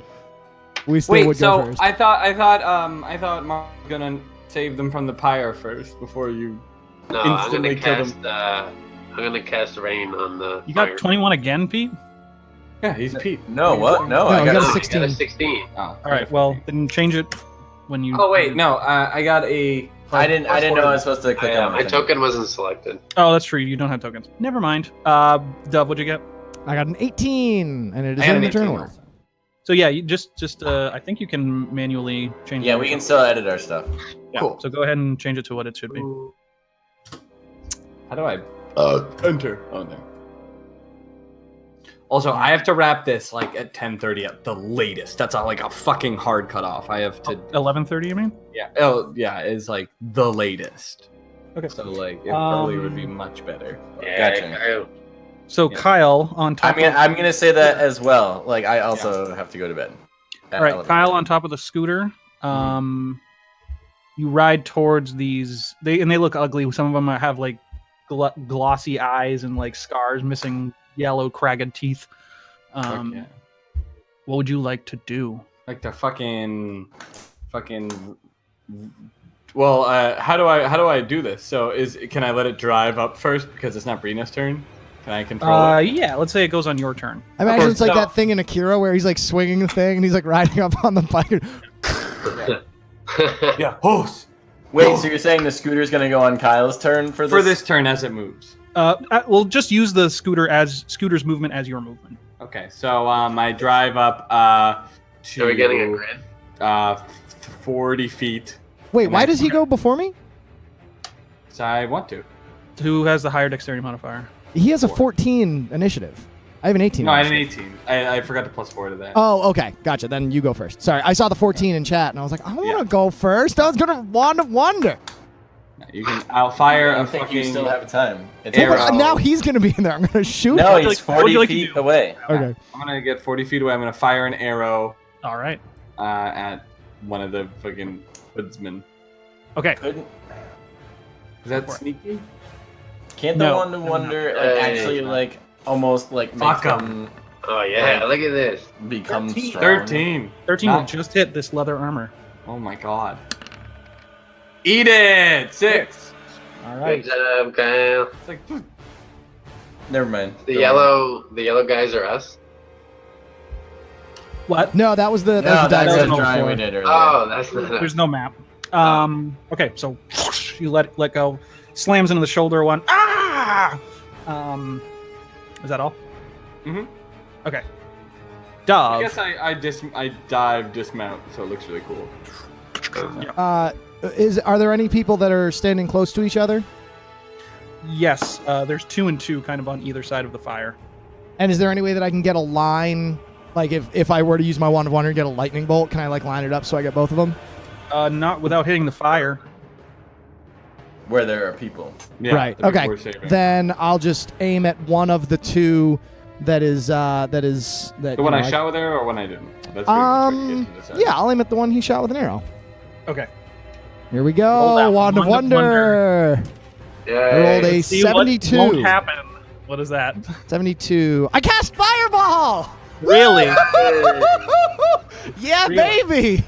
[SPEAKER 6] we still
[SPEAKER 2] Wait,
[SPEAKER 6] would go
[SPEAKER 2] so
[SPEAKER 6] first.
[SPEAKER 2] I thought Mark was gonna save them from the pyre first before you.
[SPEAKER 3] No, I'm
[SPEAKER 2] Instantly
[SPEAKER 3] gonna
[SPEAKER 2] kill
[SPEAKER 3] cast. I'm gonna cast rain on the.
[SPEAKER 1] You
[SPEAKER 3] fire.
[SPEAKER 1] got 21 again, Pete.
[SPEAKER 2] Yeah, he's Pete.
[SPEAKER 4] No, what? No,
[SPEAKER 6] No,
[SPEAKER 4] I
[SPEAKER 6] you
[SPEAKER 4] got
[SPEAKER 6] got a
[SPEAKER 3] I got
[SPEAKER 6] 16.
[SPEAKER 3] a 16.
[SPEAKER 2] Oh,
[SPEAKER 1] All right. Well, then change it when you.
[SPEAKER 2] Oh wait, no. I got a.
[SPEAKER 4] I didn't know I was supposed to click on
[SPEAKER 3] My
[SPEAKER 4] the thing.
[SPEAKER 3] token wasn't selected.
[SPEAKER 1] Oh, that's true. You don't have tokens. Never mind. Dove, what'd you get?
[SPEAKER 6] I got an 18, and it is
[SPEAKER 2] I got
[SPEAKER 6] in
[SPEAKER 2] an
[SPEAKER 6] the turn
[SPEAKER 2] 18
[SPEAKER 6] order.
[SPEAKER 2] also.
[SPEAKER 1] So yeah, you just I think you can manually change.
[SPEAKER 4] Yeah,
[SPEAKER 1] it.
[SPEAKER 4] we can still edit our stuff.
[SPEAKER 1] Yeah,
[SPEAKER 2] Cool.
[SPEAKER 1] So go ahead and change it to what it should be.
[SPEAKER 2] How do I enter? Oh no. Also, I have to wrap this like at 10:30 at the latest. That's like a fucking hard cutoff. I have to.
[SPEAKER 1] 11:30, you mean?
[SPEAKER 2] Yeah. Oh yeah, it's like the latest.
[SPEAKER 1] Okay.
[SPEAKER 2] So like earlier would be much better.
[SPEAKER 4] Gotcha.
[SPEAKER 1] So
[SPEAKER 2] Yeah.
[SPEAKER 1] Kyle on top.
[SPEAKER 4] I'm gonna say that as well. Like I also have to go to bed.
[SPEAKER 1] All right, Kyle on top of the scooter. You ride towards these. They look ugly. Some of them have like glossy eyes and like scars, missing yellow cragged teeth.
[SPEAKER 2] Okay.
[SPEAKER 1] What would you like to do?
[SPEAKER 2] Like the fucking. Well, how do I do this? So can I let it drive up first because it's not Brina's turn? Can I control it?
[SPEAKER 1] Yeah. Let's say it goes on your turn.
[SPEAKER 6] I imagine it's like
[SPEAKER 2] No.
[SPEAKER 6] that thing in Akira where he's like swinging the thing and he's like riding up on the bike.
[SPEAKER 2] Yeah, horse.
[SPEAKER 4] Wait, so you're saying the scooter's gonna go on Kyle's turn for this?
[SPEAKER 2] For this turn as it moves.
[SPEAKER 1] We'll just use the scooter's movement as your movement.
[SPEAKER 2] Okay, so I drive up to.
[SPEAKER 3] Are we getting a grid?
[SPEAKER 2] 40 feet.
[SPEAKER 6] Wait, why does he go before me?
[SPEAKER 2] So I want to.
[SPEAKER 1] Who has the higher dexterity modifier?
[SPEAKER 6] He has a 14 initiative. I have an 18.
[SPEAKER 2] No, I had an
[SPEAKER 6] initiative.
[SPEAKER 2] 18. I forgot to +4 to that.
[SPEAKER 6] Oh, okay. Gotcha. Then you go first. Sorry, I saw the 14 in chat and I was like, I want to go first. I was going to Wand of Wonder.
[SPEAKER 2] You can. I'll fire
[SPEAKER 4] I
[SPEAKER 2] a
[SPEAKER 4] think
[SPEAKER 2] fucking.
[SPEAKER 4] you still have time. It's
[SPEAKER 2] Arrow.
[SPEAKER 6] But now he's going to be in there. I'm going to shoot
[SPEAKER 4] No,
[SPEAKER 6] him.
[SPEAKER 4] he's
[SPEAKER 1] What would you
[SPEAKER 4] 40
[SPEAKER 1] like to
[SPEAKER 4] feet
[SPEAKER 1] do?
[SPEAKER 4] away.
[SPEAKER 6] Okay.
[SPEAKER 2] I'm gonna get 40 feet away. I'm gonna fire an arrow
[SPEAKER 1] All right.
[SPEAKER 2] at one of the fucking woodsmen.
[SPEAKER 1] Okay.
[SPEAKER 4] Couldn't.
[SPEAKER 2] Is that
[SPEAKER 1] Go for it.
[SPEAKER 2] sneaky?
[SPEAKER 4] Can't the
[SPEAKER 1] No.
[SPEAKER 4] Wand of Wonder
[SPEAKER 3] Hey.
[SPEAKER 4] actually like almost like make
[SPEAKER 2] Fuck 'em.
[SPEAKER 4] them
[SPEAKER 3] Oh yeah, look at this.
[SPEAKER 4] become
[SPEAKER 1] 13.
[SPEAKER 4] strong?
[SPEAKER 2] 13.
[SPEAKER 1] 13 will
[SPEAKER 2] Not-
[SPEAKER 1] just hit this leather armor.
[SPEAKER 2] Oh my god. Eat it. 6.
[SPEAKER 1] All
[SPEAKER 3] Good
[SPEAKER 1] right.
[SPEAKER 3] job, Kyle.
[SPEAKER 2] It's like.
[SPEAKER 4] Never mind.
[SPEAKER 3] The
[SPEAKER 4] Don't
[SPEAKER 3] yellow guys are us.
[SPEAKER 1] What?
[SPEAKER 6] No, that was the,
[SPEAKER 4] worry.
[SPEAKER 6] that was
[SPEAKER 4] No,
[SPEAKER 6] the
[SPEAKER 4] that's
[SPEAKER 6] diagram
[SPEAKER 4] the drawing
[SPEAKER 6] before.
[SPEAKER 4] we did earlier.
[SPEAKER 3] Oh, that's not
[SPEAKER 1] There's no map. Okay, so you let go, slams into the shoulder one. Ah! Is that all?
[SPEAKER 2] Mhm.
[SPEAKER 1] Okay.
[SPEAKER 2] I
[SPEAKER 1] Dove.
[SPEAKER 2] guess I dive dismount, so it looks really cool.
[SPEAKER 6] Are there any people that are standing close to each other?
[SPEAKER 1] Yes. There's 2 and 2, kind of on either side of the fire.
[SPEAKER 6] And is there any way that I can get a line? Like if I were to use my Wand of Wonder and get a lightning bolt, can I like line it up so I get both of them?
[SPEAKER 1] Not without hitting the fire.
[SPEAKER 4] Where there are people.
[SPEAKER 2] Yeah,
[SPEAKER 6] Right.
[SPEAKER 2] the people
[SPEAKER 6] Okay.
[SPEAKER 2] we're saving.
[SPEAKER 6] Then I'll just aim at one of the two that
[SPEAKER 2] The one I shot with her or one I didn't? That's pretty much what you get to decide.
[SPEAKER 6] Yeah, I'll aim at the one he shot with an arrow.
[SPEAKER 1] Okay.
[SPEAKER 6] Here we
[SPEAKER 1] Roll that
[SPEAKER 6] go. Wand of
[SPEAKER 1] Wand of
[SPEAKER 6] Wonder. I rolled a
[SPEAKER 3] Yeah.
[SPEAKER 1] See what
[SPEAKER 6] 72.
[SPEAKER 1] won't happen. What is that?
[SPEAKER 6] 72. I cast Fireball.
[SPEAKER 1] Really?
[SPEAKER 6] Yeah,
[SPEAKER 1] Really?
[SPEAKER 6] baby.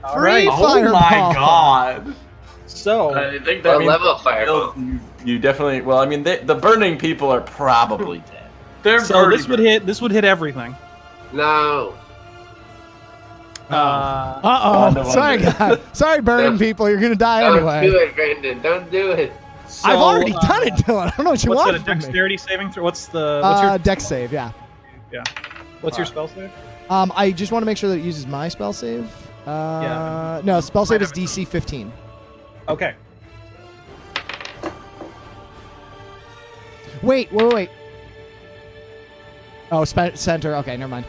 [SPEAKER 1] All
[SPEAKER 6] Free
[SPEAKER 1] right.
[SPEAKER 2] Oh
[SPEAKER 6] Fireball.
[SPEAKER 2] my god.
[SPEAKER 1] So
[SPEAKER 4] I think
[SPEAKER 3] What
[SPEAKER 4] that means
[SPEAKER 3] level fireball?
[SPEAKER 4] you definitely. Well, I mean, the burning people are probably dead.
[SPEAKER 2] They're
[SPEAKER 1] so this would hit everything.
[SPEAKER 3] No.
[SPEAKER 1] Uh,
[SPEAKER 6] Uh-oh.
[SPEAKER 4] Wand of
[SPEAKER 6] Sorry,
[SPEAKER 4] Wonder.
[SPEAKER 6] guys. Sorry, burning
[SPEAKER 3] No.
[SPEAKER 6] people. You're going to die
[SPEAKER 3] Don't
[SPEAKER 6] anyway.
[SPEAKER 3] do it, Brandon. Don't do it.
[SPEAKER 1] so,
[SPEAKER 6] I've already done it, Dylan. I don't know what you
[SPEAKER 1] What's
[SPEAKER 6] want
[SPEAKER 1] that? A
[SPEAKER 6] from me.
[SPEAKER 1] dexterity saving throw? What's your
[SPEAKER 6] Dex save, yeah.
[SPEAKER 1] what's your spell save?
[SPEAKER 6] I just want to make sure that it uses my spell save. No, spell save is DC 15.
[SPEAKER 1] Okay.
[SPEAKER 6] Wait. Oh, center. Okay, never mind.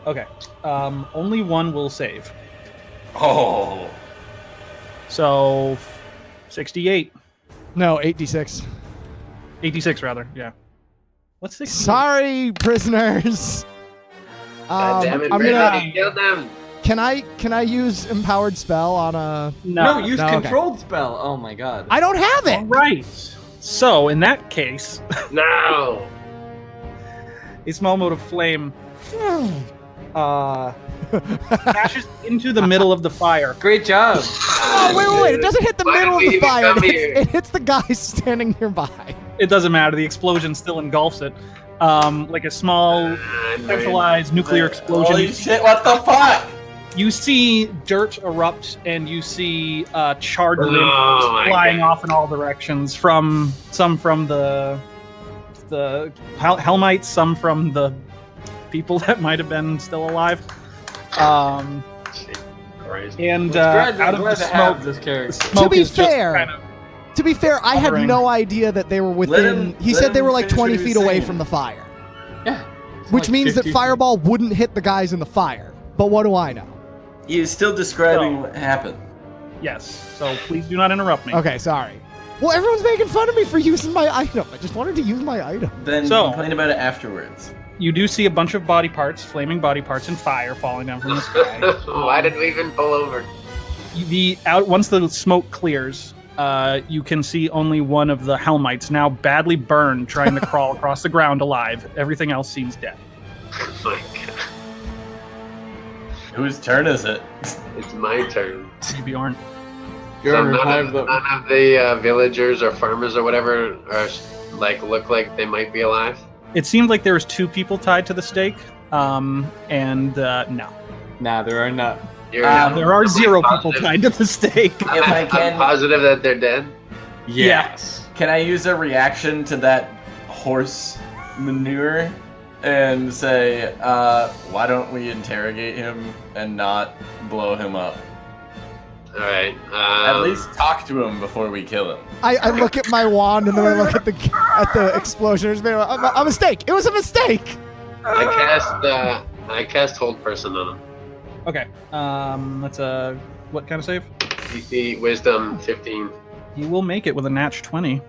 [SPEAKER 1] Okay. Only one will save.
[SPEAKER 4] Oh.
[SPEAKER 1] So 68.
[SPEAKER 6] No, 8d6.
[SPEAKER 1] 86 rather. Yeah. What's 68?
[SPEAKER 6] Sorry, prisoners.
[SPEAKER 3] God damn it,
[SPEAKER 6] I'm
[SPEAKER 3] Brandon.
[SPEAKER 6] gonna.
[SPEAKER 3] You killed them.
[SPEAKER 6] Can I use empowered spell on a?
[SPEAKER 2] No, use
[SPEAKER 6] No, okay.
[SPEAKER 2] controlled spell. Oh my god.
[SPEAKER 6] I don't have
[SPEAKER 1] All
[SPEAKER 6] it.
[SPEAKER 1] right. So in that case,
[SPEAKER 3] No.
[SPEAKER 1] a small mote of flame dashes into the middle of the fire.
[SPEAKER 2] Great job.
[SPEAKER 6] Oh, wait! It doesn't hit the
[SPEAKER 3] Why
[SPEAKER 6] middle of
[SPEAKER 3] did we
[SPEAKER 6] the
[SPEAKER 3] even
[SPEAKER 6] fire.
[SPEAKER 3] come here?
[SPEAKER 6] It hits the guy standing nearby.
[SPEAKER 1] It doesn't matter. The explosion still engulfs it. Like a small centralized nuclear explosion.
[SPEAKER 4] Holy shit! What the fuck?
[SPEAKER 1] You see dirt erupt, and you see charred limbs
[SPEAKER 3] Oh my
[SPEAKER 1] flying
[SPEAKER 3] God.
[SPEAKER 1] off in all directions. Some from the Helmites, some from the people that might have been still alive. Um,
[SPEAKER 3] Christ.
[SPEAKER 1] and
[SPEAKER 2] Glad
[SPEAKER 1] out of the
[SPEAKER 2] to have
[SPEAKER 1] smoke,
[SPEAKER 2] this character.
[SPEAKER 1] smoke
[SPEAKER 6] To be
[SPEAKER 1] is just
[SPEAKER 6] fair,
[SPEAKER 1] kind of
[SPEAKER 6] To be fair, I had
[SPEAKER 1] hovering.
[SPEAKER 6] no idea that they were within. He
[SPEAKER 4] let
[SPEAKER 6] said they
[SPEAKER 4] him
[SPEAKER 6] were like
[SPEAKER 4] finish what
[SPEAKER 6] 20
[SPEAKER 4] he was
[SPEAKER 6] feet away
[SPEAKER 4] saying.
[SPEAKER 6] from the fire,
[SPEAKER 2] Yeah.
[SPEAKER 6] which
[SPEAKER 2] like
[SPEAKER 6] means that
[SPEAKER 2] 50 feet.
[SPEAKER 6] Fireball wouldn't hit the guys in the fire. But what do I know?
[SPEAKER 4] He is still describing
[SPEAKER 1] So-
[SPEAKER 4] what happened.
[SPEAKER 1] yes. So please do not interrupt me.
[SPEAKER 6] Okay, sorry. Well, everyone's making fun of me for using my item. I just wanted to use my item.
[SPEAKER 4] Then
[SPEAKER 1] So-
[SPEAKER 4] complain about it afterwards.
[SPEAKER 1] You do see a bunch of body parts, flaming body parts, and fire falling down from the sky.
[SPEAKER 3] Why did we even pull over?
[SPEAKER 1] Once the smoke clears, you can see only one of the Helmites now badly burned, trying to crawl across the ground alive. Everything else seems dead.
[SPEAKER 3] Oh my god.
[SPEAKER 4] Whose turn is it?
[SPEAKER 3] It's my turn.
[SPEAKER 1] Bjorn.
[SPEAKER 3] So
[SPEAKER 2] Bjorn,
[SPEAKER 3] none
[SPEAKER 2] revive
[SPEAKER 3] of,
[SPEAKER 2] them.
[SPEAKER 3] none of the villagers or farmers or whatever are look like they might be alive.
[SPEAKER 1] It seemed like there was 2 people tied to the stake, and no.
[SPEAKER 2] Nah, there are not.
[SPEAKER 3] You're
[SPEAKER 1] There are 0 people
[SPEAKER 3] positive.
[SPEAKER 1] tied to the stake.
[SPEAKER 4] If I
[SPEAKER 3] I'm
[SPEAKER 4] can,
[SPEAKER 3] positive that they're dead.
[SPEAKER 2] Yes.
[SPEAKER 4] can I use a reaction to that horse manure and say, why don't we interrogate him and not blow him up?
[SPEAKER 3] All right.
[SPEAKER 4] At least talk to him before we kill him.
[SPEAKER 6] I look at my wand and then I look at the explosion. It's been a mistake. It was a mistake.
[SPEAKER 3] I cast hold person on him.
[SPEAKER 1] Okay. That's a what kind of save?
[SPEAKER 3] DC Wisdom 15.
[SPEAKER 1] You will make it with a natch 20.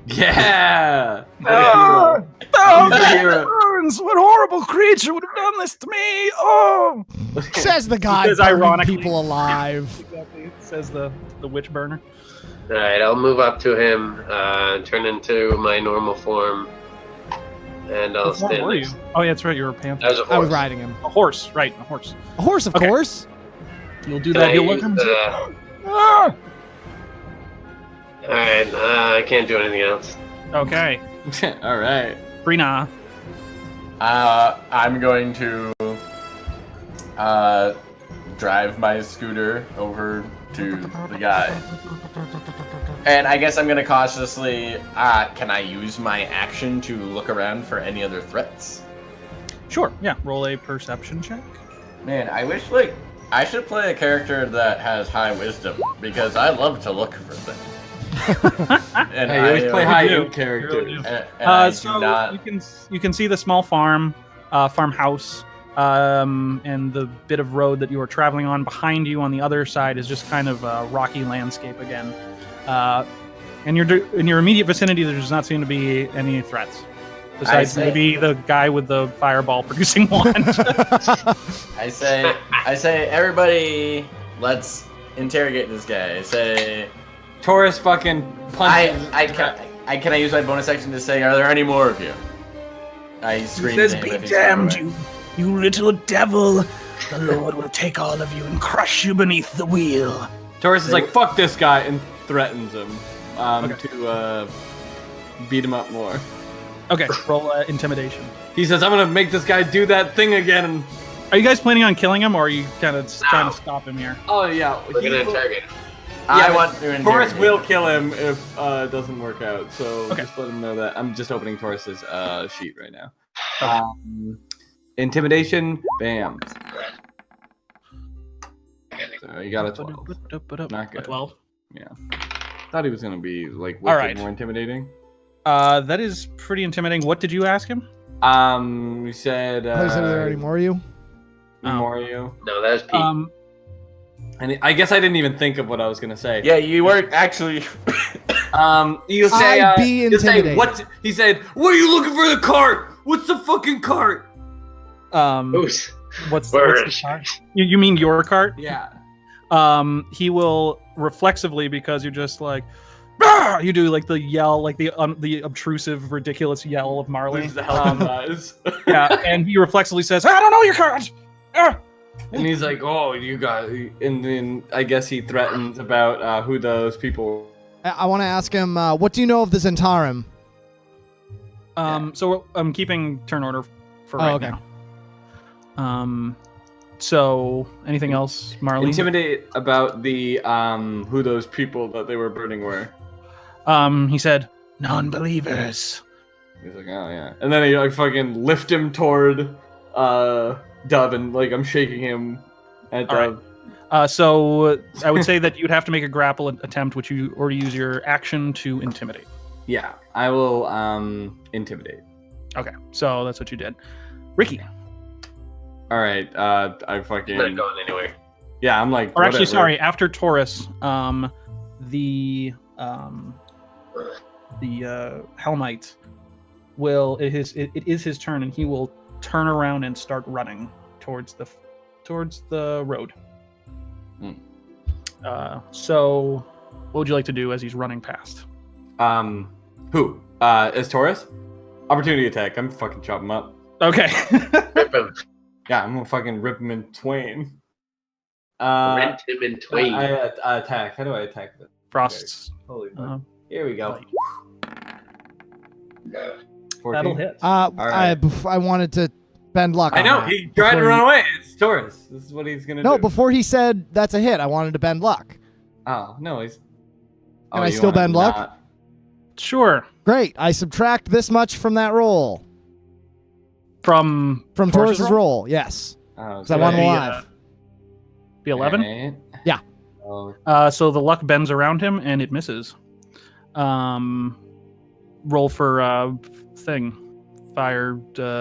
[SPEAKER 2] Yeah.
[SPEAKER 1] Oh,
[SPEAKER 2] He's a hero.
[SPEAKER 1] Burns! What horrible creature would have done this to me? Oh!
[SPEAKER 6] Says the guy
[SPEAKER 1] Says
[SPEAKER 6] burning
[SPEAKER 1] ironically.
[SPEAKER 6] people alive.
[SPEAKER 1] Exactly. Says the witch burner.
[SPEAKER 3] All right. I'll move up to him, turn into my normal form, and I'll
[SPEAKER 1] What form
[SPEAKER 3] stand
[SPEAKER 1] were you?
[SPEAKER 3] next.
[SPEAKER 1] Oh, yeah, that's right. You were a panther.
[SPEAKER 3] As a
[SPEAKER 6] I was
[SPEAKER 3] horse.
[SPEAKER 6] riding him.
[SPEAKER 1] A horse, right? A horse.
[SPEAKER 6] A horse, of
[SPEAKER 1] Okay.
[SPEAKER 6] course.
[SPEAKER 1] You'll do
[SPEAKER 3] Can
[SPEAKER 1] that.
[SPEAKER 3] I
[SPEAKER 1] You'll
[SPEAKER 3] use,
[SPEAKER 1] look into.
[SPEAKER 3] all right. I can't do anything else.
[SPEAKER 1] Okay,
[SPEAKER 2] All right.
[SPEAKER 1] Brina.
[SPEAKER 4] I'm going to drive my scooter over to the guy. And I guess I'm going to cautiously, can I use my action to look around for any other threats?
[SPEAKER 1] Sure. Yeah. Roll a perception check.
[SPEAKER 4] Man, I wish, I should play a character that has high wisdom, because I love to look for things. And
[SPEAKER 2] Hey, you always play high
[SPEAKER 1] do.
[SPEAKER 2] end characters.
[SPEAKER 1] You
[SPEAKER 4] and I do
[SPEAKER 1] so
[SPEAKER 4] not.
[SPEAKER 1] you can see the small farmhouse, and the bit of road that you are traveling on. Behind you, on the other side, is just kind of a rocky landscape again. And in your immediate vicinity, there does not seem to be any threats. Besides maybe the guy with the fireball producing wand.
[SPEAKER 4] I say, everybody, let's interrogate this guy. I say,
[SPEAKER 2] Taurus fucking punches.
[SPEAKER 4] can I use my bonus action to say, are there any more of you? I scream.
[SPEAKER 1] says,
[SPEAKER 4] his name
[SPEAKER 1] "Be
[SPEAKER 4] if he's
[SPEAKER 1] damned,
[SPEAKER 4] far away."
[SPEAKER 1] you little devil! The Lord will take all of you and crush you beneath the wheel."
[SPEAKER 2] Taurus is like, fuck this guy, and threatens him
[SPEAKER 1] Okay.
[SPEAKER 2] to beat him up more.
[SPEAKER 1] Okay, roll intimidation.
[SPEAKER 2] He says, I'm gonna make this guy do that thing again.
[SPEAKER 1] Are you guys planning on killing him, or are you kind of trying to stop him here?
[SPEAKER 2] Oh, yeah.
[SPEAKER 3] We're gonna interrogate him.
[SPEAKER 4] I
[SPEAKER 2] Yeah,
[SPEAKER 4] want to
[SPEAKER 2] Taurus
[SPEAKER 4] interrogate
[SPEAKER 2] will
[SPEAKER 4] him.
[SPEAKER 2] kill him if it doesn't work out. So
[SPEAKER 1] Okay.
[SPEAKER 2] just let him know that. I'm just opening Taurus's sheet right now. Intimidation, bam. So you got a 12. Not good.
[SPEAKER 1] 12.
[SPEAKER 2] Thought he was gonna be like
[SPEAKER 1] All right.
[SPEAKER 2] more intimidating.
[SPEAKER 1] That is pretty intimidating. What did you ask him?
[SPEAKER 2] We said
[SPEAKER 6] I said, are there any more of you?
[SPEAKER 2] Mario.
[SPEAKER 3] No, that's Pete.
[SPEAKER 2] And I guess I didn't even think of what I was gonna say.
[SPEAKER 4] Yeah, you weren't actually.
[SPEAKER 2] You say,
[SPEAKER 6] I'd be
[SPEAKER 2] you say,
[SPEAKER 6] intimidated.
[SPEAKER 2] what? He said, "What are you looking for the cart? What's the fucking cart?"
[SPEAKER 3] Who's?
[SPEAKER 1] What's
[SPEAKER 3] Word.
[SPEAKER 1] the cart? You mean your cart?
[SPEAKER 2] Yeah.
[SPEAKER 1] He will reflexively, because you're just like, "Bah!" You do like the yell, like the obtrusive, ridiculous yell of Marley.
[SPEAKER 2] Lose the hell in his eyes.
[SPEAKER 1] Yeah, and he reflexively says, "I don't know your cart." Ah!
[SPEAKER 2] And he's like, "Oh, you got," and then I guess he threatens about who those people.
[SPEAKER 6] I want to ask him, what do you know of the Zentarim?
[SPEAKER 1] So I'm keeping turn order for
[SPEAKER 6] Oh,
[SPEAKER 1] right
[SPEAKER 6] okay.
[SPEAKER 1] now. So anything else, Marley?
[SPEAKER 2] Intimidate about the who those people that they were burning were.
[SPEAKER 1] He said, "Non-believers."
[SPEAKER 2] He's like, "Oh yeah," and then he like fucking lift him toward Dove, and like I'm shaking him at
[SPEAKER 1] All right.
[SPEAKER 2] Dove.
[SPEAKER 1] So I would say that you'd have to make a grapple attempt, which you already use your action to intimidate.
[SPEAKER 2] Yeah, I will intimidate.
[SPEAKER 1] Okay, so that's what you did. Ricky.
[SPEAKER 2] All right, I fucking
[SPEAKER 3] Not going anywhere.
[SPEAKER 2] yeah. I'm like,
[SPEAKER 1] Or actually,
[SPEAKER 2] whatever.
[SPEAKER 1] sorry, after Taurus, the Helmite it is his turn, and he will turn around and start running towards the road. So what would you like to do as he's running past?
[SPEAKER 2] Who? Is Taurus? Opportunity attack. I'm fucking chop him up.
[SPEAKER 1] Okay.
[SPEAKER 3] Rip him.
[SPEAKER 2] Yeah, I'm gonna fucking rip him in twain.
[SPEAKER 3] Rent him in twain.
[SPEAKER 2] I attack. How do I attack this?
[SPEAKER 1] Frost's.
[SPEAKER 2] Holy fuck. Here we go.
[SPEAKER 1] That'll
[SPEAKER 2] 14.
[SPEAKER 1] hit.
[SPEAKER 2] right.
[SPEAKER 6] I wanted to bend luck.
[SPEAKER 2] I
[SPEAKER 6] on
[SPEAKER 2] know,
[SPEAKER 6] that
[SPEAKER 2] he tried to
[SPEAKER 6] before
[SPEAKER 2] run
[SPEAKER 6] he-
[SPEAKER 2] away. It's Taurus. This is what he's gonna do.
[SPEAKER 6] No, before he said that's a hit, I wanted to bend luck.
[SPEAKER 2] Oh, no, he's...
[SPEAKER 6] Can I
[SPEAKER 2] you
[SPEAKER 6] still
[SPEAKER 2] wanna
[SPEAKER 6] bend luck?
[SPEAKER 2] not-
[SPEAKER 1] Sure.
[SPEAKER 6] Great. I subtract this much from that roll.
[SPEAKER 1] From
[SPEAKER 6] From
[SPEAKER 1] Taurus's
[SPEAKER 6] Taurus's roll, yes.
[SPEAKER 2] Oh,
[SPEAKER 6] Because I want him
[SPEAKER 1] Be,
[SPEAKER 6] alive.
[SPEAKER 1] Be 11.
[SPEAKER 2] Alright.
[SPEAKER 6] Yeah.
[SPEAKER 2] Oh,
[SPEAKER 1] So the luck bends around him and it misses. Roll for fire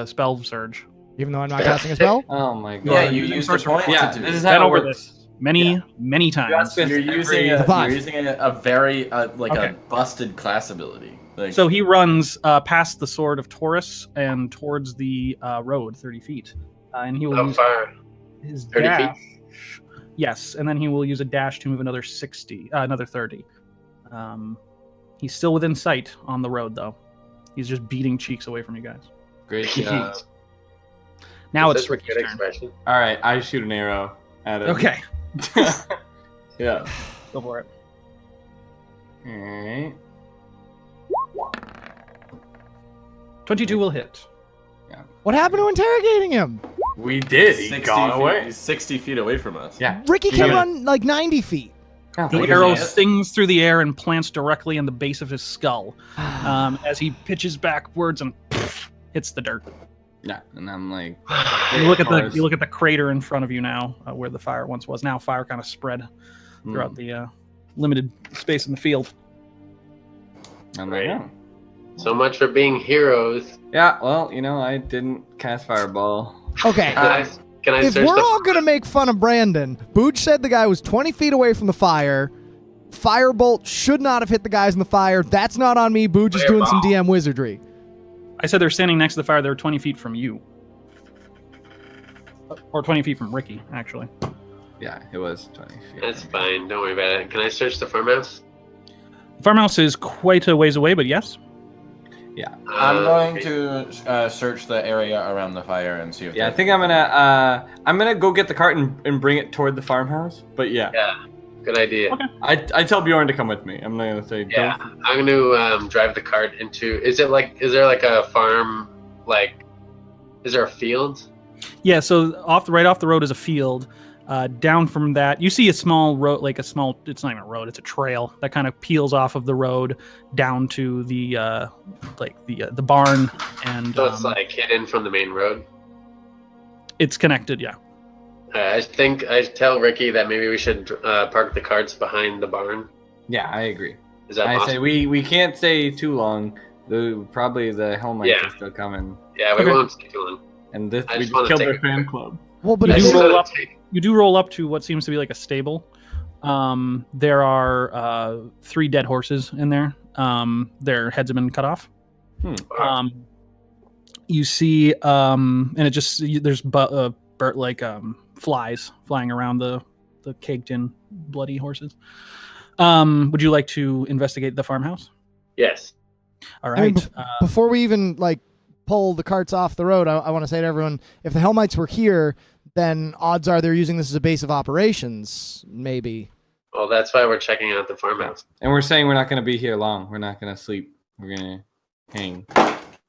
[SPEAKER 1] spell surge.
[SPEAKER 6] Even though I'm not casting a spell?
[SPEAKER 2] oh my god.
[SPEAKER 4] Yeah, you used a point
[SPEAKER 2] Yeah,
[SPEAKER 4] to do
[SPEAKER 2] this is
[SPEAKER 4] it.
[SPEAKER 1] Been
[SPEAKER 2] how it
[SPEAKER 1] over
[SPEAKER 2] works.
[SPEAKER 1] this many times.
[SPEAKER 2] You're
[SPEAKER 4] using
[SPEAKER 6] The five.
[SPEAKER 4] a very like
[SPEAKER 1] Okay.
[SPEAKER 4] a busted class ability. Like,
[SPEAKER 1] So he runs past the sword of Taurus and towards the road, 30 feet, and he will
[SPEAKER 3] How
[SPEAKER 1] use
[SPEAKER 3] far?
[SPEAKER 1] his
[SPEAKER 3] 30 feet?
[SPEAKER 1] dash. Yes, and then he will use a dash to move another 30. He's still within sight on the road, though. He's just beating cheeks away from you guys.
[SPEAKER 2] Great job.
[SPEAKER 1] Now
[SPEAKER 3] Is
[SPEAKER 1] it's
[SPEAKER 3] this a
[SPEAKER 1] Ricky's
[SPEAKER 3] good
[SPEAKER 1] turn.
[SPEAKER 3] expression?
[SPEAKER 2] All right, I shoot an arrow at him.
[SPEAKER 1] Okay,
[SPEAKER 2] Yeah.
[SPEAKER 1] go for it.
[SPEAKER 2] All right.
[SPEAKER 1] 22 will hit.
[SPEAKER 6] What happened to interrogating him?
[SPEAKER 2] We did. He
[SPEAKER 4] 60
[SPEAKER 2] got
[SPEAKER 4] feet,
[SPEAKER 2] away.
[SPEAKER 4] he's 60 feet away from us.
[SPEAKER 2] Yeah.
[SPEAKER 6] Ricky
[SPEAKER 2] You
[SPEAKER 6] can
[SPEAKER 2] gotta-
[SPEAKER 6] run like 90 feet.
[SPEAKER 1] The arrow sings through the air and plants directly in the base of his skull as he pitches backwards and hits the dirt.
[SPEAKER 2] Yeah, and I'm like,
[SPEAKER 1] You look at the crater in front of you now, where the fire once was. Now fire kind of spread throughout the limited space in the field.
[SPEAKER 2] I'm like, oh.
[SPEAKER 3] So much for being heroes.
[SPEAKER 2] Yeah, well, I didn't cast fireball.
[SPEAKER 6] Okay.
[SPEAKER 3] Can I
[SPEAKER 6] If
[SPEAKER 3] search
[SPEAKER 6] we're
[SPEAKER 3] the
[SPEAKER 6] all going to make fun of Brandon, Booch said the guy was 20 feet away from the fire. Firebolt should not have hit the guys in the fire. That's not on me. Booch is doing some DM wizardry.
[SPEAKER 1] I said they're standing next to the fire. They're 20 feet from you. Or 20 feet from Ricky, actually.
[SPEAKER 2] Yeah, it was 20 feet.
[SPEAKER 3] That's fine. Don't worry about it. Can I search the farmhouse?
[SPEAKER 1] The farmhouse is quite a ways away, but yes.
[SPEAKER 2] Yeah.
[SPEAKER 4] I'm going
[SPEAKER 3] Okay.
[SPEAKER 4] to search the area around the fire and see if.
[SPEAKER 2] Yeah, I think I'm gonna go get the cart and bring it toward the farmhouse. But yeah,
[SPEAKER 3] Yeah. Good idea.
[SPEAKER 1] Okay.
[SPEAKER 2] I tell Bjorn to come with me. I'm not gonna say
[SPEAKER 3] Yeah.
[SPEAKER 2] don't.
[SPEAKER 3] I'm going to drive the cart into. Is there like a farm? Is there a field?
[SPEAKER 1] Yeah, so right off the road is a field. Down from that, you see a small road, it's not even a road, it's a trail that kind of peels off of the road down to the barn, and
[SPEAKER 3] So it's hidden from the main road.
[SPEAKER 1] it's connected. Yeah.
[SPEAKER 3] I think I tell Ricky that maybe we should park the carts behind the barn.
[SPEAKER 2] Yeah, I agree.
[SPEAKER 3] Is that
[SPEAKER 2] I
[SPEAKER 3] possible?
[SPEAKER 2] say we can't stay too long. Probably the Hellmites
[SPEAKER 3] Yeah.
[SPEAKER 2] are still coming,
[SPEAKER 3] Yeah, we
[SPEAKER 1] Okay.
[SPEAKER 3] won't stay too long.
[SPEAKER 2] and this
[SPEAKER 3] I
[SPEAKER 2] we
[SPEAKER 3] just wanna
[SPEAKER 2] killed
[SPEAKER 3] take
[SPEAKER 2] their
[SPEAKER 3] a
[SPEAKER 2] fan
[SPEAKER 3] quick-
[SPEAKER 2] club.
[SPEAKER 6] Well, but
[SPEAKER 1] You
[SPEAKER 6] if
[SPEAKER 1] do
[SPEAKER 6] they-
[SPEAKER 1] roll up. You do roll up to what seems to be like a stable. There are 3 dead horses in there. Their heads have been cut off. You see, and it just there's flies flying around the caked in bloody horses. Would you like to investigate the farmhouse?
[SPEAKER 3] Yes.
[SPEAKER 1] All
[SPEAKER 6] I mean,
[SPEAKER 1] right.
[SPEAKER 6] before we even pull the carts off the road, I want to say to everyone, if the Hellmites were here, then odds are they're using this as a base of operations, maybe.
[SPEAKER 3] Well, that's why we're checking out the farmhouse.
[SPEAKER 2] And we're saying we're not gonna be here long. We're not gonna sleep. We're gonna hang.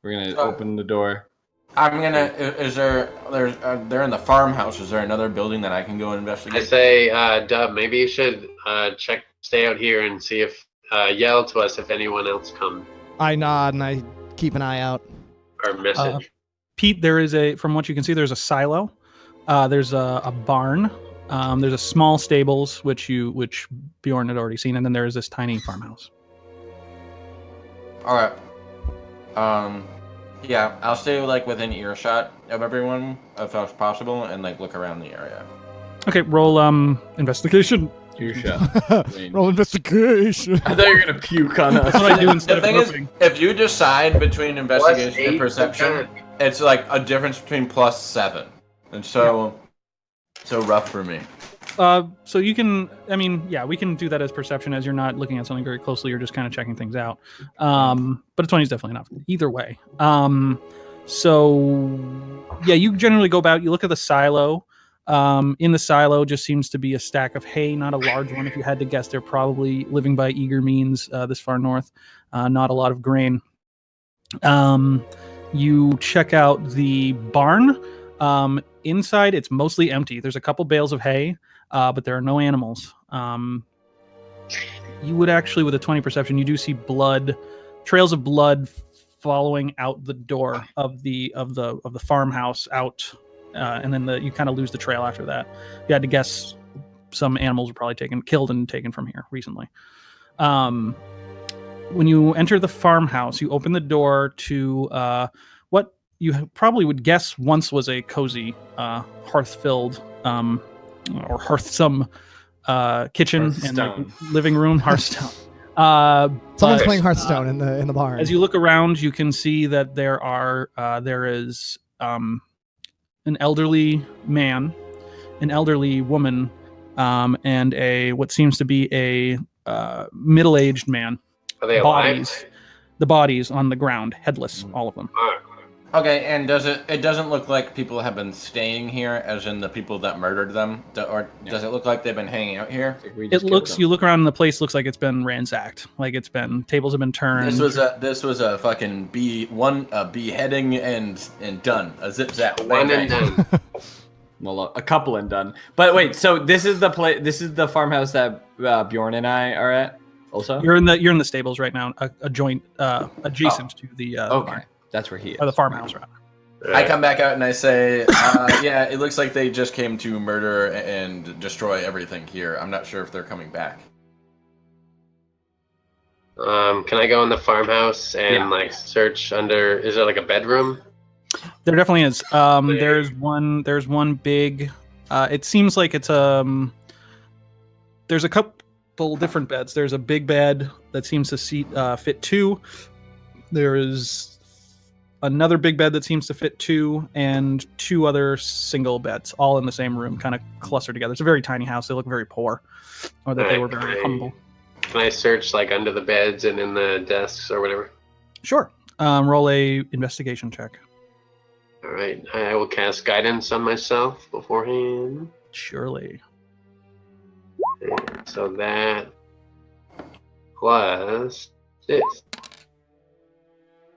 [SPEAKER 2] We're gonna open the door.
[SPEAKER 4] I'm gonna. They're in the farmhouse. Is there another building that I can go and
[SPEAKER 3] I
[SPEAKER 4] investigate?
[SPEAKER 3] say, Dub, maybe you should stay out here and see if yell to us if anyone else comes
[SPEAKER 6] I nod and I keep an eye out.
[SPEAKER 3] or message.
[SPEAKER 1] Pete, from what you can see, there's a silo. There's a barn. There's a small stables, which Bjorn had already seen, and then there's this tiny farmhouse.
[SPEAKER 4] All right. Yeah, I'll stay like within earshot of everyone if that's possible, and like look around the area.
[SPEAKER 1] Okay, roll investigation.
[SPEAKER 6] Roll investigation.
[SPEAKER 2] I thought you were gonna puke on us.
[SPEAKER 1] That's what I do instead
[SPEAKER 4] The
[SPEAKER 1] of
[SPEAKER 4] thing is,
[SPEAKER 1] groping.
[SPEAKER 4] if you decide between investigation and
[SPEAKER 3] +8
[SPEAKER 4] perception, it's like a difference between +7, and so rough for me.
[SPEAKER 1] So you can, I mean, yeah, we can do that as perception, as you're not looking at something very closely. You're just kind of checking things out. But a 20 is definitely enough. Either way. So yeah, you generally go about. You look at the silo. In the silo just seems to be a stack of hay, not a large one. If you had to guess, they're probably living by eager means this far north. Not a lot of grain. You check out the barn. Inside, it's mostly empty. There's a couple bales of hay, but there are no animals. You would actually, with a 20 perception, you do see trails of blood following out the door of the farmhouse out, and then you kind of lose the trail after that. You had to guess, some animals were probably killed and taken from here recently. When you enter the farmhouse, you open the door to what you probably would guess once was a cozy, hearth-filled, or hearthsome kitchen and like, living room, Hearthstone.
[SPEAKER 6] Someone's playing Hearthstone in the barn.
[SPEAKER 1] As you look around, you can see that there is an elderly man, an elderly woman, and what seems to be a middle-aged man.
[SPEAKER 3] Are they alive?
[SPEAKER 1] The bodies on the ground, headless, all of them.
[SPEAKER 4] Okay, and it doesn't look like people have been staying here, as in the people that murdered them, or does it look like they've been hanging out here?
[SPEAKER 1] You look around and the place looks like it's been ransacked, like tables have been turned.
[SPEAKER 4] This was a fucking beheading and done, a zip zap.
[SPEAKER 3] One and done.
[SPEAKER 2] Well, a couple and done. But wait, so this is the farmhouse that Bjorn and I are at. Also,
[SPEAKER 1] you're in the stables right now, adjacent to the
[SPEAKER 2] okay.
[SPEAKER 1] barn.
[SPEAKER 2] That's where he is.
[SPEAKER 1] Or the farmhouse, rather.
[SPEAKER 4] I come back out and I say, yeah, it looks like they just came to murder and destroy everything here. I'm not sure if they're coming back.
[SPEAKER 3] Can I go in the farmhouse and search under? Is there like a bedroom?
[SPEAKER 1] There definitely is. There's one big. It seems like it's there's a couple different beds. There's a big bed that seems to fit two. There is another big bed that seems to fit two, and two other single beds, all in the same room, kind of clustered together. It's a very tiny house. They look very poor, or that they were very humble.
[SPEAKER 3] Can I search like under the beds and in the desks or whatever?
[SPEAKER 1] Sure. Roll a investigation check.
[SPEAKER 3] All right. I will cast guidance on myself beforehand.
[SPEAKER 1] Surely.
[SPEAKER 3] So that plus 6.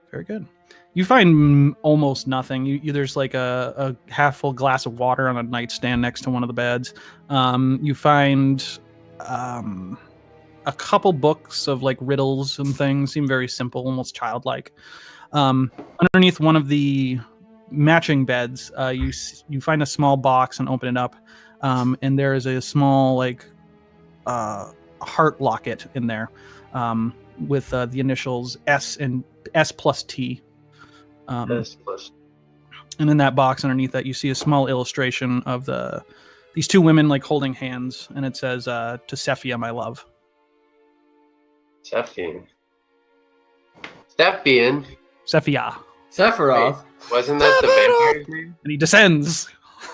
[SPEAKER 1] Very good. You find almost nothing. There's like a half full glass of water on a nightstand next to one of the beds. You find a couple books of like riddles and things. Seem very simple, almost childlike. Underneath one of the matching beds, you find a small box and open it up, and there is a small like heart locket in there, with the initials S and S plus T.
[SPEAKER 3] S plus.
[SPEAKER 1] And in that box underneath that, you see a small illustration of these two women like holding hands, and it says, "To Sephia, my love."
[SPEAKER 3] Sephian.
[SPEAKER 1] Sephia.
[SPEAKER 2] Sephiroth.
[SPEAKER 3] Wait, wasn't that the vampire's name?
[SPEAKER 1] And he descends.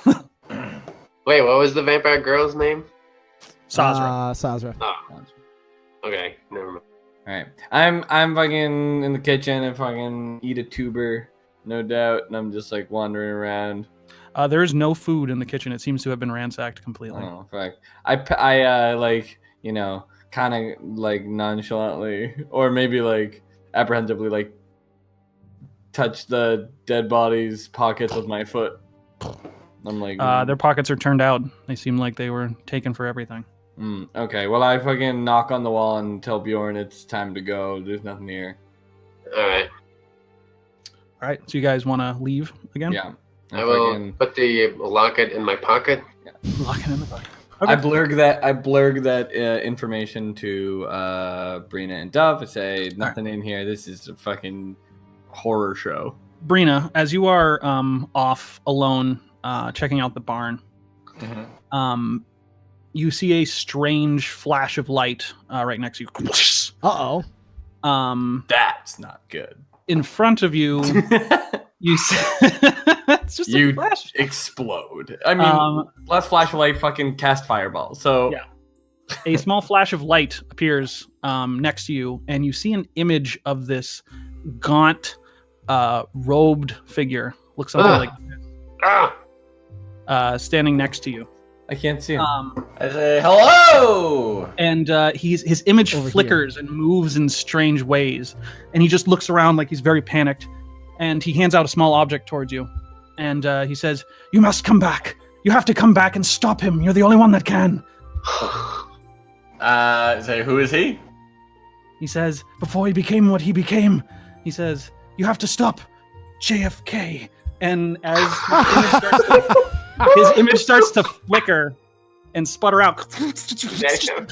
[SPEAKER 3] Wait, what was the vampire girl's name?
[SPEAKER 1] Sazra.
[SPEAKER 6] Sazra.
[SPEAKER 3] Oh. Okay, never mind.
[SPEAKER 2] All right, I'm fucking in the kitchen and fucking eat a tuber, no doubt, and I'm just like wandering around.
[SPEAKER 1] There is no food in the kitchen. It seems to have been ransacked completely.
[SPEAKER 2] Oh fuck! I like kind of like nonchalantly or maybe like apprehensively like touch the dead body's pockets with my foot. I'm like,
[SPEAKER 1] their pockets are turned out. They seem like they were taken for everything.
[SPEAKER 2] Okay, well, I fucking knock on the wall and tell Bjorn it's time to go. There's nothing here.
[SPEAKER 3] All
[SPEAKER 1] All right, so you guys want to leave again?
[SPEAKER 2] Yeah.
[SPEAKER 3] I will put the locket in my pocket.
[SPEAKER 1] Lock it in the pocket.
[SPEAKER 2] I blurg that information to Brina and Dove and say nothing in here. This is a fucking horror show.
[SPEAKER 1] Brina, as you are off alone, checking out the barn, you see a strange flash of light right next to you.
[SPEAKER 6] Uh-oh.
[SPEAKER 2] That's not good.
[SPEAKER 1] In front of you, you see it's just a flash.
[SPEAKER 2] Explode. I mean, let's flash of light fucking cast fireball. So
[SPEAKER 1] yeah. A small flash of light appears next to you, and you see an image of this gaunt, robed figure. Looks something like standing next to you.
[SPEAKER 2] I can't see him.
[SPEAKER 4] I say hello,
[SPEAKER 1] and his image
[SPEAKER 6] Over
[SPEAKER 1] flickers and moves in strange ways, and he just looks around like he's very panicked, and he hands out a small object towards you, and he says, "You must come back. You have to come back and stop him. You're the only one that can."
[SPEAKER 4] Say, who is he?
[SPEAKER 1] He says, "Before he became what he became," he says, "you have to stop JFK." And as his image starts to flicker and sputter out,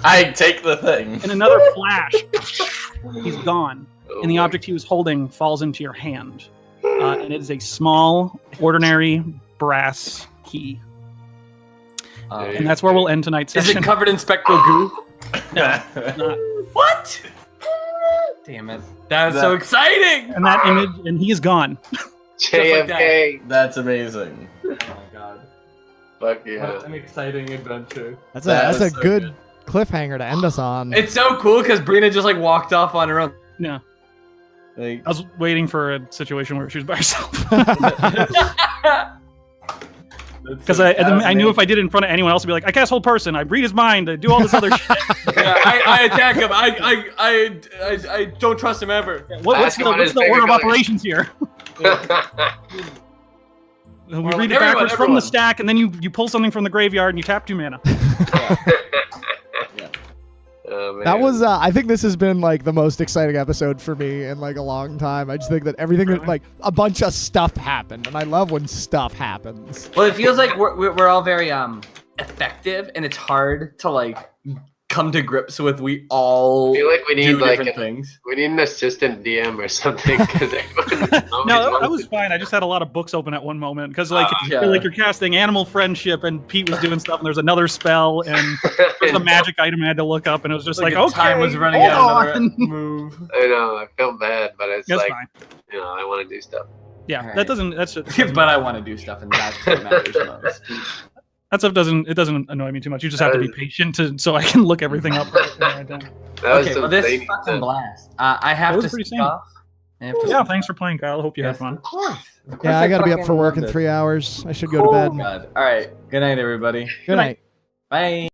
[SPEAKER 4] I take the thing.
[SPEAKER 1] in another flash, he's gone, and the object he was holding falls into your hand, and it is a small, ordinary brass key. And that's where we'll end tonight's
[SPEAKER 2] Is
[SPEAKER 1] session.
[SPEAKER 2] it covered in spectral goo?
[SPEAKER 1] No, not.
[SPEAKER 2] What? Damn it. That was so exciting!
[SPEAKER 1] And that image, and he is gone.
[SPEAKER 3] JFK.
[SPEAKER 4] That's amazing.
[SPEAKER 2] Oh my god.
[SPEAKER 3] Fuck yeah.
[SPEAKER 2] What an exciting adventure.
[SPEAKER 6] That's
[SPEAKER 4] That
[SPEAKER 6] a
[SPEAKER 4] was so
[SPEAKER 6] good cliffhanger to end us on.
[SPEAKER 2] It's so cool because Brina just like walked off on her own.
[SPEAKER 1] Yeah,
[SPEAKER 2] Like,
[SPEAKER 1] I was waiting for a situation where she was by herself. Because I knew if I did it in front of anyone else, I'd be like, I cast hold person, I read his mind, I do all this other shit.
[SPEAKER 2] yeah, I attack him. I don't trust him ever.
[SPEAKER 1] What's the order of operations here? We
[SPEAKER 2] Well,
[SPEAKER 1] read it backwards from the stack, and then you pull something from the graveyard and you tap 2 mana.
[SPEAKER 3] Oh, man.
[SPEAKER 6] That was, I think this has been like the most exciting episode for me in like a long time. I just think that everything, like a bunch of stuff happened, and I love when stuff happens.
[SPEAKER 8] Well, it feels like we're all very effective, and it's hard to like
[SPEAKER 2] come to grips with. We all
[SPEAKER 3] I feel like we need
[SPEAKER 2] do
[SPEAKER 3] like
[SPEAKER 2] different things.
[SPEAKER 3] we need an assistant DM or something because
[SPEAKER 1] No, that was fine. I just had a lot of books open at one moment because like you're casting Animal Friendship, and Pete was doing stuff, and there's another spell, and there's a magic item I had to look up, and it was just like okay,
[SPEAKER 2] time was running
[SPEAKER 1] hold
[SPEAKER 2] out. Another
[SPEAKER 1] on.
[SPEAKER 2] move.
[SPEAKER 3] I know I feel bad, but it's
[SPEAKER 1] That's
[SPEAKER 3] like
[SPEAKER 1] fine.
[SPEAKER 3] I want to do stuff.
[SPEAKER 1] Yeah,
[SPEAKER 2] Alright.
[SPEAKER 1] that doesn't. That's just,
[SPEAKER 2] But I want to do stuff, and that's what matters most.
[SPEAKER 1] that stuff doesn't annoy me too much. You just have to be patient so I can look everything up. Right down.
[SPEAKER 3] That was
[SPEAKER 8] okay,
[SPEAKER 3] some
[SPEAKER 8] well, this
[SPEAKER 3] zany
[SPEAKER 8] fucking
[SPEAKER 3] stuff.
[SPEAKER 8] blast. I have
[SPEAKER 1] That was
[SPEAKER 8] to
[SPEAKER 1] pretty
[SPEAKER 8] stop. I have to
[SPEAKER 1] Yeah, thanks for playing, Kyle. Hope you had fun.
[SPEAKER 8] Of course.
[SPEAKER 6] Yeah, I gotta be up
[SPEAKER 8] fucking
[SPEAKER 6] for work in
[SPEAKER 8] love
[SPEAKER 6] 3
[SPEAKER 8] this.
[SPEAKER 6] hours. I should go to bed.
[SPEAKER 2] God. All right. Good night, everybody.
[SPEAKER 6] Good night.
[SPEAKER 8] Bye.